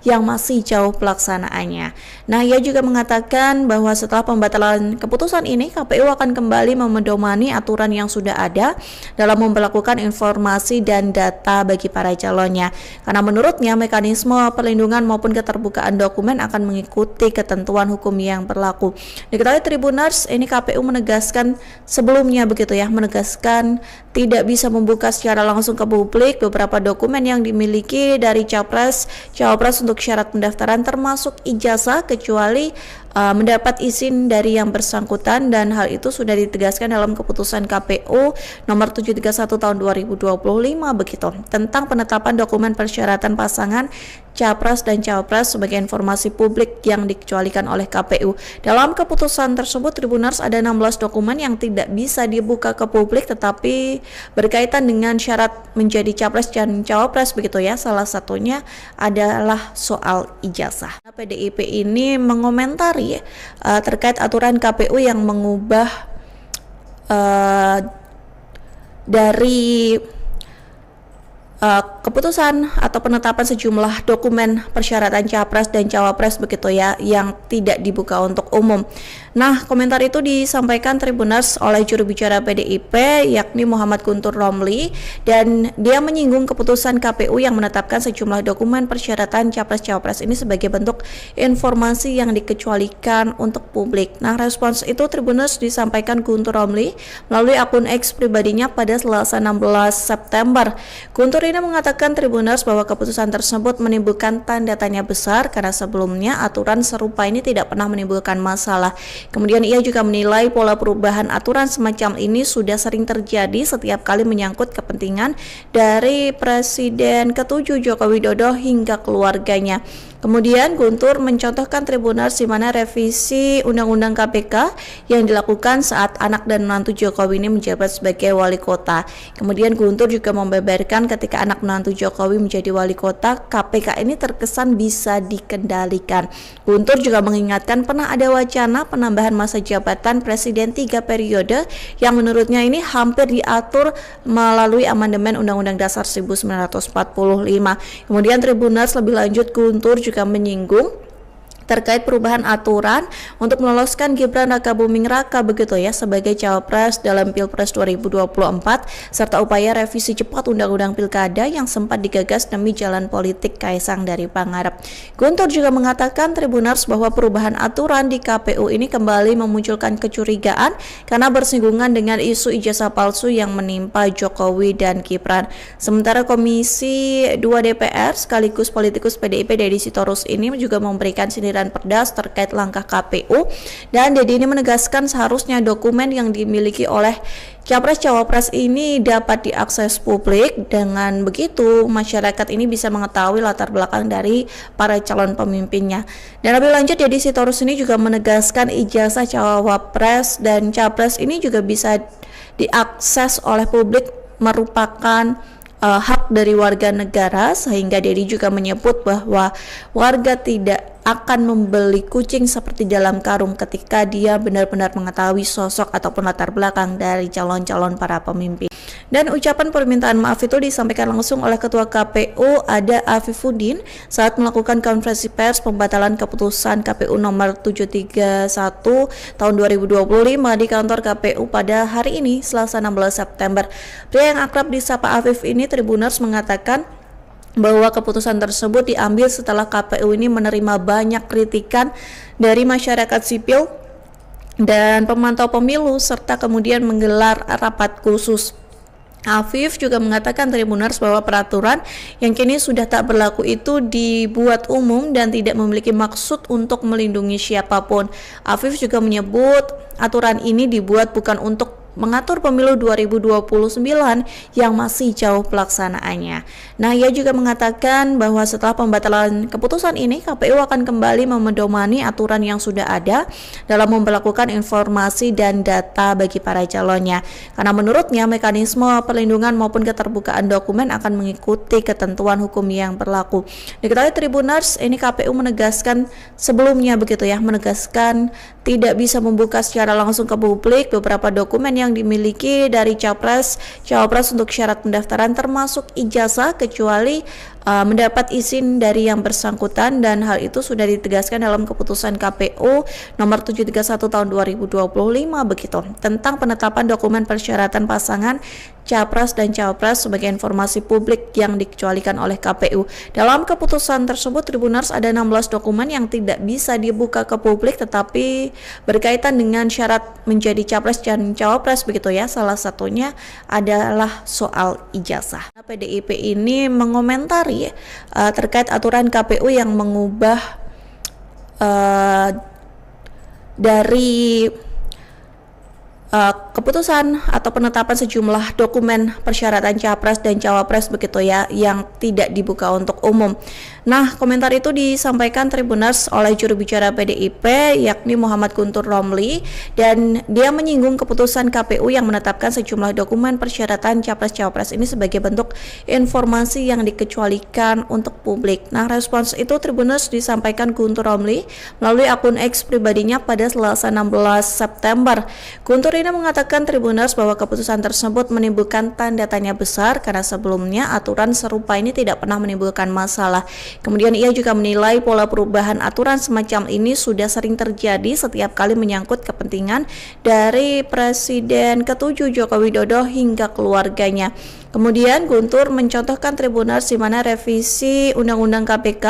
yang masih jauh pelaksanaannya. Nah, ia juga mengatakan bahwa setelah pembatalan keputusan ini, KPU akan kembali memedomani aturan yang sudah ada dalam memperlakukan informasi dan data bagi para calonnya. Karena menurutnya mekanisme perlindungan maupun keterbukaan dokumen akan mengikuti ketentuan hukum yang berlaku. Diketahui, Tribuners, ini KPU menegaskan sebelumnya menegaskan tidak bisa membuka secara langsung ke publik beberapa dokumen yang dimiliki dari Capres, Cawapres untuk syarat pendaftaran termasuk ijazah kecuali mendapat izin dari yang bersangkutan, dan hal itu sudah ditegaskan dalam keputusan KPU nomor 731 tahun 2025 begitu tentang penetapan dokumen persyaratan pasangan Capres dan Cawapres sebagai informasi publik yang dikecualikan oleh KPU. Dalam keputusan tersebut, Tribuners, ada 16 dokumen yang tidak bisa dibuka ke publik tetapi berkaitan dengan syarat menjadi Capres dan Cawapres begitu ya. Salah satunya adalah soal ijazah. PDIP ini mengomentari terkait aturan KPU yang mengubah dari keputusan atau penetapan sejumlah dokumen persyaratan Capres dan Cawapres begitu ya yang tidak dibuka untuk umum. Nah, komentar itu disampaikan, Tribuners, oleh juru bicara PDIP yakni Muhammad Guntur Romli, dan dia menyinggung keputusan KPU yang menetapkan sejumlah dokumen persyaratan Capres-Cawapres ini sebagai bentuk informasi yang dikecualikan untuk publik. Nah, respons itu, Tribuners, disampaikan Guntur Romli melalui akun X pribadinya pada Selasa 16 September. Guntur ini mengatakan, Tribuners, bahwa keputusan tersebut menimbulkan tanda tanya besar karena sebelumnya aturan serupa ini tidak pernah menimbulkan masalah. Kemudian ia juga menilai pola perubahan aturan semacam ini sudah sering terjadi setiap kali menyangkut kepentingan dari Presiden ke-7 Joko Widodo hingga keluarganya. Kemudian Guntur mencontohkan, Tribuners, di mana revisi Undang-Undang KPK yang dilakukan saat anak dan menantu Jokowi ini menjabat sebagai wali kota. Kemudian Guntur juga membeberkan ketika anak menantu Jokowi menjadi wali kota, KPK ini terkesan bisa dikendalikan. Guntur juga mengingatkan pernah ada wacana penambahan masa jabatan Presiden 3 periode yang menurutnya ini hampir diatur melalui amandemen Undang-Undang Dasar 1945. Kemudian Tribuners, lebih lanjut Guntur juga menyinggung terkait perubahan aturan untuk meloloskan Gibran Rakabuming Raka begitu ya sebagai Cawapres dalam Pilpres 2024 serta upaya revisi cepat Undang-Undang Pilkada yang sempat digagas demi jalan politik Kaisang dari Pangarep. Guntur juga mengatakan, Tribuners, bahwa perubahan aturan di KPU ini kembali memunculkan kecurigaan karena bersinggungan dengan isu ijazah palsu yang menimpa Jokowi dan Gibran. Sementara Komisi 2 DPR sekaligus politikus PDIP Deddy Sitorus ini juga memberikan sindiran pedas terkait langkah KPU, dan Deddy ini menegaskan seharusnya dokumen yang dimiliki oleh Capres-Cawapres ini dapat diakses publik. Dengan begitu masyarakat ini bisa mengetahui latar belakang dari para calon pemimpinnya. Dan lebih lanjut, Deddy Sitorus ini juga menegaskan ijazah Cawapres dan Capres ini juga bisa diakses oleh publik, merupakan hak dari warga negara, sehingga Deddy juga menyebut bahwa warga tidak akan membeli kucing seperti dalam karung ketika dia benar-benar mengetahui sosok ataupun latar belakang dari calon-calon para pemimpin. Dan ucapan permintaan maaf itu disampaikan langsung oleh Ketua KPU Ada Afifuddin saat melakukan konferensi pers pembatalan keputusan KPU nomor 731 tahun 2025 di kantor KPU pada hari ini, Selasa 16 September. Pria yang akrab disapa Afif ini, Tribuners, mengatakan bahwa keputusan tersebut diambil setelah KPU ini menerima banyak kritikan dari masyarakat sipil dan pemantau pemilu serta kemudian menggelar rapat khusus. Afif juga mengatakan Tribuners bahwa peraturan yang kini sudah tak berlaku itu dibuat umum dan tidak memiliki maksud untuk melindungi siapapun. Afif juga menyebut aturan ini dibuat bukan untuk mengatur pemilu 2029 yang masih jauh pelaksanaannya. Nah, ia juga mengatakan bahwa setelah pembatalan keputusan ini, KPU akan kembali memedomani aturan yang sudah ada dalam memperlakukan informasi dan data bagi para calonnya. Karena menurutnya mekanisme perlindungan maupun keterbukaan dokumen akan mengikuti ketentuan hukum yang berlaku. Diketahui Tribuners, ini KPU menegaskan sebelumnya begitu ya, menegaskan tidak bisa membuka secara langsung ke publik beberapa dokumen yang dimiliki dari cawapres untuk syarat pendaftaran termasuk ijazah kecuali mendapat izin dari yang bersangkutan, dan hal itu sudah ditegaskan dalam keputusan KPU nomor 731 tahun 2025 begitu tentang penetapan dokumen persyaratan pasangan capres dan cawapres sebagai informasi publik yang dikecualikan oleh KPU. Dalam keputusan tersebut Tribuners ada 16 dokumen yang tidak bisa dibuka ke publik tetapi berkaitan dengan syarat menjadi capres dan cawapres begitu ya. Salah satunya adalah soal ijazah. PDIP ini mengomentari terkait aturan KPU yang mengubah dari keputusan atau penetapan sejumlah dokumen persyaratan capres dan cawapres begitu ya yang tidak dibuka untuk umum. Nah, komentar itu disampaikan Tribuners oleh juru bicara PDIP yakni Muhammad Guntur Romli, dan dia menyinggung keputusan KPU yang menetapkan sejumlah dokumen persyaratan capres-cawapres ini sebagai bentuk informasi yang dikecualikan untuk publik. Nah, respons itu Tribuners disampaikan Guntur Romli melalui akun X pribadinya pada Selasa 16 September. Guntur ini mengatakan Tribuners bahwa keputusan tersebut menimbulkan tanda tanya besar karena sebelumnya aturan serupa ini tidak pernah menimbulkan masalah. Kemudian ia juga menilai pola perubahan aturan semacam ini sudah sering terjadi setiap kali menyangkut kepentingan dari Presiden ke-7 Joko Widodo hingga keluarganya. Kemudian Guntur mencontohkan Tribuners di mana revisi Undang-Undang KPK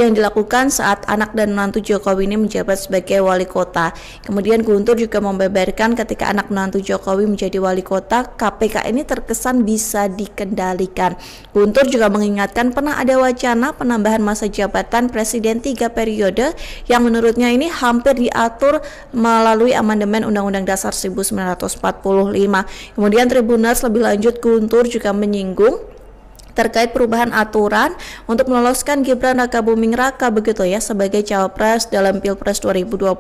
yang dilakukan saat anak dan menantu Jokowi ini menjabat sebagai wali kota. Kemudian Guntur juga membeberkan ketika anak menantu Jokowi menjadi wali kota, KPK ini terkesan bisa dikendalikan. Guntur juga mengingatkan pernah ada wacana penambahan masa jabatan Presiden 3 periode yang menurutnya ini hampir diatur melalui amandemen Undang-Undang Dasar 1945. Kemudian Tribuners lebih lanjut Guntur juga menyinggung terkait perubahan aturan untuk meloloskan Gibran Rakabuming Raka begitu ya sebagai cawapres dalam Pilpres 2024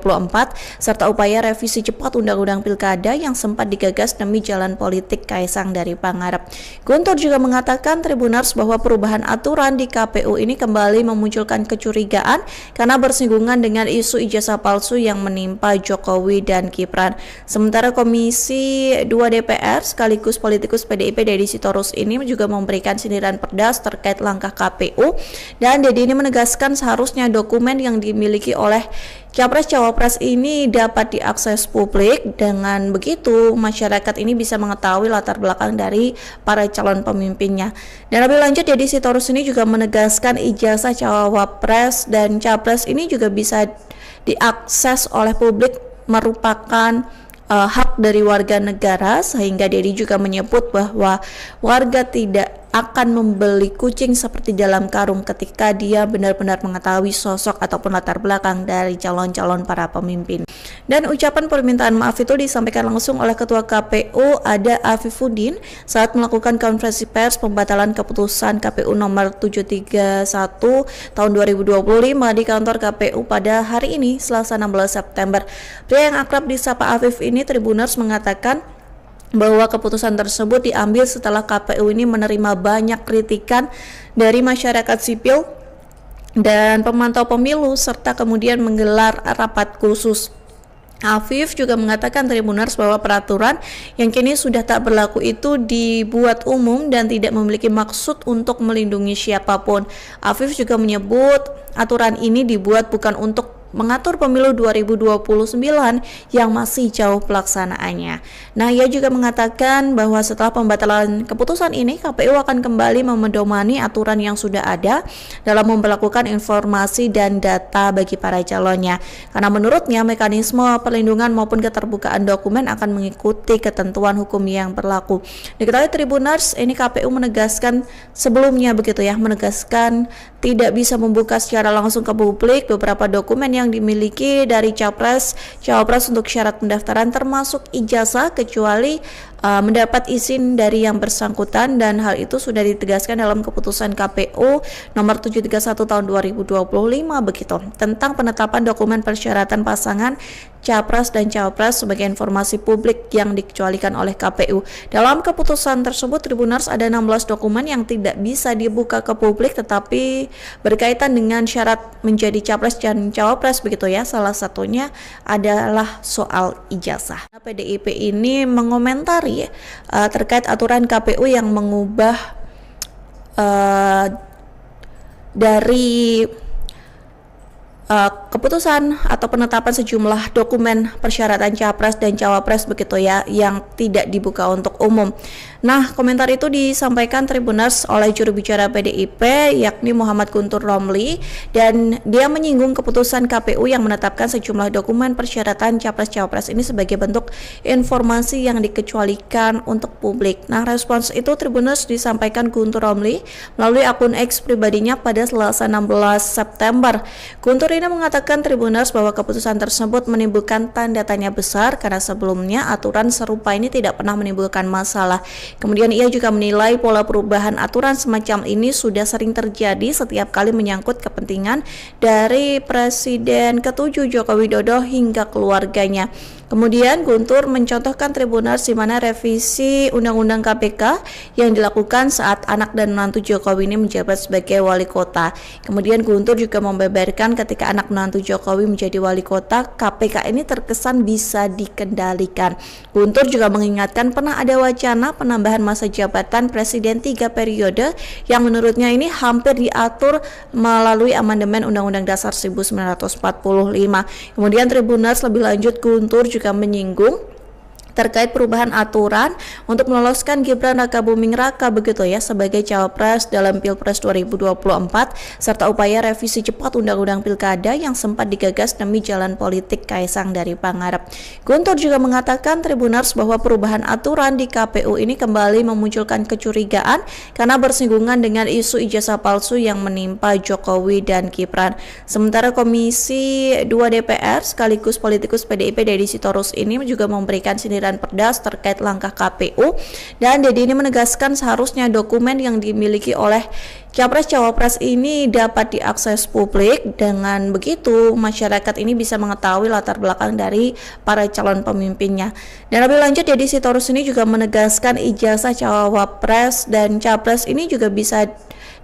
serta upaya revisi cepat Undang-Undang Pilkada yang sempat digagas demi jalan politik Kaisang dari Pangarep. Guntur juga mengatakan Tribuners bahwa perubahan aturan di KPU ini kembali memunculkan kecurigaan karena bersinggungan dengan isu ijazah palsu yang menimpa Jokowi dan Gibran. Sementara Komisi 2 DPR sekaligus politikus PDIP Deddy Sitorus ini juga memberikan sindiran pedas terkait langkah KPU, dan Deddy ini menegaskan seharusnya dokumen yang dimiliki oleh Capres-Cawapres ini dapat diakses publik. Dengan begitu masyarakat ini bisa mengetahui latar belakang dari para calon pemimpinnya. Dan lebih lanjut Deddy Sitorus ini juga menegaskan ijazah cawapres dan capres ini juga bisa diakses oleh publik, merupakan hak dari warga negara, sehingga Deddy juga menyebut bahwa warga tidak akan membeli kucing seperti dalam karung ketika dia benar-benar mengetahui sosok ataupun latar belakang dari calon-calon para pemimpin. Dan ucapan permintaan maaf itu disampaikan langsung oleh Ketua KPU Ada Afifuddin saat melakukan konferensi pers pembatalan keputusan KPU nomor 731 tahun 2025 di kantor KPU pada hari ini Selasa 16 September. Pria yang akrab disapa Afif ini Tribuners mengatakan bahwa keputusan tersebut diambil setelah KPU ini menerima banyak kritikan dari masyarakat sipil dan pemantau pemilu serta kemudian menggelar rapat khusus. Afif juga mengatakan Tribuners bahwa peraturan yang kini sudah tak berlaku itu dibuat umum dan tidak memiliki maksud untuk melindungi siapapun. Afif juga menyebut aturan ini dibuat bukan untuk mengatur pemilu 2029 yang masih jauh pelaksanaannya. Nah, ia juga mengatakan bahwa setelah pembatalan keputusan ini, KPU akan kembali memedomani aturan yang sudah ada dalam memperlakukan informasi dan data bagi para calonnya. Karena menurutnya mekanisme perlindungan maupun keterbukaan dokumen akan mengikuti ketentuan hukum yang berlaku. Diketahui Tribuners, ini KPU menegaskan sebelumnya begitu ya, menegaskan tidak bisa membuka secara langsung ke publik beberapa dokumen yang dimiliki dari cawapres untuk syarat pendaftaran termasuk ijazah kecuali mendapat izin dari yang bersangkutan, dan hal itu sudah ditegaskan dalam keputusan KPU nomor 731 tahun 2025 begitu tentang penetapan dokumen persyaratan pasangan capres dan cawapres sebagai informasi publik yang dikecualikan oleh KPU. Dalam keputusan tersebut Tribuners ada 16 dokumen yang tidak bisa dibuka ke publik tetapi berkaitan dengan syarat menjadi capres dan cawapres begitu ya. Salah satunya adalah soal ijazah. PDIP ini mengomentari terkait aturan KPU yang mengubah dari keputusan atau penetapan sejumlah dokumen persyaratan capres dan cawapres begitu ya yang tidak dibuka untuk umum. Nah, komentar itu disampaikan Tribuners oleh juru bicara PDIP yakni Muhammad Guntur Romli, dan dia menyinggung keputusan KPU yang menetapkan sejumlah dokumen persyaratan capres-cawapres ini sebagai bentuk informasi yang dikecualikan untuk publik. Nah, respons itu Tribuners disampaikan Guntur Romli melalui akun X pribadinya pada Selasa 16 September. Guntur ini mengatakan Tribuners bahwa keputusan tersebut menimbulkan tanda tanya besar karena sebelumnya aturan serupa ini tidak pernah menimbulkan masalah. Kemudian ia juga menilai pola perubahan aturan semacam ini sudah sering terjadi setiap kali menyangkut kepentingan dari Presiden ke-7 Joko Widodo hingga keluarganya. Kemudian Guntur mencontohkan Tribuners di mana revisi Undang-Undang KPK yang dilakukan saat anak dan menantu Jokowi ini menjabat sebagai wali kota. Kemudian Guntur juga membeberkan ketika anak menantu Jokowi menjadi wali kota, KPK ini terkesan bisa dikendalikan. Guntur juga mengingatkan pernah ada wacana penambahan masa jabatan Presiden 3 periode yang menurutnya ini hampir diatur melalui amandemen Undang-Undang Dasar 1945. Kemudian Tribuners lebih lanjut Guntur juga menyinggung terkait perubahan aturan untuk meloloskan Gibran Rakabuming Raka begitu ya sebagai cawapres dalam Pilpres 2024 serta upaya revisi cepat Undang-Undang Pilkada yang sempat digagas demi jalan politik Kaisang dari Pangarep. Guntur juga mengatakan Tribuners bahwa perubahan aturan di KPU ini kembali memunculkan kecurigaan karena bersinggungan dengan isu ijazah palsu yang menimpa Jokowi dan Gibran. Sementara Komisi 2 DPR sekaligus politikus PDIP Deddy Sitorus ini juga memberikan sindiran pedas terkait langkah KPU, dan Deddy ini menegaskan seharusnya dokumen yang dimiliki oleh capres-cawapres ini dapat diakses publik. Dengan begitu masyarakat ini bisa mengetahui latar belakang dari para calon pemimpinnya. Dan lebih lanjut Deddy Sitorus ini juga menegaskan ijazah cawapres dan capres ini juga bisa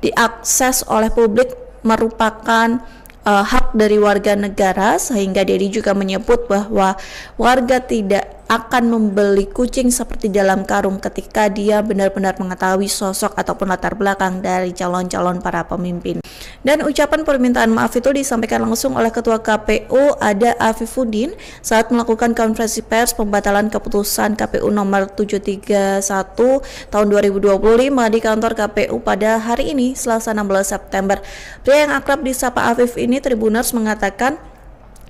diakses oleh publik, merupakan hak dari warga negara, sehingga Deddy juga menyebut bahwa warga tidak akan membeli kucing seperti dalam karung ketika dia benar-benar mengetahui sosok ataupun latar belakang dari calon-calon para pemimpin. Dan ucapan permintaan maaf itu disampaikan langsung oleh Ketua KPU Ada Afifuddin saat melakukan konferensi pers pembatalan keputusan KPU nomor 731 tahun 2025 di kantor KPU pada hari ini Selasa 16 September. Pria yang akrab disapa Afif ini Tribuners mengatakan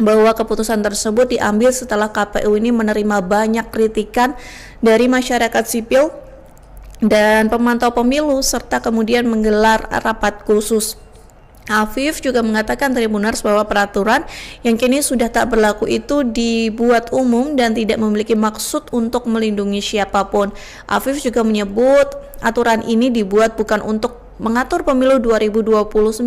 bahwa keputusan tersebut diambil setelah KPU ini menerima banyak kritikan dari masyarakat sipil dan pemantau pemilu serta kemudian menggelar rapat khusus. Afif juga mengatakan Tribuners bahwa peraturan yang kini sudah tak berlaku itu dibuat umum dan tidak memiliki maksud untuk melindungi siapapun. Afif juga menyebut aturan ini dibuat bukan untuk mengatur pemilu 2029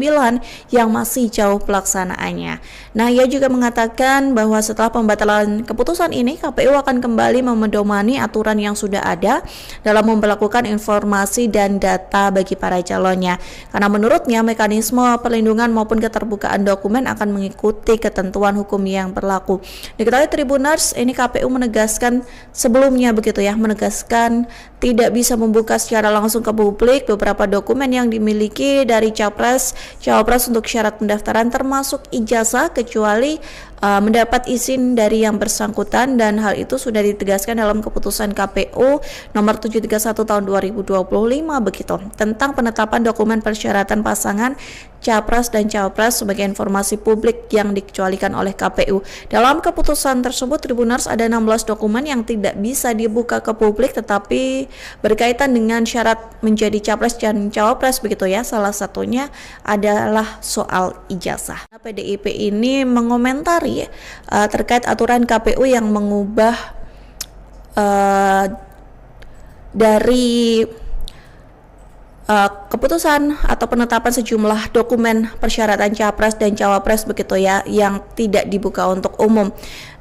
yang masih jauh pelaksanaannya. Nah, ia juga mengatakan bahwa setelah pembatalan keputusan ini, KPU akan kembali memedomani aturan yang sudah ada dalam memperlakukan informasi dan data bagi para calonnya. Karena menurutnya mekanisme perlindungan maupun keterbukaan dokumen akan mengikuti ketentuan hukum yang berlaku. Diketahui Tribuners, ini KPU menegaskan sebelumnya begitu ya, menegaskan tidak bisa membuka secara langsung ke publik beberapa dokumen yang yang dimiliki dari capres, cawapres untuk syarat pendaftaran termasuk ijazah kecuali mendapat izin dari yang bersangkutan, dan hal itu sudah ditegaskan dalam keputusan KPU nomor 731 tahun 2025 begitu tentang penetapan dokumen persyaratan pasangan capres dan cawapres sebagai informasi publik yang dikecualikan oleh KPU. Dalam keputusan tersebut Tribuners ada 16 dokumen yang tidak bisa dibuka ke publik tetapi berkaitan dengan syarat menjadi capres dan cawapres begitu ya. Salah satunya adalah soal ijazah. PDIP ini mengomentari terkait aturan KPU yang mengubah dari keputusan atau penetapan sejumlah dokumen persyaratan capres dan cawapres begitu ya yang tidak dibuka untuk umum.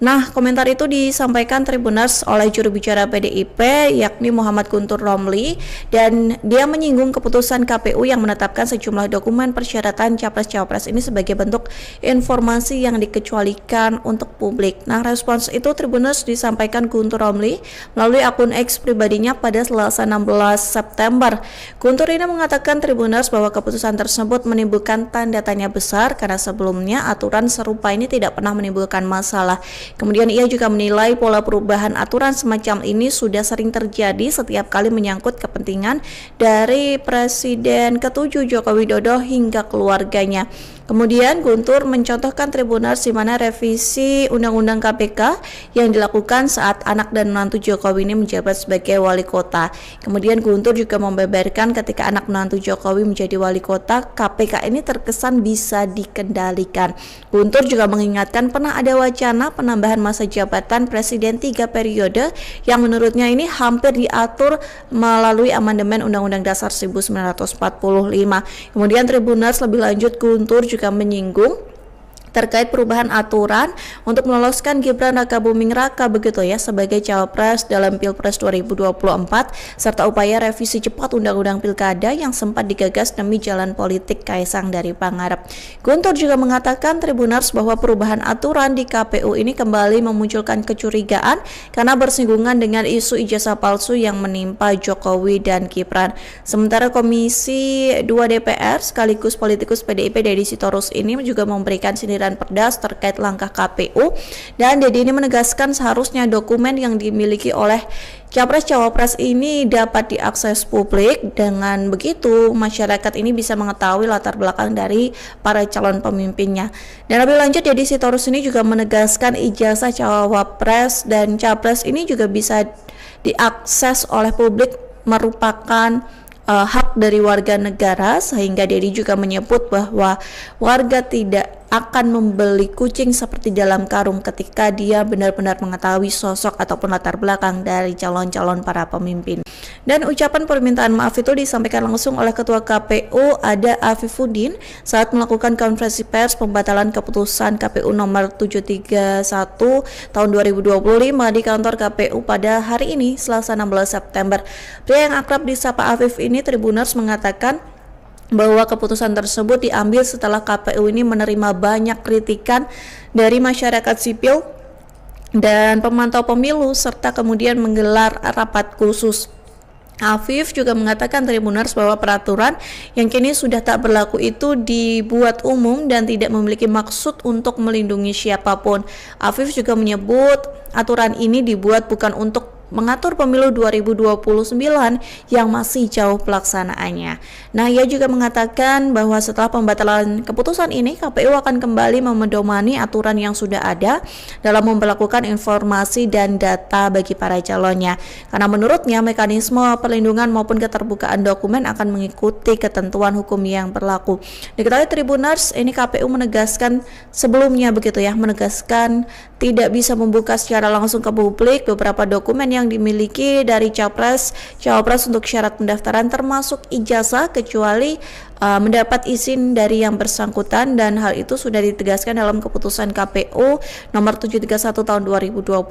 Nah, komentar itu disampaikan Tribuners oleh juru bicara PDIP yakni Muhammad Guntur Romli, dan dia menyinggung keputusan KPU yang menetapkan sejumlah dokumen persyaratan capres-cawapres ini sebagai bentuk informasi yang dikecualikan untuk publik. Nah, respons itu Tribuners disampaikan Guntur Romli melalui akun X pribadinya pada Selasa 16 September. Guntur ini mengatakan Tribuners bahwa keputusan tersebut menimbulkan tanda tanya besar karena sebelumnya aturan serupa ini tidak pernah menimbulkan masalah. Kemudian ia juga menilai pola perubahan aturan semacam ini sudah sering terjadi setiap kali menyangkut kepentingan dari Presiden ke-7 Joko Widodo hingga keluarganya. Kemudian Guntur mencontohkan Tribuners di mana revisi Undang-Undang KPK yang dilakukan saat anak dan menantu Jokowi ini menjabat sebagai wali kota. Kemudian Guntur juga membeberkan ketika anak menantu Jokowi menjadi wali kota, KPK ini terkesan bisa dikendalikan. Guntur juga mengingatkan pernah ada wacana penambahan masa jabatan Presiden 3 periode yang menurutnya ini hampir diatur melalui amandemen Undang-Undang Dasar 1945. Kemudian Tribuners lebih lanjut Guntur juga menyinggung terkait perubahan aturan untuk meloloskan Gibran Rakabuming Raka begitu ya sebagai cawapres dalam Pilpres 2024 serta upaya revisi cepat Undang-Undang Pilkada yang sempat digagas demi jalan politik Kaisang dari Pangarep. Guntur juga mengatakan Tribuners bahwa perubahan aturan di KPU ini kembali memunculkan kecurigaan karena bersinggungan dengan isu ijazah palsu yang menimpa Jokowi dan Gibran. Sementara Komisi 2 DPR sekaligus politikus PDIP Deddy Sitorus ini juga memberikan sindiran pedas terkait langkah KPU, dan Deddy ini menegaskan seharusnya dokumen yang dimiliki oleh capres-cawapres ini dapat diakses publik. Dengan begitu masyarakat ini bisa mengetahui latar belakang dari para calon pemimpinnya. Dan lebih lanjut Deddy Sitorus ini juga menegaskan ijazah cawapres dan capres ini juga bisa diakses oleh publik merupakan hak dari warga negara, sehingga Deddy juga menyebut bahwa warga tidak akan membeli kucing seperti dalam karung ketika dia benar-benar mengetahui sosok ataupun latar belakang dari calon-calon para pemimpin. Dan ucapan permintaan maaf itu disampaikan langsung oleh Ketua KPU Ada Afifuddin saat melakukan konferensi pers pembatalan keputusan KPU nomor 731 tahun 2025 di kantor KPU pada hari ini Selasa 16 September. Pria yang akrab disapa Afif ini Tribuners mengatakan bahwa keputusan tersebut diambil setelah KPU ini menerima banyak kritikan dari masyarakat sipil dan pemantau pemilu serta kemudian menggelar rapat khusus. Afif juga mengatakan Tribuners bahwa peraturan yang kini sudah tak berlaku itu dibuat umum dan tidak memiliki maksud untuk melindungi siapapun. Afif juga menyebut aturan ini dibuat bukan untuk mengatur pemilu 2029 yang masih jauh pelaksanaannya. Nah, ia juga mengatakan bahwa setelah pembatalan keputusan ini, KPU akan kembali memedomani aturan yang sudah ada dalam memperlakukan informasi dan data bagi para calonnya. Karena menurutnya mekanisme perlindungan maupun keterbukaan dokumen akan mengikuti ketentuan hukum yang berlaku. Diketahui Tribuners, ini KPU menegaskan sebelumnya begitu ya, menegaskan tidak bisa membuka secara langsung ke publik beberapa dokumen yang dimiliki dari capres, cawapres untuk syarat pendaftaran termasuk ijazah kecuali mendapat izin dari yang bersangkutan, dan hal itu sudah ditegaskan dalam keputusan KPU nomor 731 tahun 2025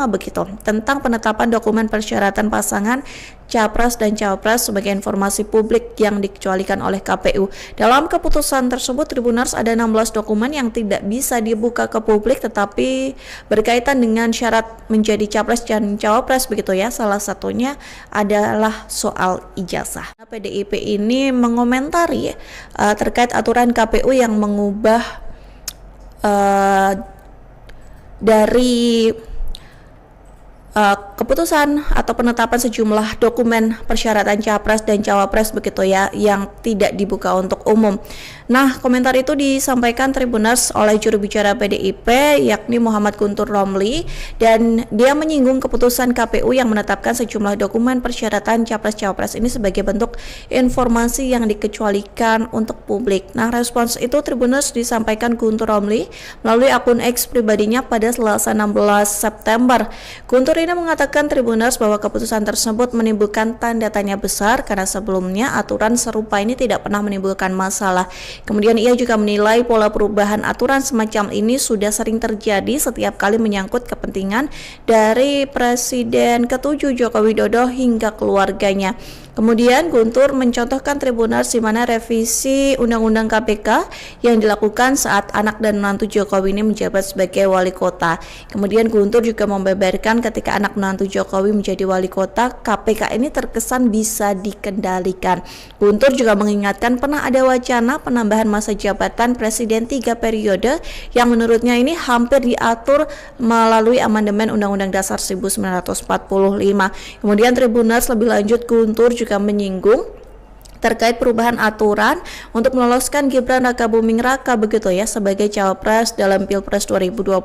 begitu tentang penetapan dokumen persyaratan pasangan Capres dan Cawapres sebagai informasi publik yang dikecualikan oleh KPU. Dalam keputusan tersebut, Tribuners, ada 16 dokumen yang tidak bisa dibuka ke publik tetapi berkaitan dengan syarat menjadi Capres dan Cawapres begitu ya. Salah satunya adalah soal ijazah. PDIP ini mengomentari terkait aturan KPU yang mengubah dari keputusan atau penetapan sejumlah dokumen persyaratan Capres dan Cawapres begitu ya, yang tidak dibuka untuk umum. Nah, komentar itu disampaikan Tribuners oleh juru bicara PDIP yakni Muhammad Guntur Romli, dan dia menyinggung keputusan KPU yang menetapkan sejumlah dokumen persyaratan Capres-Cawapres ini sebagai bentuk informasi yang dikecualikan untuk publik. Nah, respons itu Tribuners disampaikan Guntur Romli melalui akun X pribadinya pada Selasa 16 September. Guntur ini mengatakan Tribuners bahwa keputusan tersebut menimbulkan tanda tanya besar karena sebelumnya aturan serupa ini tidak pernah menimbulkan masalah. Kemudian ia juga menilai pola perubahan aturan semacam ini sudah sering terjadi setiap kali menyangkut kepentingan dari Presiden ke-7 Joko Widodo hingga keluarganya. Kemudian Guntur mencontohkan Tribuners di mana revisi Undang-Undang KPK yang dilakukan saat anak dan menantu Jokowi ini menjabat sebagai wali kota. Kemudian Guntur juga membeberkan ketika anak menantu Jokowi menjadi wali kota, KPK ini terkesan bisa dikendalikan. Guntur juga mengingatkan pernah ada wacana penambahan masa jabatan Presiden 3 periode yang menurutnya ini hampir diatur melalui amandemen Undang-Undang Dasar 1945. Kemudian Tribuners lebih lanjut Guntur juga menyinggung terkait perubahan aturan untuk meloloskan Gibran Rakabuming Raka begitu ya sebagai Cawapres dalam Pilpres 2024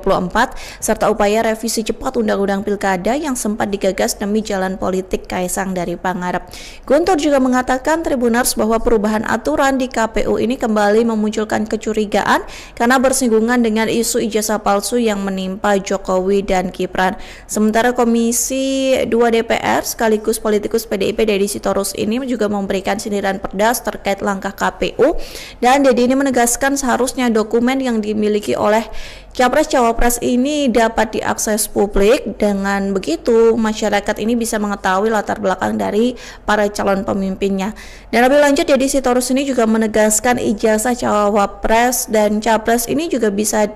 serta upaya revisi cepat Undang-Undang Pilkada yang sempat digagas demi jalan politik Kaisang dari Pangarep. Guntur juga mengatakan Tribuners bahwa perubahan aturan di KPU ini kembali memunculkan kecurigaan karena bersinggungan dengan isu ijazah palsu yang menimpa Jokowi dan Gibran. Sementara Komisi 2 DPR sekaligus politikus PDIP Deddy Sitorus ini juga memberikan sindiran pedas terkait langkah KPU, dan Deddy ini menegaskan seharusnya dokumen yang dimiliki oleh Capres-Cawapres ini dapat diakses publik. Dengan begitu masyarakat ini bisa mengetahui latar belakang dari para calon pemimpinnya. Dan lebih lanjut Deddy Sitorus ini juga menegaskan ijazah Cawapres dan Capres ini juga bisa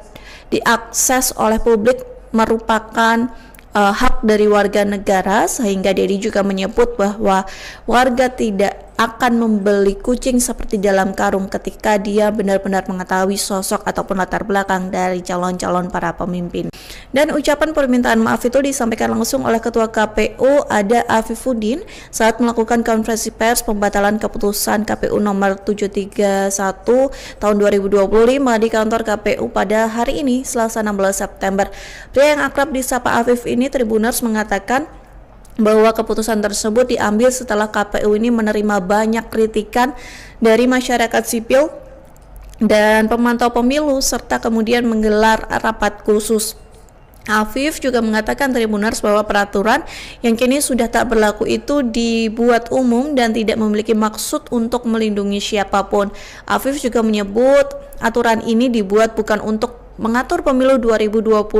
diakses oleh publik, merupakan hak dari warga negara, sehingga Deddy juga menyebut bahwa warga tidak akan membeli kucing seperti dalam karung ketika dia benar-benar mengetahui sosok ataupun latar belakang dari calon-calon para pemimpin. Dan ucapan permintaan maaf itu disampaikan langsung oleh Ketua KPU Ada Afifuddin saat melakukan konferensi pers pembatalan keputusan KPU nomor 731 tahun 2025 di kantor KPU pada hari ini Selasa 16 September. Pria yang akrab disapa Afif ini Tribuners mengatakan bahwa keputusan tersebut diambil setelah KPU ini menerima banyak kritikan dari masyarakat sipil dan pemantau pemilu serta kemudian menggelar rapat khusus. Afif juga mengatakan Tribuners bahwa peraturan yang kini sudah tak berlaku itu dibuat umum dan tidak memiliki maksud untuk melindungi siapapun. Afif juga menyebut aturan ini dibuat bukan untuk mengatur pemilu 2029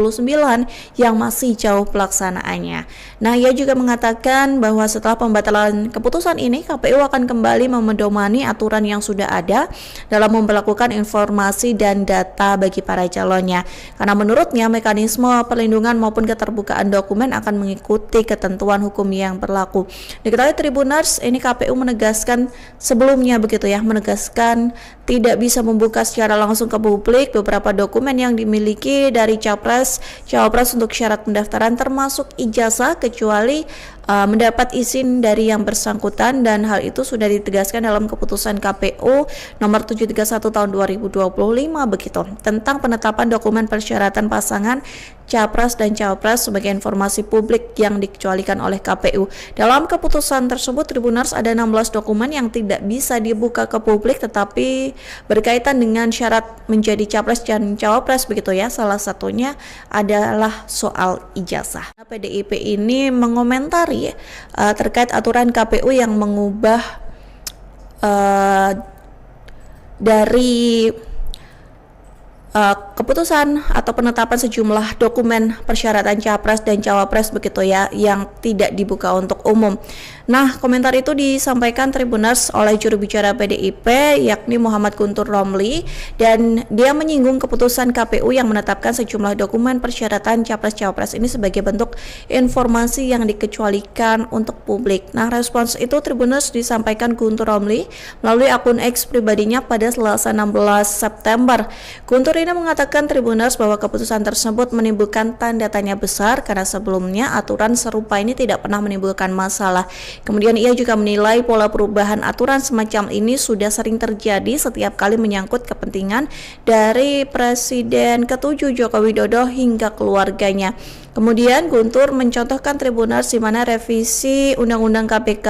yang masih jauh pelaksanaannya. Nah, ia juga mengatakan bahwa setelah pembatalan keputusan ini, KPU akan kembali memedomani aturan yang sudah ada dalam memperlakukan informasi dan data bagi para calonnya. Karena menurutnya mekanisme perlindungan maupun keterbukaan dokumen akan mengikuti ketentuan hukum yang berlaku. Diketahui Tribuners, ini KPU menegaskan sebelumnya begitu ya, menegaskan tidak bisa membuka secara langsung ke publik beberapa dokumen yang dimiliki dari Cawapres untuk syarat pendaftaran termasuk ijazah kecuali mendapat izin dari yang bersangkutan, dan hal itu sudah ditegaskan dalam keputusan KPU nomor 731 tahun 2025 begitu tentang penetapan dokumen persyaratan pasangan Capres dan Cawapres sebagai informasi publik yang dikecualikan oleh KPU. Dalam keputusan tersebut Tribuners ada 16 dokumen yang tidak bisa dibuka ke publik tetapi berkaitan dengan syarat menjadi Capres dan Cawapres begitu ya. Salah satunya adalah soal ijazah. PDIP ini mengomentari terkait aturan KPU yang mengubah dari keputusan atau penetapan sejumlah dokumen persyaratan capres dan cawapres begitu ya yang tidak dibuka untuk umum. Nah, komentar itu disampaikan Tribuners oleh juru bicara PDIP yakni Muhammad Guntur Romli, dan dia menyinggung keputusan KPU yang menetapkan sejumlah dokumen persyaratan capres-cawapres ini sebagai bentuk informasi yang dikecualikan untuk publik. Nah, respons itu Tribuners disampaikan Guntur Romli melalui akun X pribadinya pada Selasa 16 September. Guntur ini mengatakan Tribuners bahwa keputusan tersebut menimbulkan tanda tanya besar karena sebelumnya aturan serupa ini tidak pernah menimbulkan masalah. Kemudian ia juga menilai pola perubahan aturan semacam ini sudah sering terjadi setiap kali menyangkut kepentingan dari Presiden ke-7 Joko Widodo hingga keluarganya. Kemudian Guntur mencontohkan Tribuners di mana revisi Undang-Undang KPK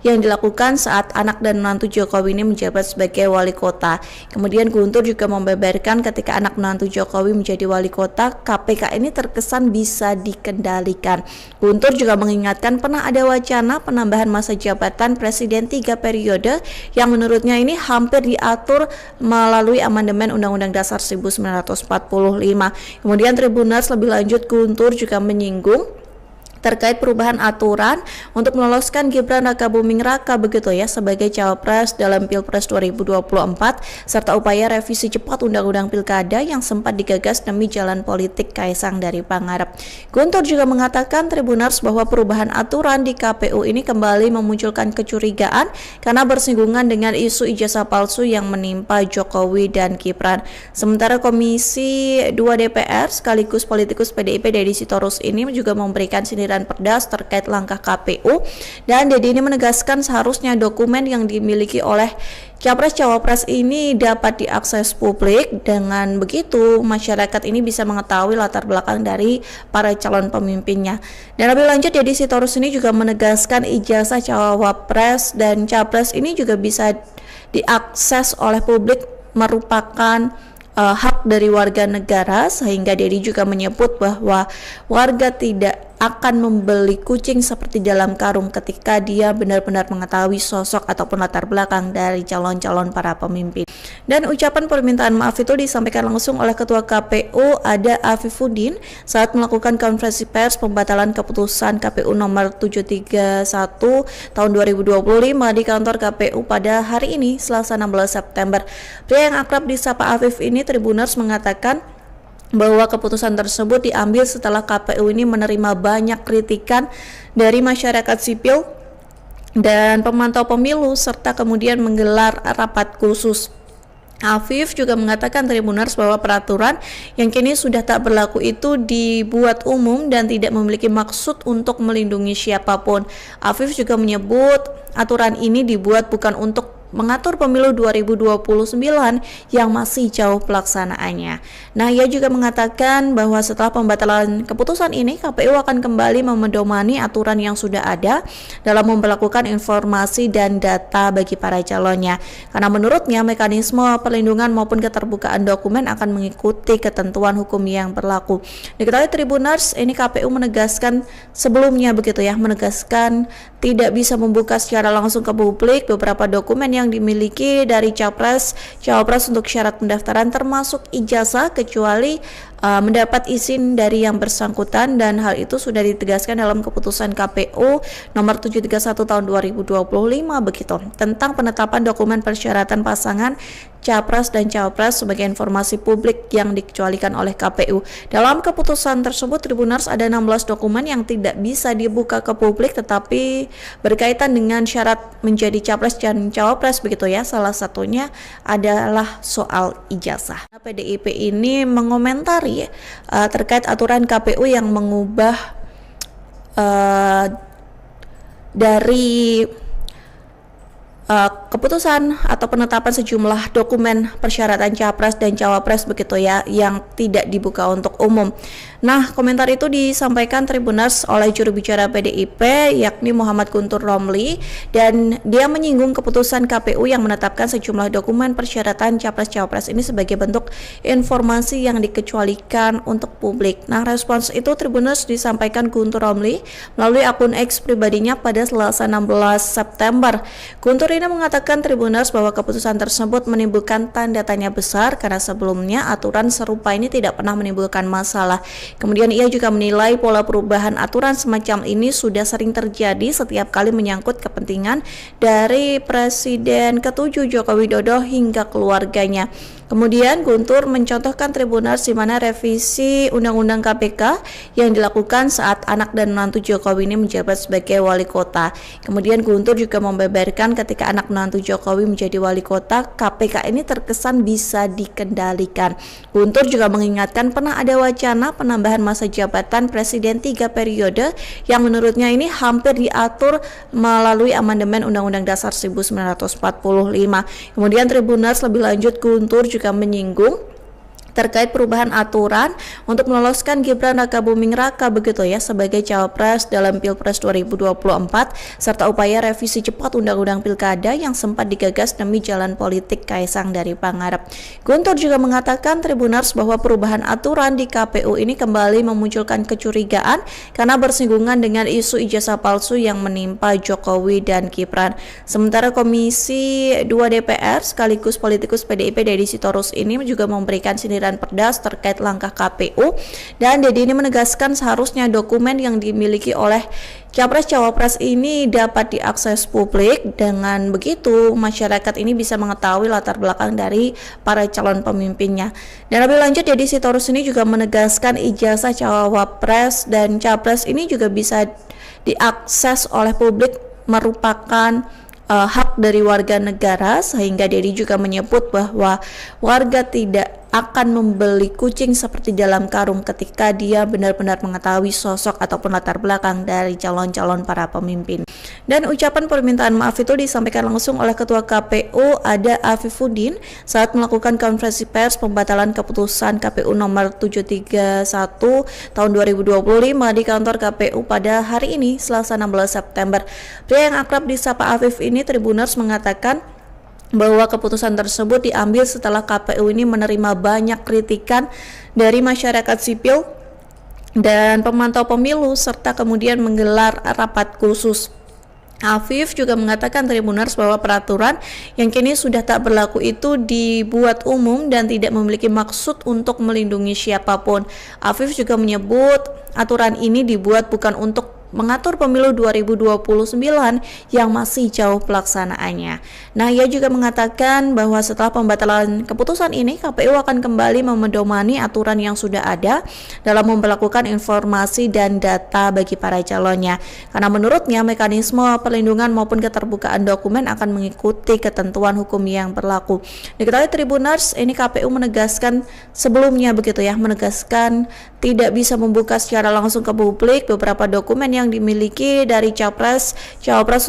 yang dilakukan saat anak dan menantu Jokowi ini menjabat sebagai wali kota. Kemudian Guntur juga membeberkan ketika anak menantu Jokowi menjadi wali kota, KPK ini terkesan bisa dikendalikan. Guntur juga mengingatkan pernah ada wacana penambahan masa jabatan Presiden 3 periode yang menurutnya ini hampir diatur melalui amandemen Undang-Undang Dasar 1945. Kemudian Tribuners lebih lanjut Guntur juga menyinggung terkait perubahan aturan untuk meloloskan Gibran Rakabuming Raka begitu ya sebagai cawapres dalam Pilpres 2024 serta upaya revisi cepat Undang-Undang Pilkada yang sempat digagas demi jalan politik Kaisang dari Pangarep. Guntur juga mengatakan Tribuners bahwa perubahan aturan di KPU ini kembali memunculkan kecurigaan karena bersinggungan dengan isu ijazah palsu yang menimpa Jokowi dan Gibran. Sementara Komisi 2 DPR sekaligus politikus PDIP Deddy Sitorus ini juga memberikan sindiran pedas terkait langkah KPU, dan Deddy ini menegaskan seharusnya dokumen yang dimiliki oleh Capres-Cawapres ini dapat diakses publik. Dengan begitu masyarakat ini bisa mengetahui latar belakang dari para calon pemimpinnya. Dan lebih lanjut Deddy Sitorus ini juga menegaskan ijazah Cawapres dan Capres ini juga bisa diakses oleh publik, merupakan hak dari warga negara, sehingga Deddy juga menyebut bahwa warga tidak akan membeli kucing seperti dalam karung ketika dia benar-benar mengetahui sosok ataupun latar belakang dari calon-calon para pemimpin. Dan ucapan permintaan maaf itu disampaikan langsung oleh Ketua KPU Ada Afifuddin saat melakukan konferensi pers pembatalan keputusan KPU nomor 731 tahun 2025 di kantor KPU pada hari ini Selasa 16 September. Pria yang akrab disapa Afif ini Tribuners mengatakan bahwa keputusan tersebut diambil setelah KPU ini menerima banyak kritikan dari masyarakat sipil dan pemantau pemilu serta kemudian menggelar rapat khusus. Afif juga mengatakan Tribuners bahwa peraturan yang kini sudah tak berlaku itu dibuat umum dan tidak memiliki maksud untuk melindungi siapapun. Afif juga menyebut aturan ini dibuat bukan untuk mengatur pemilu 2029 yang masih jauh pelaksanaannya. Nah, ia juga mengatakan bahwa setelah pembatalan keputusan ini, KPU akan kembali memedomani aturan yang sudah ada dalam memperlakukan informasi dan data bagi para calonnya. Karena menurutnya mekanisme perlindungan maupun keterbukaan dokumen akan mengikuti ketentuan hukum yang berlaku. Diketahui Tribuners, ini KPU menegaskan sebelumnya begitu ya, menegaskan tidak bisa membuka secara langsung ke publik beberapa dokumen yang dimiliki dari Cawapres untuk syarat pendaftaran termasuk ijazah kecuali mendapat izin dari yang bersangkutan, dan hal itu sudah ditegaskan dalam keputusan KPU nomor 731 tahun 2025 begitu tentang penetapan dokumen persyaratan pasangan Capres dan Cawapres sebagai informasi publik yang dikecualikan oleh KPU. Dalam keputusan tersebut Tribuners ada 16 dokumen yang tidak bisa dibuka ke publik tetapi berkaitan dengan syarat menjadi Capres dan Cawapres begitu ya. Salah satunya adalah soal ijazah. PDIP ini mengomentari terkait aturan KPU yang mengubah dari keputusan atau penetapan sejumlah dokumen persyaratan Capres dan Cawapres begitu ya yang tidak dibuka untuk umum. Nah, komentar itu disampaikan Tribuners oleh juru bicara PDIP yakni Muhammad Guntur Romli, dan dia menyinggung keputusan KPU yang menetapkan sejumlah dokumen persyaratan Capres-Cawapres ini sebagai bentuk informasi yang dikecualikan untuk publik. Nah, respons itu Tribuners disampaikan Guntur Romli melalui akun X pribadinya pada Selasa 16 September. Guntur ini mengatakan Tribuners bahwa keputusan tersebut menimbulkan tanda tanya besar karena sebelumnya aturan serupa ini tidak pernah menimbulkan masalah. Kemudian ia juga menilai pola perubahan aturan semacam ini sudah sering terjadi setiap kali menyangkut kepentingan dari Presiden ke-7 Joko Widodo hingga keluarganya. Kemudian Guntur mencontohkan Tribuners di mana revisi Undang-Undang KPK yang dilakukan saat anak dan menantu Jokowi ini menjabat sebagai wali kota. Kemudian Guntur juga membeberkan ketika anak menantu Jokowi menjadi wali kota, KPK ini terkesan bisa dikendalikan. Guntur juga mengingatkan pernah ada wacana penambahan masa jabatan Presiden 3 periode yang menurutnya ini hampir diatur melalui amandemen Undang-Undang Dasar 1945. Kemudian Tribuners lebih lanjut Guntur juga menyinggung terkait perubahan aturan untuk meloloskan Gibran Rakabuming Raka begitu ya sebagai cawapres dalam Pilpres 2024 serta upaya revisi cepat Undang-Undang Pilkada yang sempat digagas demi jalan politik Kaisang dari Pangarep. Guntur juga mengatakan Tribuners bahwa perubahan aturan di KPU ini kembali memunculkan kecurigaan karena bersinggungan dengan isu ijazah palsu yang menimpa Jokowi dan Gibran. Sementara Komisi 2 DPR sekaligus politikus PDIP Deddy Sitorus ini juga memberikan sindiran pedas terkait langkah KPU, dan Deddy ini menegaskan seharusnya dokumen yang dimiliki oleh Capres-Cawapres ini dapat diakses publik. Dengan begitu masyarakat ini bisa mengetahui latar belakang dari para calon pemimpinnya. Dan lebih lanjut Deddy Sitorus ini juga menegaskan ijazah Cawapres dan Capres ini juga bisa diakses oleh publik merupakan hak dari warga negara, sehingga Deddy juga menyebut bahwa warga tidak akan membeli kucing seperti dalam karung ketika dia benar-benar mengetahui sosok ataupun latar belakang dari calon-calon para pemimpin. Dan ucapan permintaan maaf itu disampaikan langsung oleh Ketua KPU Ada Afifuddin saat melakukan konferensi pers pembatalan keputusan KPU nomor 731 tahun 2025 di kantor KPU pada hari ini Selasa 16 September. Pria yang akrab disapa Afif ini Tribuners mengatakan bahwa keputusan tersebut diambil setelah KPU ini menerima banyak kritikan dari masyarakat sipil dan pemantau pemilu serta kemudian menggelar rapat khusus. Afif juga mengatakan Tribuners bahwa peraturan yang kini sudah tak berlaku itu dibuat umum dan tidak memiliki maksud untuk melindungi siapapun. Afif juga menyebut aturan ini dibuat bukan untuk mengatur pemilu 2029 yang masih jauh pelaksanaannya. Nah, ia juga mengatakan bahwa setelah pembatalan keputusan ini, KPU akan kembali memedomani aturan yang sudah ada dalam memperlakukan informasi dan data bagi para calonnya. Karena menurutnya mekanisme perlindungan maupun keterbukaan dokumen akan mengikuti ketentuan hukum yang berlaku. Diketahui Tribuners, ini KPU menegaskan sebelumnya begitu ya, menegaskan tidak bisa membuka secara langsung ke publik beberapa dokumen yang dimiliki dari Cawapres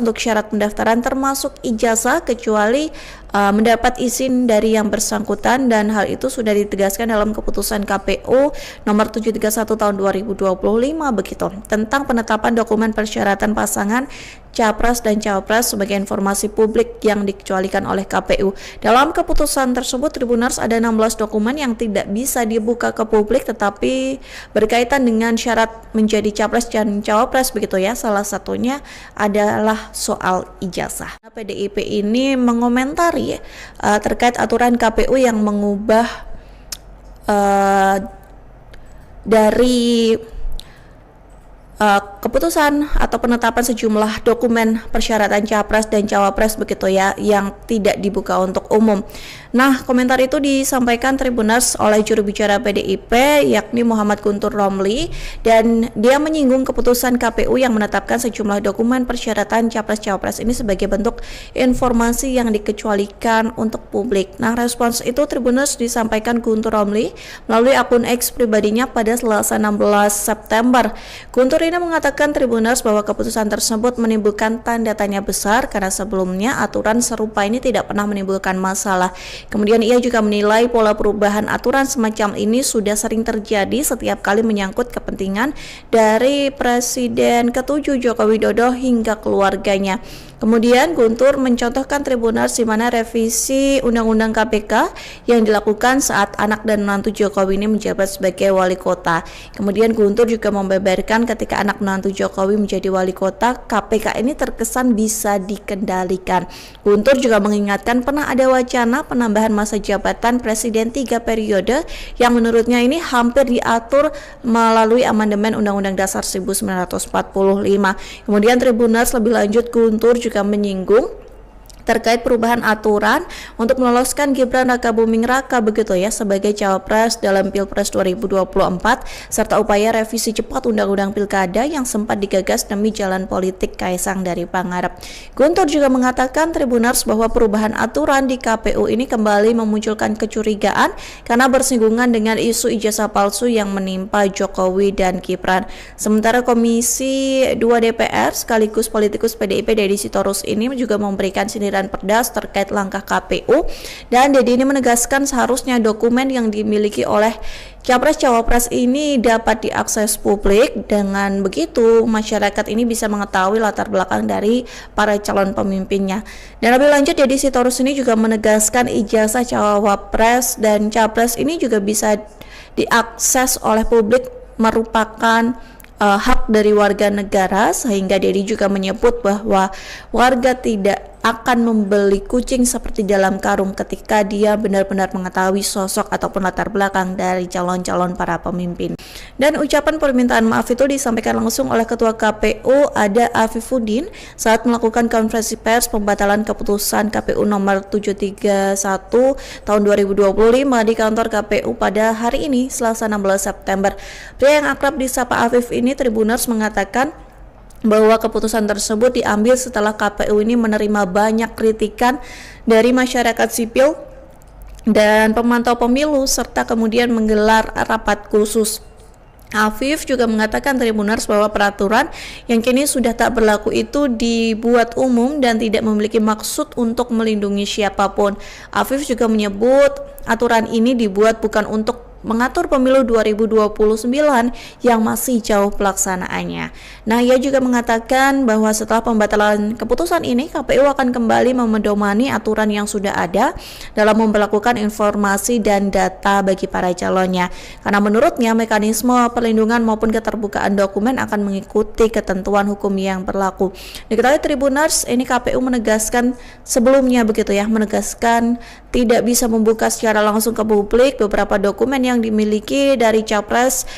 untuk syarat pendaftaran termasuk ijazah kecuali mendapat izin dari yang bersangkutan, dan hal itu sudah ditegaskan dalam keputusan KPU nomor 731 tahun 2025 begitu tentang penetapan dokumen persyaratan pasangan Capres dan Cawapres sebagai informasi publik yang dikecualikan oleh KPU. Dalam keputusan tersebut Tribuners ada 16 dokumen yang tidak bisa dibuka ke publik tetapi berkaitan dengan syarat menjadi Capres dan Cawapres begitu ya. Salah satunya adalah soal ijazah. PDIP ini mengomentari terkait aturan KPU yang mengubah dari keputusan atau penetapan sejumlah dokumen persyaratan Capres dan Cawapres begitu ya yang tidak dibuka untuk umum. Nah, komentar itu disampaikan Tribuners oleh juru bicara PDIP yakni Muhammad Guntur Romli, dan dia menyinggung keputusan KPU yang menetapkan sejumlah dokumen persyaratan Capres-Cawapres ini sebagai bentuk informasi yang dikecualikan untuk publik. Nah, respons itu Tribuners disampaikan Guntur Romli melalui akun X pribadinya pada Selasa 16 September. Guntur ini mengatakan Tribuners bahwa keputusan tersebut menimbulkan tanda tanya besar karena sebelumnya aturan serupa ini tidak pernah menimbulkan masalah. Kemudian ia juga menilai pola perubahan aturan semacam ini sudah sering terjadi setiap kali menyangkut kepentingan dari Presiden ke-7 Joko Widodo hingga keluarganya. Kemudian Guntur mencontohkan Tribuners di mana revisi Undang-Undang KPK yang dilakukan saat anak dan menantu Jokowi ini menjabat sebagai wali kota. Kemudian Guntur juga membeberkan ketika anak menantu Jokowi menjadi wali kota, KPK ini terkesan bisa dikendalikan. Guntur juga mengingatkan pernah ada wacana penambahan masa jabatan Presiden 3 periode yang menurutnya ini hampir diatur melalui amandemen Undang-Undang Dasar 1945. Kemudian Tribuners lebih lanjut Guntur juga menyinggung terkait perubahan aturan untuk meloloskan Gibran Rakabuming Raka begitu ya sebagai cawapres dalam Pilpres 2024 serta upaya revisi cepat Undang-Undang Pilkada yang sempat digagas demi jalan politik Kaisang dari Pangarep. Guntur juga mengatakan Tribuners bahwa perubahan aturan di KPU ini kembali memunculkan kecurigaan karena bersinggungan dengan isu ijazah palsu yang menimpa Jokowi dan Gibran. Sementara Komisi 2 DPR sekaligus politikus PDIP Deddy Sitorus ini juga memberikan sindiran pedas terkait langkah KPU, dan Deddy ini menegaskan seharusnya dokumen yang dimiliki oleh Capres-Cawapres ini dapat diakses publik. Dengan begitu masyarakat ini bisa mengetahui latar belakang dari para calon pemimpinnya. Dan lebih lanjut Deddy Sitorus ini juga menegaskan ijazah Cawapres dan Capres ini juga bisa diakses oleh publik merupakan hak dari warga negara, sehingga Deddy juga menyebut bahwa warga tidak akan membeli kucing seperti dalam karung ketika dia benar-benar mengetahui sosok ataupun latar belakang dari calon-calon para pemimpin. Dan ucapan permintaan maaf itu disampaikan langsung oleh Ketua KPU Ada Afifuddin saat melakukan konferensi pers pembatalan keputusan KPU nomor 731 tahun 2025 di kantor KPU pada hari ini Selasa 16 September. Pria yang akrab disapa Afif ini Tribuners mengatakan bahwa keputusan tersebut diambil setelah KPU ini menerima banyak kritikan dari masyarakat sipil dan pemantau pemilu serta kemudian menggelar rapat khusus. Afif juga mengatakan Tribuners bahwa peraturan yang kini sudah tak berlaku itu dibuat umum dan tidak memiliki maksud untuk melindungi siapapun. Afif juga menyebut aturan ini dibuat bukan untuk mengatur pemilu 2029 yang masih jauh pelaksanaannya. Nah, ia juga mengatakan bahwa setelah pembatalan keputusan ini, KPU akan kembali memedomani aturan yang sudah ada dalam memperlakukan informasi dan data bagi para calonnya. Karena menurutnya mekanisme perlindungan maupun keterbukaan dokumen akan mengikuti ketentuan hukum yang berlaku. Diketahui Tribuners, ini KPU menegaskan sebelumnya begitu ya, menegaskan tidak bisa membuka secara langsung ke publik beberapa dokumen yang dimiliki dari Cawapres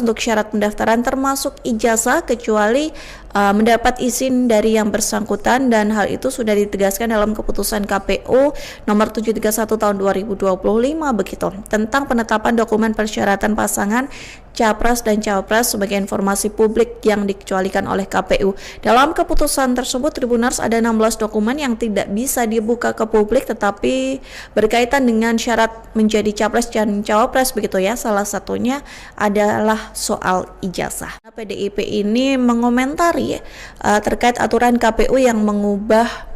untuk syarat pendaftaran termasuk ijazah kecuali mendapat izin dari yang bersangkutan, dan hal itu sudah ditegaskan dalam keputusan KPU nomor 731 tahun 2025 begitu tentang penetapan dokumen persyaratan pasangan Capres dan Cawapres sebagai informasi publik yang dikecualikan oleh KPU. Dalam keputusan tersebut Tribuners ada 16 dokumen yang tidak bisa dibuka ke publik tetapi berkaitan dengan syarat menjadi Capres dan Cawapres begitu ya. Salah satunya adalah soal ijazah. PDIP ini mengomentari terkait aturan KPU yang mengubah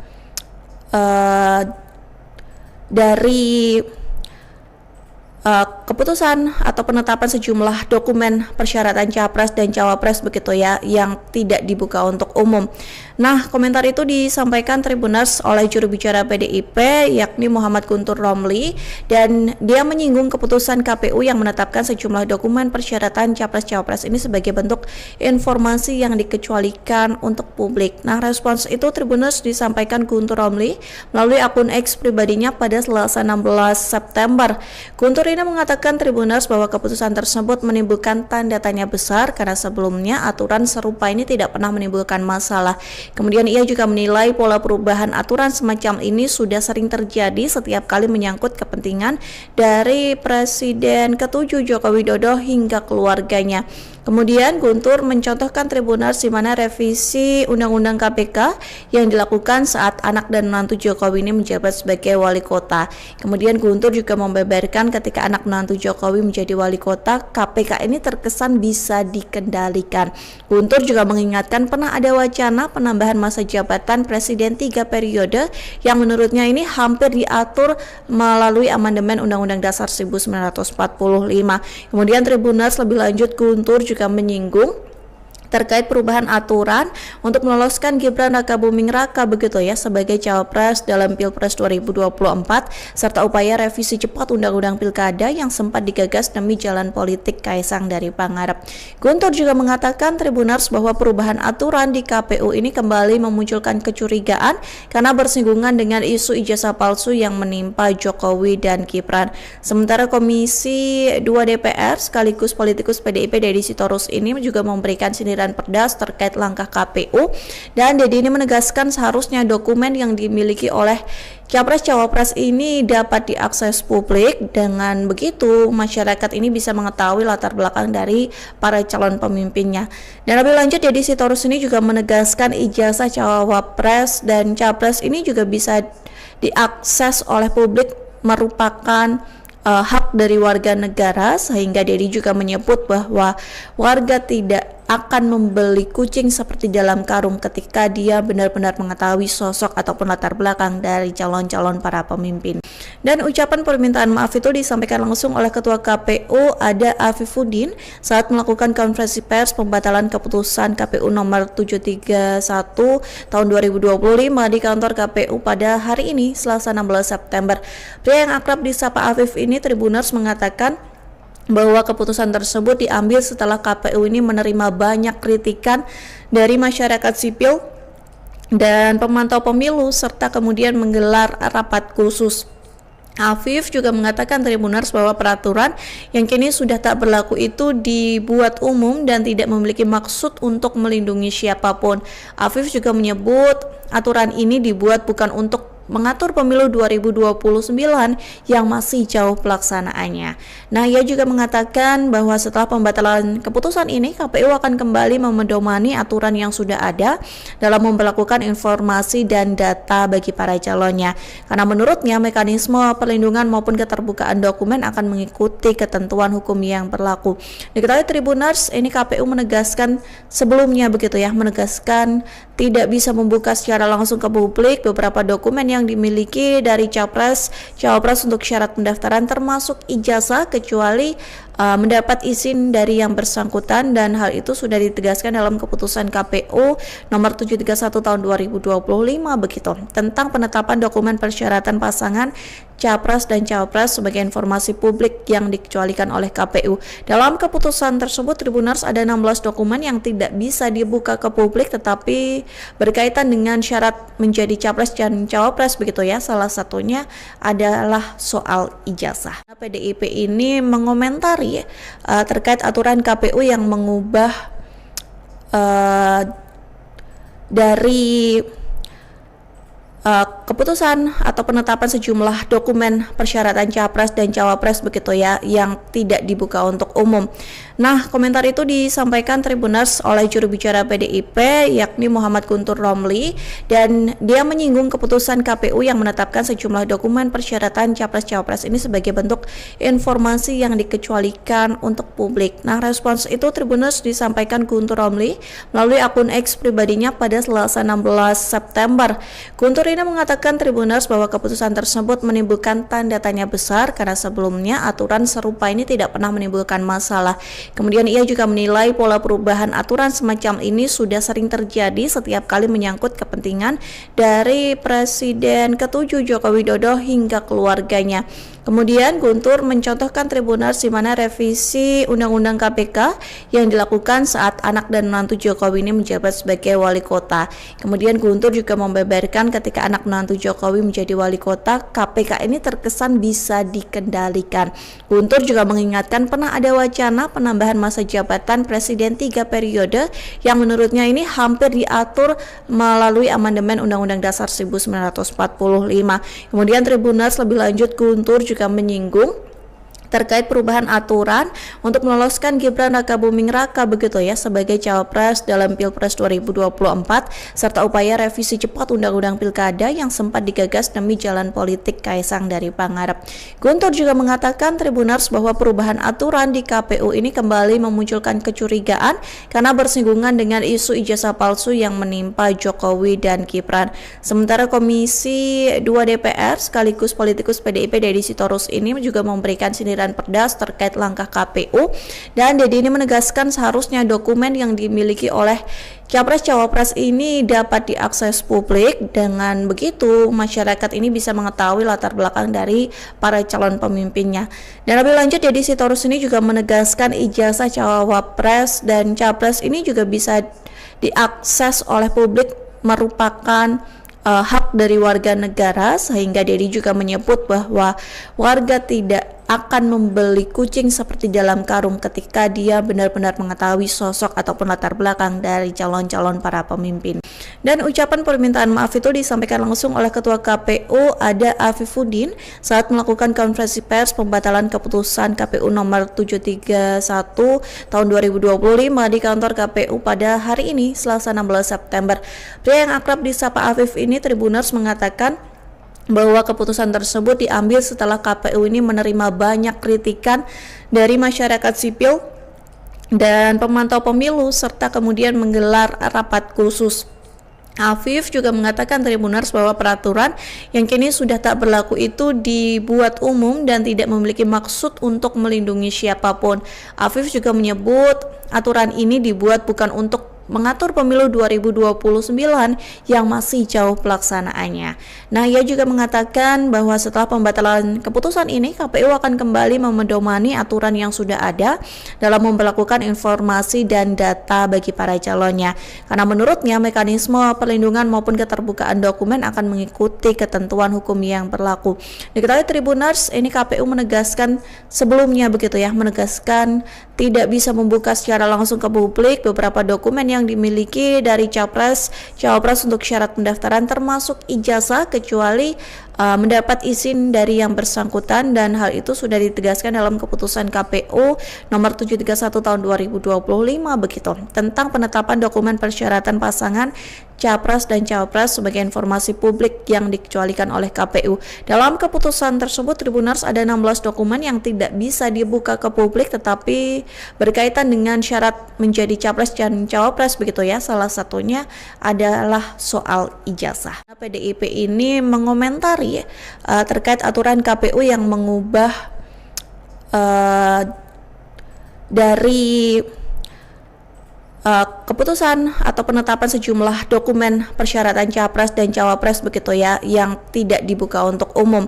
dari keputusan atau penetapan sejumlah dokumen persyaratan Capres dan Cawapres begitu ya yang tidak dibuka untuk umum. Nah, komentar itu disampaikan Tribuners oleh juru bicara PDIP yakni Muhammad Guntur Romli, dan dia menyinggung keputusan KPU yang menetapkan sejumlah dokumen persyaratan Capres-Cawapres ini sebagai bentuk informasi yang dikecualikan untuk publik. Nah, respons itu Tribuners disampaikan Guntur Romli melalui akun X pribadinya pada Selasa 16 September. Guntur ini mengatakan Tribuners bahwa keputusan tersebut menimbulkan tanda tanya besar karena sebelumnya aturan serupa ini tidak pernah menimbulkan masalah. Kemudian ia juga menilai pola perubahan aturan semacam ini sudah sering terjadi setiap kali menyangkut kepentingan dari Presiden ke-7 Joko Widodo hingga keluarganya. Kemudian Guntur mencontohkan Tribuners di mana revisi Undang-Undang KPK yang dilakukan saat anak dan menantu Jokowi ini menjabat sebagai wali kota. Kemudian Guntur juga membeberkan ketika anak menantu Jokowi menjadi wali kota, KPK ini terkesan bisa dikendalikan. Guntur juga mengingatkan pernah ada wacana penambahan masa jabatan Presiden 3 periode yang menurutnya ini hampir diatur melalui amandemen Undang-Undang Dasar 1945. Kemudian Tribuners lebih lanjut Guntur juga menyinggung terkait perubahan aturan untuk meloloskan Gibran Rakabuming Raka begitu ya sebagai cawapres dalam Pilpres 2024 serta upaya revisi cepat Undang-Undang Pilkada yang sempat digagas demi jalan politik Kaisang dari Pangarep. Guntur juga mengatakan Tribuners bahwa perubahan aturan di KPU ini kembali memunculkan kecurigaan karena bersinggungan dengan isu ijazah palsu yang menimpa Jokowi dan Gibran. Sementara Komisi 2 DPR sekaligus politikus PDIP Deddy Sitorus ini juga memberikan sindiran pedas terkait langkah KPU, dan Deddy ini menegaskan seharusnya dokumen yang dimiliki oleh Capres-Cawapres ini dapat diakses publik. Dengan begitu masyarakat ini bisa mengetahui latar belakang dari para calon pemimpinnya. Dan lebih lanjut Deddy Sitorus ini juga menegaskan ijazah Cawapres dan Capres ini juga bisa diakses oleh publik merupakan hak dari warga negara, sehingga Deddy juga menyebut bahwa warga tidak akan membeli kucing seperti dalam karung ketika dia benar-benar mengetahui sosok ataupun latar belakang dari calon-calon para pemimpin. Dan ucapan permintaan maaf itu disampaikan langsung oleh Ketua KPU Ada Afifuddin saat melakukan konferensi pers pembatalan keputusan KPU nomor 731 tahun 2025 di kantor KPU pada hari ini Selasa 16 September. Pria yang akrab disapa Afif ini Tribuners mengatakan bahwa keputusan tersebut diambil setelah KPU ini menerima banyak kritikan dari masyarakat sipil dan pemantau pemilu serta kemudian menggelar rapat khusus. Afif juga mengatakan Tribuners bahwa peraturan yang kini sudah tak berlaku itu dibuat umum dan tidak memiliki maksud untuk melindungi siapapun. Afif juga menyebut aturan ini dibuat bukan untuk mengatur pemilu 2029 yang masih jauh pelaksanaannya. Nah, ia juga mengatakan bahwa setelah pembatalan keputusan ini, KPU akan kembali memedomani aturan yang sudah ada dalam memperlakukan informasi dan data bagi para calonnya. Karena menurutnya mekanisme perlindungan maupun keterbukaan dokumen akan mengikuti ketentuan hukum yang berlaku. Diketahui Tribuners, ini KPU menegaskan sebelumnya begitu ya, menegaskan tidak bisa membuka secara langsung ke publik beberapa dokumen yang dimiliki dari Cawapres untuk syarat pendaftaran termasuk ijazah kecuali mendapat izin dari yang bersangkutan, dan hal itu sudah ditegaskan dalam keputusan KPU nomor 731 tahun 2025 begitu tentang penetapan dokumen persyaratan pasangan Capres dan Cawapres sebagai informasi publik yang dikecualikan oleh KPU. Dalam keputusan tersebut Tribuners ada 16 dokumen yang tidak bisa dibuka ke publik tetapi berkaitan dengan syarat menjadi Capres dan Cawapres begitu ya. Salah satunya adalah soal ijazah. PDIP ini mengomentari terkait aturan KPU yang mengubah dari keputusan atau penetapan sejumlah dokumen persyaratan Capres dan Cawapres begitu ya yang tidak dibuka untuk umum. Nah, komentar itu disampaikan Tribuners oleh juru bicara PDIP yakni Muhammad Guntur Romli, dan dia menyinggung keputusan KPU yang menetapkan sejumlah dokumen persyaratan Capres-Cawapres ini sebagai bentuk informasi yang dikecualikan untuk publik. Nah, respons itu Tribuners disampaikan Guntur Romli melalui akun X pribadinya pada Selasa 16 September. Guntur ini mengatakan Tribuners bahwa keputusan tersebut menimbulkan tanda tanya besar karena sebelumnya aturan serupa ini tidak pernah menimbulkan masalah. Kemudian ia juga menilai pola perubahan aturan semacam ini sudah sering terjadi setiap kali menyangkut kepentingan dari Presiden ke-7 Joko Widodo hingga keluarganya. Kemudian Guntur mencontohkan Tribuners di mana revisi Undang-Undang KPK yang dilakukan saat anak dan menantu Jokowi ini menjabat sebagai wali kota. Kemudian Guntur juga membeberkan ketika anak menantu Jokowi menjadi wali kota, KPK ini terkesan bisa dikendalikan. Guntur juga mengingatkan pernah ada wacana penambahan masa jabatan Presiden 3 periode yang menurutnya ini hampir diatur melalui amandemen Undang-Undang Dasar 1945. Kemudian Tribuners lebih lanjut Guntur juga menyinggung terkait perubahan aturan untuk meloloskan Gibran Rakabuming Raka begitu ya sebagai cawapres dalam Pilpres 2024 serta upaya revisi cepat Undang-Undang Pilkada yang sempat digagas demi jalan politik Kaisang dari Pangarep. Guntur juga mengatakan Tribuners bahwa perubahan aturan di KPU ini kembali memunculkan kecurigaan karena bersinggungan dengan isu ijazah palsu yang menimpa Jokowi dan Gibran. Sementara Komisi 2 DPR sekaligus politikus PDIP Deddy Sitorus ini juga memberikan sindiran pedas terkait langkah KPU, dan Deddy ini menegaskan seharusnya dokumen yang dimiliki oleh Capres-Cawapres ini dapat diakses publik. Dengan begitu masyarakat ini bisa mengetahui latar belakang dari para calon pemimpinnya. Dan lebih lanjut Deddy Sitorus ini juga menegaskan ijazah Cawapres dan Capres ini juga bisa diakses oleh publik, merupakan hak dari warga negara, sehingga Deddy juga menyebut bahwa warga tidak akan membeli kucing seperti dalam karung ketika dia benar-benar mengetahui sosok ataupun latar belakang dari calon-calon para pemimpin. Dan ucapan permintaan maaf itu disampaikan langsung oleh Ketua KPU Ada Afifuddin saat melakukan konferensi pers pembatalan keputusan KPU nomor 731 tahun 2025 di kantor KPU pada hari ini Selasa 16 September. Pria yang akrab disapa Afif ini Tribuners mengatakan bahwa keputusan tersebut diambil setelah KPU ini menerima banyak kritikan dari masyarakat sipil dan pemantau pemilu serta kemudian menggelar rapat khusus. Afif juga mengatakan Tribuners bahwa peraturan yang kini sudah tak berlaku itu dibuat umum dan tidak memiliki maksud untuk melindungi siapapun. Afif juga menyebut aturan ini dibuat bukan untuk mengatur pemilu 2029 yang masih jauh pelaksanaannya. Nah, ia juga mengatakan bahwa setelah pembatalan keputusan ini, KPU akan kembali memedomani aturan yang sudah ada dalam memperlakukan informasi dan data bagi para calonnya. Karena menurutnya mekanisme perlindungan maupun keterbukaan dokumen akan mengikuti ketentuan hukum yang berlaku. Diketahui Tribuners, ini KPU menegaskan sebelumnya begitu ya, menegaskan tidak bisa membuka secara langsung ke publik beberapa dokumen yang dimiliki dari Cawapres untuk syarat pendaftaran termasuk ijazah kecuali mendapat izin dari yang bersangkutan, dan hal itu sudah ditegaskan dalam keputusan KPU nomor 731 tahun 2025 begitu tentang penetapan dokumen persyaratan pasangan Capres dan Cawapres sebagai informasi publik yang dikecualikan oleh KPU. Dalam keputusan tersebut Tribuners ada 16 dokumen yang tidak bisa dibuka ke publik tetapi berkaitan dengan syarat menjadi Capres dan Cawapres begitu ya. Salah satunya adalah soal ijazah. PDIP ini mengomentari terkait aturan KPU yang mengubah dari keputusan atau penetapan sejumlah dokumen persyaratan Capres dan Cawapres begitu ya yang tidak dibuka untuk umum.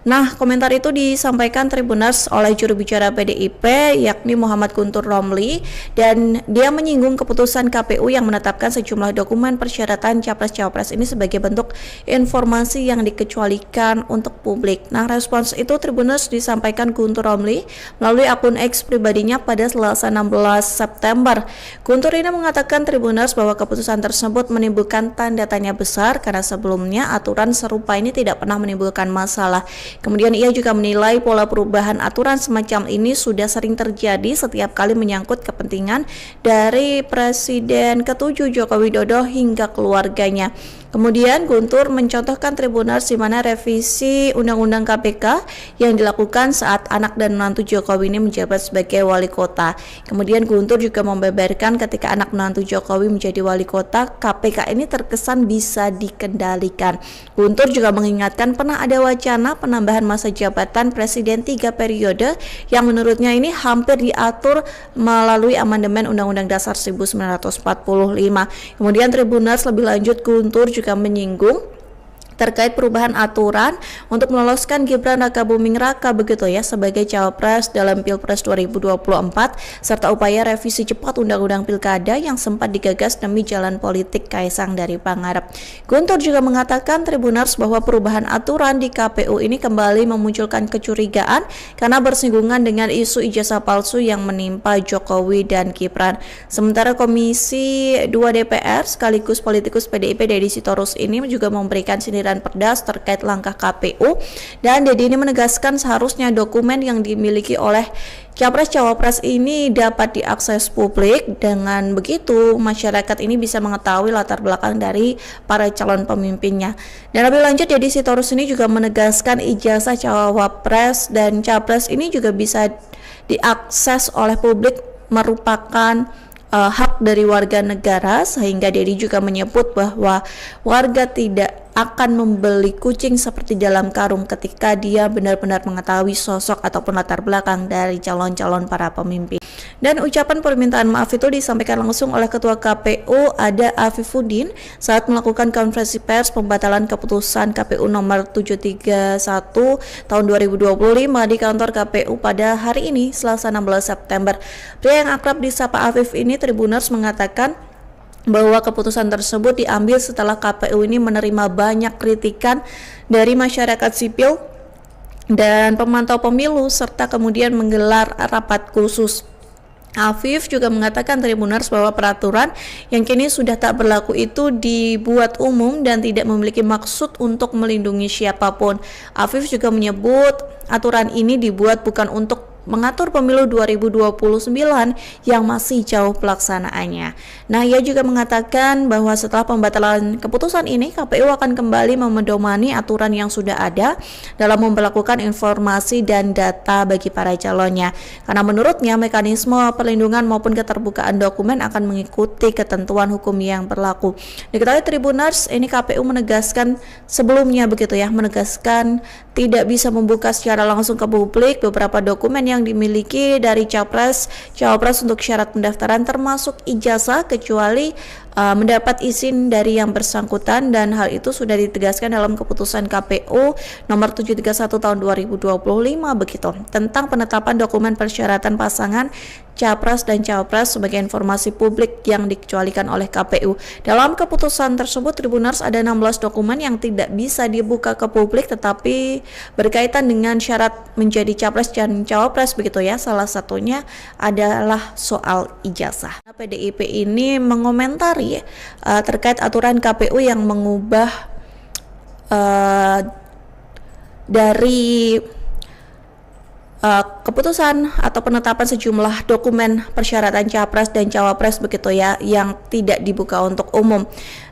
Nah, komentar itu disampaikan Tribuners oleh juru bicara PDIP yakni Muhammad Guntur Romli, dan dia menyinggung keputusan KPU yang menetapkan sejumlah dokumen persyaratan Capres-Cawapres ini sebagai bentuk informasi yang dikecualikan untuk publik. Nah, respons itu Tribuners disampaikan Guntur Romli melalui akun X pribadinya pada Selasa 16 September. Guntur ini mengatakan Tribuners bahwa keputusan tersebut menimbulkan tanda tanya besar karena sebelumnya aturan serupa ini tidak pernah menimbulkan masalah. Kemudian ia juga menilai pola perubahan aturan semacam ini sudah sering terjadi setiap kali menyangkut kepentingan dari Presiden ke-7 Joko Widodo hingga keluarganya. Kemudian Guntur mencontohkan Tribuners di mana revisi Undang-Undang KPK yang dilakukan saat anak dan menantu Jokowi ini menjabat sebagai wali kota. Kemudian Guntur juga membeberkan ketika anak menantu Jokowi menjadi wali kota, KPK ini terkesan bisa dikendalikan. Guntur juga mengingatkan pernah ada wacana penambahan masa jabatan Presiden 3 periode yang menurutnya ini hampir diatur melalui amandemen Undang-Undang Dasar 1945. Kemudian Tribuners lebih lanjut Guntur juga menyinggung terkait perubahan aturan untuk meloloskan Gibran Rakabuming Raka begitu ya sebagai cawapres dalam Pilpres 2024 serta upaya revisi cepat Undang-Undang Pilkada yang sempat digagas demi jalan politik Kaisang dari Pangarep. Guntur juga mengatakan Tribuners bahwa perubahan aturan di KPU ini kembali memunculkan kecurigaan karena bersinggungan dengan isu ijazah palsu yang menimpa Jokowi dan Gibran. Sementara Komisi 2 DPR sekaligus politikus PDIP Deddy Sitorus ini juga memberikan sindiran sindiran Perdas terkait langkah KPU, dan Dedi ini menegaskan seharusnya dokumen yang dimiliki oleh Capres-Cawapres ini dapat diakses publik. Dengan begitu, masyarakat ini bisa mengetahui latar belakang dari para calon pemimpinnya. Dan lebih lanjut, Deddy Sitorus ini juga menegaskan ijazah Cawapres dan Capres ini juga bisa diakses oleh publik, merupakan hak dari warga negara, sehingga Deddy juga menyebut bahwa warga tidak akan membeli kucing seperti dalam karung ketika dia benar-benar mengetahui sosok ataupun latar belakang dari calon-calon para pemimpin. Dan ucapan permintaan maaf itu disampaikan langsung oleh Ketua KPU ada Afifuddin saat melakukan konferensi pers pembatalan keputusan KPU nomor 731 tahun 2025 di kantor KPU pada hari ini, Selasa 16 September. Pria yang akrab disapa Afif ini, Tribuners, mengatakan bahwa keputusan tersebut diambil setelah KPU ini menerima banyak kritikan dari masyarakat sipil dan pemantau pemilu, serta kemudian menggelar rapat khusus. Afif juga mengatakan, Tribuners, bahwa peraturan yang kini sudah tak berlaku itu dibuat umum dan tidak memiliki maksud untuk melindungi siapapun. Afif juga menyebut aturan ini dibuat bukan untuk mengatur pemilu 2029 yang masih jauh pelaksanaannya. Nah, ia juga mengatakan bahwa setelah pembatalan keputusan ini, KPU akan kembali memedomani aturan yang sudah ada dalam memperlakukan informasi dan data bagi para calonnya. Karena menurutnya mekanisme perlindungan maupun keterbukaan dokumen akan mengikuti ketentuan hukum yang berlaku. Diketahui Tribuners, ini KPU menegaskan sebelumnya menegaskan tidak bisa membuka secara langsung ke publik beberapa dokumen yang dimiliki dari Capres-Cawapres untuk syarat pendaftaran, termasuk ijazah, kecuali mendapat izin dari yang bersangkutan, dan hal itu sudah ditegaskan dalam keputusan KPU nomor 731 tahun 2025 begitu tentang penetapan dokumen persyaratan pasangan Capres dan Cawapres sebagai informasi publik yang dikecualikan oleh KPU. Dalam keputusan tersebut, Tribuners, ada 16 dokumen yang tidak bisa dibuka ke publik tetapi berkaitan dengan syarat menjadi Capres dan Cawapres begitu ya. Salah satunya adalah soal ijazah. PDIP ini mengomentari terkait aturan KPU yang mengubah dari keputusan atau penetapan sejumlah dokumen persyaratan Capres dan Cawapres begitu ya, yang tidak dibuka untuk umum.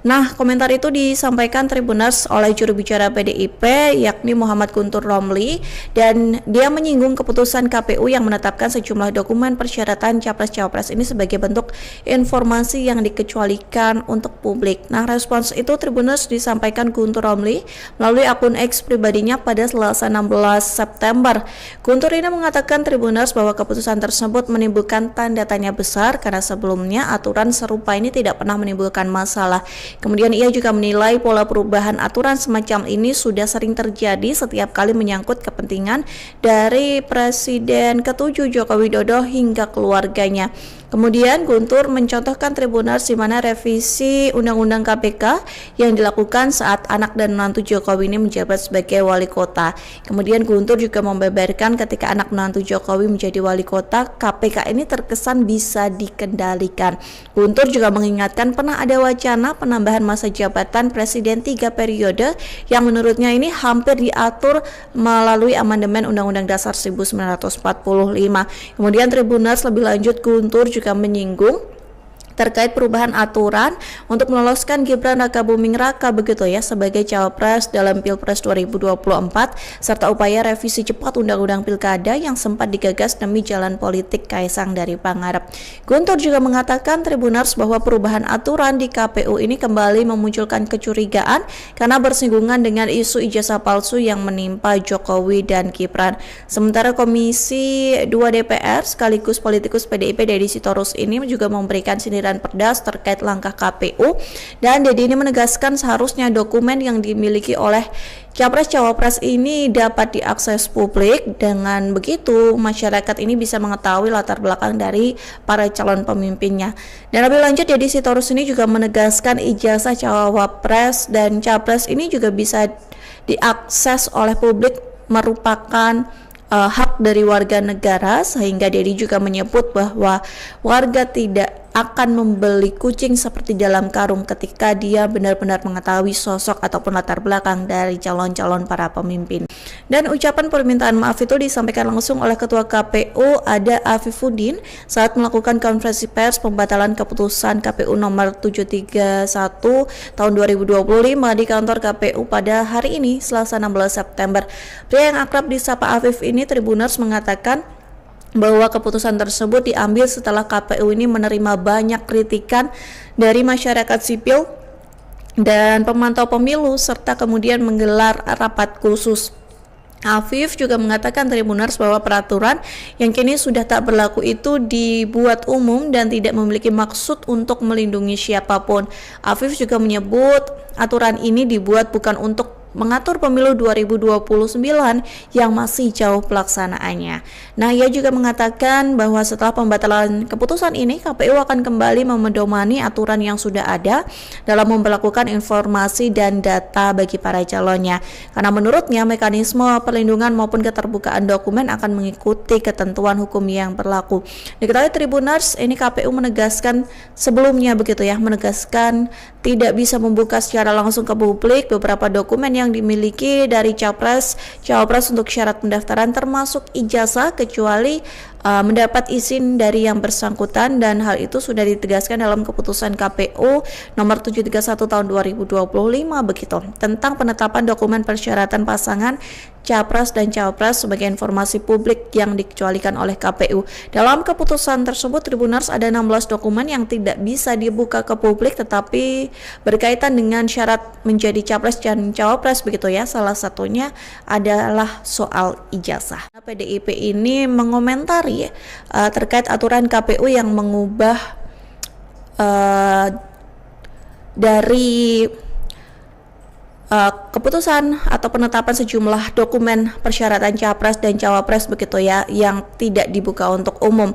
Nah, komentar itu disampaikan Tribuners oleh juru bicara PDIP yakni Muhammad Guntur Romli, dan dia menyinggung keputusan KPU yang menetapkan sejumlah dokumen persyaratan Capres-Cawapres ini sebagai bentuk informasi yang dikecualikan untuk publik. Nah, respons itu Tribuners disampaikan Guntur Romli melalui akun X pribadinya pada Selasa 16 September. Guntur ini mengatakan Tribuners bahwa keputusan tersebut menimbulkan tanda tanya besar karena sebelumnya aturan serupa ini tidak pernah menimbulkan masalah. Kemudian ia juga menilai pola perubahan aturan semacam ini sudah sering terjadi setiap kali menyangkut kepentingan dari Presiden ke-7 Joko Widodo hingga keluarganya. Kemudian Guntur mencontohkan Tribuners di mana revisi Undang-Undang KPK yang dilakukan saat anak dan menantu Jokowi ini menjabat sebagai wali kota. Kemudian Guntur juga membeberkan ketika anak menantu Jokowi menjadi wali kota, KPK ini terkesan bisa dikendalikan. Guntur juga mengingatkan pernah ada wacana penambahan masa jabatan Presiden 3 periode yang menurutnya ini hampir diatur melalui amandemen Undang-Undang Dasar 1945. Kemudian Tribuners lebih lanjut, Guntur juga menyinggung terkait perubahan aturan untuk meloloskan Gibran Rakabuming Raka begitu ya sebagai Cawapres dalam Pilpres 2024 serta upaya revisi cepat Undang-Undang Pilkada yang sempat digagas demi jalan politik Kaisang dari Pangarep. Guntur juga mengatakan Tribuners bahwa perubahan aturan di KPU ini kembali memunculkan kecurigaan karena bersinggungan dengan isu ijazah palsu yang menimpa Jokowi dan Gibran. Sementara Komisi 2 DPR sekaligus politikus PDIP Deddy Sitorus ini juga memberikan sindiran Perdas terkait langkah KPU, dan Deddy ini menegaskan seharusnya dokumen yang dimiliki oleh Capres-Cawapres ini dapat diakses publik. Dengan begitu masyarakat ini bisa mengetahui latar belakang dari para calon pemimpinnya. Dan lebih lanjut, Deddy Sitorus ini juga menegaskan ijazah Cawapres dan Capres ini juga bisa diakses oleh publik, merupakan hak dari warga negara, sehingga Deddy juga menyebut bahwa warga tidak akan membeli kucing seperti dalam karung ketika dia benar-benar mengetahui sosok ataupun latar belakang dari calon-calon para pemimpin. Dan ucapan permintaan maaf itu disampaikan langsung oleh Ketua KPU Ada Afifuddin saat melakukan konferensi pers pembatalan keputusan KPU nomor 731 tahun 2025 di kantor KPU pada hari ini, Selasa 16 September. Pria yang akrab disapa Afif ini, Tribuners, mengatakan bahwa keputusan tersebut diambil setelah KPU ini menerima banyak kritikan dari masyarakat sipil dan pemantau pemilu serta kemudian menggelar rapat khusus. Afif juga mengatakan, Tribuners, bahwa peraturan yang kini sudah tak berlaku itu dibuat umum dan tidak memiliki maksud untuk melindungi siapapun. Afif juga menyebut aturan ini dibuat bukan untuk mengatur pemilu 2029 yang masih jauh pelaksanaannya. Nah, ia juga mengatakan bahwa setelah pembatalan keputusan ini, KPU akan kembali memedomani aturan yang sudah ada dalam memperlakukan informasi dan data bagi para calonnya. Karena menurutnya mekanisme perlindungan maupun keterbukaan dokumen akan mengikuti ketentuan hukum yang berlaku. Diketahui Tribuners, ini KPU menegaskan sebelumnya menegaskan tidak bisa membuka secara langsung ke publik beberapa dokumen yang dimiliki dari Capres, Cawapres untuk syarat pendaftaran termasuk ijazah kecuali mendapat izin dari yang bersangkutan, dan hal itu sudah ditegaskan dalam keputusan KPU nomor 731 tahun 2025 begitu tentang penetapan dokumen persyaratan pasangan Capres dan Cawapres sebagai informasi publik yang dikecualikan oleh KPU. Dalam keputusan tersebut, Tribuners, ada 16 dokumen yang tidak bisa dibuka ke publik tetapi berkaitan dengan syarat menjadi Capres dan Cawapres begitu ya. Salah satunya adalah soal ijazah. PDIP ini mengomentari terkait aturan KPU yang mengubah dari keputusan atau penetapan sejumlah dokumen persyaratan Capres dan Cawapres begitu ya, yang tidak dibuka untuk umum.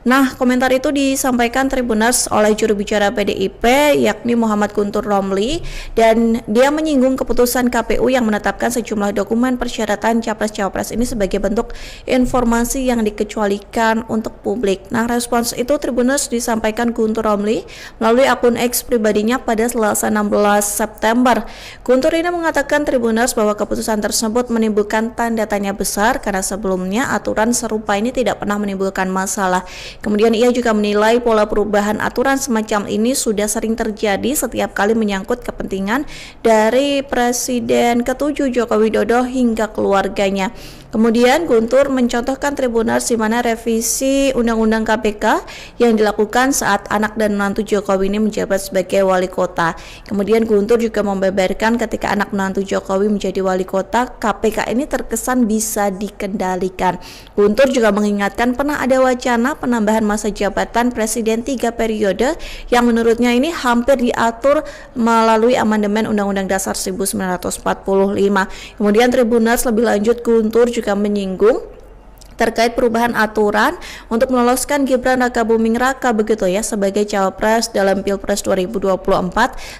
Nah, komentar itu disampaikan Tribuners oleh juru bicara PDIP yakni Muhammad Guntur Romli, dan dia menyinggung keputusan KPU yang menetapkan sejumlah dokumen persyaratan Capres Cawapres ini sebagai bentuk informasi yang dikecualikan untuk publik. Nah, respons itu Tribuners disampaikan Guntur Romli melalui akun X pribadinya pada Selasa 16 September. Guntur ini mengatakan Tribuners bahwa keputusan tersebut menimbulkan tanda tanya besar karena sebelumnya aturan serupa ini tidak pernah menimbulkan masalah. Kemudian ia juga menilai pola perubahan aturan semacam ini sudah sering terjadi setiap kali menyangkut kepentingan dari Presiden ke-7 Joko Widodo hingga keluarganya. Kemudian Guntur mencontohkan Tribuners di mana revisi Undang-Undang KPK yang dilakukan saat anak dan menantu Jokowi ini menjabat sebagai wali kota. Kemudian Guntur juga membeberkan ketika anak menantu Jokowi menjadi wali kota, KPK ini terkesan bisa dikendalikan. Guntur juga mengingatkan pernah ada wacana penambahan masa jabatan Presiden 3 periode yang menurutnya ini hampir diatur melalui amandemen Undang-Undang Dasar 1945. Kemudian Tribuners lebih lanjut Guntur juga menyinggung terkait perubahan aturan untuk meloloskan Gibran Rakabuming Raka begitu ya sebagai Cawapres dalam Pilpres 2024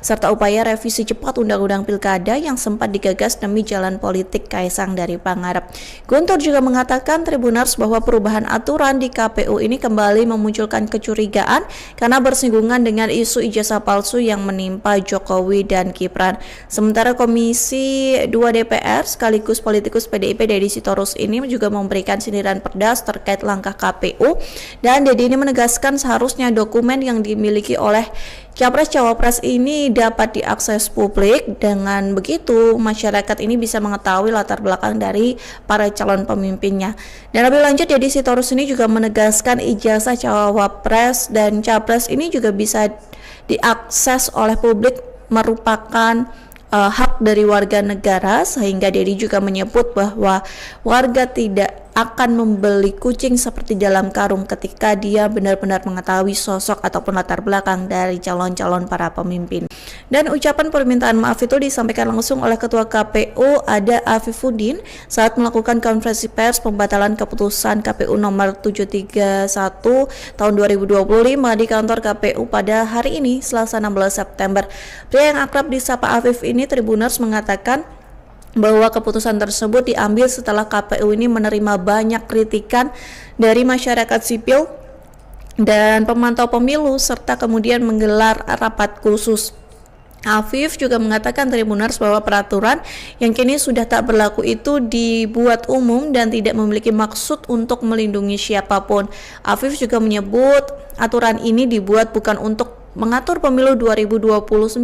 serta upaya revisi cepat Undang-Undang Pilkada yang sempat digagas demi jalan politik Kaisang dari Pangarep. Guntur juga mengatakan Tribuners bahwa perubahan aturan di KPU ini kembali memunculkan kecurigaan karena bersinggungan dengan isu ijazah palsu yang menimpa Jokowi dan Gibran. Sementara Komisi 2 DPR sekaligus politikus PDIP Deddy Sitorus ini juga memberikan sindiran pedas terkait langkah KPU, dan Deddy ini menegaskan seharusnya dokumen yang dimiliki oleh Capres Cawapres ini dapat diakses publik. Dengan begitu masyarakat ini bisa mengetahui latar belakang dari para calon pemimpinnya. Dan lebih lanjut Deddy Sitorus ini juga menegaskan ijazah Cawapres dan Capres ini juga bisa diakses oleh publik merupakan hak dari warga negara, sehingga Deddy juga menyebut bahwa warga tidak akan membeli kucing seperti dalam karung ketika dia benar-benar mengetahui sosok ataupun latar belakang dari calon-calon para pemimpin. Dan ucapan permintaan maaf itu disampaikan langsung oleh Ketua KPU Ada Afifuddin saat melakukan konferensi pers pembatalan keputusan KPU nomor 731 tahun 2025 di kantor KPU pada hari ini, Selasa 16 September. Pria yang akrab disapa Afif ini, Tribuners, mengatakan bahwa keputusan tersebut diambil setelah KPU ini menerima banyak kritikan dari masyarakat sipil dan pemantau pemilu serta kemudian menggelar rapat khusus. Afif juga mengatakan Tribuners bahwa peraturan yang kini sudah tak berlaku itu dibuat umum dan tidak memiliki maksud untuk melindungi siapapun. Afif juga menyebut aturan ini dibuat bukan untuk mengatur pemilu 2029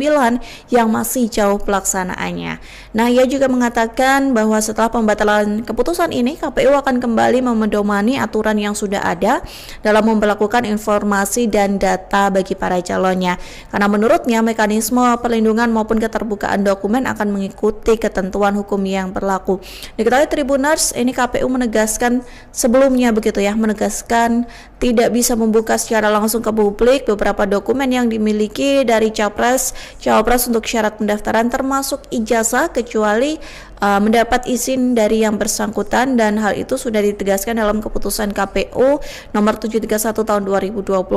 yang masih jauh pelaksanaannya. Nah, ia juga mengatakan bahwa setelah pembatalan keputusan ini, KPU akan kembali memedomani aturan yang sudah ada dalam memperlakukan informasi dan data bagi para calonnya. Karena menurutnya mekanisme perlindungan maupun keterbukaan dokumen akan mengikuti ketentuan hukum yang berlaku. Diketahui Tribuners, ini KPU menegaskan sebelumnya begitu ya, menegaskan tidak bisa membuka secara langsung ke publik beberapa dokumen yang dimiliki dari capres, cawapres untuk syarat pendaftaran termasuk ijazah kecuali mendapat izin dari yang bersangkutan, dan hal itu sudah ditegaskan dalam keputusan KPU nomor 731 tahun 2025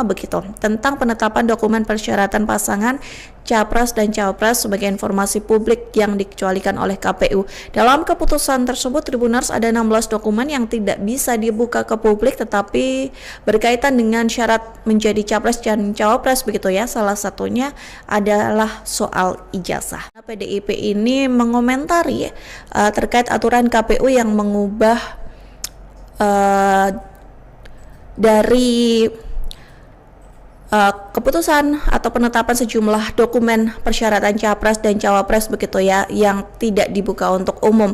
begitu tentang penetapan dokumen persyaratan pasangan capres dan cawapres sebagai informasi publik yang dikecualikan oleh KPU. Dalam keputusan tersebut Tribuners ada 16 dokumen yang tidak bisa dibuka ke publik tetapi berkaitan dengan syarat menjadi capres dan cawapres begitu ya. Salah satunya adalah soal ijazah. PDIP ini mengomentari terkait aturan KPU yang mengubah dari keputusan atau penetapan sejumlah dokumen persyaratan capres dan cawapres begitu ya yang tidak dibuka untuk umum.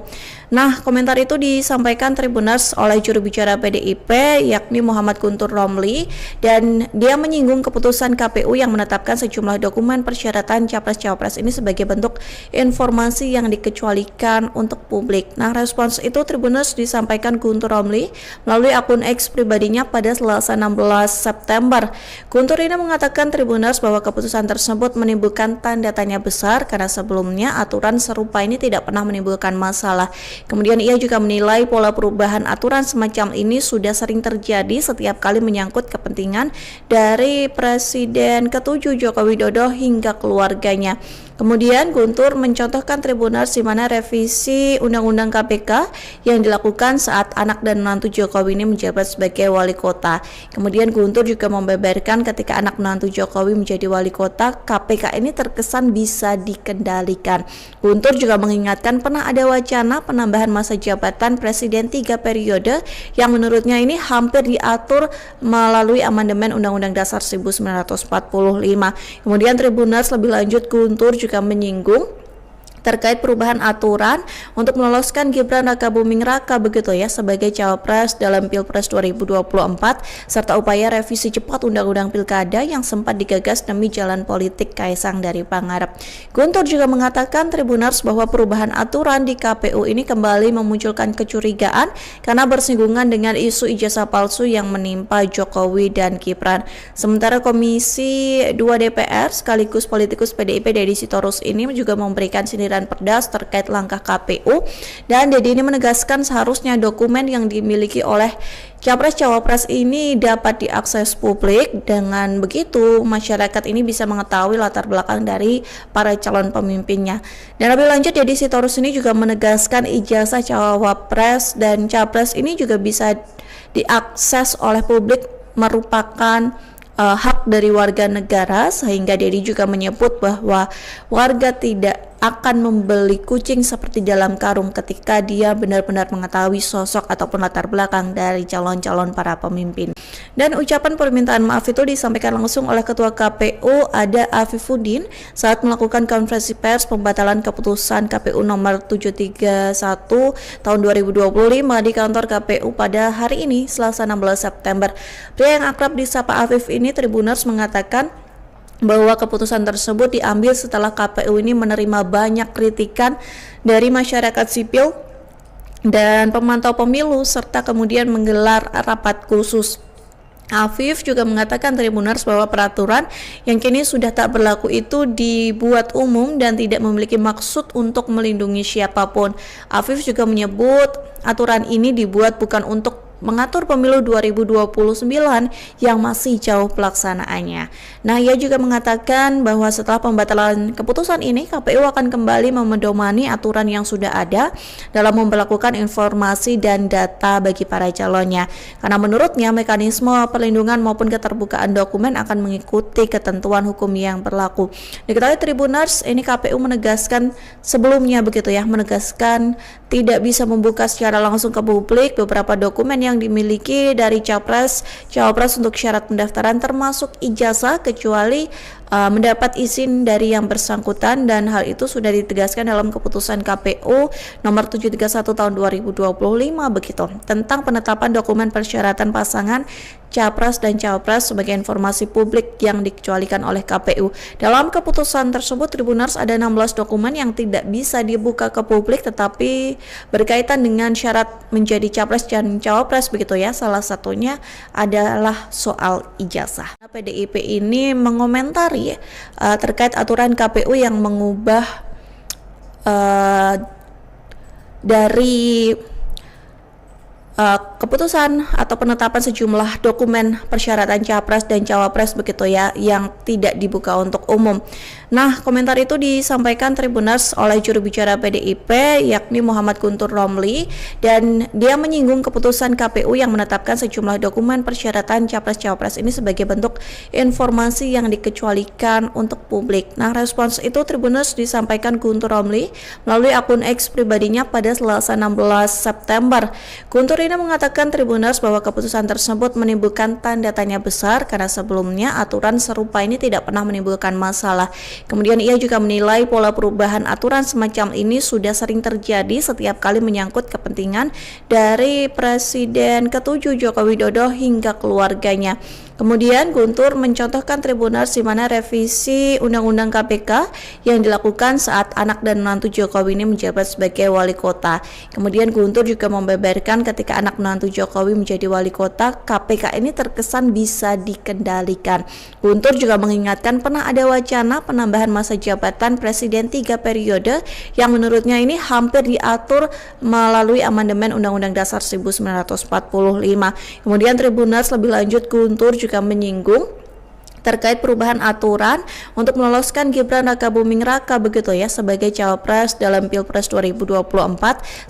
Nah, komentar itu disampaikan Tribuners oleh juru bicara PDIP yakni Muhammad Guntur Romli, dan dia menyinggung keputusan KPU yang menetapkan sejumlah dokumen persyaratan capres-cawapres ini sebagai bentuk informasi yang dikecualikan untuk publik. Nah, respons itu Tribuners disampaikan Guntur Romli melalui akun X pribadinya pada Selasa 16 September. Guntur ini mengatakan Tribuners bahwa keputusan tersebut menimbulkan tanda tanya besar karena sebelumnya aturan serupa ini tidak pernah menimbulkan masalah. Kemudian ia juga menilai pola perubahan aturan semacam ini sudah sering terjadi setiap kali menyangkut kepentingan dari Presiden ke-7 Joko Widodo hingga keluarganya. Kemudian Guntur mencontohkan Tribuners di mana revisi Undang-Undang KPK yang dilakukan saat anak dan menantu Jokowi ini menjabat sebagai wali kota. Kemudian Guntur juga membeberkan ketika anak menantu Jokowi menjadi wali kota, KPK ini terkesan bisa dikendalikan. Guntur juga mengingatkan pernah ada wacana penambahan masa jabatan Presiden 3 periode yang menurutnya ini hampir diatur melalui amandemen Undang-Undang Dasar 1945. Kemudian Tribuners lebih lanjut Guntur juga menyinggung terkait perubahan aturan untuk meloloskan Gibran Rakabuming Raka begitu ya sebagai cawapres dalam Pilpres 2024 serta upaya revisi cepat Undang-Undang Pilkada yang sempat digagas demi jalan politik Kaisang dari Pangarep. Guntur juga mengatakan Tribuners bahwa perubahan aturan di KPU ini kembali memunculkan kecurigaan karena bersinggungan dengan isu ijazah palsu yang menimpa Jokowi dan Gibran. Sementara Komisi 2 DPR sekaligus politikus PDIP Deddy Sitorus ini juga memberikan sindiran pedas terkait langkah KPU, dan Deddy ini menegaskan seharusnya dokumen yang dimiliki oleh capres-cawapres ini dapat diakses publik. Dengan begitu masyarakat ini bisa mengetahui latar belakang dari para calon pemimpinnya. Dan lebih lanjut Deddy Sitorus ini juga menegaskan ijazah cawapres dan capres ini juga bisa diakses oleh publik merupakan hak dari warga negara, sehingga Deddy juga menyebut bahwa warga tidak akan membeli kucing seperti dalam karung ketika dia benar-benar mengetahui sosok ataupun latar belakang dari calon-calon para pemimpin. Dan ucapan permintaan maaf itu disampaikan langsung oleh Ketua KPU ada Afifuddin saat melakukan konferensi pers pembatalan keputusan KPU nomor 731 tahun 2025 di kantor KPU pada hari ini Selasa 16 September. Pria yang akrab disapa Afif ini Tribuners mengatakan bahwa keputusan tersebut diambil setelah KPU ini menerima banyak kritikan dari masyarakat sipil dan pemantau pemilu serta kemudian menggelar rapat khusus. Afif juga mengatakan Tribuners bahwa peraturan yang kini sudah tak berlaku itu dibuat umum dan tidak memiliki maksud untuk melindungi siapapun. Afif juga menyebut aturan ini dibuat bukan untuk mengatur pemilu 2029 yang masih jauh pelaksanaannya. Nah, ia juga mengatakan bahwa setelah pembatalan keputusan ini, KPU akan kembali memedomani aturan yang sudah ada dalam memperlakukan informasi dan data bagi para calonnya. Karena menurutnya mekanisme perlindungan maupun keterbukaan dokumen akan mengikuti ketentuan hukum yang berlaku. Diketahui Tribuners, ini KPU menegaskan sebelumnya begitu ya, menegaskan tidak bisa membuka secara langsung ke publik beberapa dokumen yang dimiliki dari Capres, Cawapres untuk syarat pendaftaran termasuk ijazah kecuali mendapat izin dari yang bersangkutan, dan hal itu sudah ditegaskan dalam keputusan KPU nomor 731 tahun 2025 begitu tentang penetapan dokumen persyaratan pasangan Capres dan Cawapres sebagai informasi publik yang dikecualikan oleh KPU. Dalam keputusan tersebut Tribuners ada 16 dokumen yang tidak bisa dibuka ke publik tetapi berkaitan dengan syarat menjadi Capres dan Cawapres begitu ya. Salah satunya adalah soal ijazah. PDIP ini mengomentari terkait aturan KPU yang mengubah dari keputusan atau penetapan sejumlah dokumen persyaratan Capres dan Cawapres begitu ya yang tidak dibuka untuk umum. Nah, komentar itu disampaikan Tribuners oleh juru bicara PDIP yakni Muhammad Guntur Romli, dan dia menyinggung keputusan KPU yang menetapkan sejumlah dokumen persyaratan Capres Cawapres ini sebagai bentuk informasi yang dikecualikan untuk publik. Nah, respons itu Tribuners disampaikan Guntur Romli melalui akun X pribadinya pada Selasa 16 September. Guntur ini mengatakan Tribuners bahwa keputusan tersebut menimbulkan tanda tanya besar karena sebelumnya aturan serupa ini tidak pernah menimbulkan masalah. Kemudian ia juga menilai pola perubahan aturan semacam ini sudah sering terjadi setiap kali menyangkut kepentingan dari Presiden ke-7 Joko Widodo hingga keluarganya. Kemudian Guntur mencontohkan Tribuners di mana revisi Undang-Undang KPK yang dilakukan saat anak dan menantu Jokowi ini menjabat sebagai wali kota. Kemudian Guntur juga membeberkan ketika anak menantu Jokowi menjadi wali kota, KPK ini terkesan bisa dikendalikan. Guntur juga mengingatkan pernah ada wacana penambahan masa jabatan Presiden 3 periode yang menurutnya ini hampir diatur melalui amandemen Undang-Undang Dasar 1945. Kemudian Tribuners lebih lanjut Guntur juga menyinggung terkait perubahan aturan untuk meloloskan Gibran Rakabuming Raka begitu ya sebagai Cawapres dalam Pilpres 2024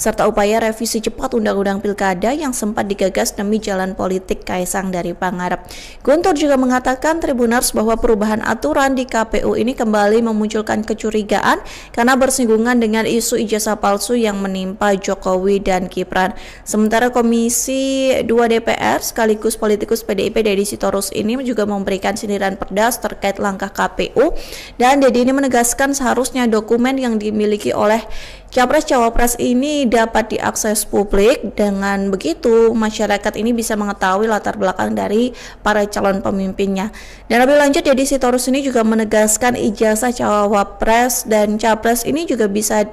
serta upaya revisi cepat Undang-Undang Pilkada yang sempat digagas demi jalan politik Kaisang dari Pangarep. Guntur juga mengatakan Tribuners bahwa perubahan aturan di KPU ini kembali memunculkan kecurigaan karena bersinggungan dengan isu ijazah palsu yang menimpa Jokowi dan Gibran. Sementara Komisi 2 DPR sekaligus politikus PDIP Deddy Sitorus ini juga memberikan sindiran pedas terkait langkah KPU, dan Deddy ini menegaskan seharusnya dokumen yang dimiliki oleh Capres Cawapres ini dapat diakses publik. Dengan begitu masyarakat ini bisa mengetahui latar belakang dari para calon pemimpinnya. Dan lebih lanjut Deddy Sitorus ini juga menegaskan ijazah Cawapres dan Capres ini juga bisa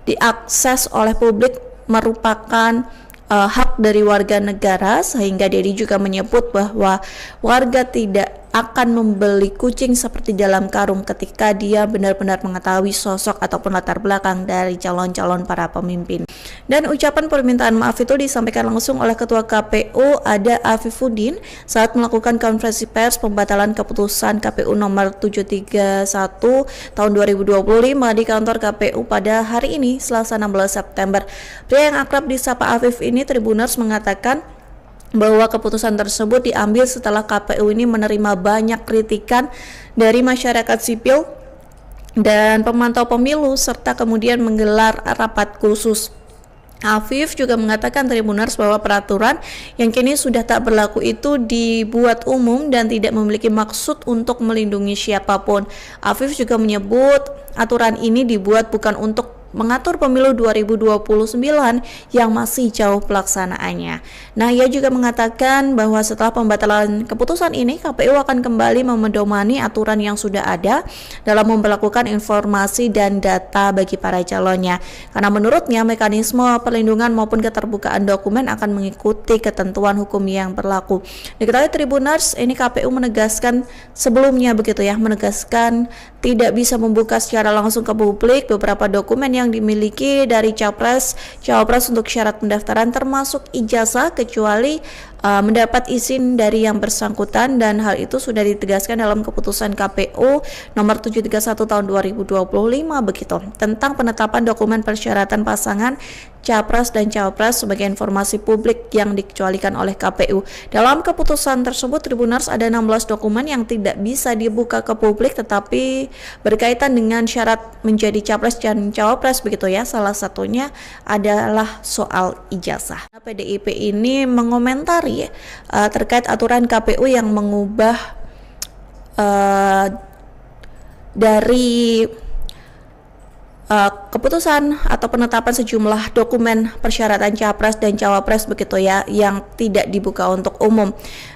diakses oleh publik merupakan hak dari warga negara, sehingga Deddy juga menyebut bahwa warga tidak akan membeli kucing seperti dalam karung ketika dia benar-benar mengetahui sosok ataupun latar belakang dari calon-calon para pemimpin. Dan ucapan permintaan maaf itu disampaikan langsung oleh Ketua KPU ada Afifuddin saat melakukan konferensi pers pembatalan keputusan KPU nomor 731 tahun 2025 di kantor KPU pada hari ini Selasa 16 September. Pria yang akrab disapa Afif ini Tribuners mengatakan bahwa keputusan tersebut diambil setelah KPU ini menerima banyak kritikan dari masyarakat sipil dan pemantau pemilu serta kemudian menggelar rapat khusus. Afif juga mengatakan Tribuners bahwa peraturan yang kini sudah tak berlaku itu dibuat umum dan tidak memiliki maksud untuk melindungi siapapun. Afif juga menyebut aturan ini dibuat bukan untuk mengatur pemilu 2029 yang masih jauh pelaksanaannya. Nah, ia juga mengatakan bahwa setelah pembatalan keputusan ini, KPU akan kembali memedomani aturan yang sudah ada dalam memperlakukan informasi dan data bagi para calonnya. Karena menurutnya mekanisme perlindungan maupun keterbukaan dokumen akan mengikuti ketentuan hukum yang berlaku. Diketahui Tribuners, ini KPU menegaskan sebelumnya begitu ya, menegaskan tidak bisa membuka secara langsung ke publik beberapa dokumen yang dimiliki dari capres, cawapres untuk syarat pendaftaran termasuk ijazah kecuali mendapat izin dari yang bersangkutan, dan hal itu sudah ditegaskan dalam keputusan KPU nomor 731 tahun 2025 begitu tentang penetapan dokumen persyaratan pasangan capres dan cawapres sebagai informasi publik yang dikecualikan oleh KPU. Dalam keputusan tersebut Tribuners ada 16 dokumen yang tidak bisa dibuka ke publik tetapi berkaitan dengan syarat menjadi capres dan cawapres begitu ya. Salah satunya adalah soal ijazah. PDIP ini mengomentari terkait aturan KPU yang mengubah dari keputusan atau penetapan sejumlah dokumen persyaratan capres dan cawapres begitu ya yang tidak dibuka untuk umum.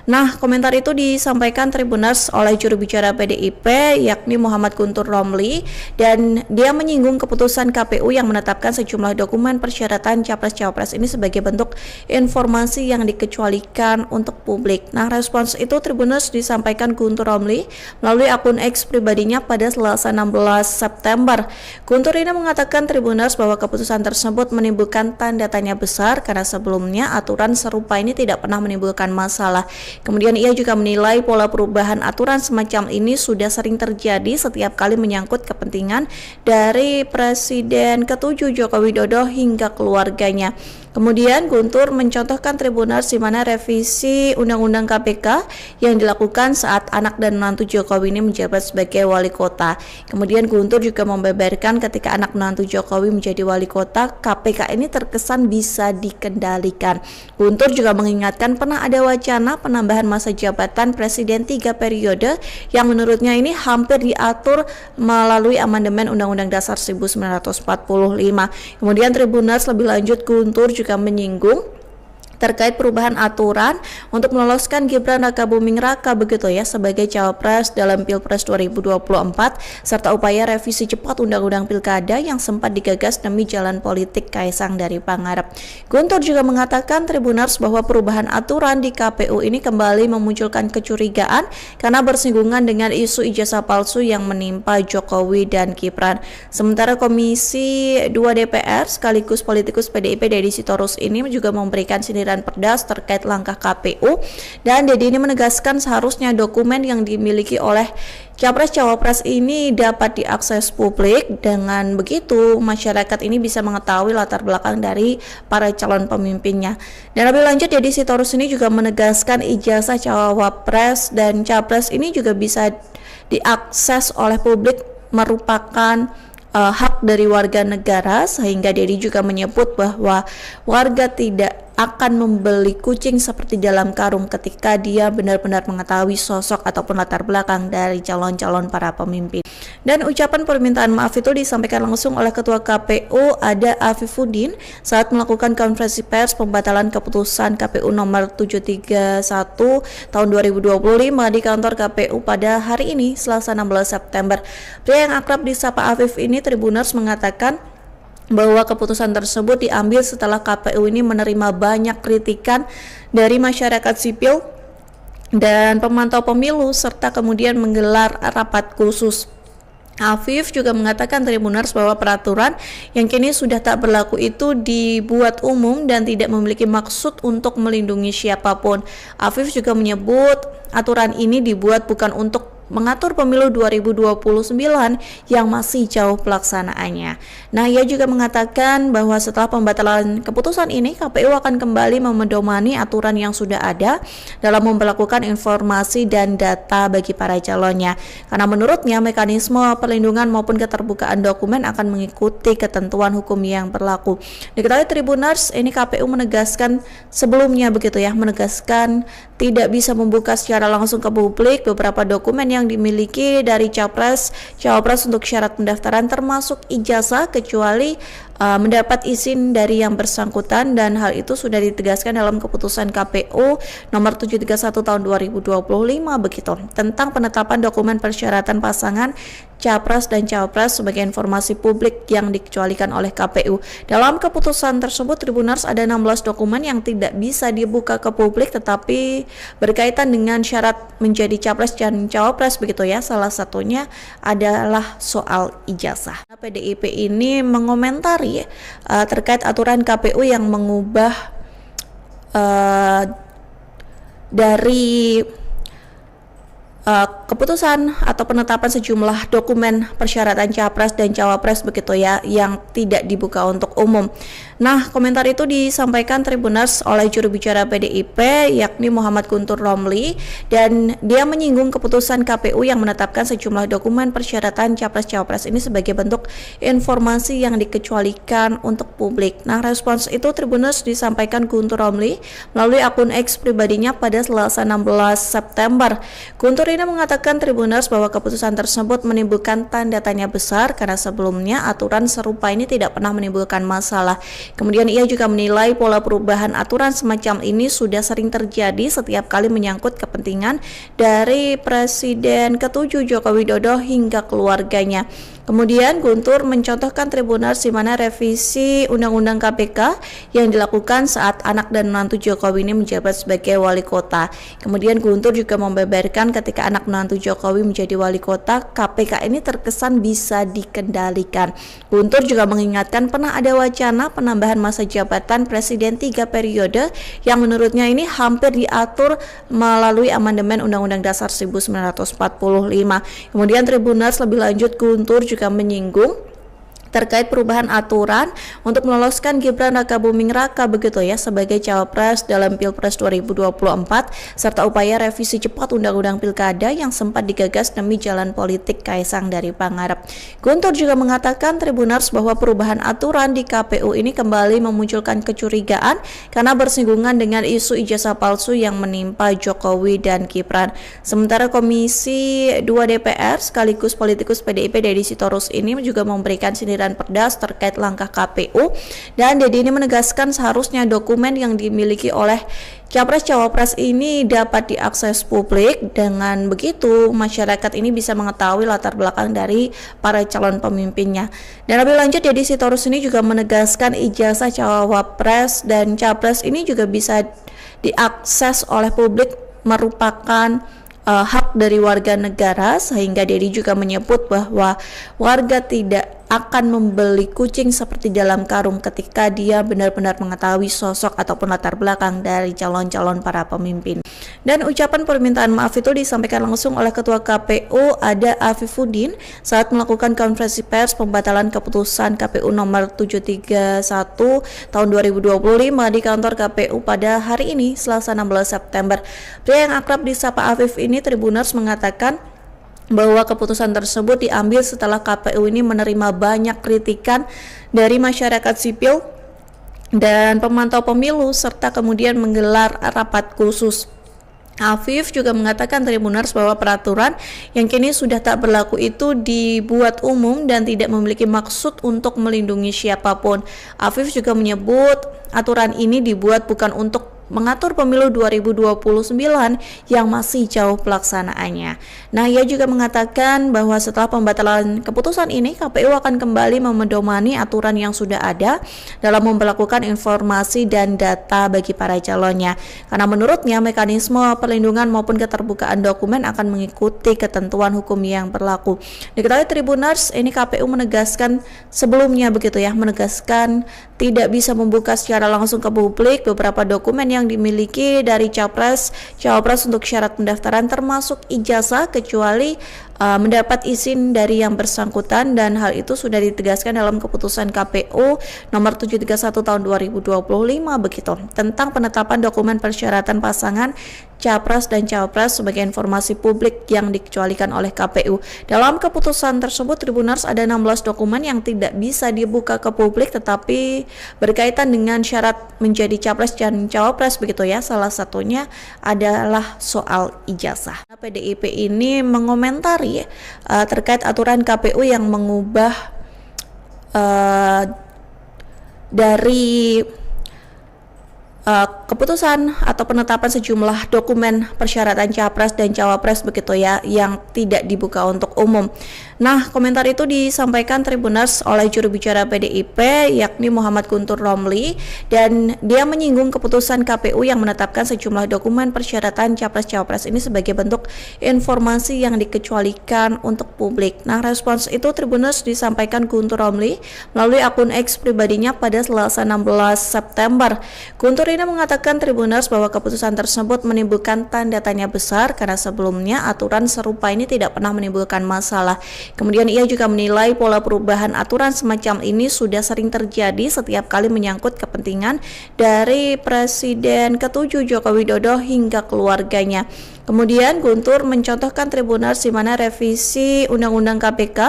Nah, komentar itu disampaikan Tribuners oleh juru bicara PDIP yakni Muhammad Guntur Romli, dan dia menyinggung keputusan KPU yang menetapkan sejumlah dokumen persyaratan capres-cawapres ini sebagai bentuk informasi yang dikecualikan untuk publik. Nah, respons itu Tribuners disampaikan Guntur Romli melalui akun X pribadinya pada Selasa 16 September. Guntur ini mengatakan Tribuners bahwa keputusan tersebut menimbulkan tanda tanya besar karena sebelumnya aturan serupa ini tidak pernah menimbulkan masalah. Kemudian ia juga menilai pola perubahan aturan semacam ini sudah sering terjadi setiap kali menyangkut kepentingan dari Presiden ke-7 Joko Widodo hingga keluarganya. Kemudian Guntur mencontohkan Tribuners di mana revisi Undang-Undang KPK yang dilakukan saat anak dan menantu Jokowi ini menjabat sebagai wali kota. Kemudian Guntur juga membeberkan ketika anak menantu Jokowi menjadi wali kota, KPK ini terkesan bisa dikendalikan. Guntur juga mengingatkan pernah ada wacana penambahan masa jabatan Presiden 3 periode yang menurutnya ini hampir diatur melalui amandemen Undang-Undang Dasar 1945. Kemudian Tribuners lebih lanjut Guntur juga menyinggung terkait perubahan aturan untuk meloloskan Gibran Rakabuming Raka begitu ya sebagai cawapres dalam Pilpres 2024 serta upaya revisi cepat Undang-Undang Pilkada yang sempat digagas demi jalan politik Kaisang dari Pangarep. Guntur juga mengatakan Tribuners bahwa perubahan aturan di KPU ini kembali memunculkan kecurigaan karena bersinggungan dengan isu ijazah palsu yang menimpa Jokowi dan Gibran. Sementara Komisi 2 DPR sekaligus politikus PDIP Deddy Sitorus ini juga memberikan sindiran pedas terkait langkah KPU, dan Deddy ini menegaskan seharusnya dokumen yang dimiliki oleh capres-cawapres ini dapat diakses publik. Dengan begitu masyarakat ini bisa mengetahui latar belakang dari para calon pemimpinnya. Dan lebih lanjut Deddy Sitorus ini juga menegaskan ijazah cawapres dan capres ini juga bisa diakses oleh publik merupakan hak dari warga negara, sehingga Deddy juga menyebut bahwa warga tidak akan membeli kucing seperti dalam karung ketika dia benar-benar mengetahui sosok ataupun latar belakang dari calon-calon para pemimpin. Dan ucapan permintaan maaf itu disampaikan langsung oleh Ketua KPU Ada Afifuddin saat melakukan konferensi pers pembatalan keputusan KPU nomor 731 tahun 2025 di kantor KPU pada hari ini Selasa 16 September. Pria yang akrab disapa Afif ini Tribuners mengatakan bahwa keputusan tersebut diambil setelah KPU ini menerima banyak kritikan dari masyarakat sipil dan pemantau pemilu serta kemudian menggelar rapat khusus. Afif juga mengatakan Tribuners bahwa peraturan yang kini sudah tak berlaku itu dibuat umum dan tidak memiliki maksud untuk melindungi siapapun. Afif juga menyebut aturan ini dibuat bukan untuk mengatur pemilu 2029 yang masih jauh pelaksanaannya. Nah, ia juga mengatakan bahwa setelah pembatalan keputusan ini, KPU akan kembali memedomani aturan yang sudah ada dalam memperlakukan informasi dan data bagi para calonnya. Karena menurutnya mekanisme perlindungan maupun keterbukaan dokumen akan mengikuti ketentuan hukum yang berlaku. Diketahui Tribuners, ini KPU menegaskan sebelumnya begitu ya, menegaskan tidak bisa membuka secara langsung ke publik beberapa dokumen yang dimiliki dari capres, cawapres untuk syarat pendaftaran termasuk ijazah kecuali mendapat izin dari yang bersangkutan, dan hal itu sudah ditegaskan dalam keputusan KPU nomor 731 tahun 2025 begitu, tentang penetapan dokumen persyaratan pasangan Capres dan Cawapres sebagai informasi publik yang dikecualikan oleh KPU. Dalam keputusan tersebut, Tribuners, ada 16 dokumen yang tidak bisa dibuka ke publik tetapi berkaitan dengan syarat menjadi Capres dan Cawapres begitu ya. Salah satunya adalah soal ijazah. PDIP ini mengomentari terkait aturan KPU yang mengubah dari keputusan atau penetapan sejumlah dokumen persyaratan Capres dan Cawapres begitu ya, yang tidak dibuka untuk umum. Nah, komentar itu disampaikan Tribuners oleh juru bicara PDIP yakni Muhammad Guntur Romli, dan dia menyinggung keputusan KPU yang menetapkan sejumlah dokumen persyaratan Capres Cawapres ini sebagai bentuk informasi yang dikecualikan untuk publik. Nah, respons itu Tribuners disampaikan Guntur Romli melalui akun X pribadinya pada Selasa 16 September. Guntur ini mengatakan Tribuners bahwa keputusan tersebut menimbulkan tanda tanya besar karena sebelumnya aturan serupa ini tidak pernah menimbulkan masalah. Kemudian ia juga menilai pola perubahan aturan semacam ini sudah sering terjadi setiap kali menyangkut kepentingan dari Presiden ke-7 Joko Widodo hingga keluarganya. Kemudian Guntur mencontohkan Tribuners di mana revisi Undang-Undang KPK yang dilakukan saat anak dan menantu Jokowi ini menjabat sebagai wali kota. Kemudian Guntur juga membeberkan ketika anak menantu Jokowi menjadi wali kota, KPK ini terkesan bisa dikendalikan. Guntur juga mengingatkan pernah ada wacana penambahan masa jabatan Presiden 3 periode yang menurutnya ini hampir diatur melalui amandemen Undang-Undang Dasar 1945. Kemudian Tribuners lebih lanjut Guntur juga menyinggung terkait perubahan aturan untuk meloloskan Gibran Rakabuming Raka begitu ya sebagai Cawapres dalam Pilpres 2024 serta upaya revisi cepat Undang-Undang Pilkada yang sempat digagas demi jalan politik Kaisang dari Pangarep. Guntur juga mengatakan Tribuners bahwa perubahan aturan di KPU ini kembali memunculkan kecurigaan karena bersinggungan dengan isu ijazah palsu yang menimpa Jokowi dan Gibran. Sementara Komisi 2 DPR sekaligus politikus PDIP Deddy Sitorus ini juga memberikan sindiran pedas terkait langkah KPU, dan Deddy ini menegaskan seharusnya dokumen yang dimiliki oleh Capres Cawapres ini dapat diakses publik. Dengan begitu masyarakat ini bisa mengetahui latar belakang dari para calon pemimpinnya. Dan lebih lanjut Deddy Sitorus ini juga menegaskan ijazah Cawapres dan Capres ini juga bisa diakses oleh publik, merupakan hak dari warga negara, sehingga Deddy juga menyebut bahwa warga tidak akan membeli kucing seperti dalam karung ketika dia benar-benar mengetahui sosok ataupun latar belakang dari calon-calon para pemimpin. Dan ucapan permintaan maaf itu disampaikan langsung oleh Ketua KPU Ada Afifuddin saat melakukan konferensi pers pembatalan keputusan KPU nomor 731 tahun 2025 di kantor KPU pada hari ini Selasa 16 September. Pria yang akrab disapa Afif ini Tribuners mengatakan bahwa keputusan tersebut diambil setelah KPU ini menerima banyak kritikan dari masyarakat sipil dan pemantau pemilu serta kemudian menggelar rapat khusus. Afif juga mengatakan Tribuners bahwa peraturan yang kini sudah tak berlaku itu dibuat umum dan tidak memiliki maksud untuk melindungi siapapun. Afif juga menyebut aturan ini dibuat bukan untuk mengatur pemilu 2029 yang masih jauh pelaksanaannya. Nah, ia juga mengatakan bahwa setelah pembatalan keputusan ini, KPU akan kembali memedomani aturan yang sudah ada dalam memperlakukan informasi dan data bagi para calonnya. Karena menurutnya mekanisme perlindungan maupun keterbukaan dokumen akan mengikuti ketentuan hukum yang berlaku. Diketahui Tribuners, ini KPU menegaskan sebelumnya begitu ya, menegaskan tidak bisa membuka secara langsung ke publik beberapa dokumen yang dimiliki dari Capres Cawapres untuk syarat pendaftaran termasuk ijazah kecuali mendapat izin dari yang bersangkutan, dan hal itu sudah ditegaskan dalam keputusan KPU nomor 731 tahun 2025 begitu, tentang penetapan dokumen persyaratan pasangan Capres dan Cawapres sebagai informasi publik yang dikecualikan oleh KPU. Dalam keputusan tersebut Tribuners ada 16 dokumen yang tidak bisa dibuka ke publik tetapi berkaitan dengan syarat menjadi Capres dan Cawapres begitu ya. Salah satunya adalah soal ijazah. PDIP ini mengomentari terkait aturan KPU yang mengubah dari keputusan atau penetapan sejumlah dokumen persyaratan capres dan cawapres begitu ya yang tidak dibuka untuk umum. Nah, komentar itu disampaikan Tribuners oleh juru bicara PDIP yakni Muhammad Guntur Romli, dan dia menyinggung keputusan KPU yang menetapkan sejumlah dokumen persyaratan capres-cawapres ini sebagai bentuk informasi yang dikecualikan untuk publik. Nah, respons itu Tribuners disampaikan Guntur Romli melalui akun X pribadinya pada Selasa 16 September. Guntur ini mengatakan Tribuners bahwa keputusan tersebut menimbulkan tanda tanya besar karena sebelumnya aturan serupa ini tidak pernah menimbulkan masalah. Kemudian ia juga menilai pola perubahan aturan semacam ini sudah sering terjadi setiap kali menyangkut kepentingan dari Presiden ke-7 Joko Widodo hingga keluarganya. Kemudian Guntur mencontohkan Tribuners di mana revisi Undang-Undang KPK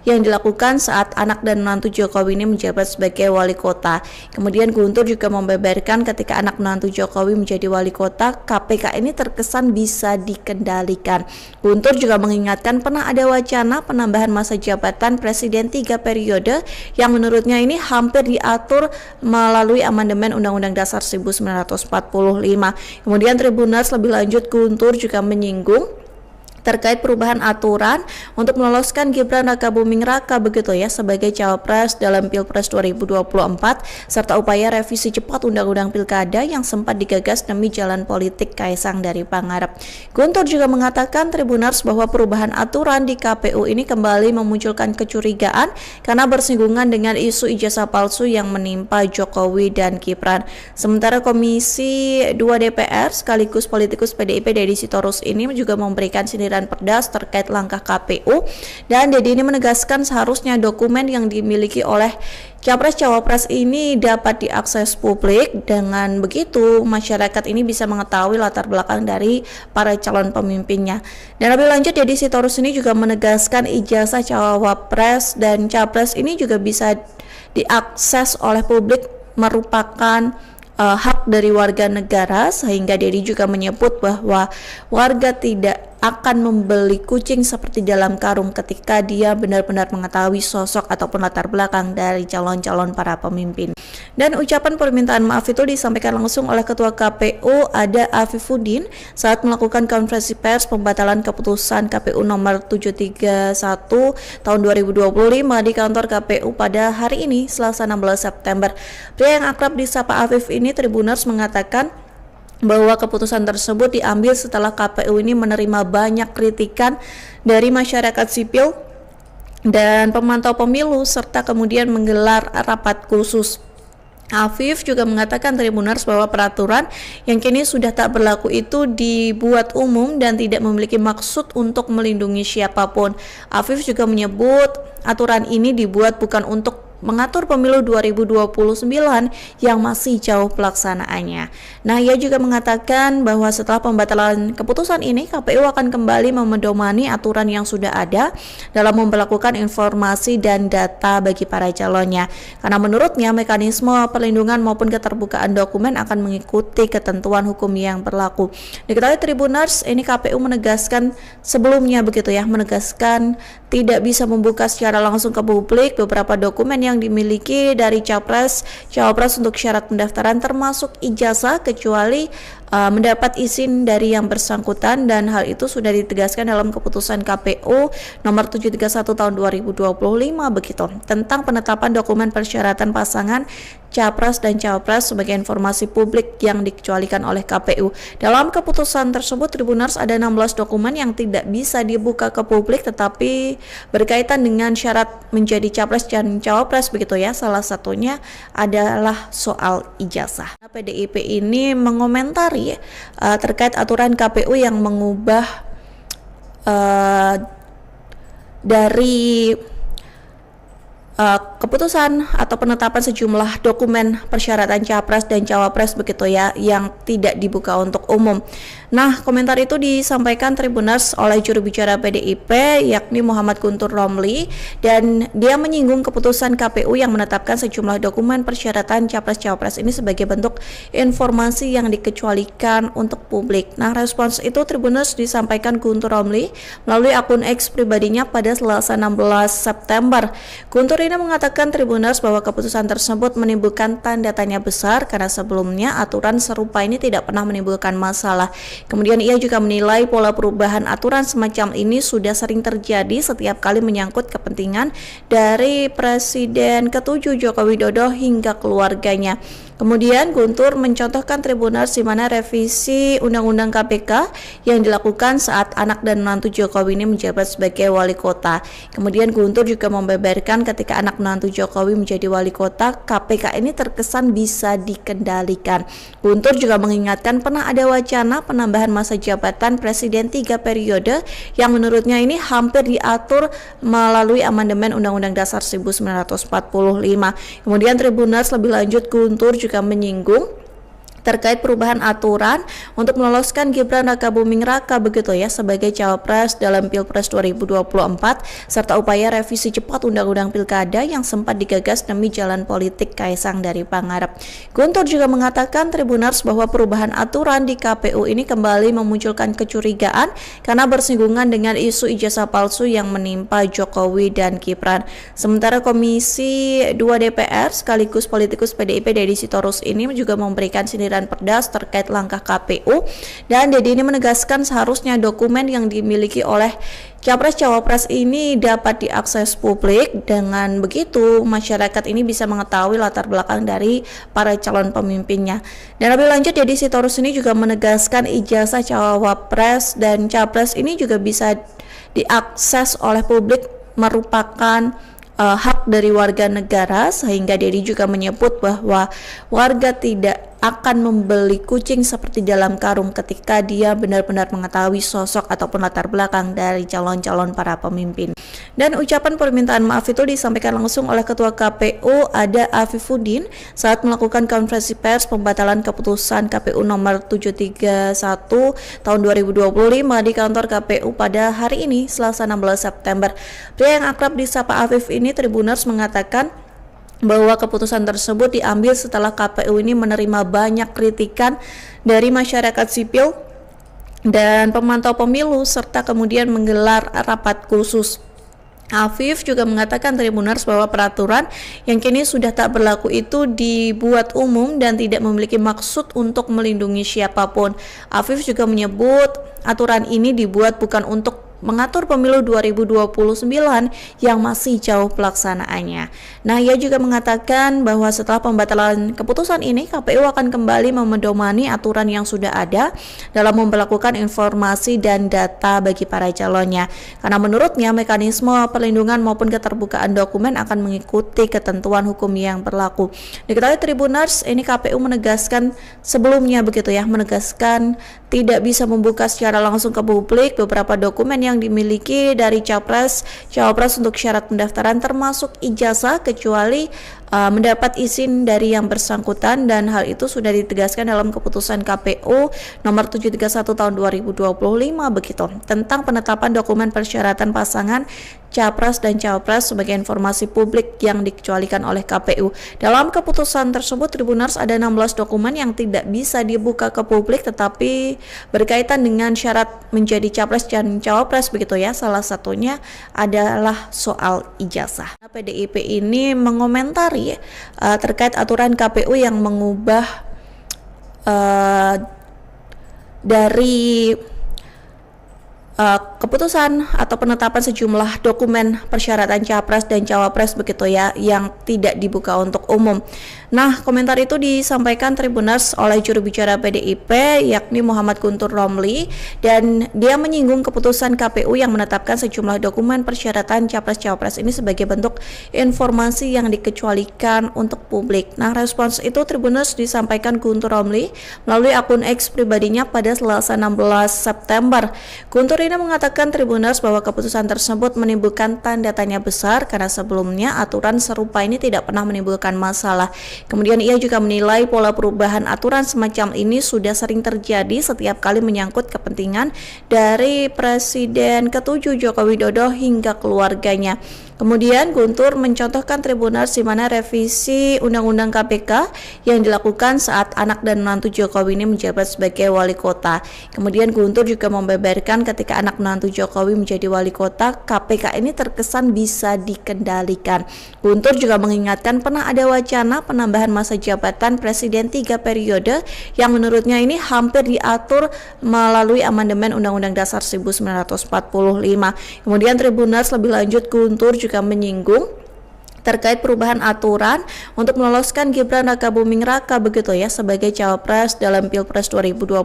yang dilakukan saat anak dan menantu Jokowi ini menjabat sebagai wali kota. Kemudian Guntur juga membeberkan ketika anak menantu Jokowi menjadi wali kota, KPK ini terkesan bisa dikendalikan. Guntur juga mengingatkan pernah ada wacana penambahan masa jabatan Presiden 3 periode yang menurutnya ini hampir diatur melalui amandemen Undang-Undang Dasar 1945. Kemudian Tribuners lebih lanjut Guntur juga menyinggung terkait perubahan aturan untuk meloloskan Gibran Rakabuming Raka begitu ya sebagai cawapres dalam Pilpres 2024 serta upaya revisi cepat Undang-Undang Pilkada yang sempat digagas demi jalan politik Kaisang dari Pangarep. Guntur juga mengatakan Tribuners bahwa perubahan aturan di KPU ini kembali memunculkan kecurigaan karena bersinggungan dengan isu ijazah palsu yang menimpa Jokowi dan Gibran. Sementara Komisi 2 DPR sekaligus politikus PDIP Deddy Sitorus ini juga memberikan sindiran pedas terkait langkah KPU, dan Deddy ini menegaskan seharusnya dokumen yang dimiliki oleh Capres-Cawapres ini dapat diakses publik. Dengan begitu masyarakat ini bisa mengetahui latar belakang dari para calon pemimpinnya. Dan lebih lanjut Deddy Sitorus ini juga menegaskan ijazah Cawapres dan Capres ini juga bisa diakses oleh publik, merupakan hak dari warga negara, sehingga Deddy juga menyebut bahwa warga tidak akan membeli kucing seperti dalam karung ketika dia benar-benar mengetahui sosok ataupun latar belakang dari calon-calon para pemimpin. Dan ucapan permintaan maaf itu disampaikan langsung oleh Ketua KPU Ada Afifuddin saat melakukan konferensi pers pembatalan keputusan KPU nomor 731 tahun 2025 di kantor KPU pada hari ini Selasa 16 September. Pria yang akrab disapa Afif ini Tribuners mengatakan bahwa keputusan tersebut diambil setelah KPU ini menerima banyak kritikan dari masyarakat sipil dan pemantau pemilu serta kemudian menggelar rapat khusus. Afif juga mengatakan Tribuners bahwa peraturan yang kini sudah tak berlaku itu dibuat umum dan tidak memiliki maksud untuk melindungi siapapun. Afif juga menyebut aturan ini dibuat bukan untuk mengatur pemilu 2029 yang masih jauh pelaksanaannya. Nah, ia juga mengatakan bahwa setelah pembatalan keputusan ini, KPU akan kembali memedomani aturan yang sudah ada dalam memperlakukan informasi dan data bagi para calonnya. Karena menurutnya mekanisme perlindungan maupun keterbukaan dokumen akan mengikuti ketentuan hukum yang berlaku. Diketahui Tribuners, ini KPU menegaskan sebelumnya begitu ya, menegaskan tidak bisa membuka secara langsung ke publik beberapa dokumen yang dimiliki dari Capres-Cawapres untuk syarat pendaftaran termasuk ijazah kecuali mendapat izin dari yang bersangkutan, dan hal itu sudah ditegaskan dalam keputusan KPU nomor 731 tahun 2025 begitu tentang penetapan dokumen persyaratan pasangan Capres dan Cawapres sebagai informasi publik yang dikecualikan oleh KPU. Dalam keputusan tersebut Tribuners ada 16 dokumen yang tidak bisa dibuka ke publik tetapi berkaitan dengan syarat menjadi Capres dan Cawapres begitu ya. Salah satunya adalah soal ijazah. PDIP ini mengomentari terkait aturan KPU yang mengubah dari keputusan atau penetapan sejumlah dokumen persyaratan Capres dan Cawapres begitu ya yang tidak dibuka untuk umum. Nah, komentar itu disampaikan Tribuners oleh juru bicara PDIP yakni Muhammad Guntur Romli, dan dia menyinggung keputusan KPU yang menetapkan sejumlah dokumen persyaratan Capres-Cawapres ini sebagai bentuk informasi yang dikecualikan untuk publik. Nah, respons itu Tribuners disampaikan Guntur Romli melalui akun X pribadinya pada Selasa 16 September. Guntur ini mengatakan Tribuners bahwa keputusan tersebut menimbulkan tanda tanya besar karena sebelumnya aturan serupa ini tidak pernah menimbulkan masalah. Kemudian ia juga menilai pola perubahan aturan semacam ini sudah sering terjadi setiap kali menyangkut kepentingan dari Presiden ke-7 Joko Widodo hingga keluarganya. Kemudian Guntur mencontohkan Tribuners di mana revisi Undang-Undang KPK yang dilakukan saat anak dan menantu Jokowi ini menjabat sebagai wali kota. Kemudian Guntur juga membeberkan ketika anak menantu Jokowi menjadi wali kota, KPK ini terkesan bisa dikendalikan. Guntur juga mengingatkan pernah ada wacana penambahan masa jabatan Presiden 3 periode yang menurutnya ini hampir diatur melalui amandemen Undang-Undang Dasar 1945. Kemudian Tribuners lebih lanjut Guntur juga menyinggung terkait perubahan aturan untuk meloloskan Gibran Rakabuming Raka begitu ya sebagai cawapres dalam Pilpres 2024 serta upaya revisi cepat Undang-Undang Pilkada yang sempat digagas demi jalan politik Kaisang dari Pangarep. Guntur juga mengatakan Tribuners bahwa perubahan aturan di KPU ini kembali memunculkan kecurigaan karena bersinggungan dengan isu ijazah palsu yang menimpa Jokowi dan Gibran. Sementara Komisi 2 DPR sekaligus politikus PDIP Deddy Sitorus ini juga memberikan sindiran pedas terkait langkah KPU, dan Deddy ini menegaskan seharusnya dokumen yang dimiliki oleh Capres-Cawapres ini dapat diakses publik. Dengan begitu masyarakat ini bisa mengetahui latar belakang dari para calon pemimpinnya. Dan lebih lanjut Deddy Sitorus ini juga menegaskan ijazah Cawapres dan Capres ini juga bisa diakses oleh publik merupakan hak dari warga negara, sehingga Deddy juga menyebut bahwa warga tidak akan membeli kucing seperti dalam karung ketika dia benar-benar mengetahui sosok ataupun latar belakang dari calon-calon para pemimpin. Dan ucapan permintaan maaf itu disampaikan langsung oleh Ketua KPU Ada Afifuddin saat melakukan konferensi pers pembatalan keputusan KPU nomor 731 tahun 2025 di kantor KPU pada hari ini Selasa 16 September. Pria yang akrab disapa Afif ini Tribuners mengatakan bahwa keputusan tersebut diambil setelah KPU ini menerima banyak kritikan dari masyarakat sipil dan pemantau pemilu serta kemudian menggelar rapat khusus. Afif juga mengatakan Tribuners bahwa peraturan yang kini sudah tak berlaku itu dibuat umum dan tidak memiliki maksud untuk melindungi siapapun. Afif juga menyebut aturan ini dibuat bukan untuk mengatur pemilu 2029 yang masih jauh pelaksanaannya. Nah, ia juga mengatakan bahwa setelah pembatalan keputusan ini, KPU akan kembali memedomani aturan yang sudah ada dalam memperlakukan informasi dan data bagi para calonnya. Karena menurutnya mekanisme perlindungan maupun keterbukaan dokumen akan mengikuti ketentuan hukum yang berlaku. Diketahui Tribuners, ini KPU menegaskan sebelumnya begitu ya, menegaskan tidak bisa membuka secara langsung ke publik beberapa dokumen yang dimiliki dari Cawapres untuk syarat pendaftaran termasuk ijazah kecuali mendapat izin dari yang bersangkutan, dan hal itu sudah ditegaskan dalam keputusan KPU nomor 731 tahun 2025 begitu tentang penetapan dokumen persyaratan pasangan Capres dan Cawapres sebagai informasi publik yang dikecualikan oleh KPU. Dalam keputusan tersebut Tribuners ada 16 dokumen yang tidak bisa dibuka ke publik tetapi berkaitan dengan syarat menjadi Capres dan Cawapres begitu ya. Salah satunya adalah soal ijazah. PDIP ini mengomentari terkait aturan KPU yang mengubah dari keputusan atau penetapan sejumlah dokumen persyaratan Capres dan Cawapres begitu ya yang tidak dibuka untuk umum. Nah, komentar itu disampaikan Tribuners oleh juru bicara PDIP yakni Muhammad Guntur Romli, dan dia menyinggung keputusan KPU yang menetapkan sejumlah dokumen persyaratan Capres-Cawapres ini sebagai bentuk informasi yang dikecualikan untuk publik. Nah, respons itu Tribuners disampaikan Guntur Romli melalui akun X pribadinya pada Selasa 16 September. Guntur ini mengatakan Tribuners bahwa keputusan tersebut menimbulkan tanda tanya besar karena sebelumnya aturan serupa ini tidak pernah menimbulkan masalah. Kemudian ia juga menilai pola perubahan aturan semacam ini sudah sering terjadi setiap kali menyangkut kepentingan dari Presiden ke-7 Joko Widodo hingga keluarganya. Kemudian Guntur mencontohkan Tribuners di mana revisi Undang-Undang KPK yang dilakukan saat anak dan menantu Jokowi ini menjabat sebagai wali kota. Kemudian Guntur juga membeberkan ketika anak menantu Jokowi menjadi wali kota, KPK ini terkesan bisa dikendalikan. Guntur juga mengingatkan pernah ada wacana penambahan masa jabatan presiden 3 periode yang menurutnya ini hampir diatur melalui amandemen Undang-Undang Dasar 1945. Kemudian Tribuners lebih lanjut Guntur juga menyinggung terkait perubahan aturan untuk meloloskan Gibran Rakabuming Raka begitu ya sebagai cawapres dalam Pilpres 2024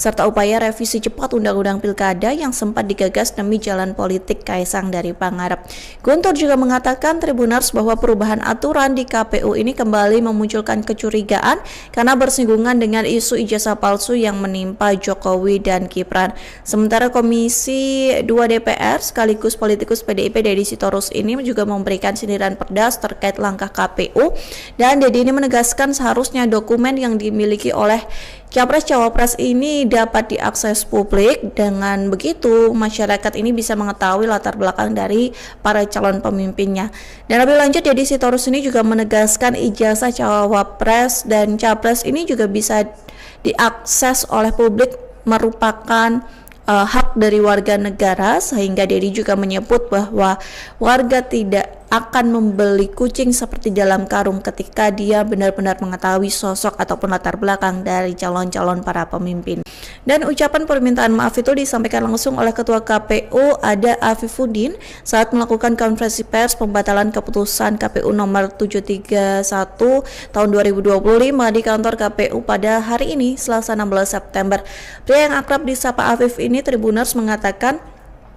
serta upaya revisi cepat Undang-Undang Pilkada yang sempat digagas demi jalan politik Kaisang dari Pangarep. Guntur juga mengatakan Tribuners bahwa perubahan aturan di KPU ini kembali memunculkan kecurigaan karena bersinggungan dengan isu ijazah palsu yang menimpa Jokowi dan Gibran. Sementara Komisi 2 DPR sekaligus politikus PDIP Deddy Sitorus ini juga memberikan sindiran pedas terkait langkah KPU, dan Deddy ini menegaskan seharusnya dokumen yang dimiliki oleh Capres-Cawapres ini dapat diakses publik. Dengan begitu masyarakat ini bisa mengetahui latar belakang dari para calon pemimpinnya. Dan lebih lanjut Deddy Sitorus ini juga menegaskan ijazah Cawapres dan Capres ini juga bisa diakses oleh publik, merupakan hak dari warga negara, sehingga Deddy juga menyebut bahwa warga tidak akan membeli kucing seperti dalam karung ketika dia benar-benar mengetahui sosok ataupun latar belakang dari calon-calon para pemimpin. Dan ucapan permintaan maaf itu disampaikan langsung oleh Ketua KPU Ada Afifuddin saat melakukan konferensi pers pembatalan keputusan KPU nomor 731 tahun 2025 di kantor KPU pada hari ini Selasa 16 September. Pria yang akrab disapa Afif ini Tribuners mengatakan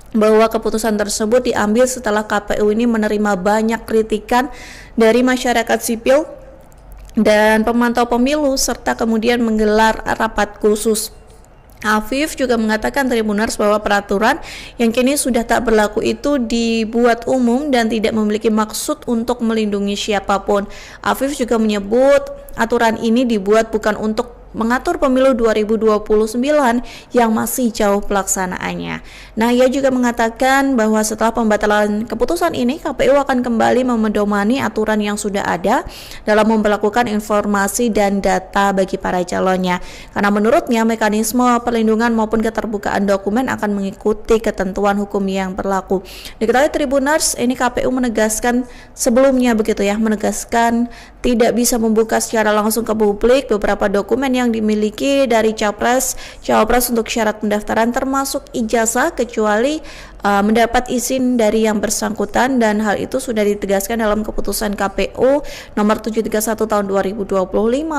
bahwa keputusan tersebut diambil setelah KPU ini menerima banyak kritikan dari masyarakat sipil dan pemantau pemilu serta kemudian menggelar rapat khusus. Afif juga mengatakan Tribuners bahwa peraturan yang kini sudah tak berlaku itu dibuat umum dan tidak memiliki maksud untuk melindungi siapapun. Afif juga menyebut aturan ini dibuat bukan untuk mengatur pemilu 2029 yang masih jauh pelaksanaannya. Nah, ia juga mengatakan bahwa setelah pembatalan keputusan ini, KPU akan kembali memedomani aturan yang sudah ada dalam memperlakukan informasi dan data bagi para calonnya. Karena menurutnya mekanisme perlindungan maupun keterbukaan dokumen akan mengikuti ketentuan hukum yang berlaku. Diketahui Tribuners, ini KPU menegaskan sebelumnya begitu ya, menegaskan tidak bisa membuka secara langsung ke publik beberapa dokumen yang dimiliki dari Cawapres untuk syarat pendaftaran termasuk ijazah kecuali mendapat izin dari yang bersangkutan, dan hal itu sudah ditegaskan dalam keputusan KPU nomor 731 tahun 2025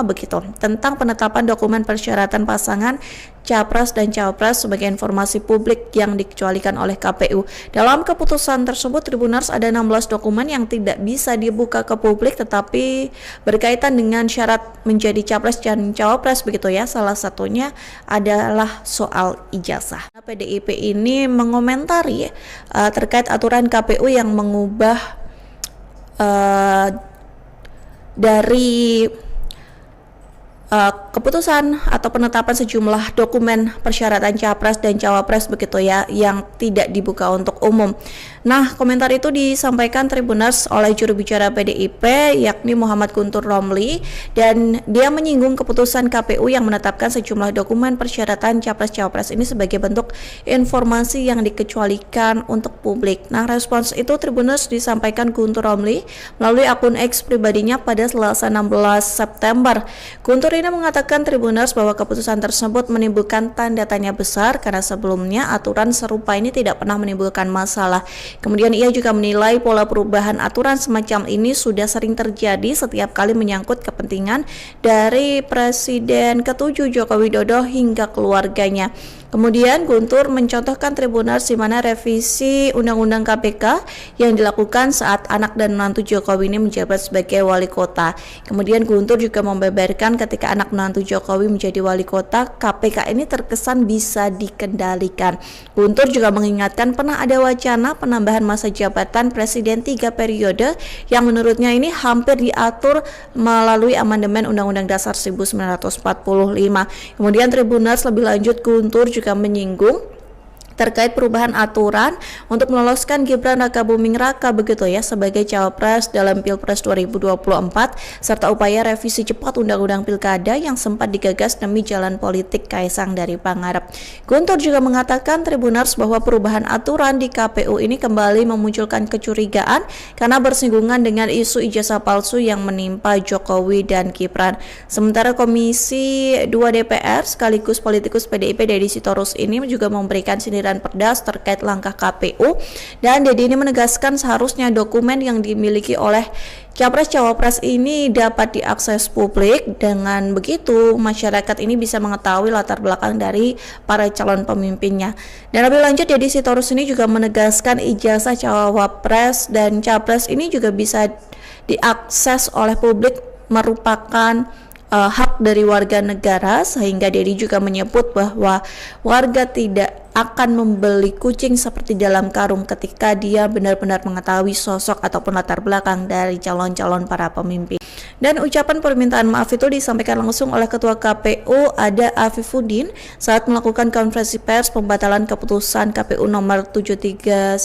begitu tentang penetapan dokumen persyaratan pasangan Capres dan Cawapres sebagai informasi publik yang dikecualikan oleh KPU. Dalam keputusan tersebut Tribuners ada 16 dokumen yang tidak bisa dibuka ke publik tetapi berkaitan dengan syarat menjadi Capres dan Cawapres begitu ya. Salah satunya adalah soal ijazah. PDIP ini mengomentari terkait aturan KPU yang mengubah dari keputusan atau penetapan sejumlah dokumen persyaratan Capres dan Cawapres begitu ya yang tidak dibuka untuk umum. Nah, komentar itu disampaikan Tribuners oleh juru bicara PDIP yakni Muhammad Guntur Romli, dan dia menyinggung keputusan KPU yang menetapkan sejumlah dokumen persyaratan Capres-Cawapres ini sebagai bentuk informasi yang dikecualikan untuk publik. Nah, respons itu Tribuners disampaikan Guntur Romli melalui akun X pribadinya pada Selasa 16 September. Guntur ini mengatakan Tribuners bahwa keputusan tersebut menimbulkan tanda tanya besar karena sebelumnya aturan serupa ini tidak pernah menimbulkan masalah. Kemudian ia juga menilai pola perubahan aturan semacam ini sudah sering terjadi setiap kali menyangkut kepentingan dari Presiden ke-7 Joko Widodo hingga keluarganya. Kemudian Guntur mencontohkan Tribuners di mana revisi Undang-Undang KPK yang dilakukan saat anak dan menantu Jokowi ini menjabat sebagai wali kota. Kemudian Guntur juga membeberkan ketika anak menantu Jokowi menjadi wali kota, KPK ini terkesan bisa dikendalikan. Guntur juga mengingatkan pernah ada wacana penambahan masa jabatan presiden 3 periode yang menurutnya ini hampir diatur melalui amandemen Undang-Undang Dasar 1945. Kemudian Tribuners lebih lanjut Guntur juga menyinggung terkait perubahan aturan untuk meloloskan Gibran Rakabuming Raka begitu ya sebagai cawapres dalam Pilpres 2024 serta upaya revisi cepat Undang-Undang Pilkada yang sempat digagas demi jalan politik Kaisang dari Pangarep. Guntur juga mengatakan Tribuners bahwa perubahan aturan di KPU ini kembali memunculkan kecurigaan karena bersinggungan dengan isu ijazah palsu yang menimpa Jokowi dan Gibran. Sementara Komisi 2 DPR sekaligus politikus PDIP Deddy Sitorus ini juga memberikan sindiran pedas terkait langkah KPU, dan Deddy ini menegaskan seharusnya dokumen yang dimiliki oleh Capres-Cawapres ini dapat diakses publik. Dengan begitu masyarakat ini bisa mengetahui latar belakang dari para calon pemimpinnya. Dan lebih lanjut Deddy Sitorus ini juga menegaskan ijazah Cawapres dan Capres ini juga bisa diakses oleh publik, merupakan hak dari warga negara, sehingga Deddy juga menyebut bahwa warga tidak akan membeli kucing seperti dalam karung ketika dia benar-benar mengetahui sosok ataupun latar belakang dari calon-calon para pemimpin. Dan ucapan permintaan maaf itu disampaikan langsung oleh Ketua KPU Ada Afifuddin saat melakukan konferensi pers pembatalan keputusan KPU nomor 731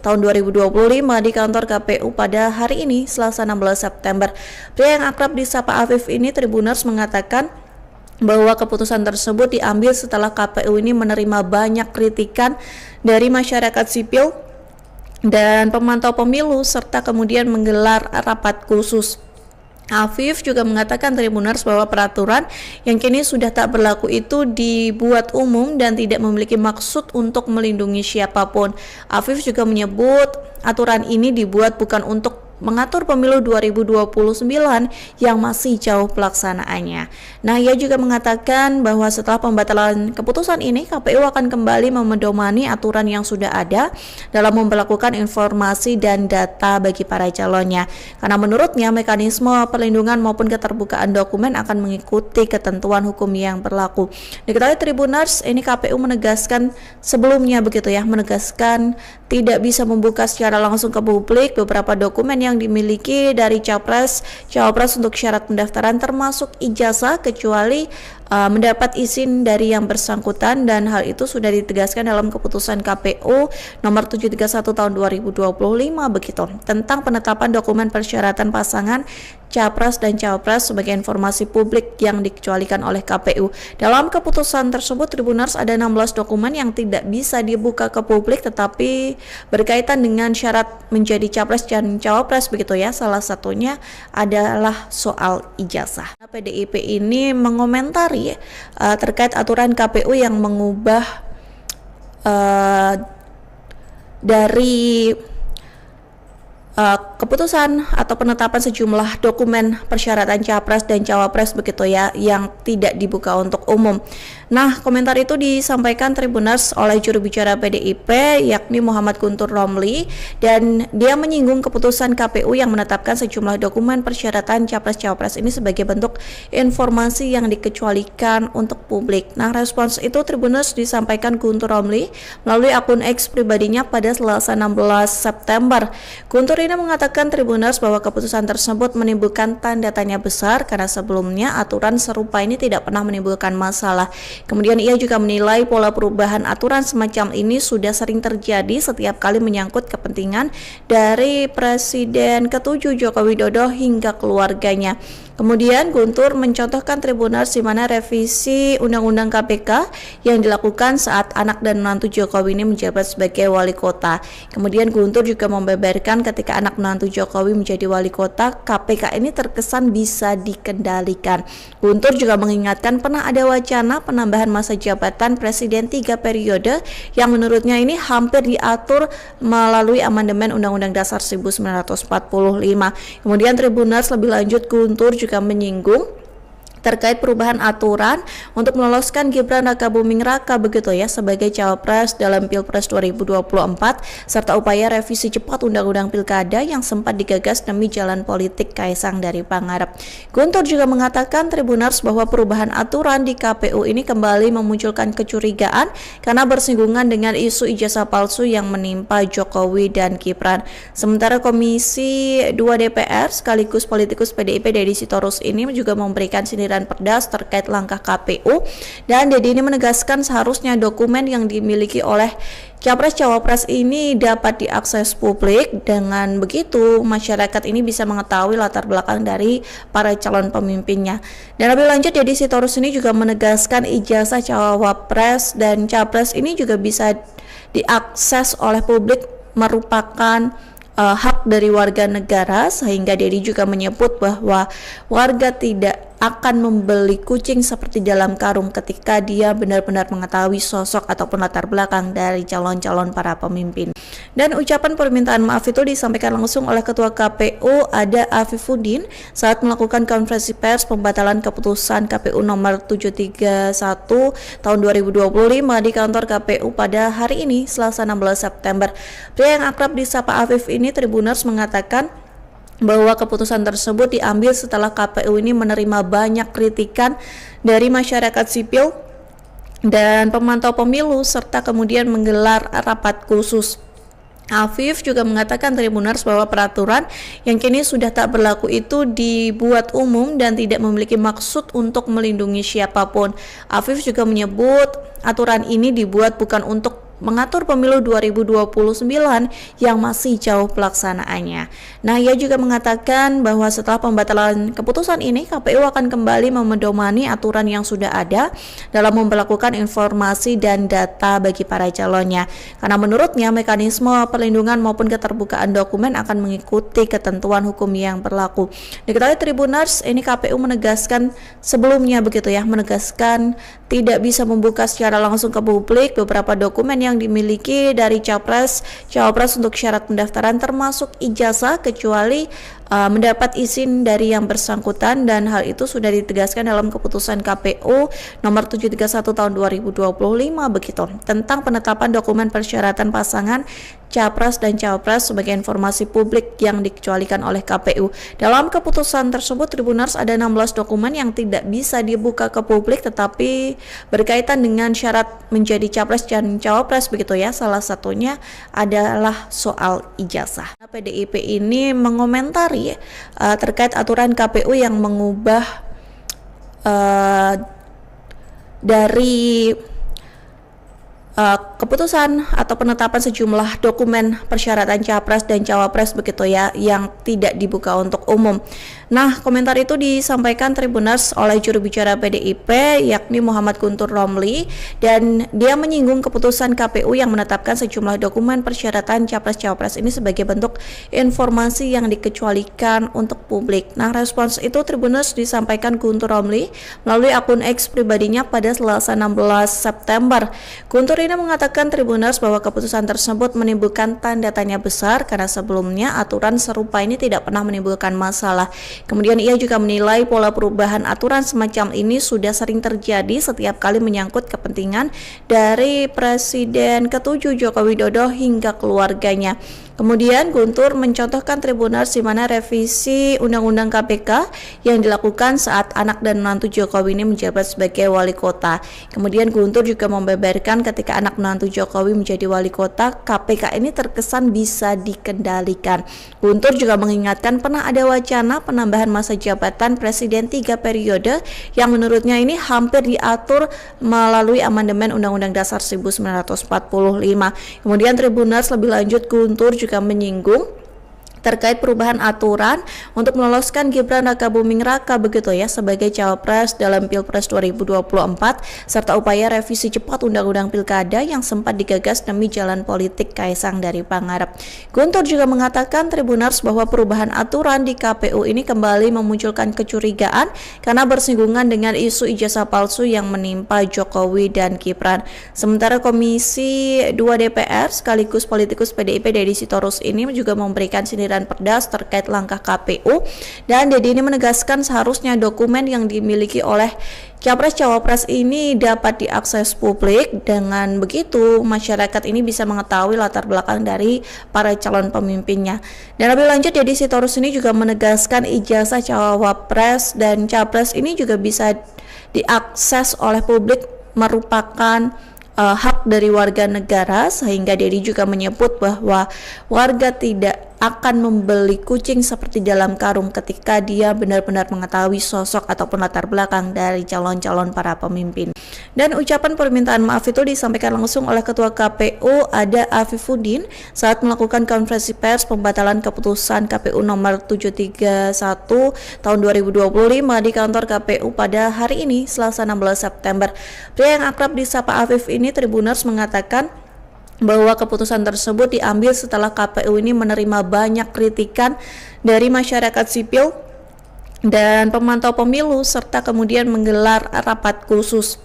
tahun 2025 di kantor KPU pada hari ini, Selasa 16 September. Pria yang akrab disapa Afif ini, Tribuners, mengatakan bahwa keputusan tersebut diambil setelah KPU ini menerima banyak kritikan dari masyarakat sipil dan pemantau pemilu serta kemudian menggelar rapat khusus. Afif juga mengatakan Tribuners bahwa peraturan yang kini sudah tak berlaku itu dibuat umum dan tidak memiliki maksud untuk melindungi siapapun. Afif juga menyebut aturan ini dibuat bukan untuk mengatur pemilu 2029 yang masih jauh pelaksanaannya. Nah, ia juga mengatakan bahwa setelah pembatalan keputusan ini, KPU akan kembali memedomani aturan yang sudah ada dalam memperlakukan informasi dan data bagi para calonnya. Karena menurutnya mekanisme perlindungan maupun keterbukaan dokumen akan mengikuti ketentuan hukum yang berlaku. Diketahui Tribuners, ini KPU menegaskan sebelumnya begitu ya, menegaskan tidak bisa membuka secara langsung ke publik beberapa dokumen yang dimiliki dari Cawapres untuk syarat pendaftaran termasuk ijazah kecuali mendapat izin dari yang bersangkutan, dan hal itu sudah ditegaskan dalam keputusan KPU nomor 731 tahun 2025 begitu tentang penetapan dokumen persyaratan pasangan Capres dan Cawapres sebagai informasi publik yang dikecualikan oleh KPU. Dalam keputusan tersebut Tribuners ada 16 dokumen yang tidak bisa dibuka ke publik tetapi berkaitan dengan syarat menjadi Capres dan Cawapres begitu ya. Salah satunya adalah soal ijazah. PDIP ini mengomentari terkait aturan KPU yang mengubah dari keputusan atau penetapan sejumlah dokumen persyaratan Capres dan Cawapres begitu ya yang tidak dibuka untuk umum. Nah, komentar itu disampaikan Tribuners oleh juru bicara PDIP yakni Muhammad Guntur Romli, dan dia menyinggung keputusan KPU yang menetapkan sejumlah dokumen persyaratan Capres-Cawapres ini sebagai bentuk informasi yang dikecualikan untuk publik. Nah, respons itu Tribuners disampaikan Guntur Romli melalui akun X pribadinya pada Selasa 16 September. Guntur ini mengatakan Tribuners bahwa keputusan tersebut menimbulkan tanda tanya besar karena sebelumnya aturan serupa ini tidak pernah menimbulkan masalah. Kemudian ia juga menilai pola perubahan aturan semacam ini sudah sering terjadi setiap kali menyangkut kepentingan dari Presiden ke-7 Joko Widodo hingga keluarganya. Kemudian Guntur mencontohkan Tribuners di mana revisi Undang-Undang KPK yang dilakukan saat anak dan menantu Jokowi ini menjabat sebagai wali kota. Kemudian Guntur juga membeberkan ketika anak menantu Jokowi menjadi wali kota, KPK ini terkesan bisa dikendalikan. Guntur juga mengingatkan pernah ada wacana penambahan masa jabatan Presiden 3 periode yang menurutnya ini hampir diatur melalui amandemen Undang-Undang Dasar 1945. Kemudian Tribuners lebih lanjut Guntur juga menyinggung terkait perubahan aturan untuk meloloskan Gibran Rakabuming Raka begitu ya sebagai cawapres dalam Pilpres 2024 serta upaya revisi cepat Undang-Undang Pilkada yang sempat digagas demi jalan politik Kaisang dari Pangarep. Guntur juga mengatakan Tribuners bahwa perubahan aturan di KPU ini kembali memunculkan kecurigaan karena bersinggungan dengan isu ijazah palsu yang menimpa Jokowi dan Gibran. Sementara Komisi 2 DPR sekaligus politikus PDIP Deddy Sitorus ini juga memberikan sindiran sindiran Perdas terkait langkah KPU, dan Dedi ini menegaskan seharusnya dokumen yang dimiliki oleh Capres-Cawapres ini dapat diakses publik. Dengan begitu, masyarakat ini bisa mengetahui latar belakang dari para calon pemimpinnya. Dan lebih lanjut, Deddy Sitorus ini juga menegaskan ijazah Cawapres dan Capres ini juga bisa diakses oleh publik, merupakan hak dari warga negara, sehingga Dedi juga menyebut bahwa warga tidak akan membeli kucing seperti dalam karung ketika dia benar-benar mengetahui sosok ataupun latar belakang dari calon-calon para pemimpin. Dan ucapan permintaan maaf itu disampaikan langsung oleh Ketua KPU Ada Afifuddin saat melakukan konferensi pers pembatalan keputusan KPU nomor 731 tahun 2025 di kantor KPU pada hari ini, Selasa 16 September. Pria yang akrab disapa Afif ini, Tribuners, mengatakan bahwa keputusan tersebut diambil setelah KPU ini menerima banyak kritikan dari masyarakat sipil dan pemantau pemilu, serta kemudian menggelar rapat khusus. Afif juga mengatakan, Tribuners, bahwa peraturan yang kini sudah tak berlaku itu dibuat umum dan tidak memiliki maksud untuk melindungi siapapun. Afif juga menyebut aturan ini dibuat bukan untuk mengatur pemilu 2029 yang masih jauh pelaksanaannya. Nah, ia juga mengatakan bahwa setelah pembatalan keputusan ini, KPU akan kembali memedomani aturan yang sudah ada dalam memperlakukan informasi dan data bagi para calonnya. Karena menurutnya mekanisme perlindungan maupun keterbukaan dokumen akan mengikuti ketentuan hukum yang berlaku. Diketahui Tribuners, ini KPU menegaskan sebelumnya menegaskan tidak bisa membuka secara langsung ke publik beberapa dokumen yang dimiliki dari Capres-Cawapres untuk syarat pendaftaran, termasuk ijazah, kecuali mendapat izin dari yang bersangkutan, dan hal itu sudah ditegaskan dalam keputusan KPU nomor 731 tahun 2025 begitu, tentang penetapan dokumen persyaratan pasangan Capres dan Cawapres sebagai informasi publik yang dikecualikan oleh KPU. Dalam keputusan tersebut, Tribuners, ada 16 dokumen yang tidak bisa dibuka ke publik tetapi berkaitan dengan syarat menjadi Capres dan Cawapres begitu ya. Salah satunya adalah soal ijazah. PDIP ini mengomentari terkait aturan KPU yang mengubah dari keputusan atau penetapan sejumlah dokumen persyaratan Capres dan Cawapres begitu ya, yang tidak dibuka untuk umum. Nah, komentar itu disampaikan Tribuners oleh juru bicara PDIP yakni Muhammad Guntur Romli, dan dia menyinggung keputusan KPU yang menetapkan sejumlah dokumen persyaratan Capres-Cawapres ini sebagai bentuk informasi yang dikecualikan untuk publik. Nah, respons itu Tribuners disampaikan Guntur Romli melalui akun X pribadinya pada Selasa 16 September. Guntur ini mengatakan Tribuners bahwa keputusan tersebut menimbulkan tanda tanya besar karena sebelumnya aturan serupa ini tidak pernah menimbulkan masalah. Kemudian ia juga menilai pola perubahan aturan semacam ini sudah sering terjadi setiap kali menyangkut kepentingan dari Presiden ke-7 Joko Widodo hingga keluarganya. Kemudian Guntur mencontohkan Tribuners di mana revisi Undang-Undang KPK yang dilakukan saat anak dan menantu Jokowi ini menjabat sebagai wali kota. Kemudian Guntur juga membeberkan ketika anak menantu Jokowi menjadi wali kota, KPK ini terkesan bisa dikendalikan. Guntur juga mengingatkan pernah ada wacana penambahan masa jabatan Presiden 3 periode yang menurutnya ini hampir diatur melalui amandemen Undang-Undang Dasar 1945. Kemudian Tribuners lebih lanjut, Guntur juga menyinggung terkait perubahan aturan untuk meloloskan Gibran Rakabuming Raka begitu ya sebagai Cawapres dalam Pilpres 2024, serta upaya revisi cepat Undang-Undang Pilkada yang sempat digagas demi jalan politik Kaisang dari Pangarep. Guntur juga mengatakan Tribuners bahwa perubahan aturan di KPU ini kembali memunculkan kecurigaan karena bersinggungan dengan isu ijazah palsu yang menimpa Jokowi dan Gibran. Sementara Komisi 2 DPR sekaligus politikus PDIP Deddy Sitorus ini juga memberikan sindiran Perdas terkait langkah KPU, dan Dedi ini menegaskan seharusnya dokumen yang dimiliki oleh Capres-Cawapres ini dapat diakses publik. Dengan begitu masyarakat ini bisa mengetahui latar belakang dari para calon pemimpinnya. Dan lebih lanjut, Deddy Sitorus ini juga menegaskan ijazah Cawapres dan Capres ini juga bisa diakses oleh publik, merupakan hak dari warga negara, sehingga Dedi juga menyebut bahwa warga tidak akan membeli kucing seperti dalam karung ketika dia benar-benar mengetahui sosok ataupun latar belakang dari calon-calon para pemimpin. Dan ucapan permintaan maaf itu disampaikan langsung oleh Ketua KPU Ada Afifuddin saat melakukan konferensi pers pembatalan keputusan KPU nomor 731 tahun 2025 di kantor KPU pada hari ini, Selasa 16 September. Pria yang akrab disapa Afif ini, Tribuners, mengatakan bahwa keputusan tersebut diambil setelah KPU ini menerima banyak kritikan dari masyarakat sipil dan pemantau pemilu serta kemudian menggelar rapat khusus.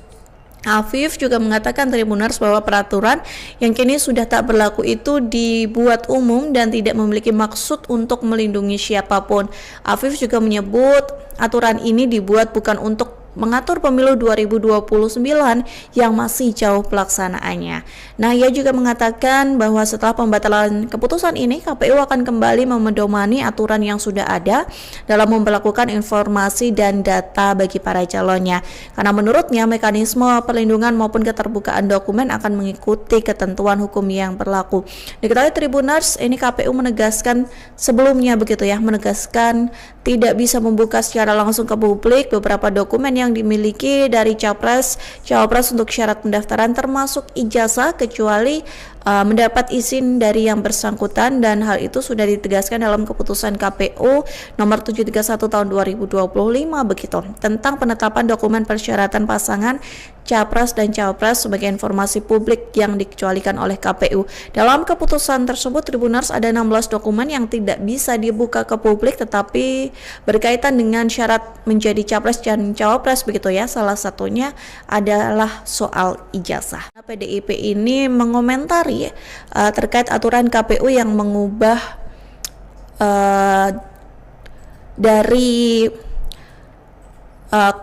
Afif juga mengatakan, Tribuners, bahwa peraturan yang kini sudah tak berlaku itu dibuat umum dan tidak memiliki maksud untuk melindungi siapapun. Afif juga menyebut aturan ini dibuat bukan untuk mengatur pemilu 2029 yang masih jauh pelaksanaannya. Nah, ia juga mengatakan bahwa setelah pembatalan keputusan ini, KPU akan kembali memedomani aturan yang sudah ada dalam memperlakukan informasi dan data bagi para calonnya. Karena menurutnya mekanisme perlindungan maupun keterbukaan dokumen akan mengikuti ketentuan hukum yang berlaku. Diketahui Tribuners, ini KPU menegaskan sebelumnya menegaskan tidak bisa membuka secara langsung ke publik beberapa dokumen yang dimiliki dari capres, cawapres untuk syarat pendaftaran termasuk ijazah kecuali mendapat izin dari yang bersangkutan, dan hal itu sudah ditegaskan dalam keputusan KPU nomor 731 tahun 2025 begitu tentang penetapan dokumen persyaratan pasangan capres dan cawapres sebagai informasi publik yang dikecualikan oleh KPU. Dalam keputusan tersebut, Tribuners, ada 16 dokumen yang tidak bisa dibuka ke publik tetapi berkaitan dengan syarat menjadi capres dan cawapres begitu ya. Salah satunya adalah soal ijazah. PDIP ini mengomentari terkait aturan KPU yang mengubah dari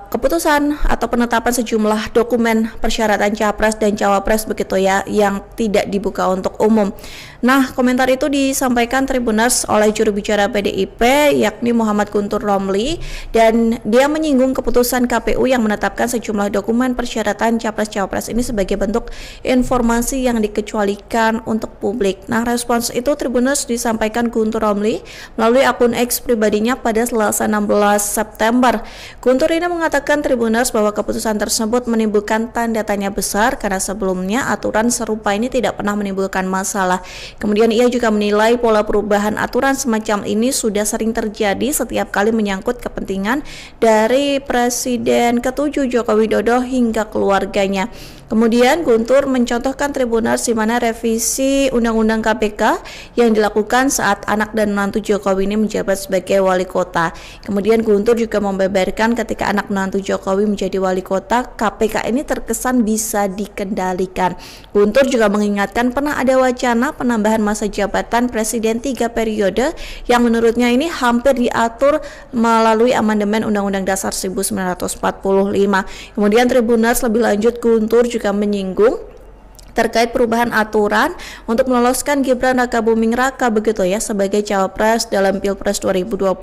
keputusan atau penetapan sejumlah dokumen persyaratan capres dan cawapres begitu ya yang tidak dibuka untuk umum. Nah, komentar itu disampaikan Tribuners oleh juru bicara PDIP yakni Muhammad Guntur Romli, dan dia menyinggung keputusan KPU yang menetapkan sejumlah dokumen persyaratan capres cawapres ini sebagai bentuk informasi yang dikecualikan untuk publik. Nah, respons itu Tribuners disampaikan Guntur Romli melalui akun X pribadinya pada Selasa 16 September. Guntur ini mengatakan Tribuners bahwa keputusan tersebut menimbulkan tanda tanya besar karena sebelumnya aturan serupa ini tidak pernah menimbulkan masalah. Kemudian ia juga menilai pola perubahan aturan semacam ini sudah sering terjadi setiap kali menyangkut kepentingan dari Presiden ke-7 Joko Widodo hingga keluarganya. Kemudian Guntur mencontohkan Tribuners di mana revisi Undang-Undang KPK yang dilakukan saat anak dan menantu Jokowi ini menjabat sebagai wali kota. Kemudian Guntur juga membeberkan ketika anak menantu Jokowi menjadi wali kota, KPK ini terkesan bisa dikendalikan. Guntur juga mengingatkan pernah ada wacana penambahan masa jabatan Presiden 3 periode yang menurutnya ini hampir diatur melalui amandemen Undang-Undang Dasar 1945. Kemudian Tribuners lebih lanjut Guntur juga menyinggung terkait perubahan aturan untuk meloloskan Gibran Rakabuming Raka begitu ya sebagai cawapres dalam Pilpres 2024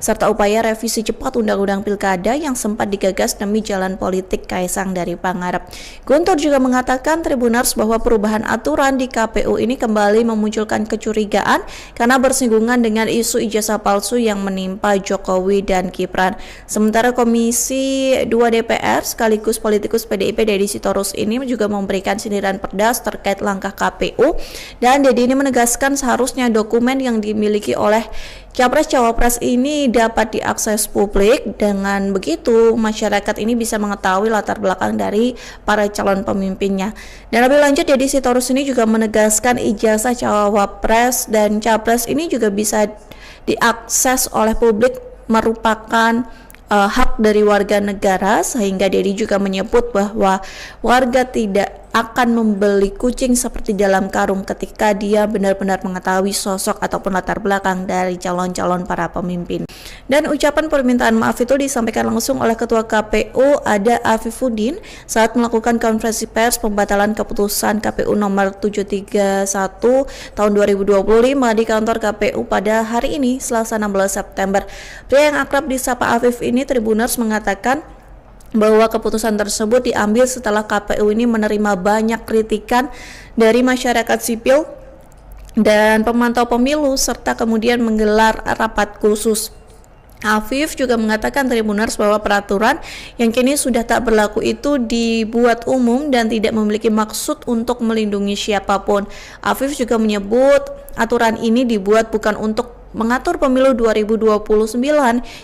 serta upaya revisi cepat Undang-Undang Pilkada yang sempat digagas demi jalan politik Kaisang dari Pangarep. Guntur juga mengatakan Tribuners bahwa perubahan aturan di KPU ini kembali memunculkan kecurigaan karena bersinggungan dengan isu ijazah palsu yang menimpa Jokowi dan Gibran. Sementara Komisi 2 DPR sekaligus politikus PDIP Deddy Sitorus ini juga memberikan sindiran pedas terkait langkah KPU, dan Deddy ini menegaskan seharusnya dokumen yang dimiliki oleh capres-cawapres ini dapat diakses publik. Dengan begitu masyarakat ini bisa mengetahui latar belakang dari para calon pemimpinnya. Dan lebih lanjut Deddy Sitorus ini juga menegaskan ijazah cawapres dan capres ini juga bisa diakses oleh publik, merupakan hak dari warga negara, sehingga Deddy juga menyebut bahwa warga tidak akan membeli kucing seperti dalam karung ketika dia benar-benar mengetahui sosok ataupun latar belakang dari calon-calon para pemimpin. Dan ucapan permintaan maaf itu disampaikan langsung oleh Ketua KPU Ada Afifuddin saat melakukan konferensi pers pembatalan keputusan KPU nomor 731 tahun 2025 di kantor KPU pada hari ini, Selasa 16 September. Pria yang akrab disapa Afif ini, Tribuners, mengatakan bahwa keputusan tersebut diambil setelah KPU ini menerima banyak kritikan dari masyarakat sipil dan pemantau pemilu serta kemudian menggelar rapat khusus. Afif juga mengatakan Tribuners bahwa peraturan yang kini sudah tak berlaku itu dibuat umum dan tidak memiliki maksud untuk melindungi siapapun. Afif juga menyebut aturan ini dibuat bukan untuk mengatur pemilu 2029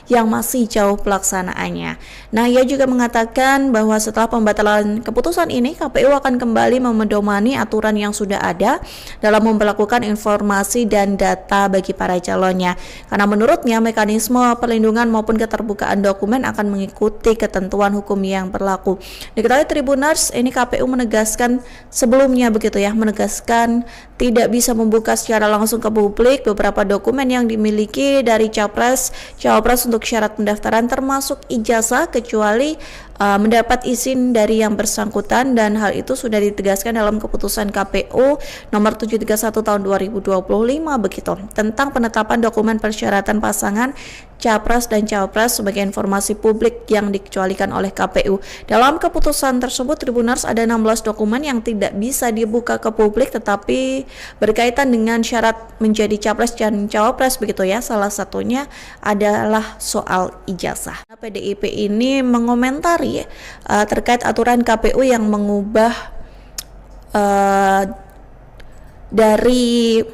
yang masih jauh pelaksanaannya. Nah, ia juga mengatakan bahwa setelah pembatalan keputusan ini, KPU akan kembali memedomani aturan yang sudah ada dalam memperlakukan informasi dan data bagi para calonnya. Karena menurutnya mekanisme perlindungan maupun keterbukaan dokumen akan mengikuti ketentuan hukum yang berlaku. Diketahui Tribuners, ini KPU menegaskan sebelumnya begitu ya, menegaskan tidak bisa membuka secara langsung ke publik beberapa dokumen yang dimiliki dari capres, cawapres untuk syarat pendaftaran termasuk ijazah kecuali mendapat izin dari yang bersangkutan, dan hal itu sudah ditegaskan dalam keputusan KPU nomor 731 tahun 2025 begitu tentang penetapan dokumen persyaratan pasangan capres dan cawapres sebagai informasi publik yang dikecualikan oleh KPU. Dalam keputusan tersebut Tribuners ada 16 dokumen yang tidak bisa dibuka ke publik tetapi berkaitan dengan syarat menjadi capres dan cawapres begitu ya. Salah satunya adalah soal ijazah. PDIP ini mengomentari terkait aturan KPU yang mengubah dari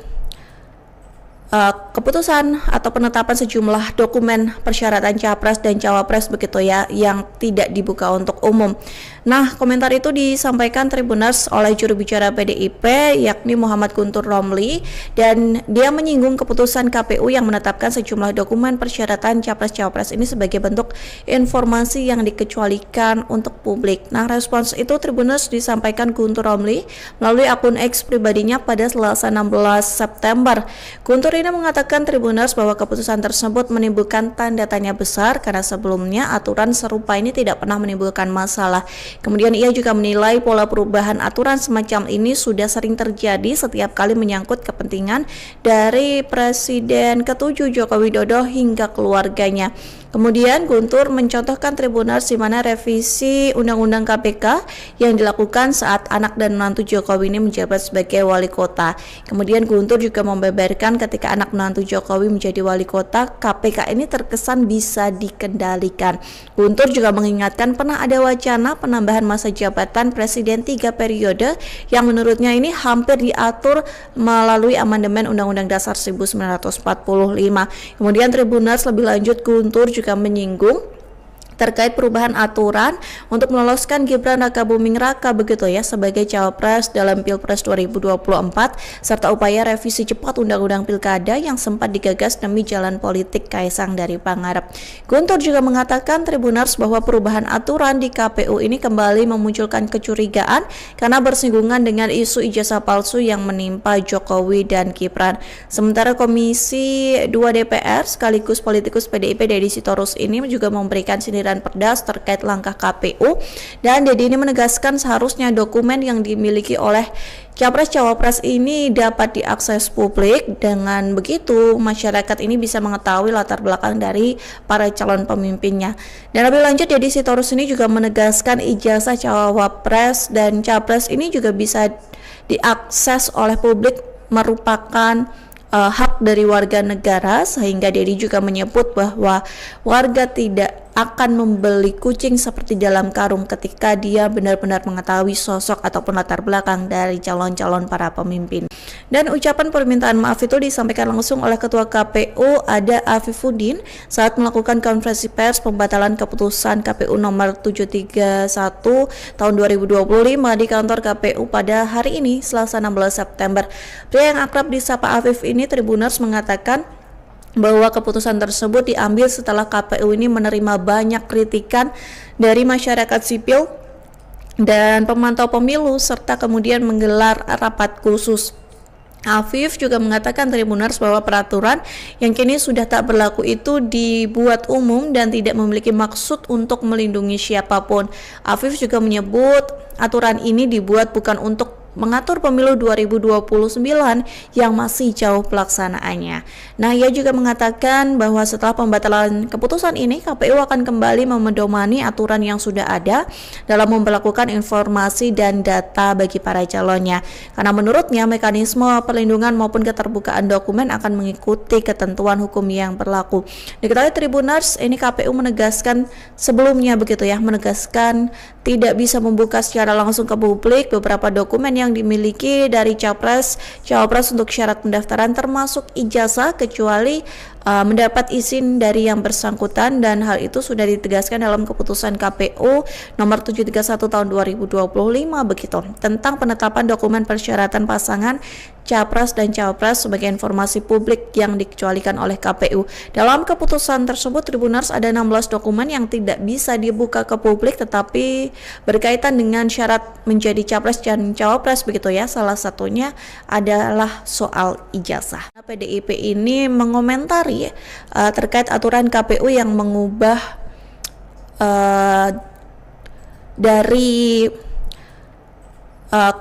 keputusan atau penetapan sejumlah dokumen persyaratan capres dan cawapres begitu ya yang tidak dibuka untuk umum. Nah, komentar itu disampaikan Tribuners oleh juru bicara PDIP yakni Muhammad Guntur Romli, dan dia menyinggung keputusan KPU yang menetapkan sejumlah dokumen persyaratan capres-cawapres ini sebagai bentuk informasi yang dikecualikan untuk publik. Nah, respons itu Tribuners disampaikan Guntur Romli melalui akun X pribadinya pada Selasa 16 September. Guntur ini mengatakan Tribuners bahwa keputusan tersebut menimbulkan tanda tanya besar karena sebelumnya aturan serupa ini tidak pernah menimbulkan masalah. Kemudian ia juga menilai pola perubahan aturan semacam ini sudah sering terjadi setiap kali menyangkut kepentingan dari Presiden ke-7 Joko Widodo hingga keluarganya. Kemudian Guntur mencontohkan Tribuners di mana revisi Undang-Undang KPK yang dilakukan saat anak dan menantu Jokowi ini menjabat sebagai wali kota. Kemudian Guntur juga membeberkan ketika anak menantu Jokowi menjadi wali kota, KPK ini terkesan bisa dikendalikan. Guntur juga mengingatkan pernah ada wacana penambahan masa jabatan Presiden 3 periode yang menurutnya ini hampir diatur melalui amandemen Undang-Undang Dasar 1945. Kemudian Tribuners lebih lanjut Guntur juga menyinggung terkait perubahan aturan untuk meloloskan Gibran Rakabuming Raka begitu ya sebagai cawapres dalam Pilpres 2024 serta upaya revisi cepat Undang-Undang Pilkada yang sempat digagas demi jalan politik Kaisang dari Pangarep. Guntur juga mengatakan Tribuners bahwa perubahan aturan di KPU ini kembali memunculkan kecurigaan karena bersinggungan dengan isu ijazah palsu yang menimpa Jokowi dan Gibran. Sementara Komisi 2 DPR sekaligus politikus PDIP Deddy Sitorus ini juga memberikan sindiran pedas terkait langkah KPU, dan Deddy ini menegaskan seharusnya dokumen yang dimiliki oleh capres-cawapres ini dapat diakses publik. Dengan begitu masyarakat ini bisa mengetahui latar belakang dari para calon pemimpinnya. Dan lebih lanjut Deddy Sitorus ini juga menegaskan ijazah cawapres dan capres ini juga bisa diakses oleh publik, merupakan hak dari warga negara, sehingga Deddy juga menyebut bahwa warga tidak akan membeli kucing seperti dalam karung ketika dia benar-benar mengetahui sosok ataupun latar belakang dari calon-calon para pemimpin. Dan ucapan permintaan maaf itu disampaikan langsung oleh Ketua KPU Ada Afifuddin saat melakukan konferensi pers pembatalan keputusan KPU nomor 731 tahun 2025 di kantor KPU pada hari ini Selasa 16 September. Pria yang akrab disapa Afif ini Tribuners mengatakan bahwa keputusan tersebut diambil setelah KPU ini menerima banyak kritikan dari masyarakat sipil dan pemantau pemilu serta kemudian menggelar rapat khusus. Afif juga mengatakan Tribuners bahwa peraturan yang kini sudah tak berlaku itu dibuat umum dan tidak memiliki maksud untuk melindungi siapapun. Afif juga menyebut aturan ini dibuat bukan untuk mengatur pemilu 2029 yang masih jauh pelaksanaannya. Nah, ia juga mengatakan bahwa setelah pembatalan keputusan ini, KPU akan kembali memedomani aturan yang sudah ada dalam memperlakukan informasi dan data bagi para calonnya. Karena menurutnya mekanisme perlindungan maupun keterbukaan dokumen akan mengikuti ketentuan hukum yang berlaku. Diketahui Tribuners, ini KPU menegaskan sebelumnya begitu ya, menegaskan tidak bisa membuka secara langsung ke publik beberapa dokumen yang dimiliki dari Capres, Cawapres untuk syarat pendaftaran termasuk ijazah kecuali mendapat izin dari yang bersangkutan, dan hal itu sudah ditegaskan dalam keputusan KPU nomor 731 tahun 2025 begitu tentang penetapan dokumen persyaratan pasangan Capres dan Cawapres sebagai informasi publik yang dikecualikan oleh KPU. Dalam keputusan tersebut Tribuners ada 16 dokumen yang tidak bisa dibuka ke publik tetapi berkaitan dengan syarat menjadi Capres dan Cawapres begitu ya. Salah satunya adalah soal ijazah. PDIP ini mengomentari terkait aturan KPU yang mengubah dari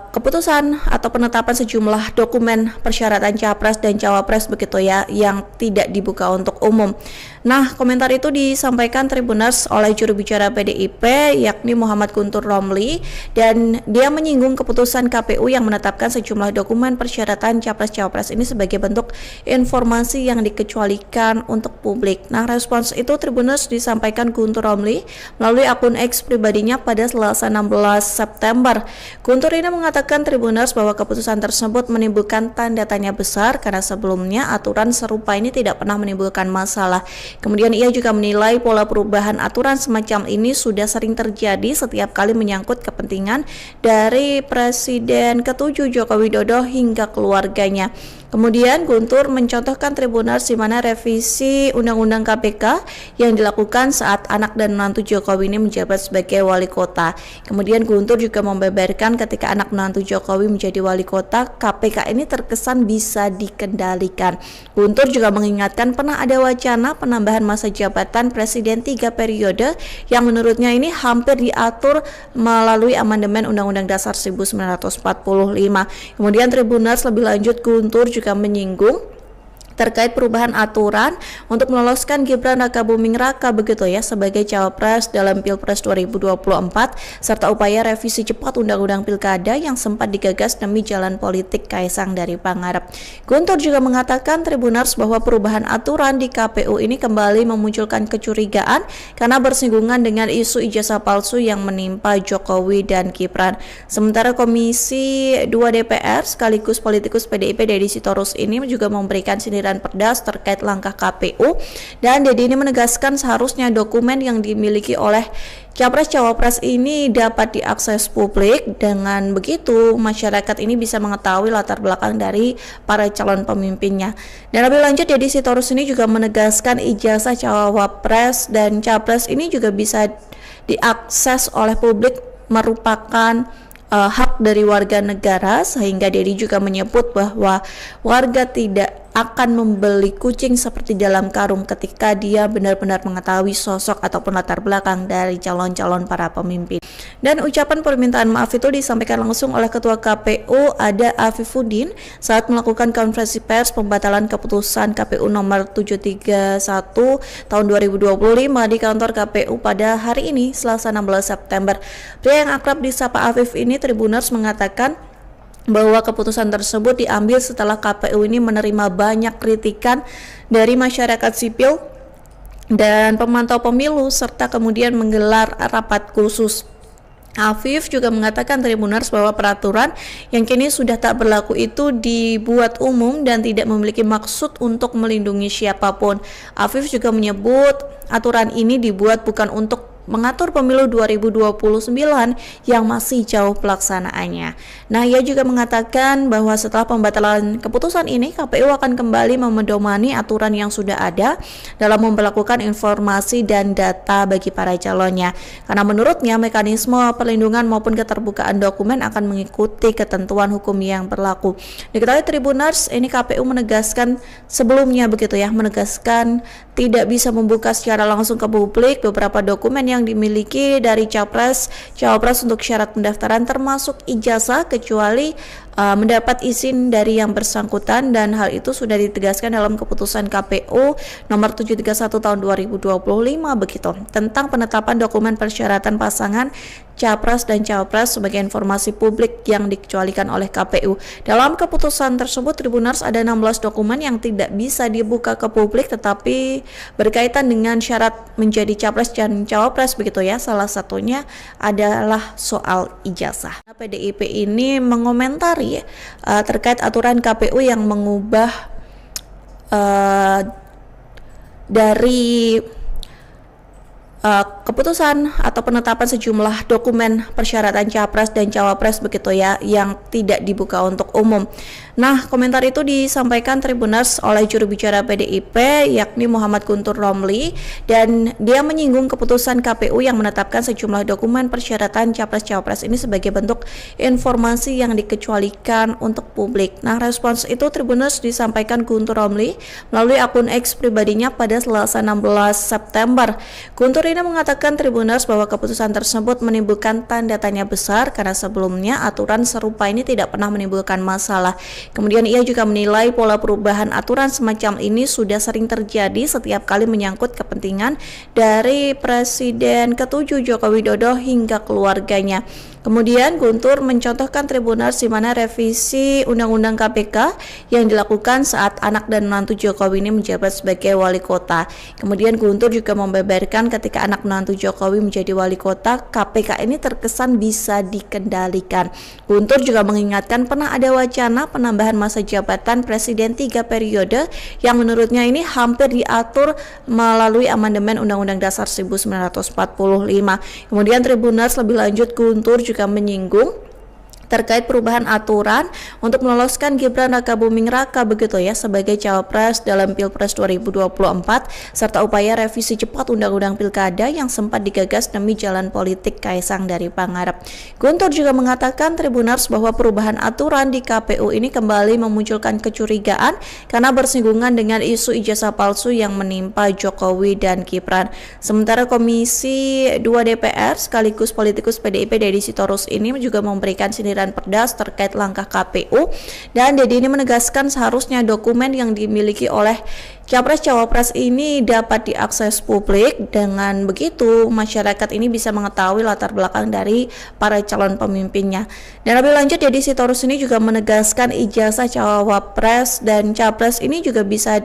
keputusan atau penetapan sejumlah dokumen persyaratan Capres dan Cawapres begitu ya yang tidak dibuka untuk umum. Nah, komentar itu disampaikan Tribuners oleh juru bicara PDIP yakni Muhammad Guntur Romli, dan dia menyinggung keputusan KPU yang menetapkan sejumlah dokumen persyaratan Capres Cawapres ini sebagai bentuk informasi yang dikecualikan untuk publik. Nah, respons itu Tribuners disampaikan Guntur Romli melalui akun X pribadinya pada Selasa 16 September. Guntur ini mengatakan Tribuners bahwa keputusan tersebut menimbulkan tanda tanya besar karena sebelumnya aturan serupa ini tidak pernah menimbulkan masalah. Kemudian ia juga menilai pola perubahan aturan semacam ini sudah sering terjadi setiap kali menyangkut kepentingan dari Presiden ke-7 Joko Widodo hingga keluarganya. Kemudian Guntur mencontohkan Tribuners di mana revisi Undang-Undang KPK yang dilakukan saat anak dan menantu Jokowi ini menjabat sebagai wali kota. Kemudian Guntur juga membeberkan ketika anak menantu Jokowi menjadi wali kota, KPK ini terkesan bisa dikendalikan. Guntur juga mengingatkan pernah ada wacana penambahan masa jabatan Presiden 3 periode yang menurutnya ini hampir diatur melalui amandemen Undang-Undang Dasar 1945. Kemudian Tribuners lebih lanjut Guntur juga menyinggung terkait perubahan aturan untuk meloloskan Gibran Rakabuming Raka begitu ya sebagai Cawapres dalam Pilpres 2024 serta upaya revisi cepat Undang-Undang Pilkada yang sempat digagas demi jalan politik Kaisang dari Pangarep. Guntur juga mengatakan Tribuners bahwa perubahan aturan di KPU ini kembali memunculkan kecurigaan karena bersinggungan dengan isu ijazah palsu yang menimpa Jokowi dan Gibran. Sementara Komisi 2 DPR sekaligus politikus PDIP Deddy Sitorus ini juga memberikan sindiran pedas terkait langkah KPU, dan Deddy ini menegaskan seharusnya dokumen yang dimiliki oleh Capres Cawapres ini dapat diakses publik. Dengan begitu masyarakat ini bisa mengetahui latar belakang dari para calon pemimpinnya. Dan lebih lanjut Deddy Sitorus ini juga menegaskan ijazah Cawapres dan Capres ini juga bisa diakses oleh publik, merupakan hak dari warga negara, sehingga Deddy juga menyebut bahwa warga tidak akan membeli kucing seperti dalam karung ketika dia benar-benar mengetahui sosok ataupun latar belakang dari calon-calon para pemimpin. Dan ucapan permintaan maaf itu disampaikan langsung oleh Ketua KPU Ada Afifuddin saat melakukan konferensi pers pembatalan keputusan KPU nomor 731 tahun 2025 di kantor KPU pada hari ini Selasa 16 September. Pria yang akrab disapa Afif ini Tribuners mengatakan bahwa keputusan tersebut diambil setelah KPU ini menerima banyak kritikan dari masyarakat sipil dan pemantau pemilu serta kemudian menggelar rapat khusus. Afif juga mengatakan Tribuners bahwa peraturan yang kini sudah tak berlaku itu dibuat umum dan tidak memiliki maksud untuk melindungi siapapun. Afif juga menyebut aturan ini dibuat bukan untuk mengatur pemilu 2029 yang masih jauh pelaksanaannya. Nah, ia juga mengatakan bahwa setelah pembatalan keputusan ini, KPU akan kembali memedomani aturan yang sudah ada dalam memperlakukan informasi dan data bagi para calonnya. Karena menurutnya mekanisme perlindungan maupun keterbukaan dokumen akan mengikuti ketentuan hukum yang berlaku. Diketahui Tribuners, ini KPU menegaskan sebelumnya begitu ya, menegaskan tidak bisa membuka secara langsung ke publik beberapa dokumen yang dimiliki dari capres, cawapres untuk syarat pendaftaran termasuk ijazah kecuali mendapat izin dari yang bersangkutan, dan hal itu sudah ditegaskan dalam keputusan KPU nomor 731 tahun 2025 begitu tentang penetapan dokumen persyaratan pasangan capres dan cawapres sebagai informasi publik yang dikecualikan oleh KPU. Dalam keputusan tersebut Tribuners ada 16 dokumen yang tidak bisa dibuka ke publik tetapi berkaitan dengan syarat menjadi capres dan cawapres begitu ya. Salah satunya adalah soal ijazah. PDIP ini mengomentari terkait aturan KPU yang mengubah dari keputusan atau penetapan sejumlah dokumen persyaratan capres dan cawapres begitu ya yang tidak dibuka untuk umum. Nah, komentar itu disampaikan Tribuners oleh juru bicara PDIP yakni Muhammad Guntur Romli, dan dia menyinggung keputusan KPU yang menetapkan sejumlah dokumen persyaratan capres-cawapres ini sebagai bentuk informasi yang dikecualikan untuk publik. Nah, respons itu Tribuners disampaikan Guntur Romli melalui akun X pribadinya pada Selasa 16 September. Guntur ini mengatakan Tribuners bahwa keputusan tersebut menimbulkan tanda tanya besar karena sebelumnya aturan serupa ini tidak pernah menimbulkan masalah. Kemudian ia juga menilai pola perubahan aturan semacam ini sudah sering terjadi setiap kali menyangkut kepentingan dari Presiden ke-7 Joko Widodo hingga keluarganya. Kemudian Guntur mencontohkan Tribuners di mana revisi Undang-Undang KPK yang dilakukan saat anak dan menantu Jokowi ini menjabat sebagai wali kota. Kemudian Guntur juga membeberkan ketika anak menantu Jokowi menjadi wali kota, KPK ini terkesan bisa dikendalikan. Guntur juga mengingatkan pernah ada wacana penambahan masa jabatan Presiden 3 periode yang menurutnya ini hampir diatur melalui amandemen Undang-Undang Dasar 1945. Kemudian Tribuners lebih lanjut Guntur juga menyinggung terkait perubahan aturan untuk meloloskan Gibran Rakabuming Raka begitu ya sebagai cawapres dalam Pilpres 2024 serta upaya revisi cepat Undang-Undang Pilkada yang sempat digagas demi jalan politik Kaisang dari Pangarep. Guntur juga mengatakan Tribuners bahwa perubahan aturan di KPU ini kembali memunculkan kecurigaan karena bersinggungan dengan isu ijazah palsu yang menimpa Jokowi dan Gibran. Sementara Komisi 2 DPR sekaligus politikus PDIP Deddy Sitorus ini juga memberikan sindiran pedas terkait langkah KPU, dan Deddy ini menegaskan seharusnya dokumen yang dimiliki oleh capres-cawapres ini dapat diakses publik. Dengan begitu masyarakat ini bisa mengetahui latar belakang dari para calon pemimpinnya. Dan lebih lanjut Deddy Sitorus ini juga menegaskan ijazah cawapres dan capres ini juga bisa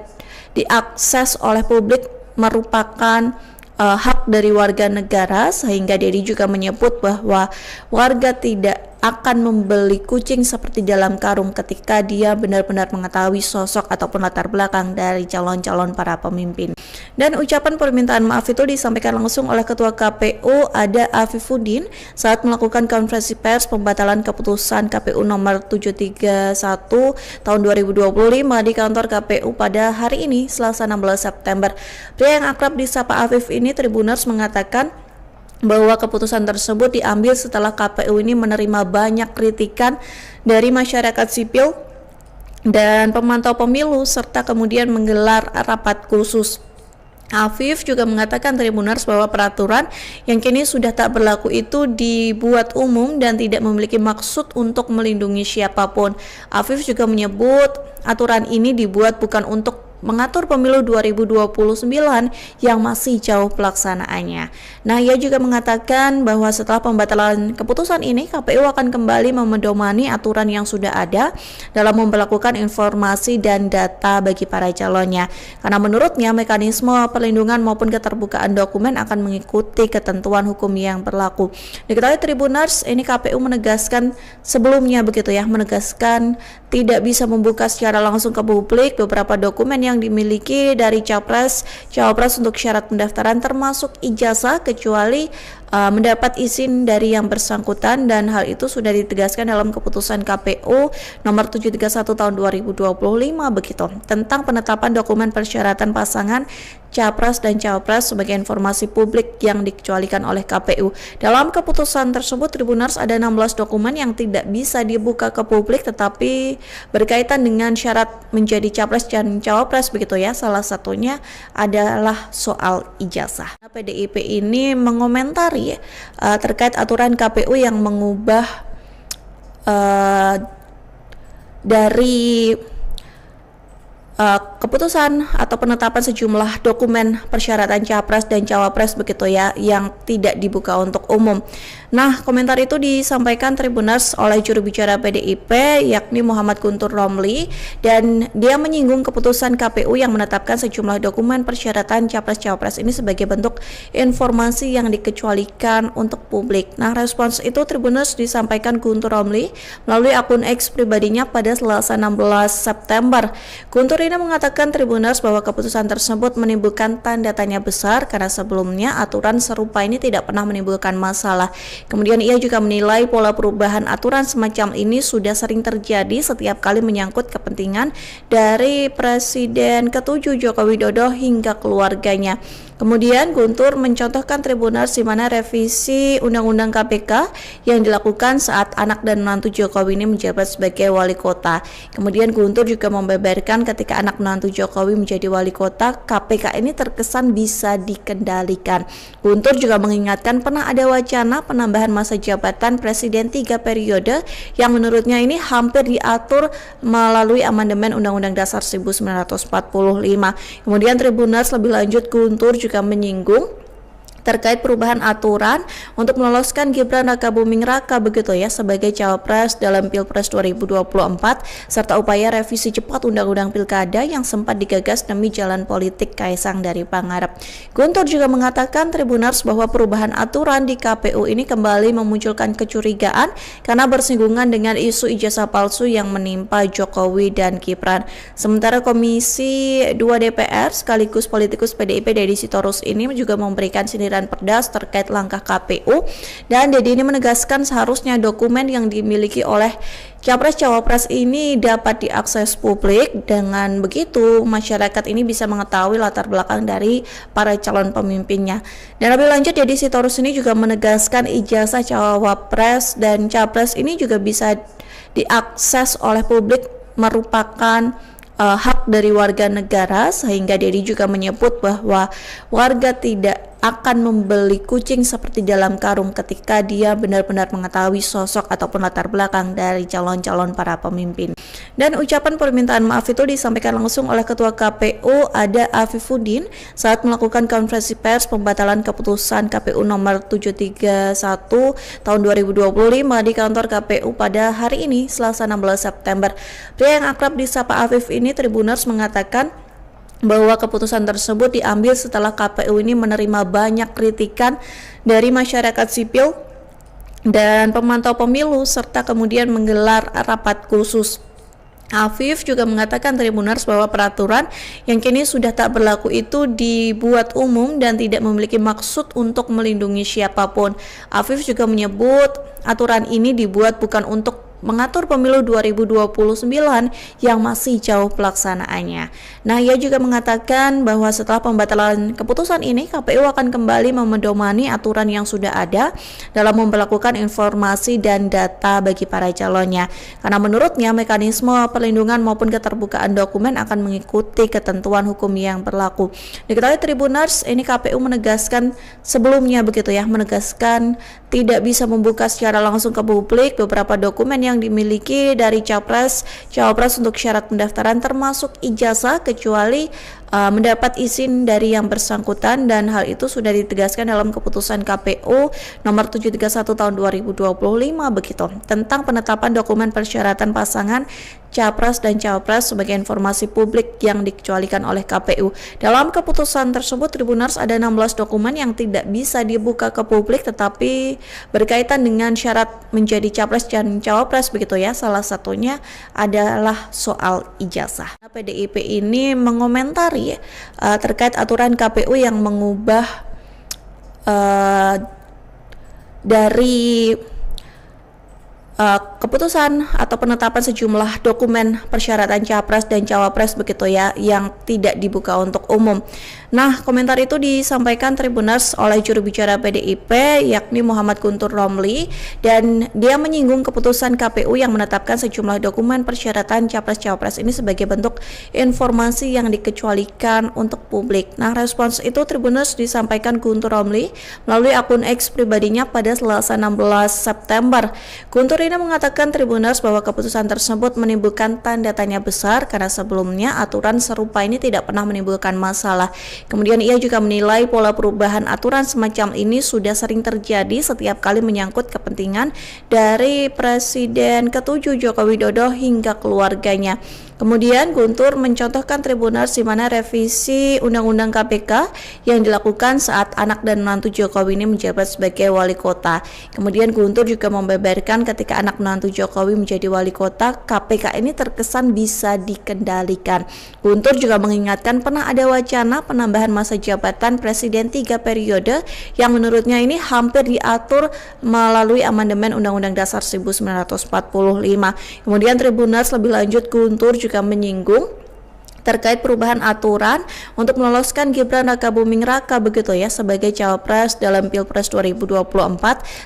diakses oleh publik merupakan hak dari warga negara, sehingga Deddy juga menyebut bahwa warga tidak akan membeli kucing seperti dalam karung ketika dia benar-benar mengetahui sosok ataupun latar belakang dari calon-calon para pemimpin. Dan ucapan permintaan maaf itu disampaikan langsung oleh Ketua KPU Ada Afifuddin saat melakukan konferensi pers pembatalan keputusan KPU nomor 731 tahun 2025 di kantor KPU pada hari ini Selasa 16 September. Pria yang akrab disapa Afif ini Tribuners mengatakan bahwa keputusan tersebut diambil setelah KPU ini menerima banyak kritikan dari masyarakat sipil dan pemantau pemilu serta kemudian menggelar rapat khusus. Afif juga mengatakan Tribuners bahwa peraturan yang kini sudah tak berlaku itu dibuat umum dan tidak memiliki maksud untuk melindungi siapapun. Afif juga menyebut aturan ini dibuat bukan untuk mengatur pemilu 2029 yang masih jauh pelaksanaannya. Nah, ia juga mengatakan bahwa setelah pembatalan keputusan ini, KPU akan kembali memedomani aturan yang sudah ada dalam memperlakukan informasi dan data bagi para calonnya. Karena menurutnya mekanisme perlindungan maupun keterbukaan dokumen akan mengikuti ketentuan hukum yang berlaku. Diketahui Tribuners, ini KPU menegaskan sebelumnya begitu ya, menegaskan tidak bisa membuka secara langsung ke publik beberapa dokumen yang dimiliki dari capres, cawapres untuk syarat pendaftaran termasuk ijazah kecuali mendapat izin dari yang bersangkutan, dan hal itu sudah ditegaskan dalam keputusan KPU nomor 731 tahun 2025 begitu, tentang penetapan dokumen persyaratan pasangan Capres dan Cawapres sebagai informasi publik yang dikecualikan oleh KPU. Dalam keputusan tersebut, Tribuners, ada 16 dokumen yang tidak bisa dibuka ke publik tetapi berkaitan dengan syarat menjadi Capres dan Cawapres begitu ya. Salah satunya adalah soal ijazah. PDIP ini mengomentari terkait aturan KPU yang mengubah dari keputusan atau penetapan sejumlah dokumen persyaratan Capres dan Cawapres begitu ya, yang tidak dibuka untuk umum. Nah, komentar itu disampaikan Tribuners oleh juru bicara PDIP yakni Muhammad Guntur Romli, dan dia menyinggung keputusan KPU yang menetapkan sejumlah dokumen persyaratan Capres-Cawapres ini sebagai bentuk informasi yang dikecualikan untuk publik. Nah, respons itu Tribuners disampaikan Guntur Romli melalui akun X pribadinya pada Selasa 16 September. Guntur ini mengatakan Tribuners bahwa keputusan tersebut menimbulkan tanda tanya besar karena sebelumnya aturan serupa ini tidak pernah menimbulkan masalah. Kemudian ia juga menilai pola perubahan aturan semacam ini sudah sering terjadi setiap kali menyangkut kepentingan dari Presiden ke-7 Joko Widodo hingga keluarganya. Kemudian Guntur mencontohkan Tribuners di mana revisi Undang-Undang KPK yang dilakukan saat anak dan menantu Jokowi ini menjabat sebagai wali kota. Kemudian Guntur juga membeberkan ketika anak menantu Jokowi menjadi wali kota, KPK ini terkesan bisa dikendalikan. Guntur juga mengingatkan pernah ada wacana penambahan masa jabatan Presiden 3 periode yang menurutnya ini hampir diatur melalui amandemen Undang-Undang Dasar 1945. Kemudian Tribuners lebih lanjut Guntur juga menyinggung terkait perubahan aturan untuk meloloskan Gibran Rakabuming Raka begitu ya sebagai Cawapres dalam Pilpres 2024 serta upaya revisi cepat Undang-Undang Pilkada yang sempat digagas demi jalan politik Kaisang dari Pangarep. Guntur juga mengatakan Tribuners bahwa perubahan aturan di KPU ini kembali memunculkan kecurigaan karena bersinggungan dengan isu ijazah palsu yang menimpa Jokowi dan Gibran. Sementara Komisi 2 DPR sekaligus politikus PDIP Deddy Sitorus ini juga memberikan sindiran pedas terkait langkah KPU, dan Deddy ini menegaskan seharusnya dokumen yang dimiliki oleh Capres-Cawapres ini dapat diakses publik. Dengan begitu masyarakat ini bisa mengetahui latar belakang dari para calon pemimpinnya. Dan lebih lanjut Deddy Sitorus ini juga menegaskan ijazah Cawapres dan Capres ini juga bisa diakses oleh publik, merupakan hak dari warga negara, sehingga Deddy juga menyebut bahwa warga tidak akan membeli kucing seperti dalam karung ketika dia benar-benar mengetahui sosok ataupun latar belakang dari calon-calon para pemimpin. Dan ucapan permintaan maaf itu disampaikan langsung oleh Ketua KPU Ada Afifuddin saat melakukan konferensi pers pembatalan keputusan KPU nomor 731 tahun 2025 di kantor KPU pada hari ini Selasa 16 September. Pria yang akrab disapa Afif ini Tribuners mengatakan bahwa keputusan tersebut diambil setelah KPU ini menerima banyak kritikan dari masyarakat sipil dan pemantau pemilu serta kemudian menggelar rapat khusus. Afif juga mengatakan Tribuners bahwa peraturan yang kini sudah tak berlaku itu dibuat umum dan tidak memiliki maksud untuk melindungi siapapun. Afif juga menyebut aturan ini dibuat bukan untuk mengatur pemilu 2029 yang masih jauh pelaksanaannya. Nah, ia juga mengatakan bahwa setelah pembatalan keputusan ini, KPU akan kembali memedomani aturan yang sudah ada dalam memperlakukan informasi dan data bagi para calonnya. Karena menurutnya mekanisme perlindungan maupun keterbukaan dokumen akan mengikuti ketentuan hukum yang berlaku. Diketahui Tribuners, ini KPU menegaskan sebelumnya begitu ya, menegaskan tidak bisa membuka secara langsung ke publik beberapa dokumen yang dimiliki dari Cawapres untuk syarat pendaftaran termasuk ijazah kecuali mendapat izin dari yang bersangkutan, dan hal itu sudah ditegaskan dalam keputusan KPU nomor 731 tahun 2025 begitu, tentang penetapan dokumen persyaratan pasangan Capres dan Cawapres sebagai informasi publik yang dikecualikan oleh KPU. Dalam keputusan tersebut Tribuners ada 16 dokumen yang tidak bisa dibuka ke publik tetapi berkaitan dengan syarat menjadi Capres dan Cawapres begitu ya. Salah satunya adalah soal ijazah. PDIP ini mengomentari terkait aturan KPU yang mengubah dari keputusan atau penetapan sejumlah dokumen persyaratan capres dan cawapres begitu ya yang tidak dibuka untuk umum. Nah, komentar itu disampaikan Tribuners oleh juru bicara PDIP yakni Muhammad Guntur Romli, dan dia menyinggung keputusan KPU yang menetapkan sejumlah dokumen persyaratan capres-cawapres ini sebagai bentuk informasi yang dikecualikan untuk publik. Nah, respons itu Tribuners disampaikan Guntur Romli melalui akun X pribadinya pada Selasa 16 September. Guntur ini mengatakan Tribuners bahwa keputusan tersebut menimbulkan tanda tanya besar karena sebelumnya aturan serupa ini tidak pernah menimbulkan masalah. Kemudian ia juga menilai pola perubahan aturan semacam ini sudah sering terjadi setiap kali menyangkut kepentingan dari Presiden ke-7 Joko Widodo hingga keluarganya. Kemudian Guntur mencontohkan Tribuners di mana revisi Undang-Undang KPK yang dilakukan saat anak dan menantu Jokowi ini menjabat sebagai wali kota. Kemudian Guntur juga membeberkan ketika anak menantu Jokowi menjadi wali kota, KPK ini terkesan bisa dikendalikan. Guntur juga mengingatkan pernah ada wacana penambahan masa jabatan Presiden 3 periode yang menurutnya ini hampir diatur melalui amandemen Undang-Undang Dasar 1945. Kemudian Tribuners lebih lanjut Guntur juga menyinggung terkait perubahan aturan untuk meloloskan Gibran Rakabuming Raka begitu ya sebagai cawapres dalam Pilpres 2024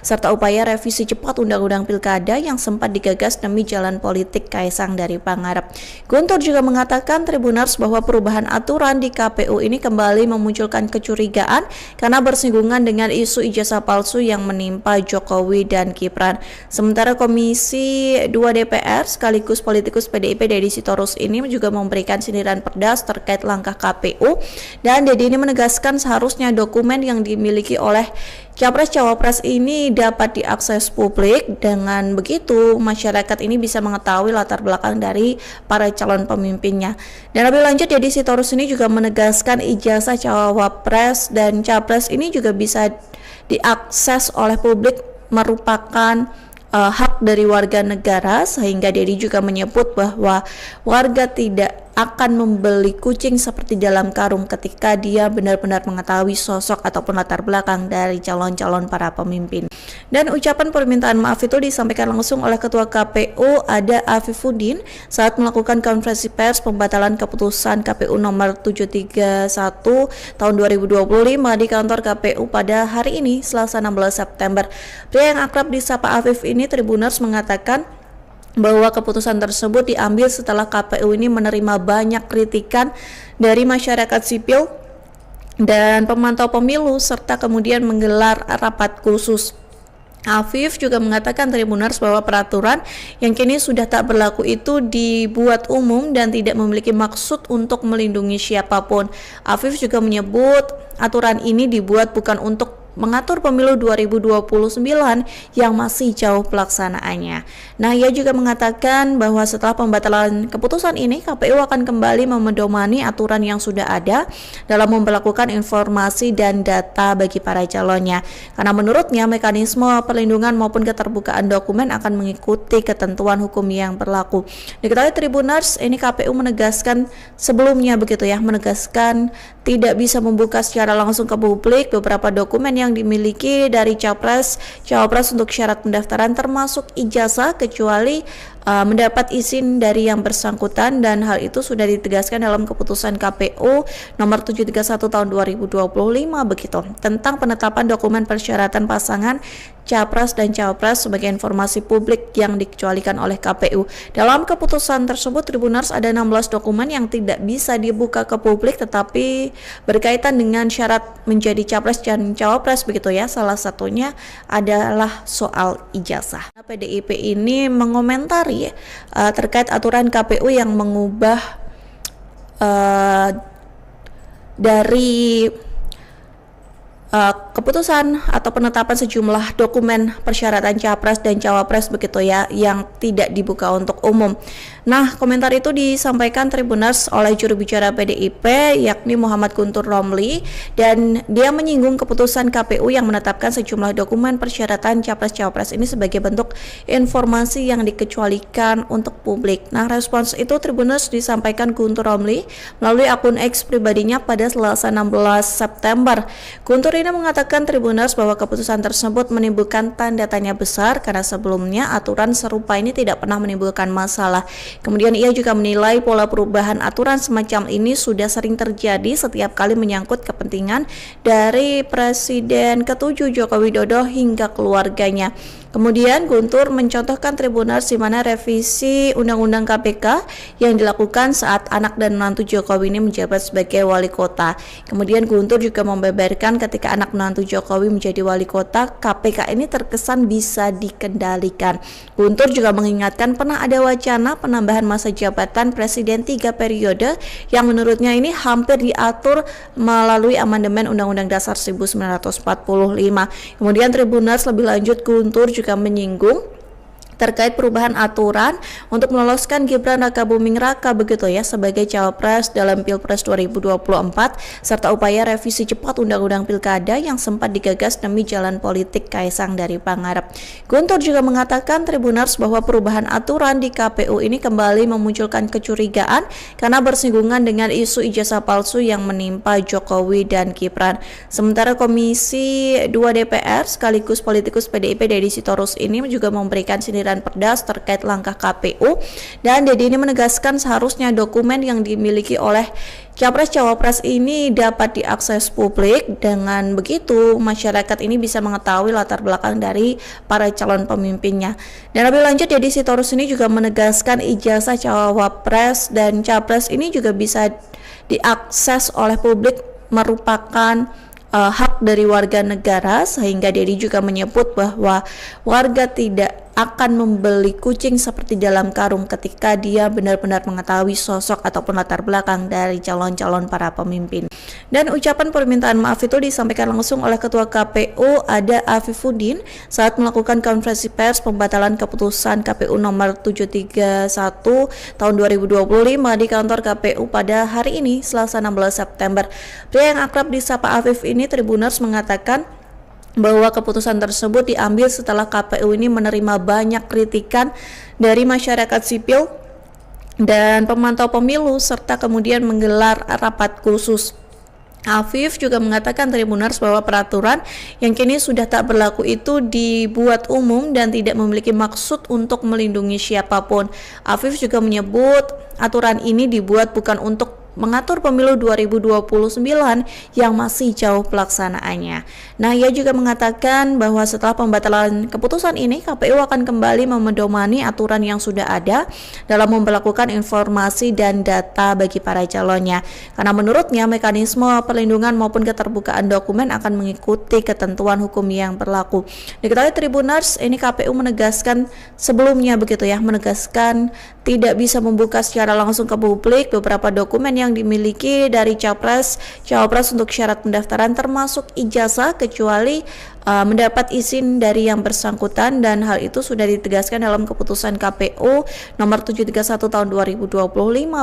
serta upaya revisi cepat Undang-Undang Pilkada yang sempat digagas demi jalan politik Kaisang dari Pangarep. Guntur juga mengatakan Tribuners bahwa perubahan aturan di KPU ini kembali memunculkan kecurigaan karena bersinggungan dengan isu ijazah palsu yang menimpa Jokowi dan Gibran. Sementara Komisi 2 DPR sekaligus politikus PDIP Deddy Sitorus ini juga memberikan sindiran dan pedas terkait langkah KPU, dan Deddy ini menegaskan seharusnya dokumen yang dimiliki oleh Capres-Cawapres ini dapat diakses publik, dengan begitu masyarakat ini bisa mengetahui latar belakang dari para calon pemimpinnya. Dan lebih lanjut Deddy Sitorus ini juga menegaskan ijazah Cawapres dan Capres ini juga bisa diakses oleh publik merupakan hak dari warga negara, sehingga Deddy juga menyebut bahwa warga tidak akan membeli kucing seperti dalam karung ketika dia benar-benar mengetahui sosok ataupun latar belakang dari calon-calon para pemimpin. Dan ucapan permintaan maaf itu disampaikan langsung oleh Ketua KPU Ada Afifuddin saat melakukan konferensi pers pembatalan keputusan KPU nomor 731 tahun 2025 di kantor KPU pada hari ini Selasa 16 September. Pria yang akrab disapa Afif ini Tribuners mengatakan bahwa keputusan tersebut diambil setelah KPU ini menerima banyak kritikan dari masyarakat sipil dan pemantau pemilu serta kemudian menggelar rapat khusus. Afif juga mengatakan Tribuners bahwa peraturan yang kini sudah tak berlaku itu dibuat umum dan tidak memiliki maksud untuk melindungi siapapun. Afif juga menyebut aturan ini dibuat bukan untuk mengatur pemilu 2029 yang masih jauh pelaksanaannya. Nah, ia juga mengatakan bahwa setelah pembatalan keputusan ini, KPU akan kembali memedomani aturan yang sudah ada dalam memperlakukan informasi dan data bagi para calonnya. Karena menurutnya mekanisme perlindungan maupun keterbukaan dokumen akan mengikuti ketentuan hukum yang berlaku. Diketahui Tribuners, ini KPU menegaskan sebelumnya begitu ya, menegaskan tidak bisa membuka secara langsung ke publik beberapa dokumen yang dimiliki dari Cawapres untuk syarat pendaftaran termasuk ijazah kecuali mendapat izin dari yang bersangkutan, dan hal itu sudah ditegaskan dalam keputusan KPU nomor 731 tahun 2025 begitu tentang penetapan dokumen persyaratan pasangan Capres dan Cawapres sebagai informasi publik yang dikecualikan oleh KPU. Dalam keputusan tersebut Tribuners ada 16 dokumen yang tidak bisa dibuka ke publik tetapi berkaitan dengan syarat menjadi Capres dan Cawapres begitu ya. Salah satunya adalah soal ijazah. PDIP ini mengomentari terkait aturan KPU yang mengubah dari keputusan atau penetapan sejumlah dokumen persyaratan Capres dan Cawapres begitu ya yang tidak dibuka untuk umum. Nah, komentar itu disampaikan Tribuners oleh juru bicara PDIP yakni Muhammad Guntur Romli, dan dia menyinggung keputusan KPU yang menetapkan sejumlah dokumen persyaratan Capres-Cawapres ini sebagai bentuk informasi yang dikecualikan untuk publik. Nah, respons itu Tribuners disampaikan Guntur Romli melalui akun X pribadinya pada Selasa 16 September. Guntur ini mengatakan Tribuners bahwa keputusan tersebut menimbulkan tanda tanya besar karena sebelumnya aturan serupa ini tidak pernah menimbulkan masalah. Kemudian ia juga menilai pola perubahan aturan semacam ini sudah sering terjadi setiap kali menyangkut kepentingan dari Presiden ke-7 Joko Widodo hingga keluarganya. Kemudian Guntur mencontohkan Tribuners di mana revisi Undang-Undang KPK yang dilakukan saat anak dan menantu Jokowi ini menjabat sebagai wali kota. Kemudian Guntur juga membeberkan ketika anak menantu Jokowi menjadi wali kota, KPK ini terkesan bisa dikendalikan. Guntur juga mengingatkan pernah ada wacana penambahan masa jabatan Presiden 3 periode yang menurutnya ini hampir diatur melalui amandemen Undang-Undang Dasar 1945. Kemudian Tribuners lebih lanjut Guntur juga menyinggung terkait perubahan aturan untuk meloloskan Gibran Rakabuming Raka begitu ya sebagai cawapres dalam Pilpres 2024 serta upaya revisi cepat Undang-Undang Pilkada yang sempat digagas demi jalan politik Kaisang dari Pangarep. Guntur juga mengatakan Tribuners bahwa perubahan aturan di KPU ini kembali memunculkan kecurigaan karena bersinggungan dengan isu ijazah palsu yang menimpa Jokowi dan Gibran. Sementara Komisi 2 DPR sekaligus politikus PDIP Deddy Sitorus ini juga memberikan sindiran pedas terkait langkah KPU, dan Deddy ini menegaskan seharusnya dokumen yang dimiliki oleh Capres-Cawapres ini dapat diakses publik. Dengan begitu masyarakat ini bisa mengetahui latar belakang dari para calon pemimpinnya. Dan lebih lanjut Deddy Sitorus ini juga menegaskan ijazah Cawapres dan Capres ini juga bisa diakses oleh publik merupakan hak dari warga negara, sehingga Deddy juga menyebut bahwa warga tidak akan membeli kucing seperti dalam karung ketika dia benar-benar mengetahui sosok ataupun latar belakang dari calon-calon para pemimpin. Dan ucapan permintaan maaf itu disampaikan langsung oleh Ketua KPU Ada Afifuddin saat melakukan konferensi pers pembatalan keputusan KPU nomor 731 tahun 2025 di kantor KPU pada hari ini Selasa 16 September. Pria yang akrab disapa Afif ini Tribuners mengatakan bahwa keputusan tersebut diambil setelah KPU ini menerima banyak kritikan dari masyarakat sipil dan pemantau pemilu serta kemudian menggelar rapat khusus. Afif juga mengatakan Tribuners bahwa peraturan yang kini sudah tak berlaku itu dibuat umum dan tidak memiliki maksud untuk melindungi siapapun. Afif juga menyebut aturan ini dibuat bukan untuk mengatur pemilu 2029 yang masih jauh pelaksanaannya. Nah, ia juga mengatakan bahwa setelah pembatalan keputusan ini, KPU akan kembali memedomani aturan yang sudah ada dalam memperlakukan informasi dan data bagi para calonnya. Karena menurutnya mekanisme perlindungan maupun keterbukaan dokumen akan mengikuti ketentuan hukum yang berlaku. Diketahui Tribuners, ini KPU menegaskan sebelumnya begitu ya, menegaskan tidak bisa membuka secara langsung ke publik beberapa dokumen yang dimiliki dari Cawapres untuk syarat pendaftaran termasuk ijazah kecuali mendapat izin dari yang bersangkutan, dan hal itu sudah ditegaskan dalam keputusan KPU nomor 731 tahun 2025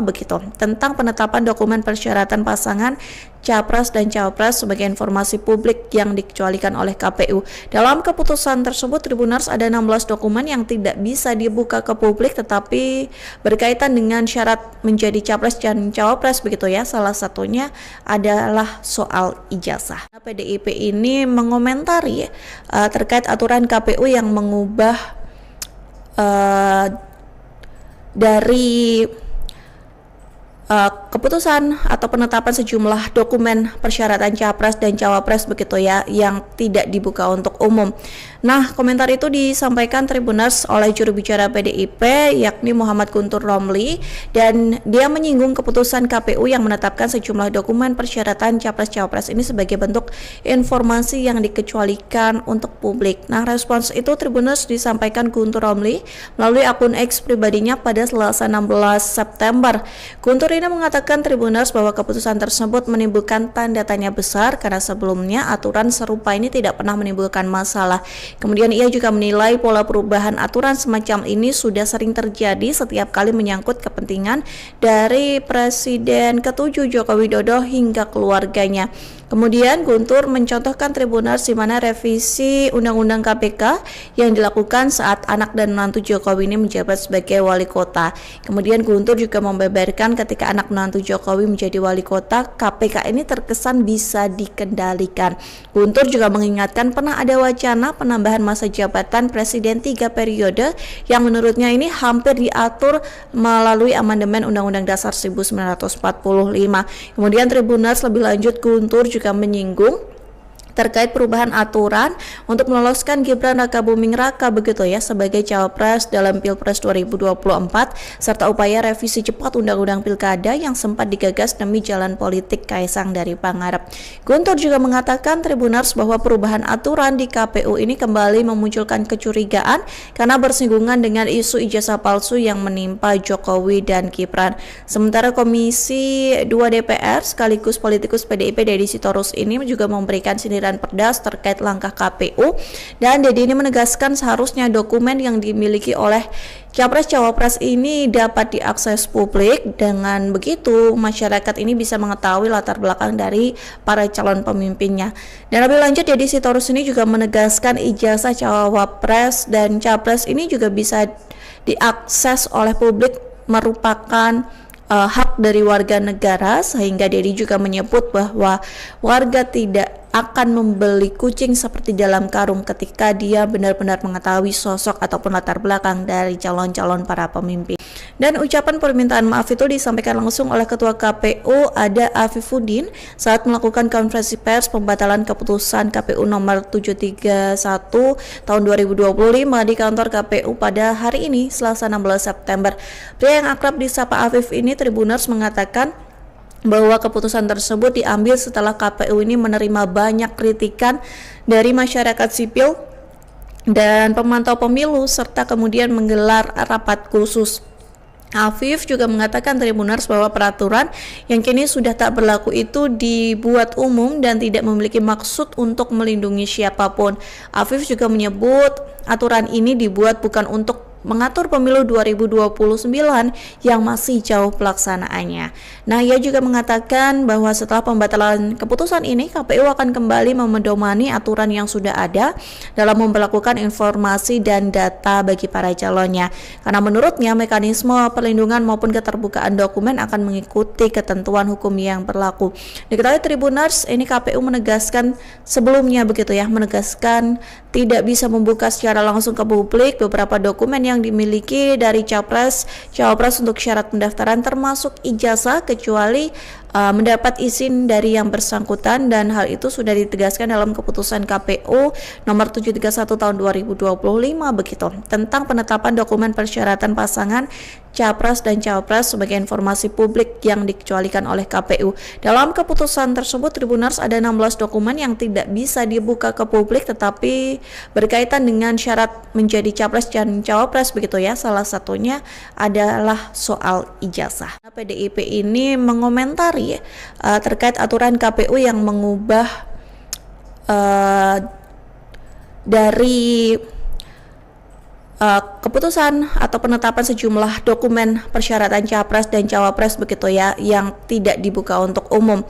begitu tentang penetapan dokumen persyaratan pasangan Capres dan Cawapres sebagai informasi publik yang dikecualikan oleh KPU. Dalam keputusan tersebut Tribuners ada 16 dokumen yang tidak bisa dibuka ke publik tetapi berkaitan dengan syarat menjadi Capres dan Cawapres begitu ya. Salah satunya adalah soal ijazah. PDIP ini mengomentari terkait aturan KPU yang mengubah dari keputusan atau penetapan sejumlah dokumen persyaratan Capres dan Cawapres begitu ya yang tidak dibuka untuk umum. Nah, komentar itu disampaikan Tribuners oleh juru bicara PDIP yakni Muhammad Guntur Romli, dan dia menyinggung keputusan KPU yang menetapkan sejumlah dokumen persyaratan Capres-Cawapres ini sebagai bentuk informasi yang dikecualikan untuk publik. Nah, respons itu Tribuners disampaikan Guntur Romli melalui akun X pribadinya pada Selasa 16 September. Guntur ini mengatakan Tribuners bahwa keputusan tersebut menimbulkan tanda tanya besar karena sebelumnya aturan serupa ini tidak pernah menimbulkan masalah. Kemudian ia juga menilai pola perubahan aturan semacam ini sudah sering terjadi setiap kali menyangkut kepentingan dari Presiden ke-7 Joko Widodo hingga keluarganya. Kemudian Guntur mencontohkan Tribuners di mana revisi Undang-Undang KPK yang dilakukan saat anak dan menantu Jokowi ini menjabat sebagai wali kota. Kemudian Guntur juga membeberkan ketika ketika anak menantu Jokowi menjadi wali kota, KPK ini terkesan bisa dikendalikan. Guntur juga mengingatkan pernah ada wacana penambahan masa jabatan presiden 3 periode yang menurutnya ini hampir diatur melalui amandemen Undang-Undang Dasar 1945. Kemudian Tribuners lebih lanjut, Guntur juga menyinggung terkait perubahan aturan untuk meloloskan Gibran Rakabuming Raka begitu ya sebagai cawapres dalam Pilpres 2024 serta upaya revisi cepat Undang-Undang Pilkada yang sempat digagas demi jalan politik Kaisang dari Pangarep. Guntur juga mengatakan Tribuners bahwa perubahan aturan di KPU ini kembali memunculkan kecurigaan karena bersinggungan dengan isu ijazah palsu yang menimpa Jokowi dan Gibran. Sementara Komisi 2 DPR sekaligus politikus PDIP Deddy Sitorus ini juga memberikan sindiran pedas terkait langkah KPU, dan Deddy ini menegaskan seharusnya dokumen yang dimiliki oleh Capres-Cawapres ini dapat diakses publik. Dengan begitu masyarakat ini bisa mengetahui latar belakang dari para calon pemimpinnya. Dan lebih lanjut, Deddy Sitorus ini juga menegaskan ijazah Cawapres dan Capres ini juga bisa diakses oleh publik, merupakan hak dari warga negara, sehingga Deddy juga menyebut bahwa warga tidak akan membeli kucing seperti dalam karung ketika dia benar-benar mengetahui sosok ataupun latar belakang dari calon-calon para pemimpin. Dan ucapan permintaan maaf itu disampaikan langsung oleh Ketua KPU Ada Afifuddin saat melakukan konferensi pers pembatalan keputusan KPU nomor 731 tahun 2025 di kantor KPU pada hari ini, Selasa 16 September. Pria yang akrab disapa Afif ini, Tribuners, mengatakan bahwa keputusan tersebut diambil setelah KPU ini menerima banyak kritikan dari masyarakat sipil dan pemantau pemilu serta kemudian menggelar rapat khusus. Afif juga mengatakan Tribuners bahwa peraturan yang kini sudah tak berlaku itu dibuat umum dan tidak memiliki maksud untuk melindungi siapapun. Afif juga menyebut aturan ini dibuat bukan untuk mengatur pemilu 2029 yang masih jauh pelaksanaannya. Nah, ia juga mengatakan bahwa setelah pembatalan keputusan ini, KPU akan kembali memedomani aturan yang sudah ada dalam memperlakukan informasi dan data bagi para calonnya. Karena menurutnya mekanisme perlindungan maupun keterbukaan dokumen akan mengikuti ketentuan hukum yang berlaku. Diketahui Tribuners, ini KPU menegaskan sebelumnya begitu ya, menegaskan tidak bisa membuka secara langsung ke publik beberapa dokumen yang dimiliki dari Cawapres untuk syarat pendaftaran termasuk ijazah kecuali mendapat izin dari yang bersangkutan, dan hal itu sudah ditegaskan dalam keputusan KPU nomor 731 tahun 2025 begitu tentang penetapan dokumen persyaratan pasangan Capres dan Cawapres sebagai informasi publik yang dikecualikan oleh KPU. Dalam keputusan tersebut Tribuners ada 16 dokumen yang tidak bisa dibuka ke publik tetapi berkaitan dengan syarat menjadi Capres dan Cawapres begitu ya. Salah satunya adalah soal ijazah. PDIP ini mengomentari terkait aturan KPU yang mengubah dari keputusan atau penetapan sejumlah dokumen persyaratan Capres dan Cawapres begitu ya yang tidak dibuka untuk umum.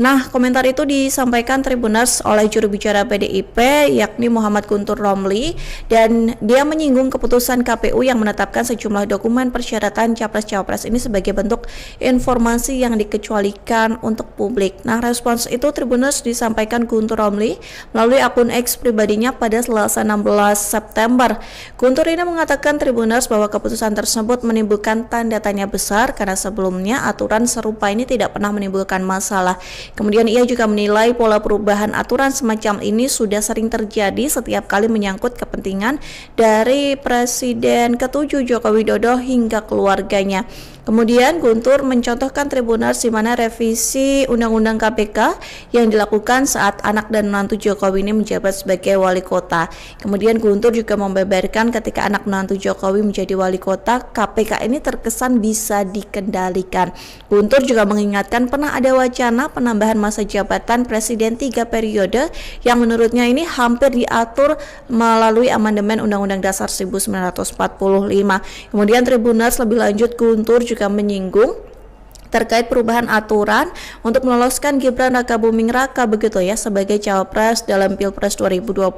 Nah, komentar itu disampaikan Tribuners oleh juru bicara PDIP yakni Muhammad Guntur Romli, dan dia menyinggung keputusan KPU yang menetapkan sejumlah dokumen persyaratan Capres-Cawapres ini sebagai bentuk informasi yang dikecualikan untuk publik. Nah, respons itu Tribuners disampaikan Guntur Romli melalui akun X pribadinya pada Selasa 16 September. Guntur ini mengatakan Tribuners bahwa keputusan tersebut menimbulkan tanda tanya besar karena sebelumnya aturan serupa ini tidak pernah menimbulkan masalah. Kemudian ia juga menilai pola perubahan aturan semacam ini sudah sering terjadi setiap kali menyangkut kepentingan dari Presiden ke-7 Joko Widodo hingga keluarganya. Kemudian Guntur mencontohkan Tribuners di mana revisi Undang-Undang KPK yang dilakukan saat anak dan menantu Jokowi ini menjabat sebagai wali kota. Kemudian Guntur juga membeberkan ketika anak menantu Jokowi menjadi wali kota, KPK ini terkesan bisa dikendalikan. Guntur juga mengingatkan pernah ada wacana penambahan masa jabatan Presiden 3 periode yang menurutnya ini hampir diatur melalui amandemen Undang-Undang Dasar 1945. Kemudian Tribuners lebih lanjut, Guntur juga menyinggung terkait perubahan aturan untuk meloloskan Gibran Rakabuming Raka begitu ya sebagai cawapres dalam Pilpres 2024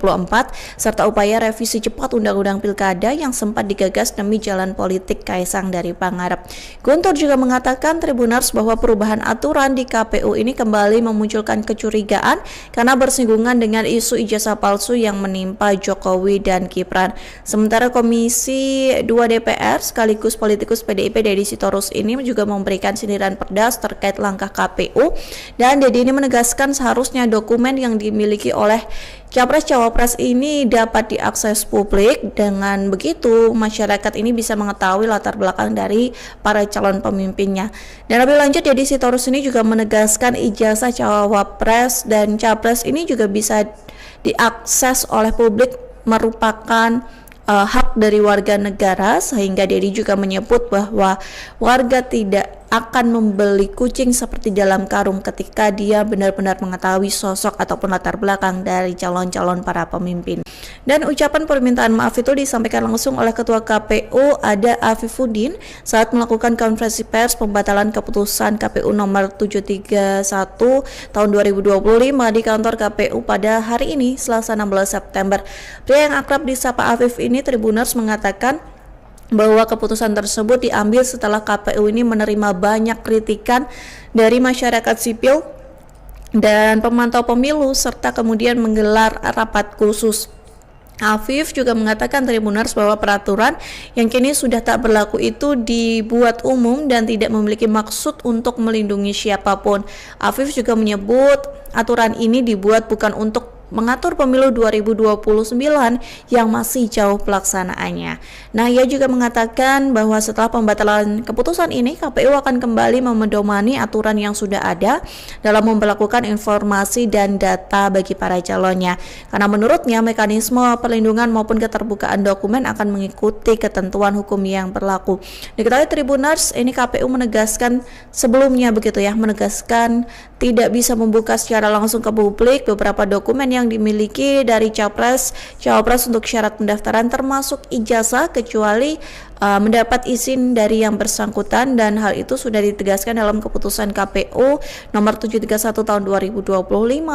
serta upaya revisi cepat Undang-Undang Pilkada yang sempat digagas demi jalan politik Kaisang dari Pangarep. Guntur juga mengatakan Tribuners bahwa perubahan aturan di KPU ini kembali memunculkan kecurigaan karena bersinggungan dengan isu ijazah palsu yang menimpa Jokowi dan Gibran. Sementara Komisi 2 DPR sekaligus politikus PDIP Deddy Sitorus ini juga memberikan sindiran pedas terkait langkah KPU, dan Deddy ini menegaskan seharusnya dokumen yang dimiliki oleh Capres-Cawapres ini dapat diakses publik. Dengan begitu masyarakat ini bisa mengetahui latar belakang dari para calon pemimpinnya. Dan lebih lanjut Deddy Sitorus ini juga menegaskan ijazah Cawapres dan Capres ini juga bisa diakses oleh publik, merupakan hak dari warga negara, sehingga Deddy juga menyebut bahwa warga tidak akan membeli kucing seperti dalam karung ketika dia benar-benar mengetahui sosok ataupun latar belakang dari calon-calon para pemimpin. Dan ucapan permintaan maaf itu disampaikan langsung oleh Ketua KPU Ada Afifuddin saat melakukan konferensi pers pembatalan keputusan KPU nomor 731 tahun 2025 di kantor KPU pada hari ini Selasa 16 September. Pria yang akrab disapa Afif ini Tribuners mengatakan bahwa keputusan tersebut diambil setelah KPU ini menerima banyak kritikan dari masyarakat sipil dan pemantau pemilu serta kemudian menggelar rapat khusus. Afif juga mengatakan Tribuners bahwa peraturan yang kini sudah tak berlaku itu dibuat umum dan tidak memiliki maksud untuk melindungi siapapun. Afif juga menyebut aturan ini dibuat bukan untuk mengatur pemilu 2029 yang masih jauh pelaksanaannya. Nah, ia juga mengatakan bahwa setelah pembatalan keputusan ini, KPU akan kembali memedomani aturan yang sudah ada dalam memperlakukan informasi dan data bagi para calonnya. Karena menurutnya mekanisme perlindungan maupun keterbukaan dokumen akan mengikuti ketentuan hukum yang berlaku. Diketahui Tribuners, ini KPU menegaskan sebelumnya begitu ya, menegaskan tidak bisa membuka secara langsung ke publik beberapa dokumen yang dimiliki dari Cawapres untuk syarat pendaftaran termasuk ijazah kecuali mendapat izin dari yang bersangkutan, dan hal itu sudah ditegaskan dalam keputusan KPU nomor 731 tahun 2025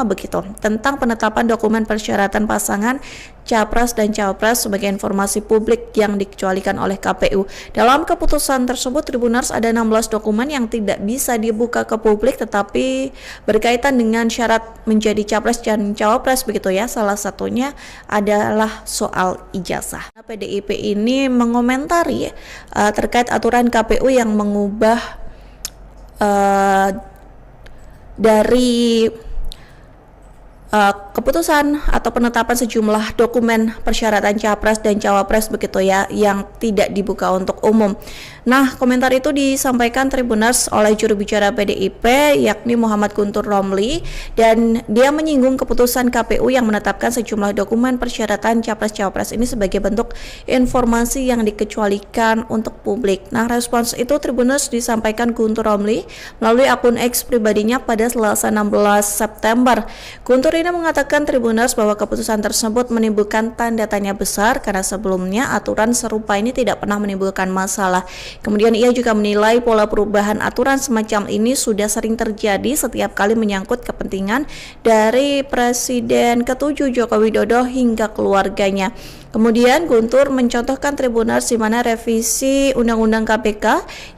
begitu tentang penetapan dokumen persyaratan pasangan Capres dan Cawapres sebagai informasi publik yang dikecualikan oleh KPU. Dalam keputusan tersebut Tribuners ada 16 dokumen yang tidak bisa dibuka ke publik tetapi berkaitan dengan syarat menjadi Capres dan Cawapres begitu ya. Salah satunya adalah soal ijazah. PDIP ini mengomentari terkait aturan KPU yang mengubah dari keputusan atau penetapan sejumlah dokumen persyaratan Capres dan Cawapres begitu ya yang tidak dibuka untuk umum. Nah, komentar itu disampaikan Tribuners oleh juru bicara PDIP yakni Muhammad Guntur Romli, dan dia menyinggung keputusan KPU yang menetapkan sejumlah dokumen persyaratan Capres-Cawapres ini sebagai bentuk informasi yang dikecualikan untuk publik. Nah, respons itu Tribuners disampaikan Guntur Romli melalui akun X pribadinya pada Selasa 16 September. Guntur ini mengatakan Tribuners bahwa keputusan tersebut menimbulkan tanda tanya besar karena sebelumnya aturan serupa ini tidak pernah menimbulkan masalah. Kemudian ia juga menilai pola perubahan aturan semacam ini sudah sering terjadi setiap kali menyangkut kepentingan dari Presiden ke-7 Joko Widodo hingga keluarganya. Kemudian Guntur mencontohkan Tribuners di mana revisi Undang-Undang KPK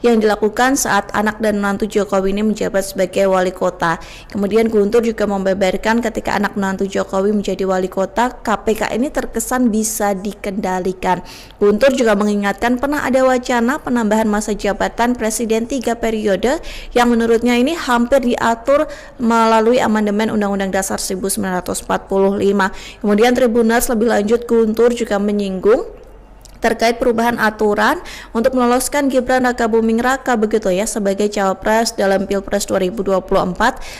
yang dilakukan saat anak dan menantu Jokowi ini menjabat sebagai wali kota. Kemudian Guntur juga membeberkan ketika anak menantu Jokowi menjadi wali kota, KPK ini terkesan bisa dikendalikan. Guntur juga mengingatkan pernah ada wacana penambahan masa jabatan Presiden 3 periode yang menurutnya ini hampir diatur melalui amandemen Undang-Undang Dasar 1945. Kemudian Tribuners lebih lanjut Guntur juga menyinggung terkait perubahan aturan untuk meloloskan Gibran Rakabuming Raka begitu ya sebagai cawapres dalam Pilpres 2024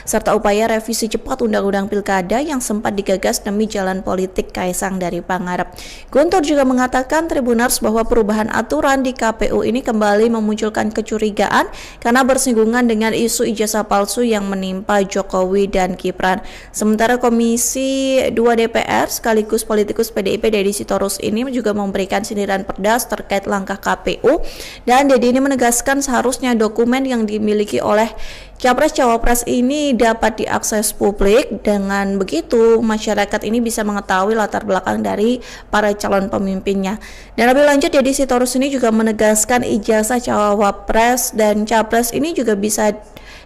serta upaya revisi cepat Undang-Undang Pilkada yang sempat digagas demi jalan politik Kaisang dari Pangarep. Guntur juga mengatakan Tribuners bahwa perubahan aturan di KPU ini kembali memunculkan kecurigaan karena bersinggungan dengan isu ijazah palsu yang menimpa Jokowi dan Gibran. Sementara Komisi 2 DPR sekaligus politikus PDIP Deddy Sitorus ini juga memberikan sindiran sindiran Perdas terkait langkah KPU, dan Dedi ini menegaskan seharusnya dokumen yang dimiliki oleh Capres-Cawapres ini dapat diakses publik. Dengan begitu masyarakat ini bisa mengetahui latar belakang dari para calon pemimpinnya. Dan lebih lanjut, Deddy Sitorus ini juga menegaskan ijazah Cawapres dan Capres ini juga bisa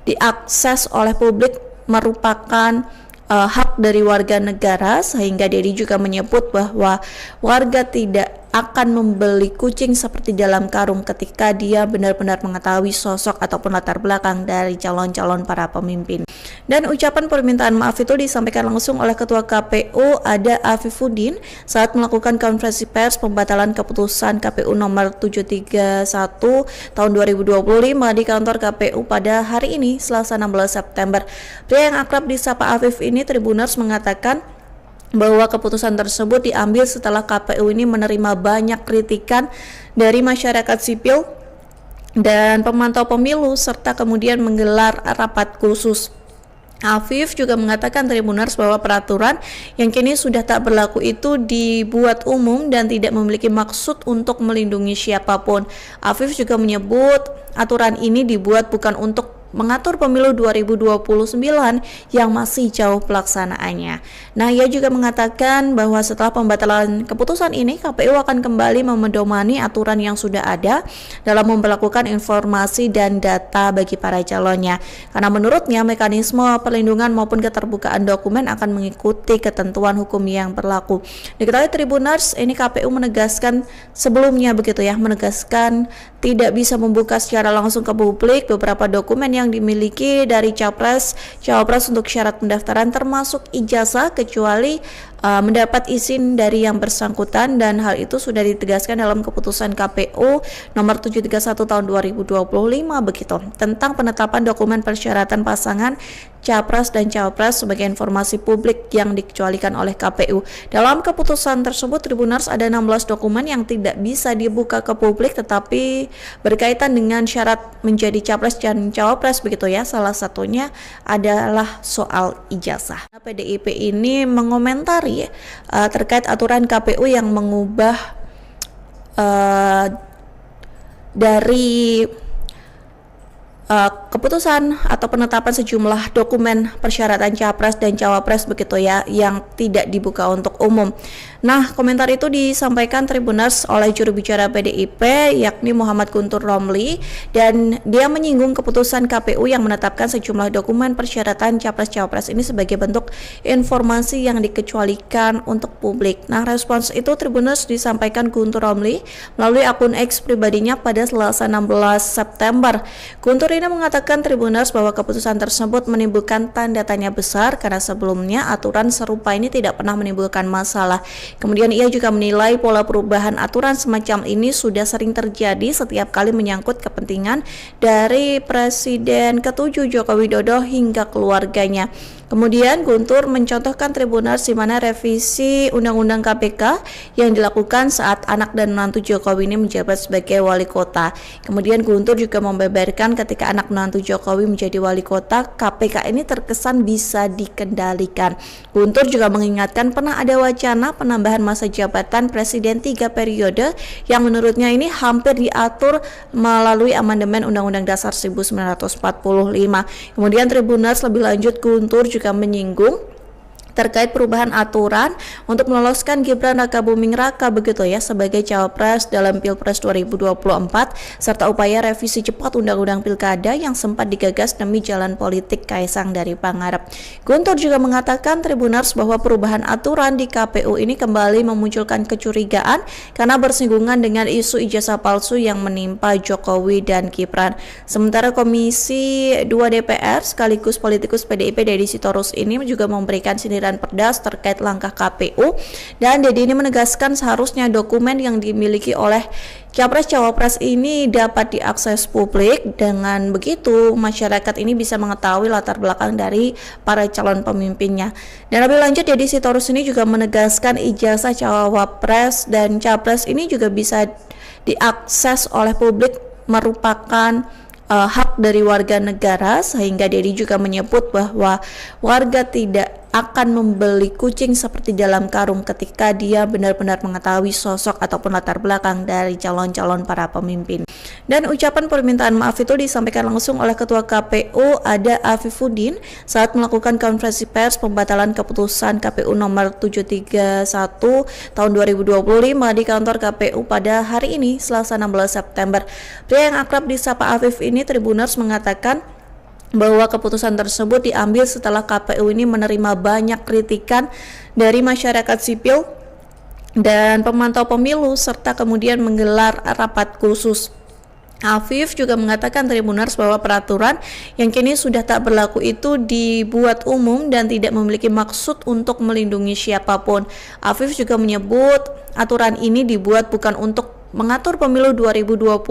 diakses oleh publik, merupakan hak dari warga negara, sehingga Dedi juga menyebut bahwa warga tidak akan membeli kucing seperti dalam karung ketika dia benar-benar mengetahui sosok ataupun latar belakang dari calon-calon para pemimpin. Dan ucapan permintaan maaf itu disampaikan langsung oleh Ketua KPU Ada Afifuddin saat melakukan konferensi pers pembatalan keputusan KPU nomor 731 tahun 2025 di kantor KPU pada hari ini, Selasa 16 September. Pria yang akrab disapa Afif ini, Tribuners, mengatakan bahwa keputusan tersebut diambil setelah KPU ini menerima banyak kritikan dari masyarakat sipil dan pemantau pemilu, serta kemudian menggelar rapat khusus. Afif juga mengatakan, Tribuners, bahwa peraturan yang kini sudah tak berlaku itu dibuat umum dan tidak memiliki maksud untuk melindungi siapapun. Afif juga menyebut aturan ini dibuat bukan untuk mengatur pemilu 2029 yang masih jauh pelaksanaannya. Nah, ia juga mengatakan bahwa setelah pembatalan keputusan ini, KPU akan kembali memedomani aturan yang sudah ada dalam memperlakukan informasi dan data bagi para calonnya. Karena menurutnya mekanisme perlindungan maupun keterbukaan dokumen akan mengikuti ketentuan hukum yang berlaku. Diketahui Tribuners, ini KPU menegaskan sebelumnya menegaskan tidak bisa membuka secara langsung ke publik beberapa dokumen yang dimiliki dari Capres-Cawapres untuk syarat pendaftaran, termasuk ijazah, kecuali mendapat izin dari yang bersangkutan, dan hal itu sudah ditegaskan dalam keputusan KPU nomor 731 tahun 2025 begitu, tentang penetapan dokumen persyaratan pasangan Capres dan Cawapres sebagai informasi publik yang dikecualikan oleh KPU. Dalam keputusan tersebut, Tribuners, ada 16 dokumen yang tidak bisa dibuka ke publik tetapi berkaitan dengan syarat menjadi Capres dan Cawapres begitu ya. Salah satunya adalah soal ijazah. PDIP ini mengomentari terkait aturan KPU yang mengubah dari keputusan atau penetapan sejumlah dokumen persyaratan Capres dan Cawapres begitu ya, yang tidak dibuka untuk umum. Nah, komentar itu disampaikan Tribuners oleh juru bicara PDIP yakni Muhammad Guntur Romli, dan dia menyinggung keputusan KPU yang menetapkan sejumlah dokumen persyaratan Capres-Cawapres ini sebagai bentuk informasi yang dikecualikan untuk publik. Nah, respons itu Tribuners disampaikan Guntur Romli melalui akun X pribadinya pada Selasa 16 September. Guntur ini mengatakan Tribuners bahwa keputusan tersebut menimbulkan tanda tanya besar karena sebelumnya aturan serupa ini tidak pernah menimbulkan masalah. Kemudian ia juga menilai pola perubahan aturan semacam ini sudah sering terjadi setiap kali menyangkut kepentingan dari Presiden ke-7 Joko Widodo hingga keluarganya. Kemudian Guntur mencontohkan Tribuners di mana revisi Undang-Undang KPK yang dilakukan saat anak dan menantu Jokowi ini menjabat sebagai wali kota. Kemudian Guntur juga membeberkan ketika anak menantu Jokowi menjadi wali kota, KPK ini terkesan bisa dikendalikan. Guntur juga mengingatkan pernah ada wacana penambahan masa jabatan Presiden 3 periode yang menurutnya ini hampir diatur melalui amandemen Undang-Undang Dasar 1945. Kemudian Tribuners lebih lanjut, Guntur juga menyinggung terkait perubahan aturan untuk meloloskan Gibran Rakabuming Raka begitu ya sebagai Cawapres dalam Pilpres 2024, serta upaya revisi cepat Undang-Undang Pilkada yang sempat digagas demi jalan politik Kaisang dari Pangarep. Guntur juga mengatakan Tribuners bahwa perubahan aturan di KPU ini kembali memunculkan kecurigaan karena bersinggungan dengan isu ijazah palsu yang menimpa Jokowi dan Gibran. Sementara Komisi 2 DPR sekaligus politikus PDIP Deddy Sitorus ini juga memberikan sindiran Perdas terkait langkah KPU, dan Dedi ini menegaskan seharusnya dokumen yang dimiliki oleh Capres-Cawapres ini dapat diakses publik. Dengan begitu masyarakat ini bisa mengetahui latar belakang dari para calon pemimpinnya. Dan lebih lanjut, Deddy Sitorus ini juga menegaskan ijazah Cawapres dan Capres ini juga bisa diakses oleh publik, merupakan hak dari warga negara, sehingga Dedi juga menyebut bahwa warga tidak akan membeli kucing seperti dalam karung ketika dia benar-benar mengetahui sosok ataupun latar belakang dari calon-calon para pemimpin. Dan ucapan permintaan maaf itu disampaikan langsung oleh Ketua KPU Ada Afifuddin saat melakukan konferensi pers pembatalan keputusan KPU nomor 731 tahun 2025 di kantor KPU pada hari ini, Selasa 16 September. Pria yang akrab disapa Afif ini, Tribuners, mengatakan bahwa keputusan tersebut diambil setelah KPU ini menerima banyak kritikan dari masyarakat sipil dan pemantau pemilu serta kemudian menggelar rapat khusus. Afif juga mengatakan, Tribuners, bahwa peraturan yang kini sudah tak berlaku itu dibuat umum dan tidak memiliki maksud untuk melindungi siapapun. Afif juga menyebut aturan ini dibuat bukan untuk mengatur pemilu 2029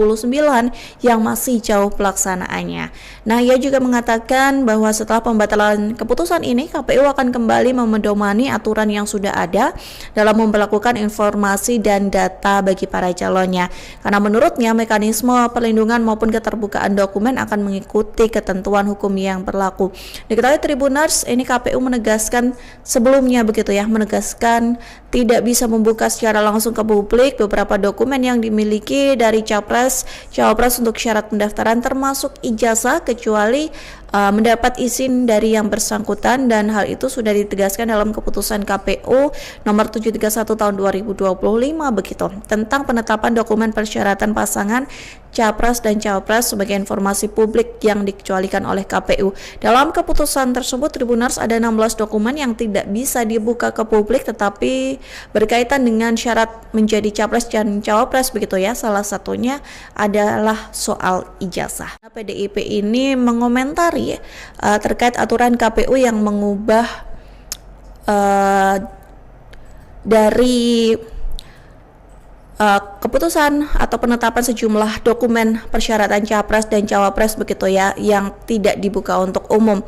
yang masih jauh pelaksanaannya. Nah, ia juga mengatakan bahwa setelah pembatalan keputusan ini, KPU akan kembali memedomani aturan yang sudah ada dalam memperlakukan informasi dan data bagi para calonnya. Karena menurutnya mekanisme perlindungan maupun keterbukaan dokumen akan mengikuti ketentuan hukum yang berlaku. Diketahui Tribuners, ini KPU menegaskan sebelumnya menegaskan tidak bisa membuka secara langsung ke publik beberapa dokumen yang dimiliki dari capres, cawapres untuk syarat pendaftaran termasuk ijazah kecuali mendapat izin dari yang bersangkutan, dan hal itu sudah ditegaskan dalam keputusan KPU nomor 731 tahun 2025 begitu tentang penetapan dokumen persyaratan pasangan capres dan cawapres sebagai informasi publik yang dikecualikan oleh KPU. Dalam keputusan tersebut, Tribuners, ada 16 dokumen yang tidak bisa dibuka ke publik tetapi berkaitan dengan syarat menjadi capres dan cawapres begitu ya. Salah satunya adalah soal ijazah. PDIP ini mengomentari terkait aturan KPU yang mengubah dari keputusan atau penetapan sejumlah dokumen persyaratan capres dan cawapres begitu ya yang tidak dibuka untuk umum.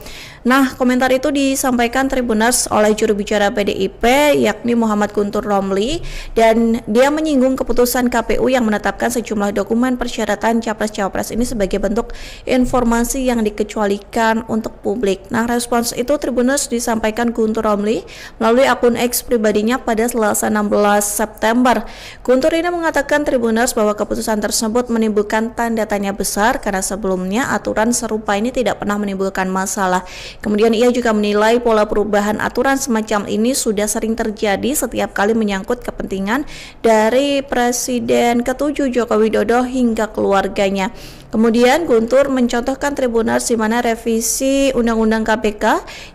Nah, komentar itu disampaikan Tribuners oleh juru bicara PDIP yakni Muhammad Guntur Romli, dan dia menyinggung keputusan KPU yang menetapkan sejumlah dokumen persyaratan capres-cawapres ini sebagai bentuk informasi yang dikecualikan untuk publik. Nah, respons itu Tribuners disampaikan Guntur Romli melalui akun X pribadinya pada Selasa 16 September. Guntur ini mengatakan Tribuners bahwa keputusan tersebut menimbulkan tanda tanya besar karena sebelumnya aturan serupa ini tidak pernah menimbulkan masalah. Kemudian ia juga menilai pola perubahan aturan semacam ini sudah sering terjadi setiap kali menyangkut kepentingan dari Presiden ke-7 Joko Widodo hingga keluarganya. Kemudian Guntur mencontohkan Tribuners di mana revisi Undang-Undang KPK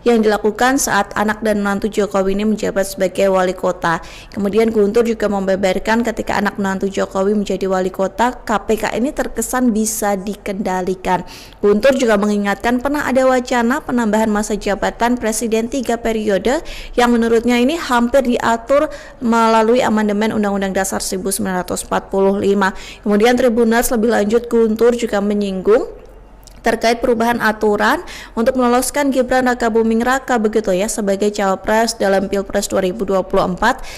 yang dilakukan saat anak dan menantu Jokowi ini menjabat sebagai wali kota. Kemudian Guntur juga membeberkan ketika anak menantu Jokowi menjadi wali kota, KPK ini terkesan bisa dikendalikan. Guntur juga mengingatkan pernah ada wacana penambahan masa jabatan Presiden 3 periode yang menurutnya ini hampir diatur melalui amandemen Undang-Undang Dasar 1945. Kemudian Tribuners lebih lanjut Guntur juga menyinggung terkait perubahan aturan untuk meloloskan Gibran Rakabuming Raka begitu ya sebagai cawapres dalam Pilpres 2024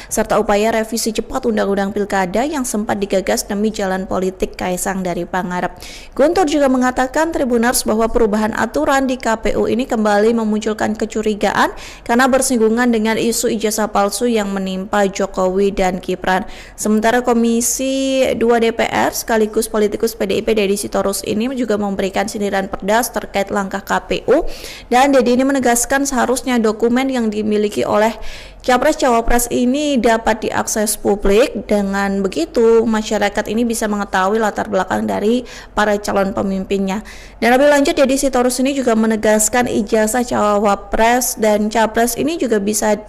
serta upaya revisi cepat Undang-Undang Pilkada yang sempat digagas demi jalan politik Kaisang dari Pangarep. Guntur juga mengatakan Tribuners bahwa perubahan aturan di KPU ini kembali memunculkan kecurigaan karena bersinggungan dengan isu ijazah palsu yang menimpa Jokowi dan Gibran. Sementara Komisi 2 DPR sekaligus politikus PDIP Deddy Sitorus ini juga memberikan sindiran pedas terkait langkah KPU, dan Deddy ini menegaskan seharusnya dokumen yang dimiliki oleh capres-cawapres ini dapat diakses publik. Dengan begitu masyarakat ini bisa mengetahui latar belakang dari para calon pemimpinnya. Dan lebih lanjut Deddy Sitorus ini juga menegaskan ijazah cawapres dan capres ini juga bisa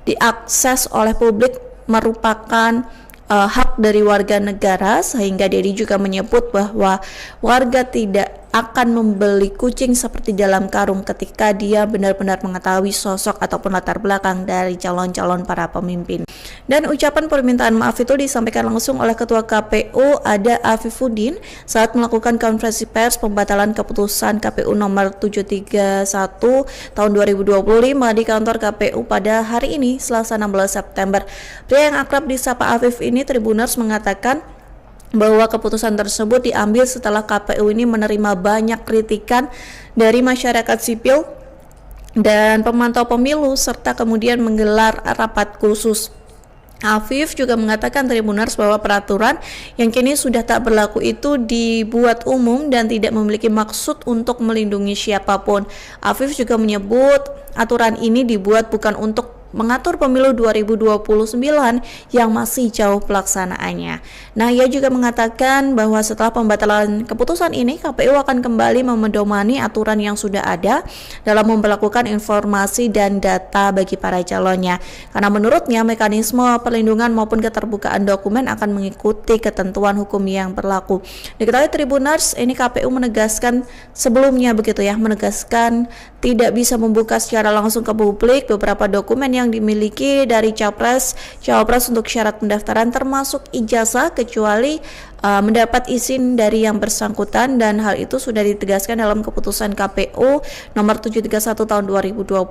diakses oleh publik merupakan hak dari warga negara, sehingga Deddy juga menyebut bahwa warga tidak akan membeli kucing seperti dalam karung ketika dia benar-benar mengetahui sosok ataupun latar belakang dari calon-calon para pemimpin. Dan ucapan permintaan maaf itu disampaikan langsung oleh Ketua KPU Ada Afifuddin saat melakukan konferensi pers pembatalan keputusan KPU nomor 731 tahun 2025 di kantor KPU pada hari ini, Selasa 16 September. Pria yang akrab disapa Afif ini, Tribuners, mengatakan bahwa keputusan tersebut diambil setelah KPU ini menerima banyak kritikan dari masyarakat sipil dan pemantau pemilu serta kemudian menggelar rapat khusus. Afif juga mengatakan Tribuners bahwa peraturan yang kini sudah tak berlaku itu dibuat umum dan tidak memiliki maksud untuk melindungi siapapun. Afif juga menyebut aturan ini dibuat bukan untuk mengatur pemilu 2029 yang masih jauh pelaksanaannya. Nah, ia juga mengatakan bahwa setelah pembatalan keputusan ini, KPU akan kembali memedomani aturan yang sudah ada dalam memperlakukan informasi dan data bagi para calonnya. Karena menurutnya mekanisme perlindungan maupun keterbukaan dokumen akan mengikuti ketentuan hukum yang berlaku. Diketahui Tribuners, ini KPU menegaskan sebelumnya begitu ya, menegaskan tidak bisa membuka secara langsung ke publik beberapa dokumen yang dimiliki dari cawapres untuk syarat pendaftaran termasuk ijazah kecuali mendapat izin dari yang bersangkutan, dan hal itu sudah ditegaskan dalam keputusan KPU nomor 731 tahun 2025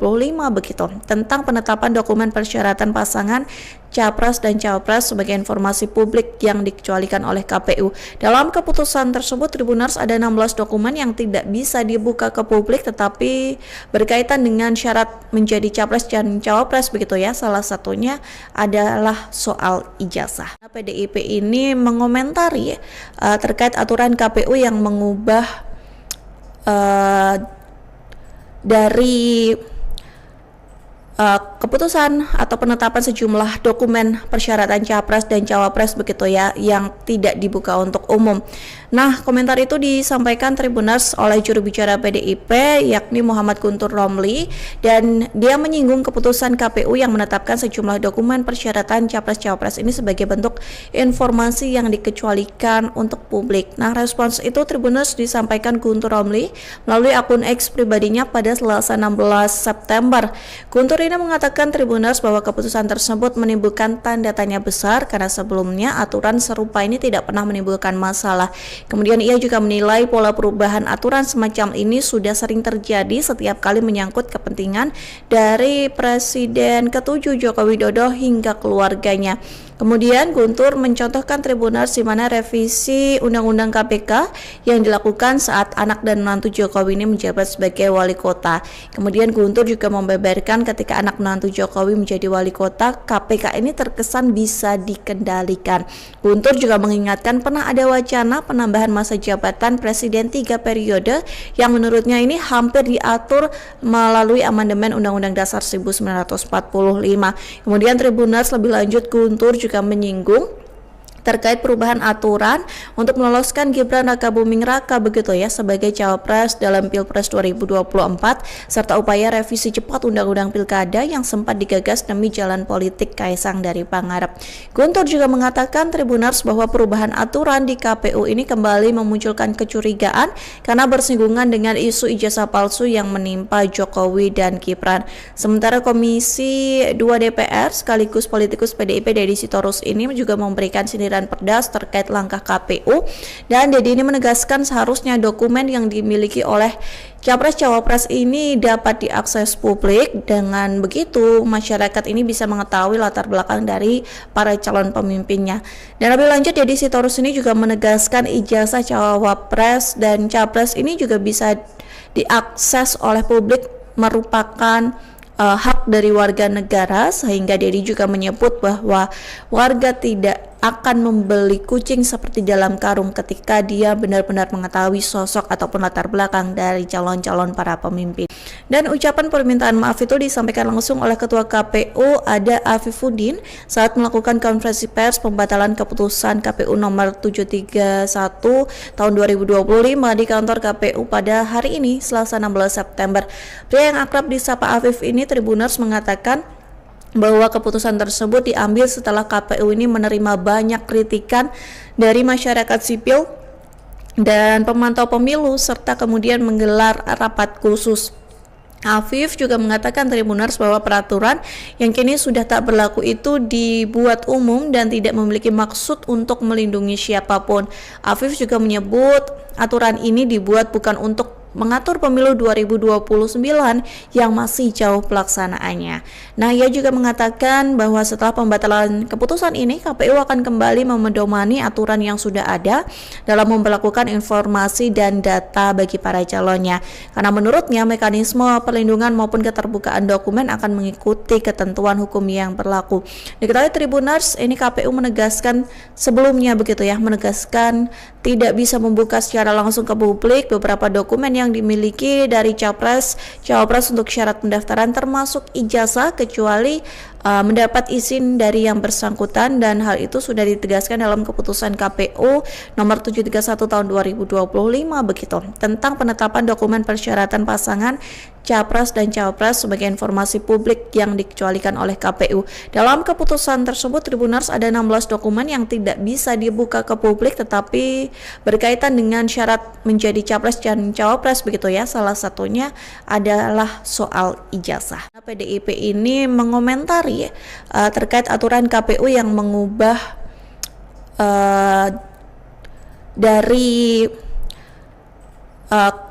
begitu tentang penetapan dokumen persyaratan pasangan capres dan cawapres sebagai informasi publik yang dikecualikan oleh KPU. Dalam keputusan tersebut Tribuners ada 16 dokumen yang tidak bisa dibuka ke publik tetapi berkaitan dengan syarat menjadi capres dan cawapres begitu ya. Salah satunya adalah soal ijazah. PDIP ini mengomentari terkait aturan KPU yang mengubah dari keputusan atau penetapan sejumlah dokumen persyaratan capres dan cawapres begitu ya yang tidak dibuka untuk umum. Nah, komentar itu disampaikan Tribuners oleh juru bicara PDIP yakni Muhammad Guntur Romli, dan dia menyinggung keputusan KPU yang menetapkan sejumlah dokumen persyaratan capres-cawapres ini sebagai bentuk informasi yang dikecualikan untuk publik. Nah, respons itu Tribuners disampaikan Guntur Romli melalui akun X pribadinya pada Selasa 16 September. Guntur ini mengatakan Tribuners bahwa keputusan tersebut menimbulkan tanda tanya besar karena sebelumnya aturan serupa ini tidak pernah menimbulkan masalah. Kemudian ia juga menilai pola perubahan aturan semacam ini sudah sering terjadi setiap kali menyangkut kepentingan dari Presiden ke-7 Joko Widodo hingga keluarganya. Kemudian Guntur mencontohkan Tribuners di mana revisi Undang-Undang KPK yang dilakukan saat anak dan menantu Jokowi ini menjabat sebagai wali kota. Kemudian Guntur juga membeberkan ketika anak menantu Jokowi menjadi wali kota, KPK ini terkesan bisa dikendalikan. Guntur juga mengingatkan pernah ada wacana penambahan masa jabatan Presiden 3 periode yang menurutnya ini hampir diatur melalui amandemen Undang-Undang Dasar 1945. Kemudian Tribuners lebih lanjut Guntur juga menyinggung terkait perubahan aturan untuk meloloskan Gibran Rakabuming Raka begitu ya sebagai cawapres dalam Pilpres 2024 serta upaya revisi cepat Undang-Undang Pilkada yang sempat digagas demi jalan politik Kaisang dari Pangarep. Guntur juga mengatakan Tribuners bahwa perubahan aturan di KPU ini kembali memunculkan kecurigaan karena bersinggungan dengan isu ijazah palsu yang menimpa Jokowi dan Gibran. Sementara Komisi 2 DPR sekaligus politikus PDIP Deddy Sitorus ini juga memberikan sindiran pedas terkait langkah KPU, dan Deddy ini menegaskan seharusnya dokumen yang dimiliki oleh capres-cawapres ini dapat diakses publik. Dengan begitu masyarakat ini bisa mengetahui latar belakang dari para calon pemimpinnya. Dan lebih lanjut Deddy Sitorus ini juga menegaskan ijazah cawapres dan capres ini juga bisa diakses oleh publik merupakan hak dari warga negara, sehingga Deddy juga menyebut bahwa warga tidak akan membeli kucing seperti dalam karung ketika dia benar-benar mengetahui sosok ataupun latar belakang dari calon-calon para pemimpin. Dan ucapan permintaan maaf itu disampaikan langsung oleh Ketua KPU Ada Afifuddin saat melakukan konferensi pers pembatalan keputusan KPU nomor 731 tahun 2025 di kantor KPU pada hari ini Selasa 16 September. Pria yang akrab disapa Afif ini Tribuners mengatakan bahwa keputusan tersebut diambil setelah KPU ini menerima banyak kritikan dari masyarakat sipil dan pemantau pemilu serta kemudian menggelar rapat khusus. Afif juga mengatakan Tribuners bahwa peraturan yang kini sudah tak berlaku itu dibuat umum dan tidak memiliki maksud untuk melindungi siapapun. Afif juga menyebut aturan ini dibuat bukan untuk mengatur pemilu 2029 yang masih jauh pelaksanaannya. Nah, ia juga mengatakan bahwa setelah pembatalan keputusan ini, KPU akan kembali memedomani aturan yang sudah ada dalam memperlakukan informasi dan data bagi para calonnya. Karena menurutnya mekanisme perlindungan maupun keterbukaan dokumen akan mengikuti ketentuan hukum yang berlaku. Diketahui Tribuners, ini KPU menegaskan sebelumnya begitu ya, menegaskan tidak bisa membuka secara langsung ke publik beberapa dokumen yang dimiliki dari capres, cawapres untuk syarat pendaftaran termasuk ijazah kecuali mendapat izin dari yang bersangkutan, dan hal itu sudah ditegaskan dalam keputusan KPU nomor 731 tahun 2025 begitu tentang penetapan dokumen persyaratan pasangan capres dan cawapres sebagai informasi publik yang dikecualikan oleh KPU. Dalam keputusan tersebut Tribuners ada 16 dokumen yang tidak bisa dibuka ke publik tetapi berkaitan dengan syarat menjadi capres dan cawapres begitu ya. Salah satunya adalah soal ijazah. PDIP ini mengomentari terkait aturan KPU yang mengubah dari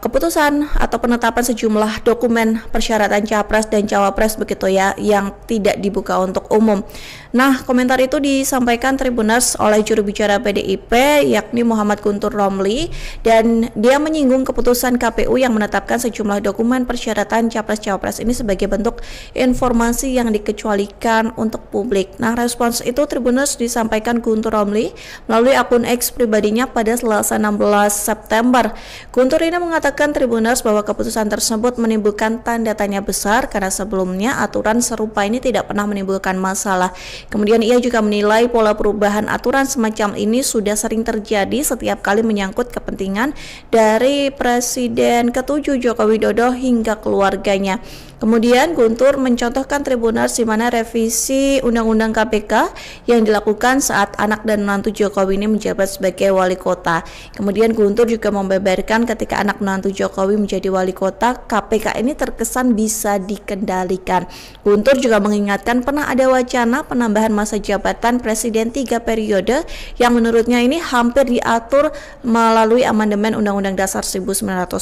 keputusan atau penetapan sejumlah dokumen persyaratan capres dan cawapres begitu ya yang tidak dibuka untuk umum. Nah, komentar itu disampaikan Tribuners oleh juru bicara PDIP yakni Muhammad Guntur Romli, dan dia menyinggung keputusan KPU yang menetapkan sejumlah dokumen persyaratan capres-cawapres ini sebagai bentuk informasi yang dikecualikan untuk publik. Nah, respons itu Tribuners disampaikan Guntur Romli melalui akun X pribadinya pada Selasa 16 September. Guntur ini mengatakan Tribuners bahwa keputusan tersebut menimbulkan tanda tanya besar karena sebelumnya aturan serupa ini tidak pernah menimbulkan masalah. Kemudian ia juga menilai pola perubahan aturan semacam ini sudah sering terjadi setiap kali menyangkut kepentingan dari Presiden ke-7 Joko Widodo hingga keluarganya. Kemudian Guntur mencontohkan Tribuners di mana revisi Undang-Undang KPK yang dilakukan saat anak dan menantu Jokowi ini menjabat sebagai wali kota. Kemudian Guntur juga membeberkan ketika anak menantu Jokowi menjadi wali kota, KPK ini terkesan bisa dikendalikan. Guntur juga mengingatkan pernah ada wacana penambahan masa jabatan Presiden 3 periode yang menurutnya ini hampir diatur melalui amandemen Undang-Undang Dasar 1945.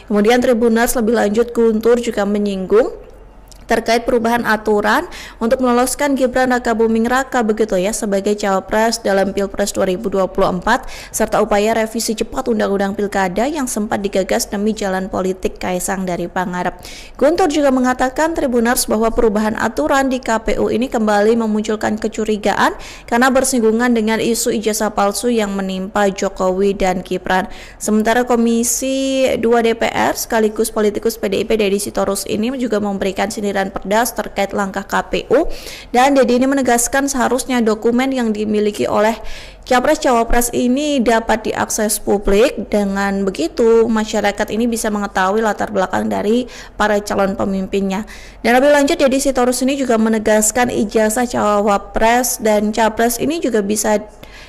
Kemudian Tribuners lebih lanjut Guntur juga menyinggung terkait perubahan aturan untuk meloloskan Gibran Rakabuming Raka begitu ya sebagai cawapres dalam Pilpres 2024 serta upaya revisi cepat Undang-Undang Pilkada yang sempat digagas demi jalan politik Kaisang dari Pangarep. Guntur juga mengatakan Tribuners bahwa perubahan aturan di KPU ini kembali memunculkan kecurigaan karena bersinggungan dengan isu ijazah palsu yang menimpa Jokowi dan Gibran. Sementara Komisi 2 DPR sekaligus politikus PDIP Deddy Sitorus ini juga memberikan sindiran pedas terkait langkah KPU, dan Deddy ini menegaskan seharusnya dokumen yang dimiliki oleh capres-cawapres ini dapat diakses publik. Dengan begitu masyarakat ini bisa mengetahui latar belakang dari para calon pemimpinnya. Dan lebih lanjut Deddy Sitorus ini juga menegaskan ijazah cawapres dan capres ini juga bisa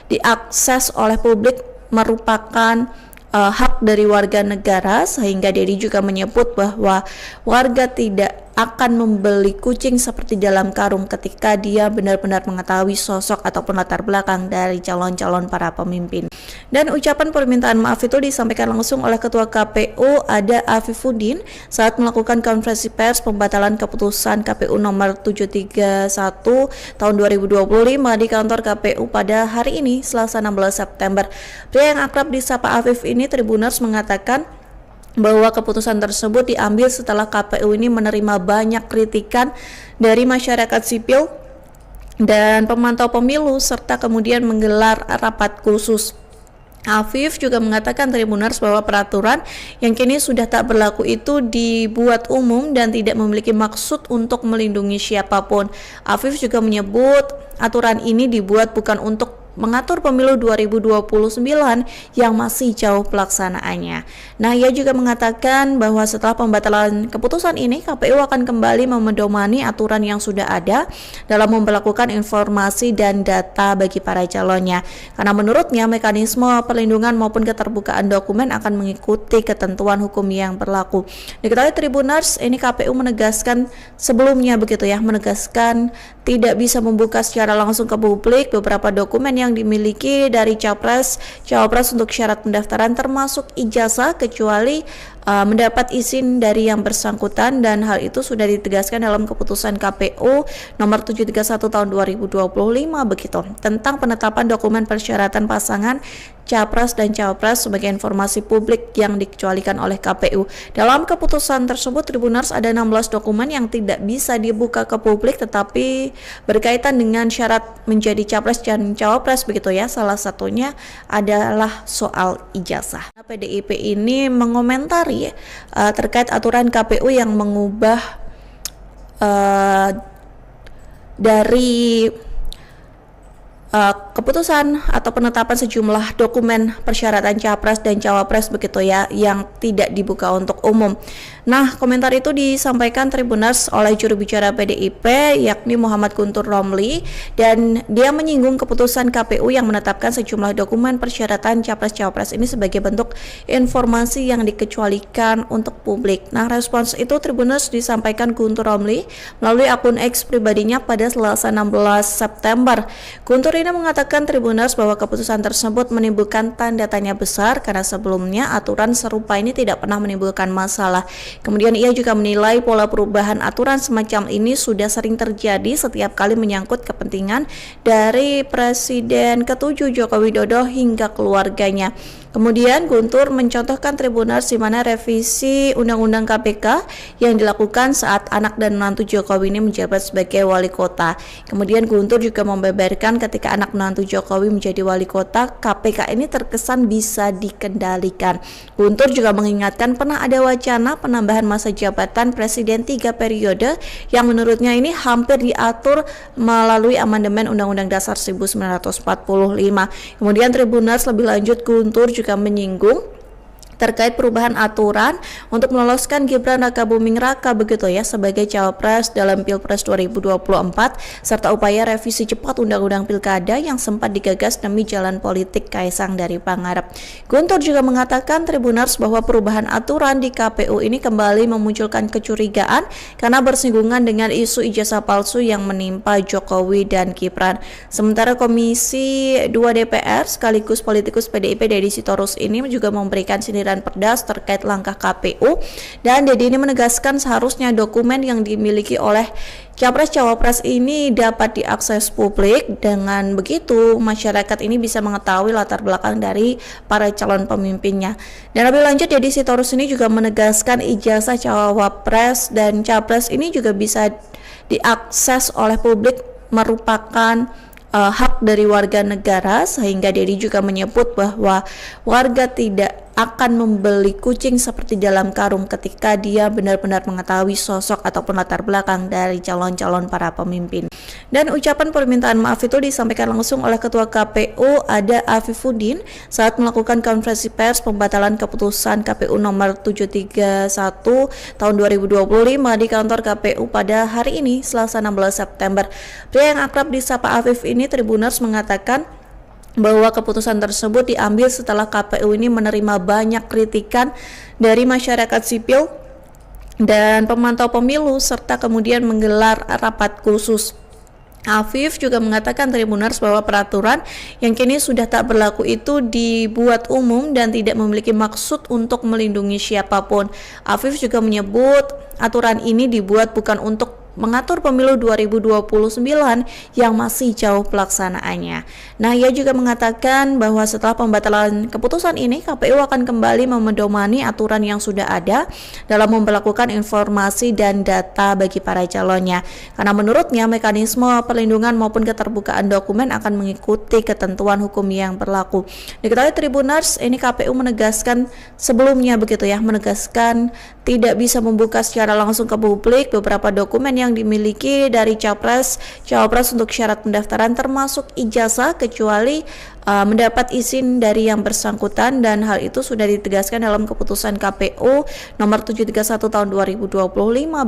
diakses oleh publik merupakan hak dari warga negara, sehingga Deddy juga menyebut bahwa warga tidak akan membeli kucing seperti dalam karung ketika dia benar-benar mengetahui sosok ataupun latar belakang dari calon-calon para pemimpin. Dan ucapan permintaan maaf itu disampaikan langsung oleh Ketua KPU Ada Afifuddin saat melakukan konferensi pers pembatalan keputusan KPU nomor 731 tahun 2025 di kantor KPU pada hari ini Selasa 16 September. Pria yang akrab disapa Afif ini Tribuners mengatakan bahwa keputusan tersebut diambil setelah KPU ini menerima banyak kritikan dari masyarakat sipil dan pemantau pemilu serta kemudian menggelar rapat khusus. Afif juga mengatakan Tribuners bahwa peraturan yang kini sudah tak berlaku itu dibuat umum dan tidak memiliki maksud untuk melindungi siapapun. Afif juga menyebut aturan ini dibuat bukan untuk mengatur pemilu 2029 yang masih jauh pelaksanaannya. Nah, ia juga mengatakan bahwa setelah pembatalan keputusan ini, KPU akan kembali memedomani aturan yang sudah ada dalam memperlakukan informasi dan data bagi para calonnya. Karena menurutnya mekanisme perlindungan maupun keterbukaan dokumen akan mengikuti ketentuan hukum yang berlaku. Diketahui Tribuners, ini KPU menegaskan sebelumnya begitu ya, menegaskan tidak bisa membuka secara langsung ke publik beberapa dokumen yang dimiliki dari capres, cawapres untuk syarat pendaftaran termasuk ijazah kecuali mendapat izin dari yang bersangkutan, dan hal itu sudah ditegaskan dalam keputusan KPU nomor 731 tahun 2025 begitu tentang penetapan dokumen persyaratan pasangan capres dan cawapres sebagai informasi publik yang dikecualikan oleh KPU. Dalam keputusan tersebut Tribuners ada 16 dokumen yang tidak bisa dibuka ke publik tetapi berkaitan dengan syarat menjadi capres dan cawapres begitu ya. Salah satunya adalah soal ijazah. PDIP ini mengomentari terkait aturan KPU yang mengubah dari keputusan atau penetapan sejumlah dokumen persyaratan capres dan cawapres begitu ya yang tidak dibuka untuk umum. Nah, komentar itu disampaikan Tribuners oleh juru bicara PDIP yakni Muhammad Guntur Romli, dan dia menyinggung keputusan KPU yang menetapkan sejumlah dokumen persyaratan capres-cawapres ini sebagai bentuk informasi yang dikecualikan untuk publik. Nah, respons itu Tribuners disampaikan Guntur Romli melalui akun X pribadinya pada Selasa 16 September. Guntur ini mengatakan Tribuners bahwa keputusan tersebut menimbulkan tanda tanya besar karena sebelumnya aturan serupa ini tidak pernah menimbulkan masalah. Kemudian ia juga menilai pola perubahan aturan semacam ini sudah sering terjadi setiap kali menyangkut kepentingan dari Presiden ke-7 Joko Widodo hingga keluarganya. Kemudian Guntur mencontohkan Tribuners di mana revisi Undang-Undang KPK yang dilakukan saat anak dan menantu Jokowi ini menjabat sebagai wali kota. Kemudian Guntur juga membeberkan ketika anak menantu Jokowi menjadi wali kota, KPK ini terkesan bisa dikendalikan. Guntur juga mengingatkan pernah ada wacana penambahan masa jabatan Presiden 3 periode yang menurutnya ini hampir diatur melalui amandemen Undang-Undang Dasar 1945. Kemudian Tribuners lebih lanjut Guntur juga menyinggung terkait perubahan aturan untuk meloloskan Gibran Rakabuming Raka begitu ya sebagai cawapres dalam Pilpres 2024 serta upaya revisi cepat Undang-Undang Pilkada yang sempat digagas demi jalan politik Kaisang dari Pangarep. Guntur juga mengatakan Tribuners bahwa perubahan aturan di KPU ini kembali memunculkan kecurigaan karena bersinggungan dengan isu ijazah palsu yang menimpa Jokowi dan Gibran. Sementara Komisi 2 DPR sekaligus politikus PDIP Deddy Sitorus ini juga memberikan sindiran pedas terkait langkah KPU, dan Deddy ini menegaskan seharusnya dokumen yang dimiliki oleh capres-cawapres ini dapat diakses publik. Dengan begitu masyarakat ini bisa mengetahui latar belakang dari para calon pemimpinnya. Dan lebih lanjut Deddy Sitorus ini juga menegaskan ijazah cawapres dan capres ini juga bisa diakses oleh publik merupakan hak dari warga negara, sehingga Deddy juga menyebut bahwa warga tidak akan membeli kucing seperti dalam karung ketika dia benar-benar mengetahui sosok ataupun latar belakang dari calon-calon para pemimpin. Dan ucapan permintaan maaf itu disampaikan langsung oleh Ketua KPU Ada Afifuddin saat melakukan konferensi pers pembatalan keputusan KPU nomor 731 tahun 2025 di kantor KPU pada hari ini Selasa 16 September. Pria yang akrab disapa Afif ini Tribuners mengatakan bahwa keputusan tersebut diambil setelah KPU ini menerima banyak kritikan dari masyarakat sipil dan pemantau pemilu serta kemudian menggelar rapat khusus. Afif juga mengatakan Tribuners bahwa peraturan yang kini sudah tak berlaku itu dibuat umum dan tidak memiliki maksud untuk melindungi siapapun. Afif juga menyebut aturan ini dibuat bukan untuk mengatur pemilu 2029 yang masih jauh pelaksanaannya. Nah, ia juga mengatakan bahwa setelah pembatalan keputusan ini, KPU akan kembali memedomani aturan yang sudah ada dalam memperlakukan informasi dan data bagi para calonnya. Karena menurutnya mekanisme perlindungan maupun keterbukaan dokumen akan mengikuti ketentuan hukum yang berlaku. Diketahui Tribuners, ini KPU menegaskan sebelumnya begitu ya, menegaskan tidak bisa membuka secara langsung ke publik beberapa dokumen yang dimiliki dari capres, cawapres untuk syarat pendaftaran termasuk ijazah kecuali mendapat izin dari yang bersangkutan, dan hal itu sudah ditegaskan dalam keputusan KPU nomor 731 tahun 2025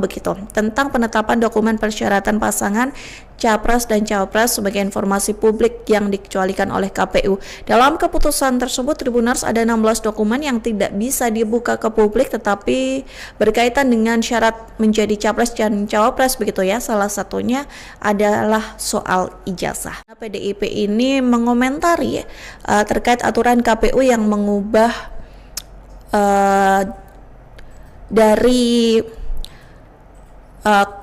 begitu, tentang penetapan dokumen persyaratan pasangan Capres dan Cawapres sebagai informasi publik yang dikecualikan oleh KPU. Dalam keputusan tersebut, Tribuners, ada 16 dokumen yang tidak bisa dibuka ke publik tetapi berkaitan dengan syarat menjadi Capres dan Cawapres begitu ya. Salah satunya adalah soal ijazah. PDIP ini mengomentari terkait aturan KPU yang mengubah dari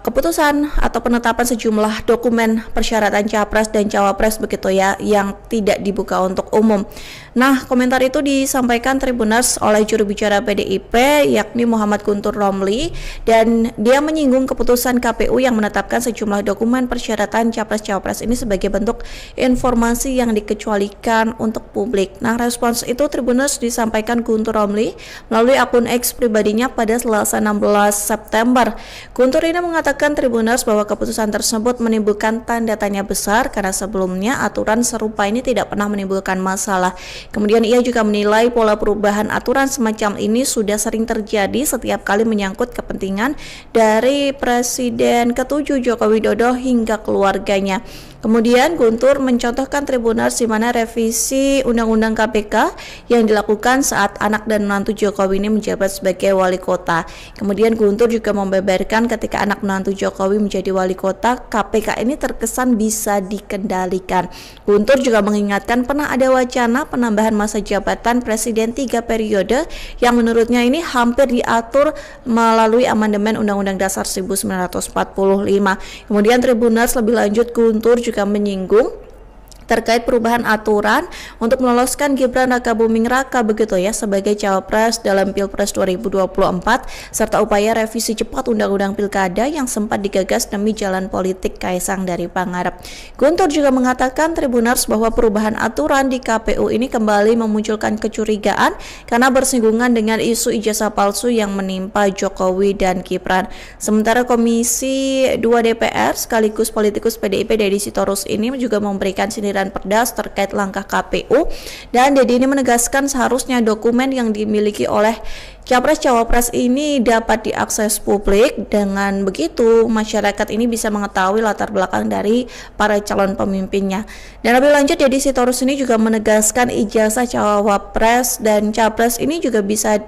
keputusan atau penetapan sejumlah dokumen persyaratan Capres dan Cawapres begitu ya, yang tidak dibuka untuk umum. Nah, komentar itu disampaikan Tribuners oleh juru bicara PDIP yakni Muhammad Guntur Romli, dan dia menyinggung keputusan KPU yang menetapkan sejumlah dokumen persyaratan Capres-Cawapres ini sebagai bentuk informasi yang dikecualikan untuk publik. Nah, respons itu Tribuners disampaikan Guntur Romli melalui akun X pribadinya pada Selasa 16 September. Guntur ini mengatakan Tribuners bahwa keputusan tersebut menimbulkan tanda tanya besar karena sebelumnya aturan serupa ini tidak pernah menimbulkan masalah. Kemudian ia juga menilai pola perubahan aturan semacam ini sudah sering terjadi setiap kali menyangkut kepentingan dari Presiden ke-7 Joko Widodo hingga keluarganya. Kemudian Guntur mencontohkan Tribuners di mana revisi Undang-Undang KPK yang dilakukan saat anak dan menantu Jokowi ini menjabat sebagai wali kota. Kemudian Guntur juga membeberkan ketika anak menantu Jokowi menjadi wali kota, KPK ini terkesan bisa dikendalikan. Guntur juga mengingatkan pernah ada wacana penambahan masa jabatan Presiden 3 periode yang menurutnya ini hampir diatur melalui amandemen Undang-Undang Dasar 1945. Kemudian Tribuners lebih lanjut Guntur juga menyinggung terkait perubahan aturan untuk meloloskan Gibran Rakabuming Raka begitu ya sebagai Cawapres dalam Pilpres 2024 serta upaya revisi cepat Undang-Undang Pilkada yang sempat digagas demi jalan politik Kaisang dari Pangarep. Guntur juga mengatakan Tribuners bahwa perubahan aturan di KPU ini kembali memunculkan kecurigaan karena bersinggungan dengan isu ijazah palsu yang menimpa Jokowi dan Gibran. Sementara Komisi 2 DPR sekaligus politikus PDIP Deddy Sitorus ini juga memberikan sindiran pedas terkait langkah KPU, dan Deddy ini menegaskan seharusnya dokumen yang dimiliki oleh Capres-Cawapres ini dapat diakses publik. Dengan begitu masyarakat ini bisa mengetahui latar belakang dari para calon pemimpinnya. Dan lebih lanjut Deddy Sitorus ini juga menegaskan ijazah Cawapres dan Capres ini juga bisa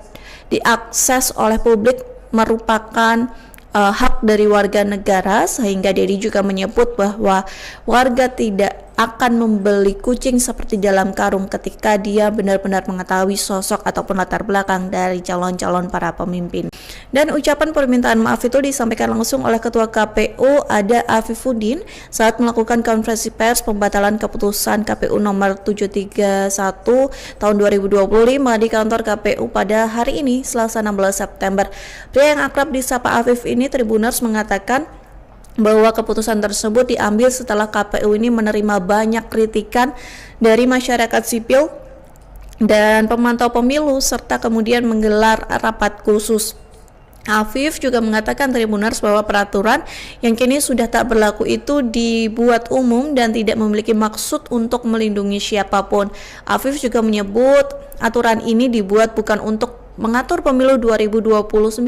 diakses oleh publik, merupakan hak dari warga negara, sehingga Deddy juga menyebut bahwa warga tidak akan membeli kucing seperti dalam karung ketika dia benar-benar mengetahui sosok ataupun latar belakang dari calon-calon para pemimpin. Dan ucapan permintaan maaf itu disampaikan langsung oleh Ketua KPU Ada Afifuddin saat melakukan konferensi pers pembatalan keputusan KPU nomor 731 tahun 2025 di kantor KPU pada hari ini Selasa 16 September. Pria yang akrab disapa Afif ini Tribuners mengatakan bahwa keputusan tersebut diambil setelah KPU ini menerima banyak kritikan dari masyarakat sipil dan pemantau pemilu serta kemudian menggelar rapat khusus. Afif juga mengatakan Tribuners bahwa peraturan yang kini sudah tak berlaku itu dibuat umum dan tidak memiliki maksud untuk melindungi siapapun. Afif juga menyebut aturan ini dibuat bukan untuk mengatur pemilu 2029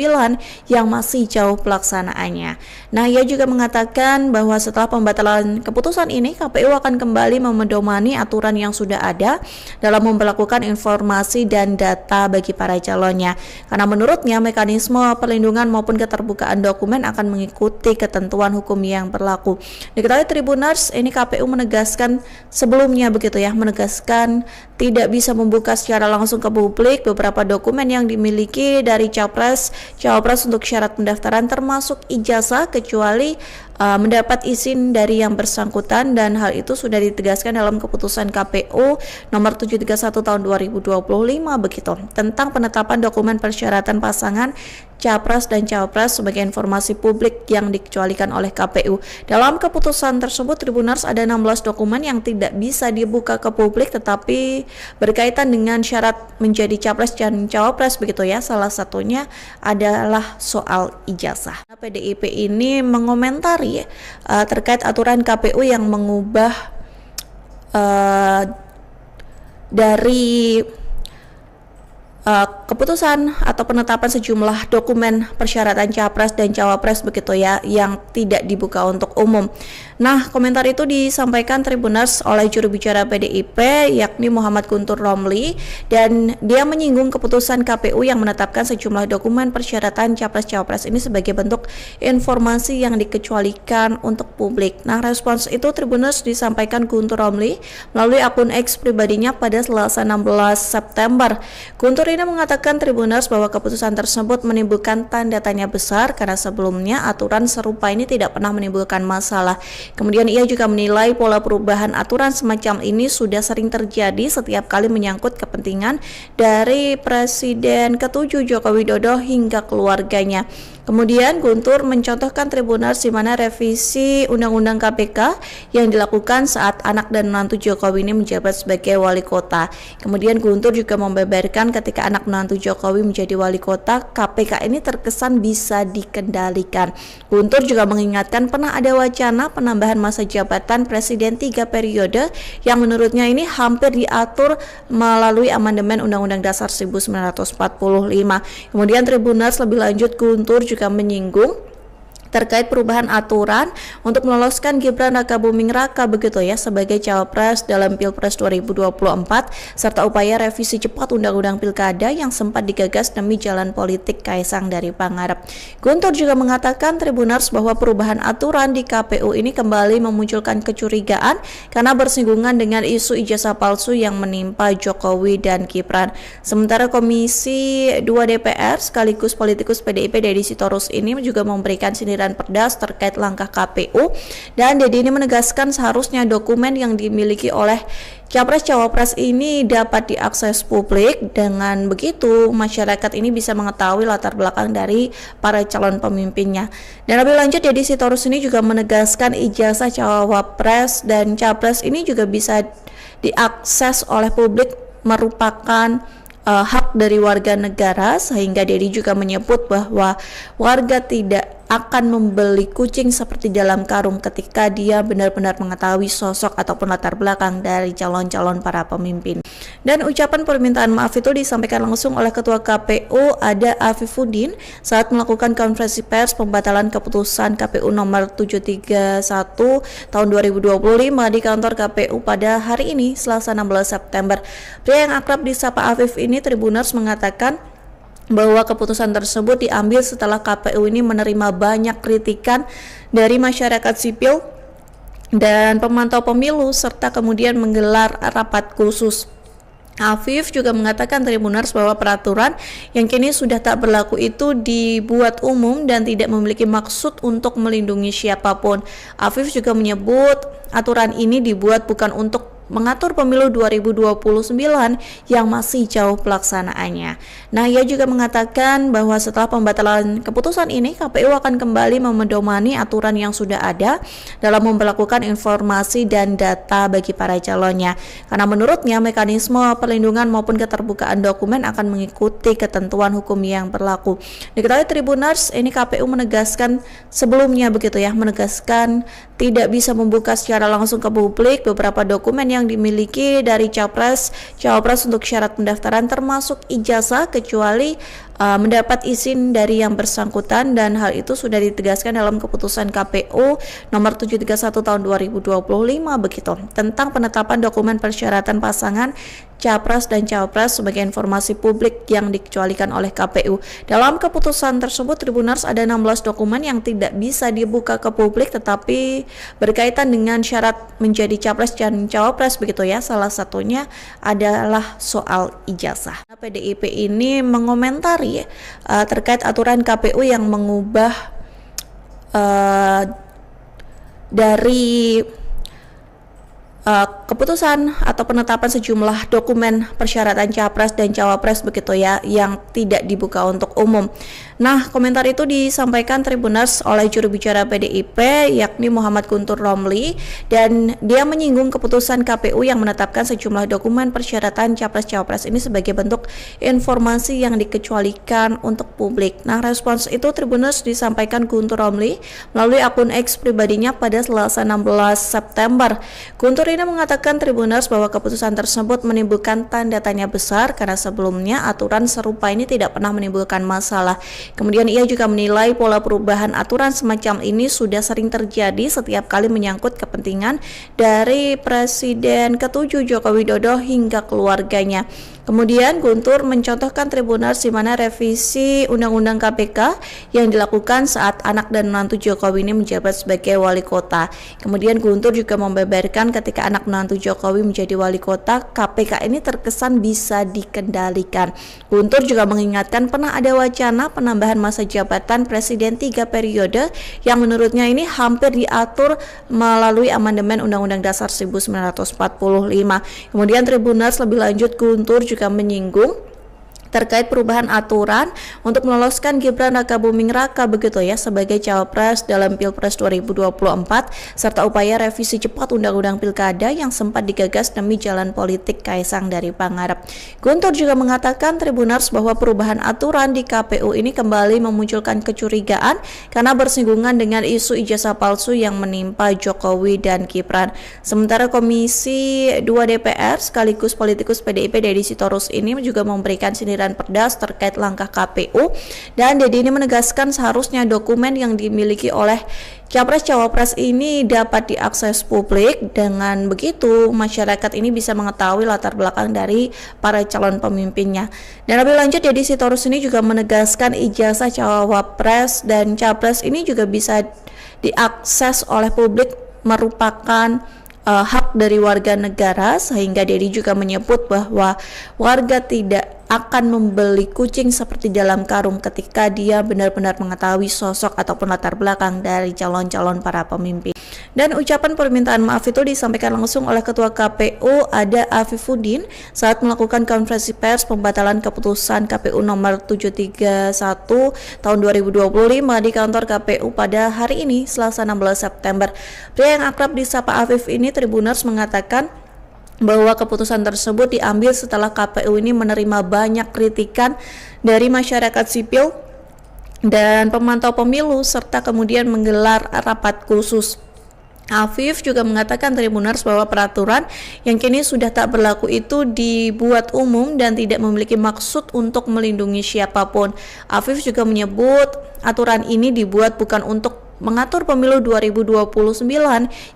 yang masih jauh pelaksanaannya. Nah, ia juga mengatakan bahwa setelah pembatalan keputusan ini, KPU akan kembali memedomani aturan yang sudah ada dalam memperlakukan informasi dan data bagi para calonnya. Karena menurutnya mekanisme perlindungan maupun keterbukaan dokumen akan mengikuti ketentuan hukum yang berlaku. Diketahui Tribuners, ini KPU menegaskan sebelumnya begitu ya, menegaskan tidak bisa membuka secara langsung ke publik beberapa dokumen yang dimiliki dari Cawapres untuk syarat pendaftaran termasuk ijazah kecuali mendapat izin dari yang bersangkutan, dan hal itu sudah ditegaskan dalam keputusan KPU nomor 731 tahun 2025 begitu, tentang penetapan dokumen persyaratan pasangan Capres dan Cawapres sebagai informasi publik yang dikecualikan oleh KPU. Dalam keputusan tersebut Tribuners ada 16 dokumen yang tidak bisa dibuka ke publik tetapi berkaitan dengan syarat menjadi Capres dan Cawapres begitu ya. Salah satunya adalah soal ijazah. PDIP ini mengomentari terkait aturan KPU yang mengubah dari keputusan atau penetapan sejumlah dokumen persyaratan capres dan cawapres begitu ya yang tidak dibuka untuk umum. Nah, komentar itu disampaikan Tribuners oleh juru bicara PDIP yakni Muhammad Guntur Romli, dan dia menyinggung keputusan KPU yang menetapkan sejumlah dokumen persyaratan capres-cawapres ini sebagai bentuk informasi yang dikecualikan untuk publik. Nah, respons itu Tribuners disampaikan Guntur Romli melalui akun X pribadinya pada Selasa 16 September. Guntur ini mengatakan Tribuners bahwa keputusan tersebut menimbulkan tanda tanya besar karena sebelumnya aturan serupa ini tidak pernah menimbulkan masalah. Kemudian ia juga menilai pola perubahan aturan semacam ini sudah sering terjadi setiap kali menyangkut kepentingan dari Presiden ke-7 Joko Widodo hingga keluarganya. Kemudian Guntur mencontohkan Tribuners di mana revisi Undang-Undang KPK yang dilakukan saat anak dan menantu Jokowi ini menjabat sebagai wali kota. Kemudian Guntur juga membeberkan ketika anak menantu Jokowi menjadi wali kota, KPK ini terkesan bisa dikendalikan. Guntur juga mengingatkan pernah ada wacana penambahan masa jabatan Presiden 3 periode yang menurutnya ini hampir diatur melalui amandemen Undang-Undang Dasar 1945. Kemudian Tribuners lebih lanjut Guntur juga menyinggung terkait perubahan aturan untuk meloloskan Gibran Rakabuming Raka begitu ya sebagai cawapres dalam Pilpres 2024 serta upaya revisi cepat Undang-Undang Pilkada yang sempat digagas demi jalan politik Kaisang dari Pangarep. Guntur juga mengatakan Tribuners bahwa perubahan aturan di KPU ini kembali memunculkan kecurigaan karena bersinggungan dengan isu ijazah palsu yang menimpa Jokowi dan Gibran. Sementara Komisi 2 DPR sekaligus politikus PDIP Deddy Sitorus ini juga memberikan sindiran pedas terkait langkah KPU, dan Deddy ini menegaskan seharusnya dokumen yang dimiliki oleh Capres-Cawapres ini dapat diakses publik. Dengan begitu masyarakat ini bisa mengetahui latar belakang dari para calon pemimpinnya. Dan lebih lanjut Deddy Sitorus ini juga menegaskan ijazah Cawapres dan Capres ini juga bisa diakses oleh publik merupakan hak dari warga negara, sehingga Deddy juga menyebut bahwa warga tidak akan membeli kucing seperti dalam karung ketika dia benar-benar mengetahui sosok ataupun latar belakang dari calon-calon para pemimpin. Dan ucapan permintaan maaf itu disampaikan langsung oleh Ketua KPU Ada Afifuddin saat melakukan konferensi pers pembatalan keputusan KPU nomor 731 tahun 2025 di kantor KPU pada hari ini Selasa 16 September. Pria yang akrab disapa Afif ini Tribuners mengatakan bahwa keputusan tersebut diambil setelah KPU ini menerima banyak kritikan dari masyarakat sipil dan pemantau pemilu serta kemudian menggelar rapat khusus. Afif juga mengatakan Tribuners bahwa peraturan yang kini sudah tak berlaku itu dibuat umum dan tidak memiliki maksud untuk melindungi siapapun. Afif juga menyebut aturan ini dibuat bukan untuk mengatur pemilu 2029 yang masih jauh pelaksanaannya. Nah, ia juga mengatakan bahwa setelah pembatalan keputusan ini, KPU akan kembali memedomani aturan yang sudah ada dalam memperlakukan informasi dan data bagi para calonnya. Karena menurutnya mekanisme perlindungan maupun keterbukaan dokumen akan mengikuti ketentuan hukum yang berlaku. Diketahui Tribuners, ini KPU menegaskan sebelumnya begitu ya, menegaskan tidak bisa membuka secara langsung ke publik beberapa dokumen yang dimiliki dari Cawapres untuk syarat pendaftaran termasuk ijazah kecuali mendapat izin dari yang bersangkutan, dan hal itu sudah ditegaskan dalam keputusan KPU nomor 731 tahun 2025 begitu tentang penetapan dokumen persyaratan pasangan Capres dan Cawapres sebagai informasi publik yang dikecualikan oleh KPU. Dalam keputusan tersebut Tribuners ada 16 dokumen yang tidak bisa dibuka ke publik tetapi berkaitan dengan syarat menjadi Capres dan Cawapres begitu ya. Salah satunya adalah soal ijazah. PDIP ini mengomentari terkait aturan KPU yang mengubah dari keputusan atau penetapan sejumlah dokumen persyaratan Capres dan Cawapres begitu ya yang tidak dibuka untuk umum. Nah, komentar itu disampaikan Tribuners oleh juru bicara PDIP yakni Muhammad Guntur Romli, dan dia menyinggung keputusan KPU yang menetapkan sejumlah dokumen persyaratan Capres-Cawapres ini sebagai bentuk informasi yang dikecualikan untuk publik. Nah, respons itu Tribuners disampaikan Guntur Romli melalui akun X pribadinya pada Selasa 16 September. Guntur ini ini mengatakan Tribuners bahwa keputusan tersebut menimbulkan tanda tanya besar karena sebelumnya aturan serupa ini tidak pernah menimbulkan masalah. Kemudian ia juga menilai pola perubahan aturan semacam ini sudah sering terjadi setiap kali menyangkut kepentingan dari Presiden ke-7 Joko Widodo hingga keluarganya. Kemudian Guntur mencontohkan Tribuners di mana revisi Undang-Undang KPK yang dilakukan saat anak dan menantu Jokowi ini menjabat sebagai wali kota. Kemudian Guntur juga membeberkan ketika anak menantu Jokowi menjadi wali kota, KPK ini terkesan bisa dikendalikan. Guntur juga mengingatkan pernah ada wacana penambahan masa jabatan Presiden 3 periode yang menurutnya ini hampir diatur melalui amandemen Undang-Undang Dasar 1945. Kemudian Tribuners lebih lanjut Guntur juga menyinggung terkait perubahan aturan untuk meloloskan Gibran Rakabuming Raka begitu ya sebagai cawapres dalam Pilpres 2024 serta upaya revisi cepat Undang-Undang Pilkada yang sempat digagas demi jalan politik Kaisang dari Pangarep. Guntur juga mengatakan Tribuners bahwa perubahan aturan di KPU ini kembali memunculkan kecurigaan karena bersinggungan dengan isu ijazah palsu yang menimpa Jokowi dan Gibran. Sementara Komisi 2 DPR sekaligus politikus PDIP Deddy Sitorus ini juga memberikan sindiran pedas terkait langkah KPU, dan Deddy ini menegaskan seharusnya dokumen yang dimiliki oleh Capres-Cawapres ini dapat diakses publik. Dengan begitu masyarakat ini bisa mengetahui latar belakang dari para calon pemimpinnya. Dan lebih lanjut Deddy Sitorus ini juga menegaskan ijazah Cawapres dan Capres ini juga bisa diakses oleh publik merupakan hak dari warga negara, sehingga Deddy juga menyebut bahwa warga tidak akan membeli kucing seperti dalam karung ketika dia benar-benar mengetahui sosok ataupun latar belakang dari calon-calon para pemimpin. Dan ucapan permintaan maaf itu disampaikan langsung oleh Ketua KPU Ada Afifuddin saat melakukan konferensi pers pembatalan keputusan KPU nomor 731 tahun 2025 di kantor KPU pada hari ini Selasa 16 September. Pria yang akrab disapa Afif ini Tribuners mengatakan bahwa keputusan tersebut diambil setelah KPU ini menerima banyak kritikan dari masyarakat sipil dan pemantau pemilu serta kemudian menggelar rapat khusus. Afif juga mengatakan Tribuners bahwa peraturan yang kini sudah tak berlaku itu dibuat umum dan tidak memiliki maksud untuk melindungi siapapun. Afif juga menyebut aturan ini dibuat bukan untuk mengatur pemilu 2029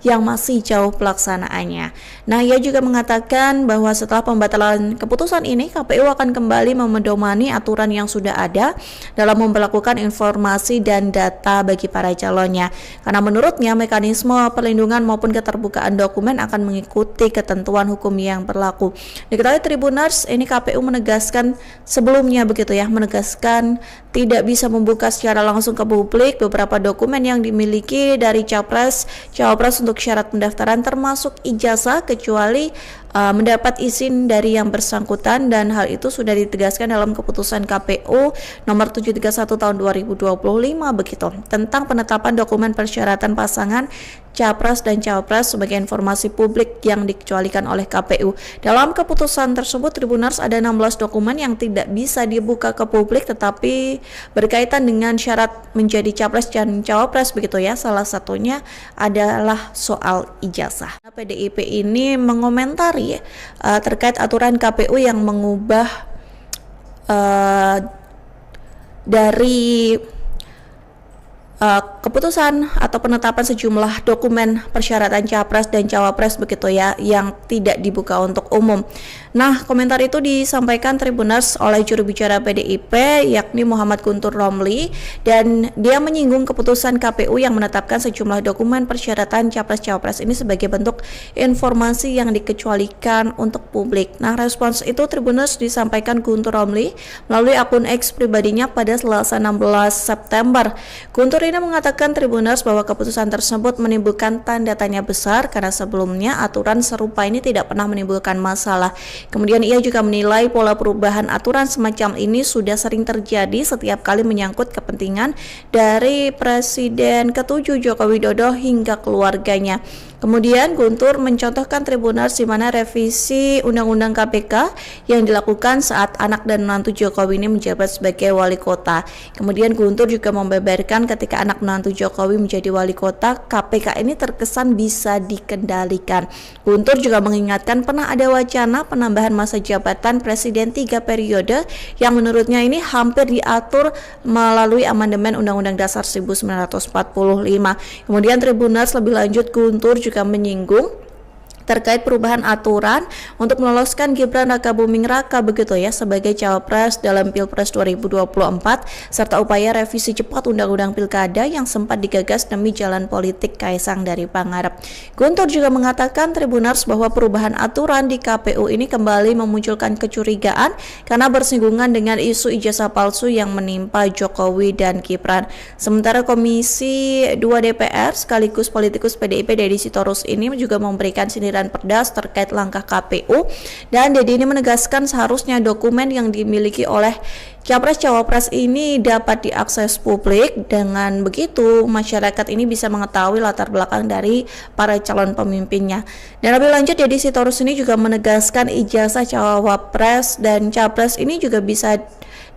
yang masih jauh pelaksanaannya. Nah, ia juga mengatakan bahwa setelah pembatalan keputusan ini, KPU akan kembali memedomani aturan yang sudah ada dalam memperlakukan informasi dan data bagi para calonnya. Karena menurutnya mekanisme perlindungan maupun keterbukaan dokumen akan mengikuti ketentuan hukum yang berlaku. Diketahui Tribuners, ini KPU menegaskan sebelumnya begitu ya, menegaskan tidak bisa membuka secara langsung ke publik beberapa dokumen yang dimiliki dari Cawapres untuk syarat pendaftaran termasuk ijazah kecuali mendapat izin dari yang bersangkutan, dan hal itu sudah ditegaskan dalam keputusan KPU nomor 731 tahun 2025 begitu tentang penetapan dokumen persyaratan pasangan Capres dan Cawapres sebagai informasi publik yang dikecualikan oleh KPU. Dalam keputusan tersebut Tribuners ada 16 dokumen yang tidak bisa dibuka ke publik tetapi berkaitan dengan syarat menjadi Capres dan Cawapres begitu ya. Salah satunya adalah soal ijazah. PDIP ini mengomentari terkait aturan KPU yang mengubah dari keputusan atau penetapan sejumlah dokumen persyaratan Capres dan Cawapres begitu ya yang tidak dibuka untuk umum. Nah, komentar itu disampaikan Tribuners oleh juru bicara PDIP yakni Muhammad Guntur Romli, dan dia menyinggung keputusan KPU yang menetapkan sejumlah dokumen persyaratan Capres-Cawapres ini sebagai bentuk informasi yang dikecualikan untuk publik. Nah, respons itu Tribuners disampaikan Guntur Romli melalui akun X pribadinya pada Selasa 16 September. Guntur ini mengatakan Tribuners bahwa keputusan tersebut menimbulkan tanda tanya besar karena sebelumnya aturan serupa ini tidak pernah menimbulkan masalah. Kemudian ia juga menilai pola perubahan aturan semacam ini sudah sering terjadi setiap kali menyangkut kepentingan dari Presiden ke-7 Joko Widodo hingga keluarganya. Kemudian Guntur mencontohkan Tribuners di mana revisi Undang-Undang KPK yang dilakukan saat anak dan menantu Jokowi ini menjabat sebagai wali kota. Kemudian Guntur juga membeberkan ketika anak menantu Jokowi menjadi wali kota, KPK ini terkesan bisa dikendalikan. Guntur juga mengingatkan pernah ada wacana penambahan masa jabatan presiden 3 periode yang menurutnya ini hampir diatur melalui amandemen Undang-Undang Dasar 1945. Kemudian Tribuners lebih lanjut, Guntur juga menyinggung terkait perubahan aturan untuk meloloskan Gibran Rakabuming Raka begitu ya sebagai cawapres dalam Pilpres 2024 serta upaya revisi cepat Undang-Undang Pilkada yang sempat digagas demi jalan politik Kaisang dari Pangarep. Guntur juga mengatakan Tribuners bahwa perubahan aturan di KPU ini kembali memunculkan kecurigaan karena bersinggungan dengan isu ijazah palsu yang menimpa Jokowi dan Gibran. Sementara Komisi 2 DPR sekaligus politikus PDIP Deddy Sitorus ini juga memberikan sindiran pedas terkait langkah KPU, dan Deddy ini menegaskan seharusnya dokumen yang dimiliki oleh Capres-Cawapres ini dapat diakses publik. Dengan begitu masyarakat ini bisa mengetahui latar belakang dari para calon pemimpinnya. Dan lebih lanjut, Deddy Sitorus ini juga menegaskan ijazah Cawapres dan Capres ini juga bisa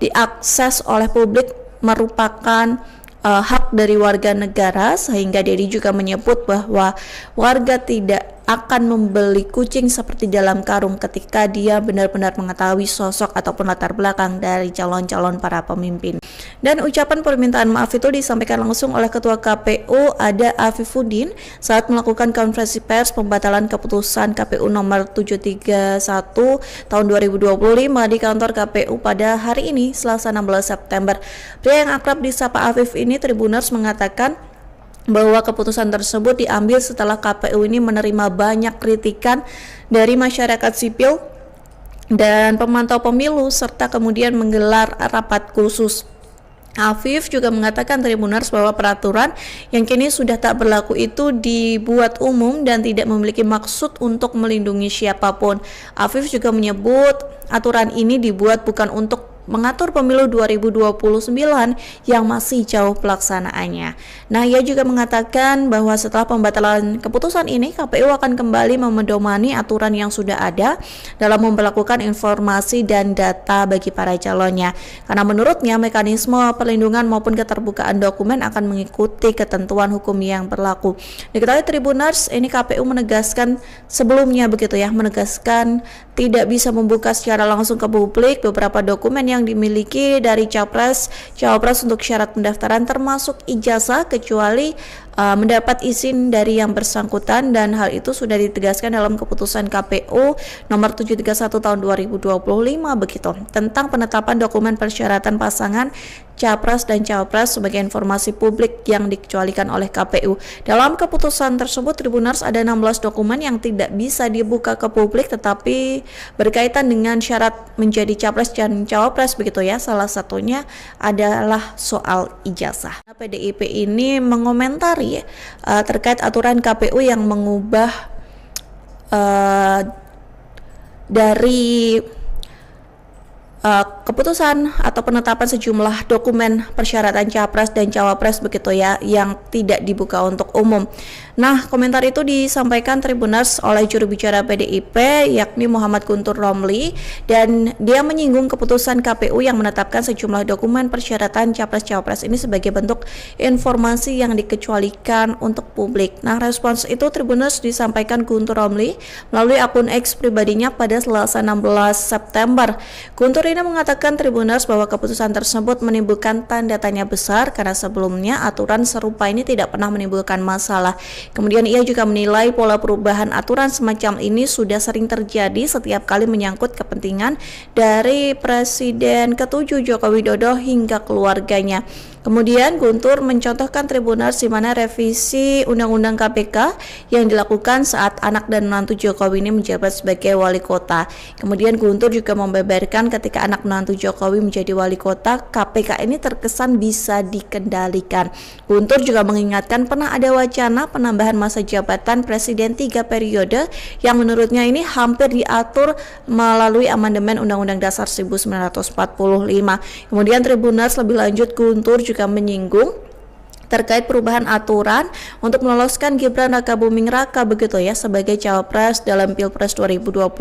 diakses oleh publik, merupakan hak dari warga negara, sehingga Deddy juga menyebut bahwa warga tidak akan membeli kucing seperti dalam karung ketika dia benar-benar mengetahui sosok ataupun latar belakang dari calon-calon para pemimpin. Dan ucapan permintaan maaf itu disampaikan langsung oleh Ketua KPU ada Afifuddin saat melakukan konferensi pers pembatalan keputusan KPU nomor 731 tahun 2025 di kantor KPU pada hari ini, Selasa 16 September. Pria yang akrab disapa Afif ini, Tribuners, mengatakan bahwa keputusan tersebut diambil setelah KPU ini menerima banyak kritikan dari masyarakat sipil dan pemantau pemilu serta kemudian menggelar rapat khusus. Afif juga mengatakan Tribuners bahwa peraturan yang kini sudah tak berlaku itu dibuat umum dan tidak memiliki maksud untuk melindungi siapapun. Afif juga menyebut aturan ini dibuat bukan untuk mengatur pemilu 2029 yang masih jauh pelaksanaannya. Nah, ia juga mengatakan bahwa setelah pembatalan keputusan ini, KPU akan kembali memedomani aturan yang sudah ada dalam memperlakukan informasi dan data bagi para calonnya. Karena menurutnya mekanisme perlindungan maupun keterbukaan dokumen akan mengikuti ketentuan hukum yang berlaku. Diketahui Tribuners, ini KPU menegaskan sebelumnya begitu ya, menegaskan tidak bisa membuka secara langsung ke publik beberapa dokumen yang dimiliki dari Cawapres untuk syarat pendaftaran termasuk ijazah kecuali mendapat izin dari yang bersangkutan, dan hal itu sudah ditegaskan dalam keputusan KPU nomor 731 tahun 2025 begitu tentang penetapan dokumen persyaratan pasangan Capres dan Cawapres sebagai informasi publik yang dikecualikan oleh KPU. Dalam keputusan tersebut, Tribuners, ada 16 dokumen yang tidak bisa dibuka ke publik tetapi berkaitan dengan syarat menjadi Capres dan Cawapres begitu ya. Salah satunya adalah soal ijazah. PDIP ini mengomentari terkait aturan KPU yang mengubah dari keputusan atau penetapan sejumlah dokumen persyaratan Capres dan Cawapres begitu ya yang tidak dibuka untuk umum. Nah, komentar itu disampaikan Tribuners oleh juru bicara PDIP yakni Muhammad Guntur Romli, dan dia menyinggung keputusan KPU yang menetapkan sejumlah dokumen persyaratan Capres-Cawapres ini sebagai bentuk informasi yang dikecualikan untuk publik. Nah, respons itu Tribuners disampaikan Guntur Romli melalui akun X pribadinya pada Selasa 16 September. Guntur ini mengatakan Tribuners bahwa keputusan tersebut menimbulkan tanda tanya besar karena sebelumnya aturan serupa ini tidak pernah menimbulkan masalah. Kemudian ia juga menilai pola perubahan aturan semacam ini sudah sering terjadi setiap kali menyangkut kepentingan dari Presiden ke-7 Joko Widodo hingga keluarganya. Kemudian Guntur mencontohkan Tribuners di mana revisi Undang-Undang KPK yang dilakukan saat anak dan menantu Jokowi ini menjabat sebagai wali kota. Kemudian Guntur juga membeberkan ketika anak menantu Jokowi menjadi wali kota, KPK ini terkesan bisa dikendalikan. Guntur juga mengingatkan pernah ada wacana penambahan masa jabatan presiden 3 periode yang menurutnya ini hampir diatur melalui amandemen Undang-Undang Dasar 1945. Kemudian Tribuners lebih lanjut, Guntur juga menyinggung terkait perubahan aturan untuk meloloskan Gibran Rakabuming Raka begitu ya sebagai cawapres dalam Pilpres 2024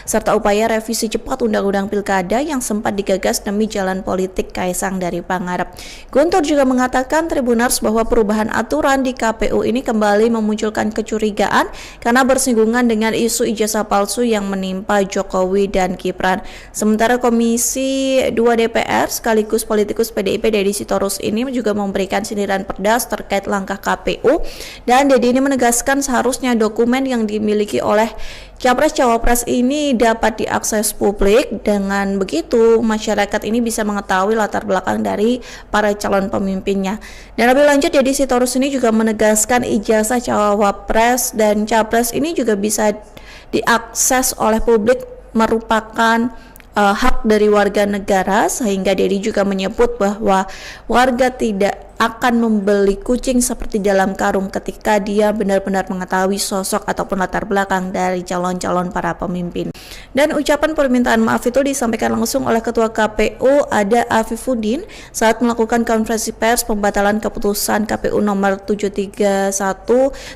serta upaya revisi cepat Undang-Undang Pilkada yang sempat digagas demi jalan politik Kaisang dari Pangarep. Guntur juga mengatakan Tribuners bahwa perubahan aturan di KPU ini kembali memunculkan kecurigaan karena bersinggungan dengan isu ijazah palsu yang menimpa Jokowi dan Gibran. Sementara Komisi 2 DPR sekaligus politikus PDIP Deddy Sitorus ini juga memberikan sindiran pedas terkait langkah KPU, dan Deddy ini menegaskan seharusnya dokumen yang dimiliki oleh Capres-Cawapres ini dapat diakses publik. Dengan begitu masyarakat ini bisa mengetahui latar belakang dari para calon pemimpinnya. Dan lebih lanjut Deddy Sitorus ini juga menegaskan ijazah Cawapres dan Capres ini juga bisa diakses oleh publik, merupakan hak dari warga negara, sehingga Deddy juga menyebut bahwa warga tidak akan membeli kucing seperti dalam karung ketika dia benar-benar mengetahui sosok ataupun latar belakang dari calon-calon para pemimpin. Dan ucapan permintaan maaf itu disampaikan langsung oleh Ketua KPU ada Afifuddin saat melakukan konferensi pers pembatalan keputusan KPU nomor 731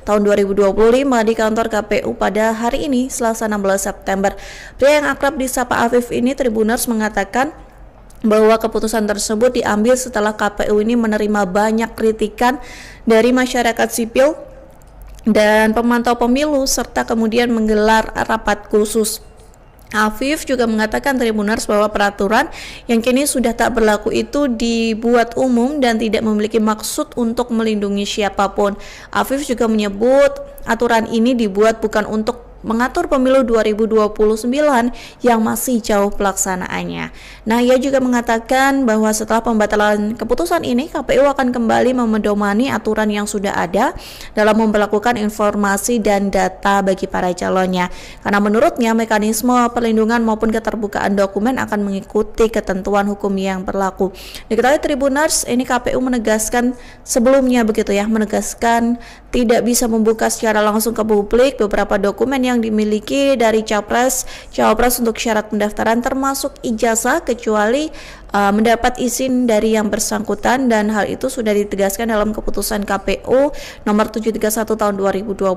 tahun 2025 di kantor KPU pada hari ini Selasa 16 September. Pria yang akrab disapa Afif ini Tribuners mengatakan bahwa keputusan tersebut diambil setelah KPU ini menerima banyak kritikan dari masyarakat sipil dan pemantau pemilu serta kemudian menggelar rapat khusus. Afif juga mengatakan Tribuners bahwa peraturan yang kini sudah tak berlaku itu dibuat umum dan tidak memiliki maksud untuk melindungi siapapun. Afif juga menyebut aturan ini dibuat bukan untuk mengatur pemilu 2029 yang masih jauh pelaksanaannya. Nah, ia juga mengatakan bahwa setelah pembatalan keputusan ini, KPU akan kembali memedomani aturan yang sudah ada dalam memperlakukan informasi dan data bagi para calonnya. Karena menurutnya mekanisme perlindungan maupun keterbukaan dokumen akan mengikuti ketentuan hukum yang berlaku. Diketahui Tribuners, ini KPU menegaskan sebelumnya begitu ya, menegaskan tidak bisa membuka secara langsung ke publik beberapa dokumen yang dimiliki dari Cawapres untuk syarat pendaftaran termasuk ijazah kecuali mendapat izin dari yang bersangkutan, dan hal itu sudah ditegaskan dalam keputusan KPU nomor 731 tahun 2025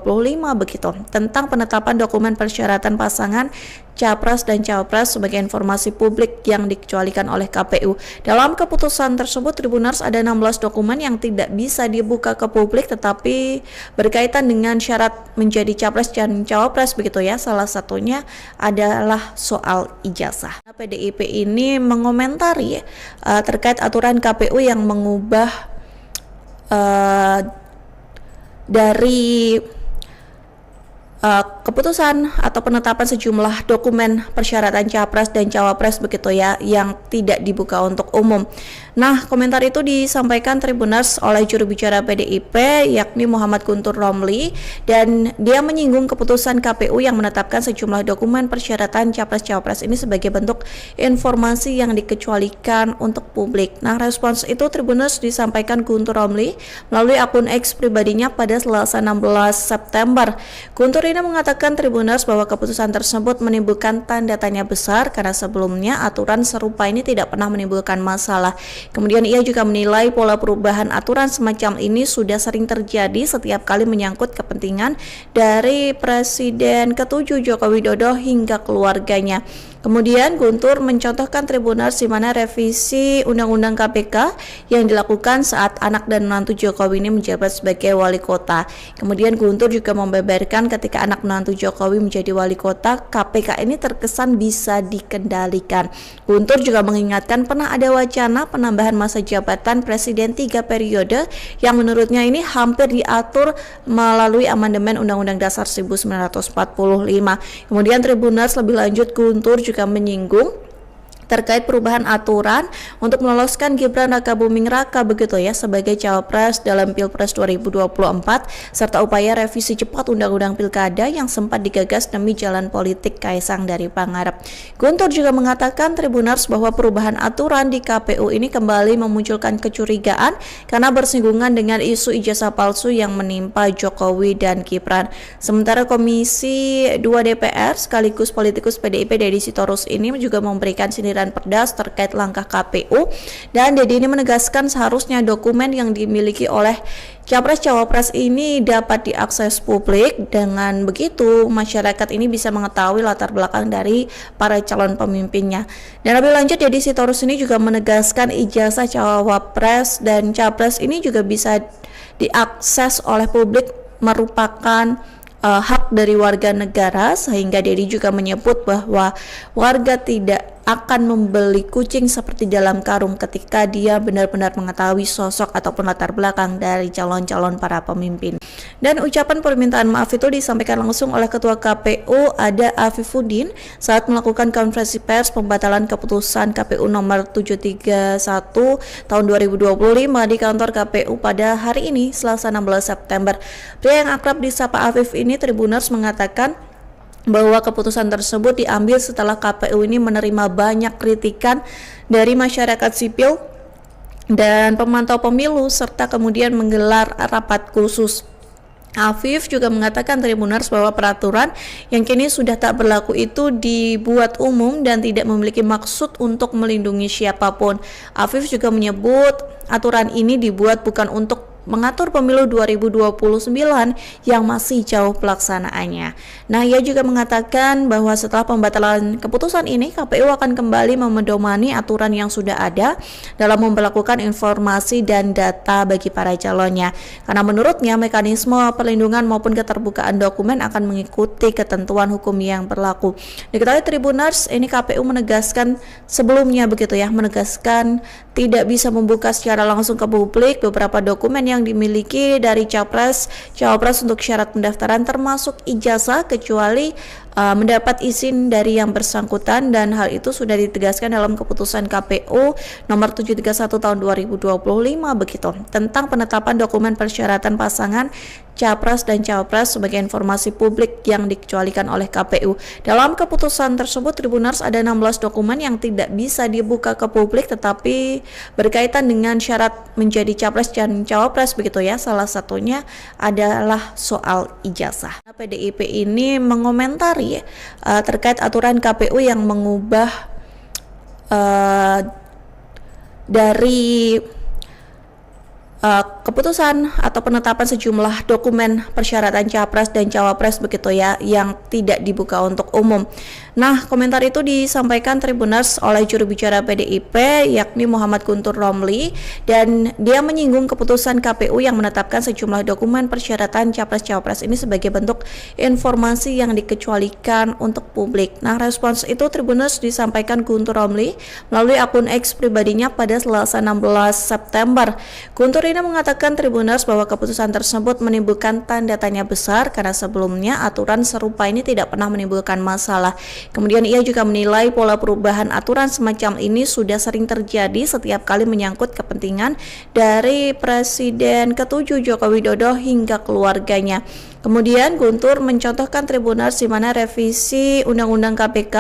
begitu tentang penetapan dokumen persyaratan pasangan Capres dan Cawapres sebagai informasi publik yang dikecualikan oleh KPU. Dalam keputusan tersebut Tribuners ada 16 dokumen yang tidak bisa dibuka ke publik tetapi berkaitan dengan syarat menjadi Capres dan Cawapres begitu ya. Salah satunya adalah soal ijazah. PDIP ini mengomentari terkait aturan KPU yang mengubah dari keputusan atau penetapan sejumlah dokumen persyaratan Capres dan Cawapres begitu ya yang tidak dibuka untuk umum. Nah, komentar itu disampaikan Tribuners oleh juru bicara PDIP yakni Muhammad Guntur Romli, dan dia menyinggung keputusan KPU yang menetapkan sejumlah dokumen persyaratan Capres-Cawapres ini sebagai bentuk informasi yang dikecualikan untuk publik. Nah, respons itu Tribuners disampaikan Guntur Romli melalui akun X pribadinya pada Selasa 16 September. Guntur ini mengatakan Tribuners bahwa keputusan tersebut menimbulkan tanda tanya besar karena sebelumnya aturan serupa ini tidak pernah menimbulkan masalah. Kemudian ia juga menilai pola perubahan aturan semacam ini sudah sering terjadi setiap kali menyangkut kepentingan dari Presiden ke-7 Joko Widodo hingga keluarganya. Kemudian Guntur mencontohkan Tribuners di mana revisi Undang-Undang KPK yang dilakukan saat anak dan menantu Jokowi ini menjabat sebagai wali kota. Kemudian Guntur juga membeberkan ketika anak menantu Jokowi menjadi wali kota, KPK ini terkesan bisa dikendalikan. Guntur juga mengingatkan pernah ada wacana penambahan masa jabatan Presiden 3 periode yang menurutnya ini hampir diatur melalui amandemen Undang-Undang Dasar 1945. Kemudian Tribuners lebih lanjut Guntur juga menyinggung terkait perubahan aturan untuk meloloskan Gibran Rakabuming Raka begitu ya sebagai cawapres dalam Pilpres 2024 serta upaya revisi cepat Undang-Undang Pilkada yang sempat digagas demi jalan politik Kaisang dari Pangarep. Guntur juga mengatakan Tribuners bahwa perubahan aturan di KPU ini kembali memunculkan kecurigaan karena bersinggungan dengan isu ijazah palsu yang menimpa Jokowi dan Gibran. Sementara Komisi 2 DPR sekaligus politikus PDIP Deddy Sitorus ini juga memberikan sindiran sindiran pedas terkait langkah KPU, dan Dedi ini menegaskan seharusnya dokumen yang dimiliki oleh Capres-Cawapres ini dapat diakses publik. Dengan begitu, masyarakat ini bisa mengetahui latar belakang dari para calon pemimpinnya. Dan lebih lanjut, Deddy Sitorus ini juga menegaskan ijazah Cawapres dan Capres ini juga bisa diakses oleh publik, merupakan hak dari warga negara, sehingga Deddy juga menyebut bahwa warga tidak akan membeli kucing seperti dalam karung ketika dia benar-benar mengetahui sosok ataupun latar belakang dari calon-calon para pemimpin. Dan ucapan permintaan maaf itu disampaikan langsung oleh Ketua KPU ada Afifuddin saat melakukan konferensi pers pembatalan keputusan KPU nomor 731 tahun 2025 di kantor KPU pada hari ini, Selasa 16 September. Pria yang akrab disapa Afif ini, Tribuners, mengatakan bahwa keputusan tersebut diambil setelah KPU ini menerima banyak kritikan dari masyarakat sipil dan pemantau pemilu, serta kemudian menggelar rapat khusus. Afif juga mengatakan, Tribuners, bahwa peraturan yang kini sudah tak berlaku itu dibuat umum dan tidak memiliki maksud untuk melindungi siapapun. Afif juga menyebut aturan ini dibuat bukan untuk mengatur pemilu 2029 yang masih jauh pelaksanaannya. Nah, ia juga mengatakan bahwa setelah pembatalan keputusan ini, KPU akan kembali memedomani aturan yang sudah ada dalam memperlakukan informasi dan data bagi para calonnya. Karena menurutnya mekanisme perlindungan maupun keterbukaan dokumen akan mengikuti ketentuan hukum yang berlaku. Diketahui Tribuners, ini KPU menegaskan sebelumnya begitu ya, menegaskan tidak bisa membuka secara langsung ke publik beberapa dokumen yang dimiliki dari Capres-Cawapres untuk syarat pendaftaran, termasuk ijazah, kecuali mendapat izin dari yang bersangkutan, dan hal itu sudah ditegaskan dalam keputusan KPU nomor 731 tahun 2025 begitu, tentang penetapan dokumen persyaratan pasangan Capres dan Cawapres sebagai informasi publik yang dikecualikan oleh KPU. Dalam keputusan tersebut, Tribuners, ada 16 dokumen yang tidak bisa dibuka ke publik tetapi berkaitan dengan syarat menjadi Capres dan Cawapres begitu ya. Salah satunya adalah soal ijazah. PDIP ini mengomentari terkait aturan KPU yang mengubah dari keputusan atau penetapan sejumlah dokumen persyaratan Capres dan Cawapres begitu ya, yang tidak dibuka untuk umum. Nah, komentar itu disampaikan Tribuners oleh juru bicara PDIP yakni Muhammad Guntur Romli, dan dia menyinggung keputusan KPU yang menetapkan sejumlah dokumen persyaratan Capres-Cawapres ini sebagai bentuk informasi yang dikecualikan untuk publik. Nah, respons itu Tribuners disampaikan Guntur Romli melalui akun X pribadinya pada Selasa 16 September. Guntur ini mengatakan Tribuners bahwa keputusan tersebut menimbulkan tanda tanya besar karena sebelumnya aturan serupa ini tidak pernah menimbulkan masalah. Kemudian ia juga menilai pola perubahan aturan semacam ini sudah sering terjadi setiap kali menyangkut kepentingan dari Presiden ke-7 Joko Widodo hingga keluarganya. Kemudian Guntur mencontohkan Tribuners di mana revisi Undang-Undang KPK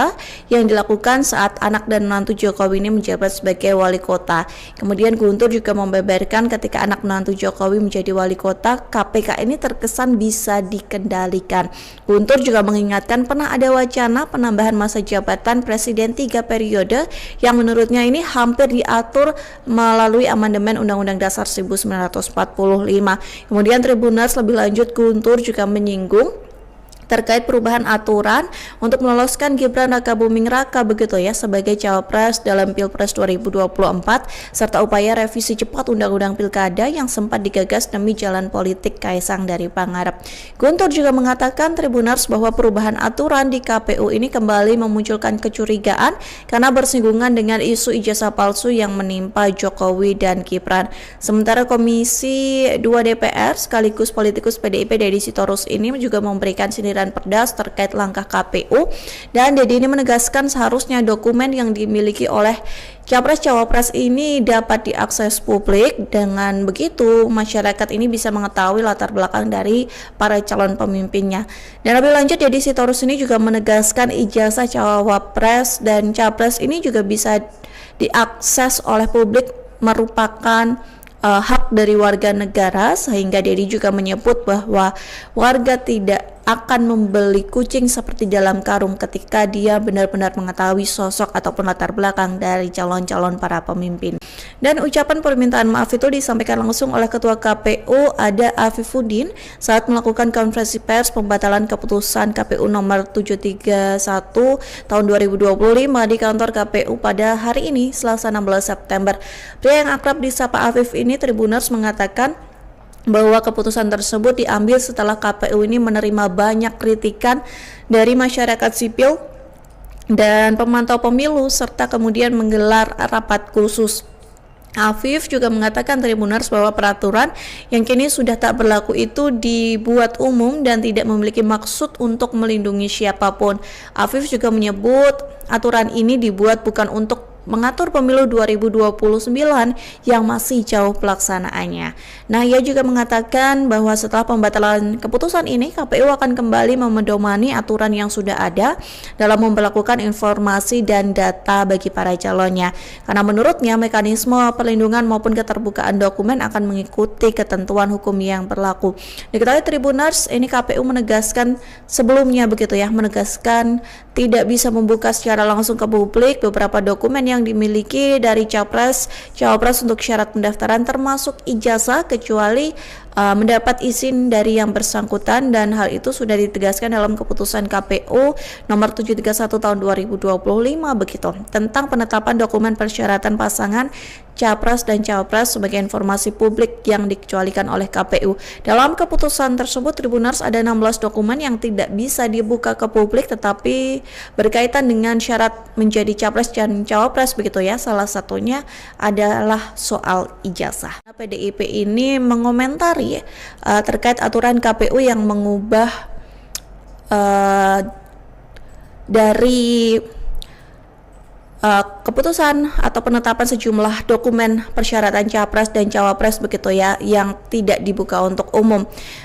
yang dilakukan saat anak dan menantu Jokowi ini menjabat sebagai wali kota. Kemudian Guntur juga membeberkan ketika anak menantu Jokowi menjadi wali kota, KPK ini terkesan bisa dikendalikan. Guntur juga mengingatkan pernah ada wacana penambahan masa jabatan Presiden 3 periode yang menurutnya ini hampir diatur melalui amandemen Undang-Undang Dasar 1945. Kemudian Tribuners lebih lanjut, Guntur juga menyinggung terkait perubahan aturan untuk meloloskan Gibran Rakabuming Raka begitu ya sebagai Cawapres dalam Pilpres 2024, serta upaya revisi cepat Undang-Undang Pilkada yang sempat digagas demi jalan politik Kaisang dari Pangarep. Guntur juga mengatakan Tribuners bahwa perubahan aturan di KPU ini kembali memunculkan kecurigaan karena bersinggungan dengan isu ijazah palsu yang menimpa Jokowi dan Gibran. Sementara Komisi 2 DPR sekaligus politikus PDIP Deddy Sitorus ini juga memberikan sindiran pedas terkait langkah KPU, dan Deddy ini menegaskan seharusnya dokumen yang dimiliki oleh Capres-Cawapres ini dapat diakses publik. Dengan begitu, masyarakat ini bisa mengetahui latar belakang dari para calon pemimpinnya. Dan lebih lanjut, Deddy Sitorus ini juga menegaskan ijazah Cawapres dan Capres ini juga bisa diakses oleh publik, merupakan hak dari warga negara, sehingga Deddy juga menyebut bahwa warga tidak akan membeli kucing seperti dalam karung ketika dia benar-benar mengetahui sosok ataupun latar belakang dari calon-calon para pemimpin. Dan ucapan permintaan maaf itu disampaikan langsung oleh Ketua KPU ada Afifuddin saat melakukan konferensi pers pembatalan keputusan KPU nomor 731 tahun 2025 di kantor KPU pada hari ini Selasa 16 September. Pria yang akrab disapa Afif ini Tribuners mengatakan bahwa keputusan tersebut diambil setelah KPU ini menerima banyak kritikan dari masyarakat sipil dan pemantau pemilu serta kemudian menggelar rapat khusus. Afif juga mengatakan Tribuners bahwa peraturan yang kini sudah tak berlaku itu dibuat umum dan tidak memiliki maksud untuk melindungi siapapun. Afif juga menyebut aturan ini dibuat bukan untuk mengatur pemilu 2029 yang masih jauh pelaksanaannya. Nah, ia juga mengatakan bahwa setelah pembatalan keputusan ini, KPU akan kembali memedomani aturan yang sudah ada dalam memperlakukan informasi dan data bagi para calonnya. Karena menurutnya mekanisme perlindungan maupun keterbukaan dokumen akan mengikuti ketentuan hukum yang berlaku. Diketahui Tribuners, ini KPU menegaskan sebelumnya begitu ya, menegaskan tidak bisa membuka secara langsung ke publik beberapa dokumen yang dimiliki dari Capres, Cawapres untuk syarat pendaftaran termasuk ijazah kecuali mendapat izin dari yang bersangkutan, dan hal itu sudah ditegaskan dalam keputusan KPU nomor 731 tahun 2025 begitu tentang penetapan dokumen persyaratan pasangan Capres dan Cawapres sebagai informasi publik yang dikecualikan oleh KPU. Dalam keputusan tersebut Tribuners ada 16 dokumen yang tidak bisa dibuka ke publik tetapi berkaitan dengan syarat menjadi Capres dan Cawapres begitu ya. Salah satunya adalah soal ijazah. PDIP ini mengomentari terkait aturan KPU yang mengubah dari keputusan atau penetapan sejumlah dokumen persyaratan Capres dan Cawapres begitu ya yang tidak dibuka untuk umum.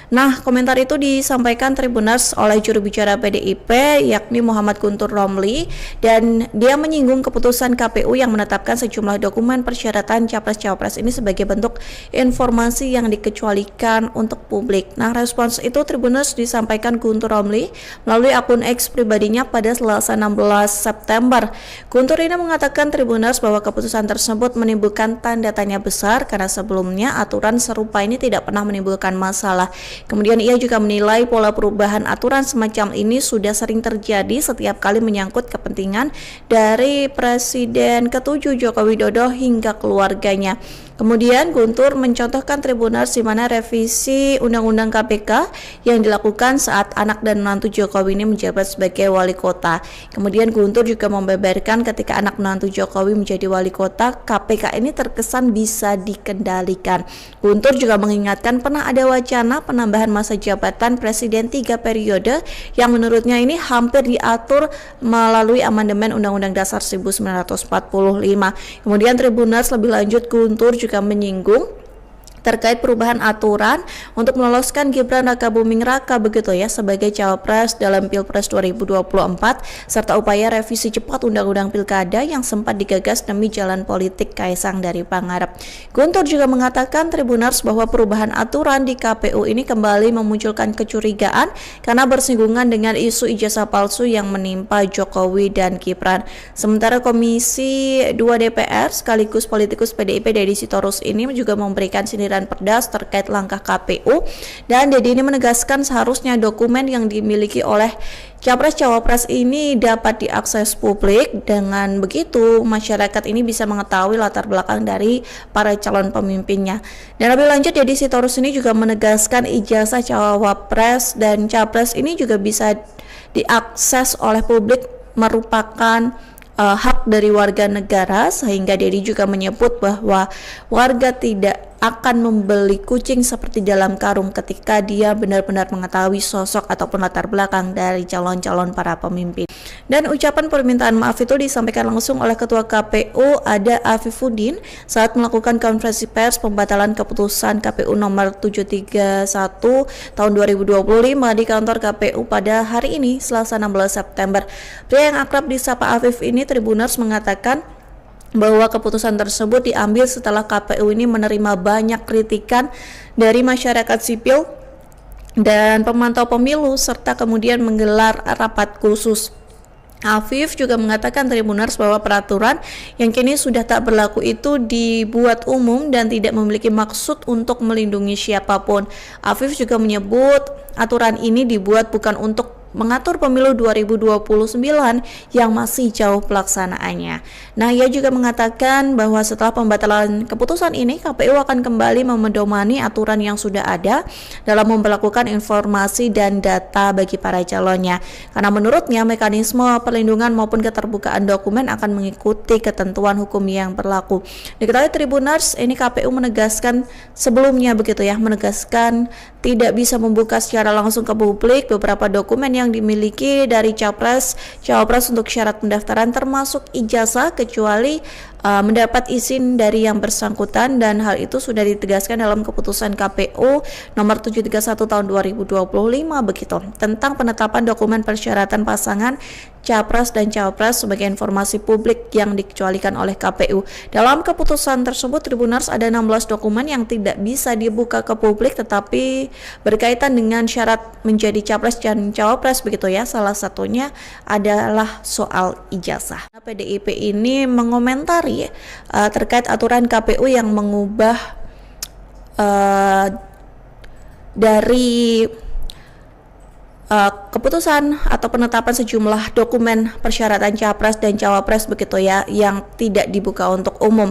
Nah, komentar itu disampaikan Tribuners oleh juru bicara PDIP yakni Muhammad Guntur Romli, dan dia menyinggung keputusan KPU yang menetapkan sejumlah dokumen persyaratan Capres-Cawapres ini sebagai bentuk informasi yang dikecualikan untuk publik. Nah, respons itu Tribuners disampaikan Guntur Romli melalui akun X pribadinya pada Selasa 16 September. Guntur ini mengatakan Tribuners bahwa keputusan tersebut menimbulkan tanda tanya besar karena sebelumnya aturan serupa ini tidak pernah menimbulkan masalah. Kemudian ia juga menilai pola perubahan aturan semacam ini sudah sering terjadi setiap kali menyangkut kepentingan dari Presiden ke-7 Joko Widodo hingga keluarganya. Kemudian Guntur mencontohkan Tribuners di mana revisi Undang-Undang KPK yang dilakukan saat anak dan menantu Jokowi ini menjabat sebagai wali kota. Kemudian Guntur juga membeberkan ketika anak menantu Jokowi menjadi wali kota, KPK ini terkesan bisa dikendalikan. Guntur juga mengingatkan pernah ada wacana penambahan masa jabatan Presiden 3 periode yang menurutnya ini hampir diatur melalui amandemen Undang-Undang Dasar 1945. Kemudian Tribuners lebih lanjut Guntur juga menyinggung terkait perubahan aturan untuk meloloskan Gibran Rakabuming Raka begitu ya sebagai Cawapres dalam Pilpres 2024 serta upaya revisi cepat Undang-Undang Pilkada yang sempat digagas demi jalan politik Kaisang dari Pangarep. Guntur juga mengatakan Tribuners bahwa perubahan aturan di KPU ini kembali memunculkan kecurigaan karena bersinggungan dengan isu ijazah palsu yang menimpa Jokowi dan Gibran. Sementara Komisi 2 DPR sekaligus politikus PDIP Deddy Sitorus ini juga memberikan sindiran pedas terkait langkah KPU, dan Deddy ini menegaskan seharusnya dokumen yang dimiliki oleh Capres-Cawapres ini dapat diakses publik. Dengan begitu masyarakat ini bisa mengetahui latar belakang dari para calon pemimpinnya. Dan lebih lanjut Deddy Sitorus ini juga menegaskan ijazah Cawapres dan Capres ini juga bisa diakses oleh publik merupakan hak dari warga negara, sehingga Deddy juga menyebut bahwa warga tidak akan membeli kucing seperti dalam karung ketika dia benar-benar mengetahui sosok ataupun latar belakang dari calon-calon para pemimpin. Dan ucapan permintaan maaf itu disampaikan langsung oleh Ketua KPU ada Afifuddin saat melakukan konferensi pers pembatalan keputusan KPU nomor 731 tahun 2025 di kantor KPU pada hari ini Selasa 16 September. Pria yang akrab disapa Afif ini Tribuners mengatakan bahwa keputusan tersebut diambil setelah KPU ini menerima banyak kritikan dari masyarakat sipil dan pemantau pemilu serta kemudian menggelar rapat khusus. Afif juga mengatakan Tribuners bahwa peraturan yang kini sudah tak berlaku itu dibuat umum dan tidak memiliki maksud untuk melindungi siapapun. Afif juga menyebut aturan ini dibuat bukan untuk mengatur pemilu 2029 yang masih jauh pelaksanaannya. Nah, ia juga mengatakan bahwa setelah pembatalan keputusan ini, KPU akan kembali memedomani aturan yang sudah ada dalam memperlakukan informasi dan data bagi para calonnya. Karena menurutnya mekanisme perlindungan maupun keterbukaan dokumen akan mengikuti ketentuan hukum yang berlaku. Diketahui Tribuners, ini KPU menegaskan sebelumnya begitu ya, menegaskan tidak bisa membuka secara langsung ke publik beberapa dokumen yang dimiliki dari capres, cawapres untuk syarat pendaftaran termasuk ijazah kecuali mendapat izin dari yang bersangkutan, dan hal itu sudah ditegaskan dalam keputusan KPU nomor 731 tahun 2025 begitu tentang penetapan dokumen persyaratan pasangan capres dan cawapres sebagai informasi publik yang dikecualikan oleh KPU. Dalam keputusan tersebut Tribuners ada 16 dokumen yang tidak bisa dibuka ke publik tetapi berkaitan dengan syarat menjadi capres dan cawapres begitu ya. Salah satunya adalah soal ijazah. PDIP ini mengomentari terkait aturan KPU yang mengubah dari keputusan atau penetapan sejumlah dokumen persyaratan capres dan cawapres begitu ya yang tidak dibuka untuk umum.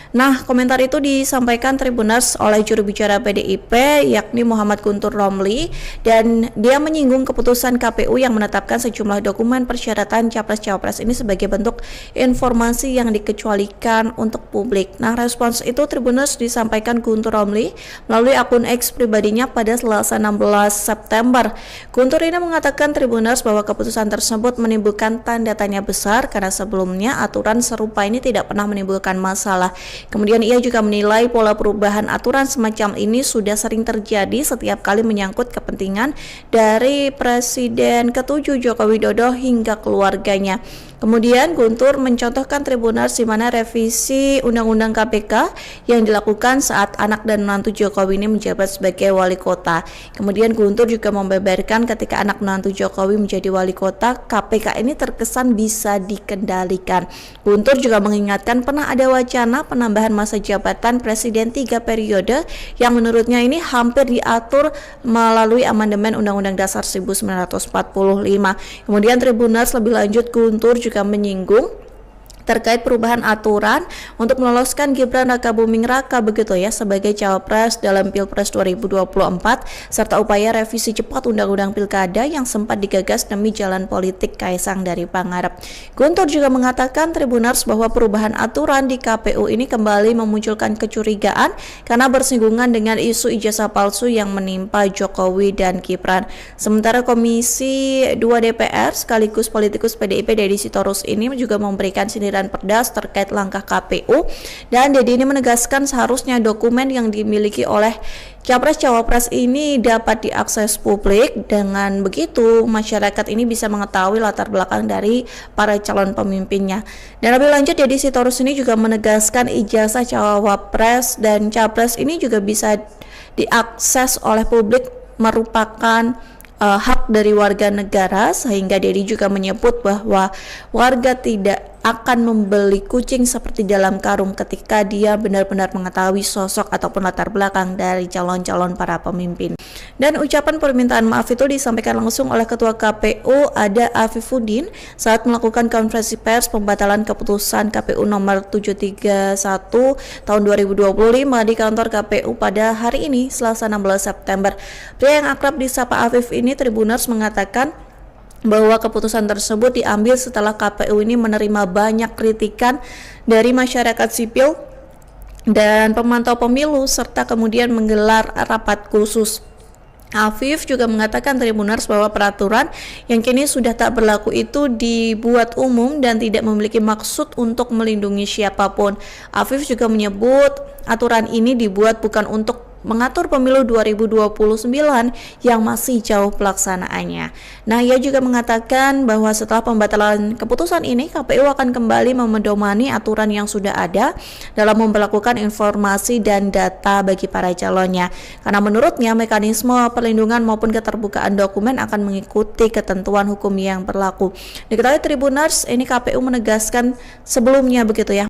Nah, komentar itu disampaikan Tribuners oleh juru bicara PDIP yakni Muhammad Guntur Romli, dan dia menyinggung keputusan KPU yang menetapkan sejumlah dokumen persyaratan capres-cawapres ini sebagai bentuk informasi yang dikecualikan untuk publik. Nah, respons itu Tribuners disampaikan Guntur Romli melalui akun X pribadinya pada Selasa 16 September. Guntur ini mengatakan Tribuners bahwa keputusan tersebut menimbulkan tanda tanya besar karena sebelumnya aturan serupa ini tidak pernah menimbulkan masalah. Kemudian ia juga menilai pola perubahan aturan semacam ini sudah sering terjadi setiap kali menyangkut kepentingan dari Presiden ke-7 Joko Widodo hingga keluarganya. Kemudian Guntur mencontohkan Tribuners di mana revisi Undang-Undang KPK yang dilakukan saat anak dan menantu Jokowi ini menjabat sebagai wali kota. Kemudian Guntur juga membeberkan ketika anak menantu Jokowi menjadi wali kota, KPK ini terkesan bisa dikendalikan. Guntur juga mengingatkan pernah ada wacana penambahan masa jabatan Presiden 3 periode yang menurutnya ini hampir diatur melalui amandemen Undang-Undang Dasar 1945. Kemudian Tribuners lebih lanjut Guntur juga menyinggung terkait perubahan aturan untuk meloloskan Gibran Rakabuming Raka begitu ya sebagai cawapres dalam Pilpres 2024 serta upaya revisi cepat Undang-Undang Pilkada yang sempat digagas demi jalan politik Kaisang dari Pangarep. Guntur juga mengatakan Tribuners bahwa perubahan aturan di KPU ini kembali memunculkan kecurigaan karena bersinggungan dengan isu ijazah palsu yang menimpa Jokowi dan Gibran. Sementara Komisi 2 DPR sekaligus politikus PDIP Deddy Sitorus ini juga memberikan sindiran pedas terkait langkah KPU, dan Deddy ini menegaskan seharusnya dokumen yang dimiliki oleh capres-cawapres ini dapat diakses publik. Dengan begitu masyarakat ini bisa mengetahui latar belakang dari para calon pemimpinnya. Dan lebih lanjut Deddy Sitorus ini juga menegaskan ijazah cawapres dan capres ini juga bisa diakses oleh publik merupakan hak dari warga negara, sehingga Deddy juga menyebut bahwa warga tidak akan membeli kucing seperti dalam karung ketika dia benar-benar mengetahui sosok ataupun latar belakang dari calon-calon para pemimpin. Dan ucapan permintaan maaf itu disampaikan langsung oleh Ketua KPU Ada Afifuddin saat melakukan konferensi pers pembatalan keputusan KPU nomor 731 tahun 2025 di kantor KPU pada hari ini Selasa 16 September. Pria yang akrab disapa Afif ini Tribuners mengatakan bahwa keputusan tersebut diambil setelah KPU ini menerima banyak kritikan dari masyarakat sipil dan pemantau pemilu serta kemudian menggelar rapat khusus. Afif juga mengatakan Tribuners bahwa peraturan yang kini sudah tak berlaku itu dibuat umum dan tidak memiliki maksud untuk melindungi siapapun. Afif juga menyebut aturan ini dibuat bukan untuk mengatur pemilu 2029 yang masih jauh pelaksanaannya. Nah, ia juga mengatakan bahwa setelah pembatalan keputusan ini, KPU akan kembali memedomani aturan yang sudah ada dalam memperlakukan informasi dan data bagi para calonnya. Karena menurutnya mekanisme perlindungan maupun keterbukaan dokumen akan mengikuti ketentuan hukum yang berlaku. Diketahui Tribuners, ini KPU menegaskan sebelumnya begitu ya,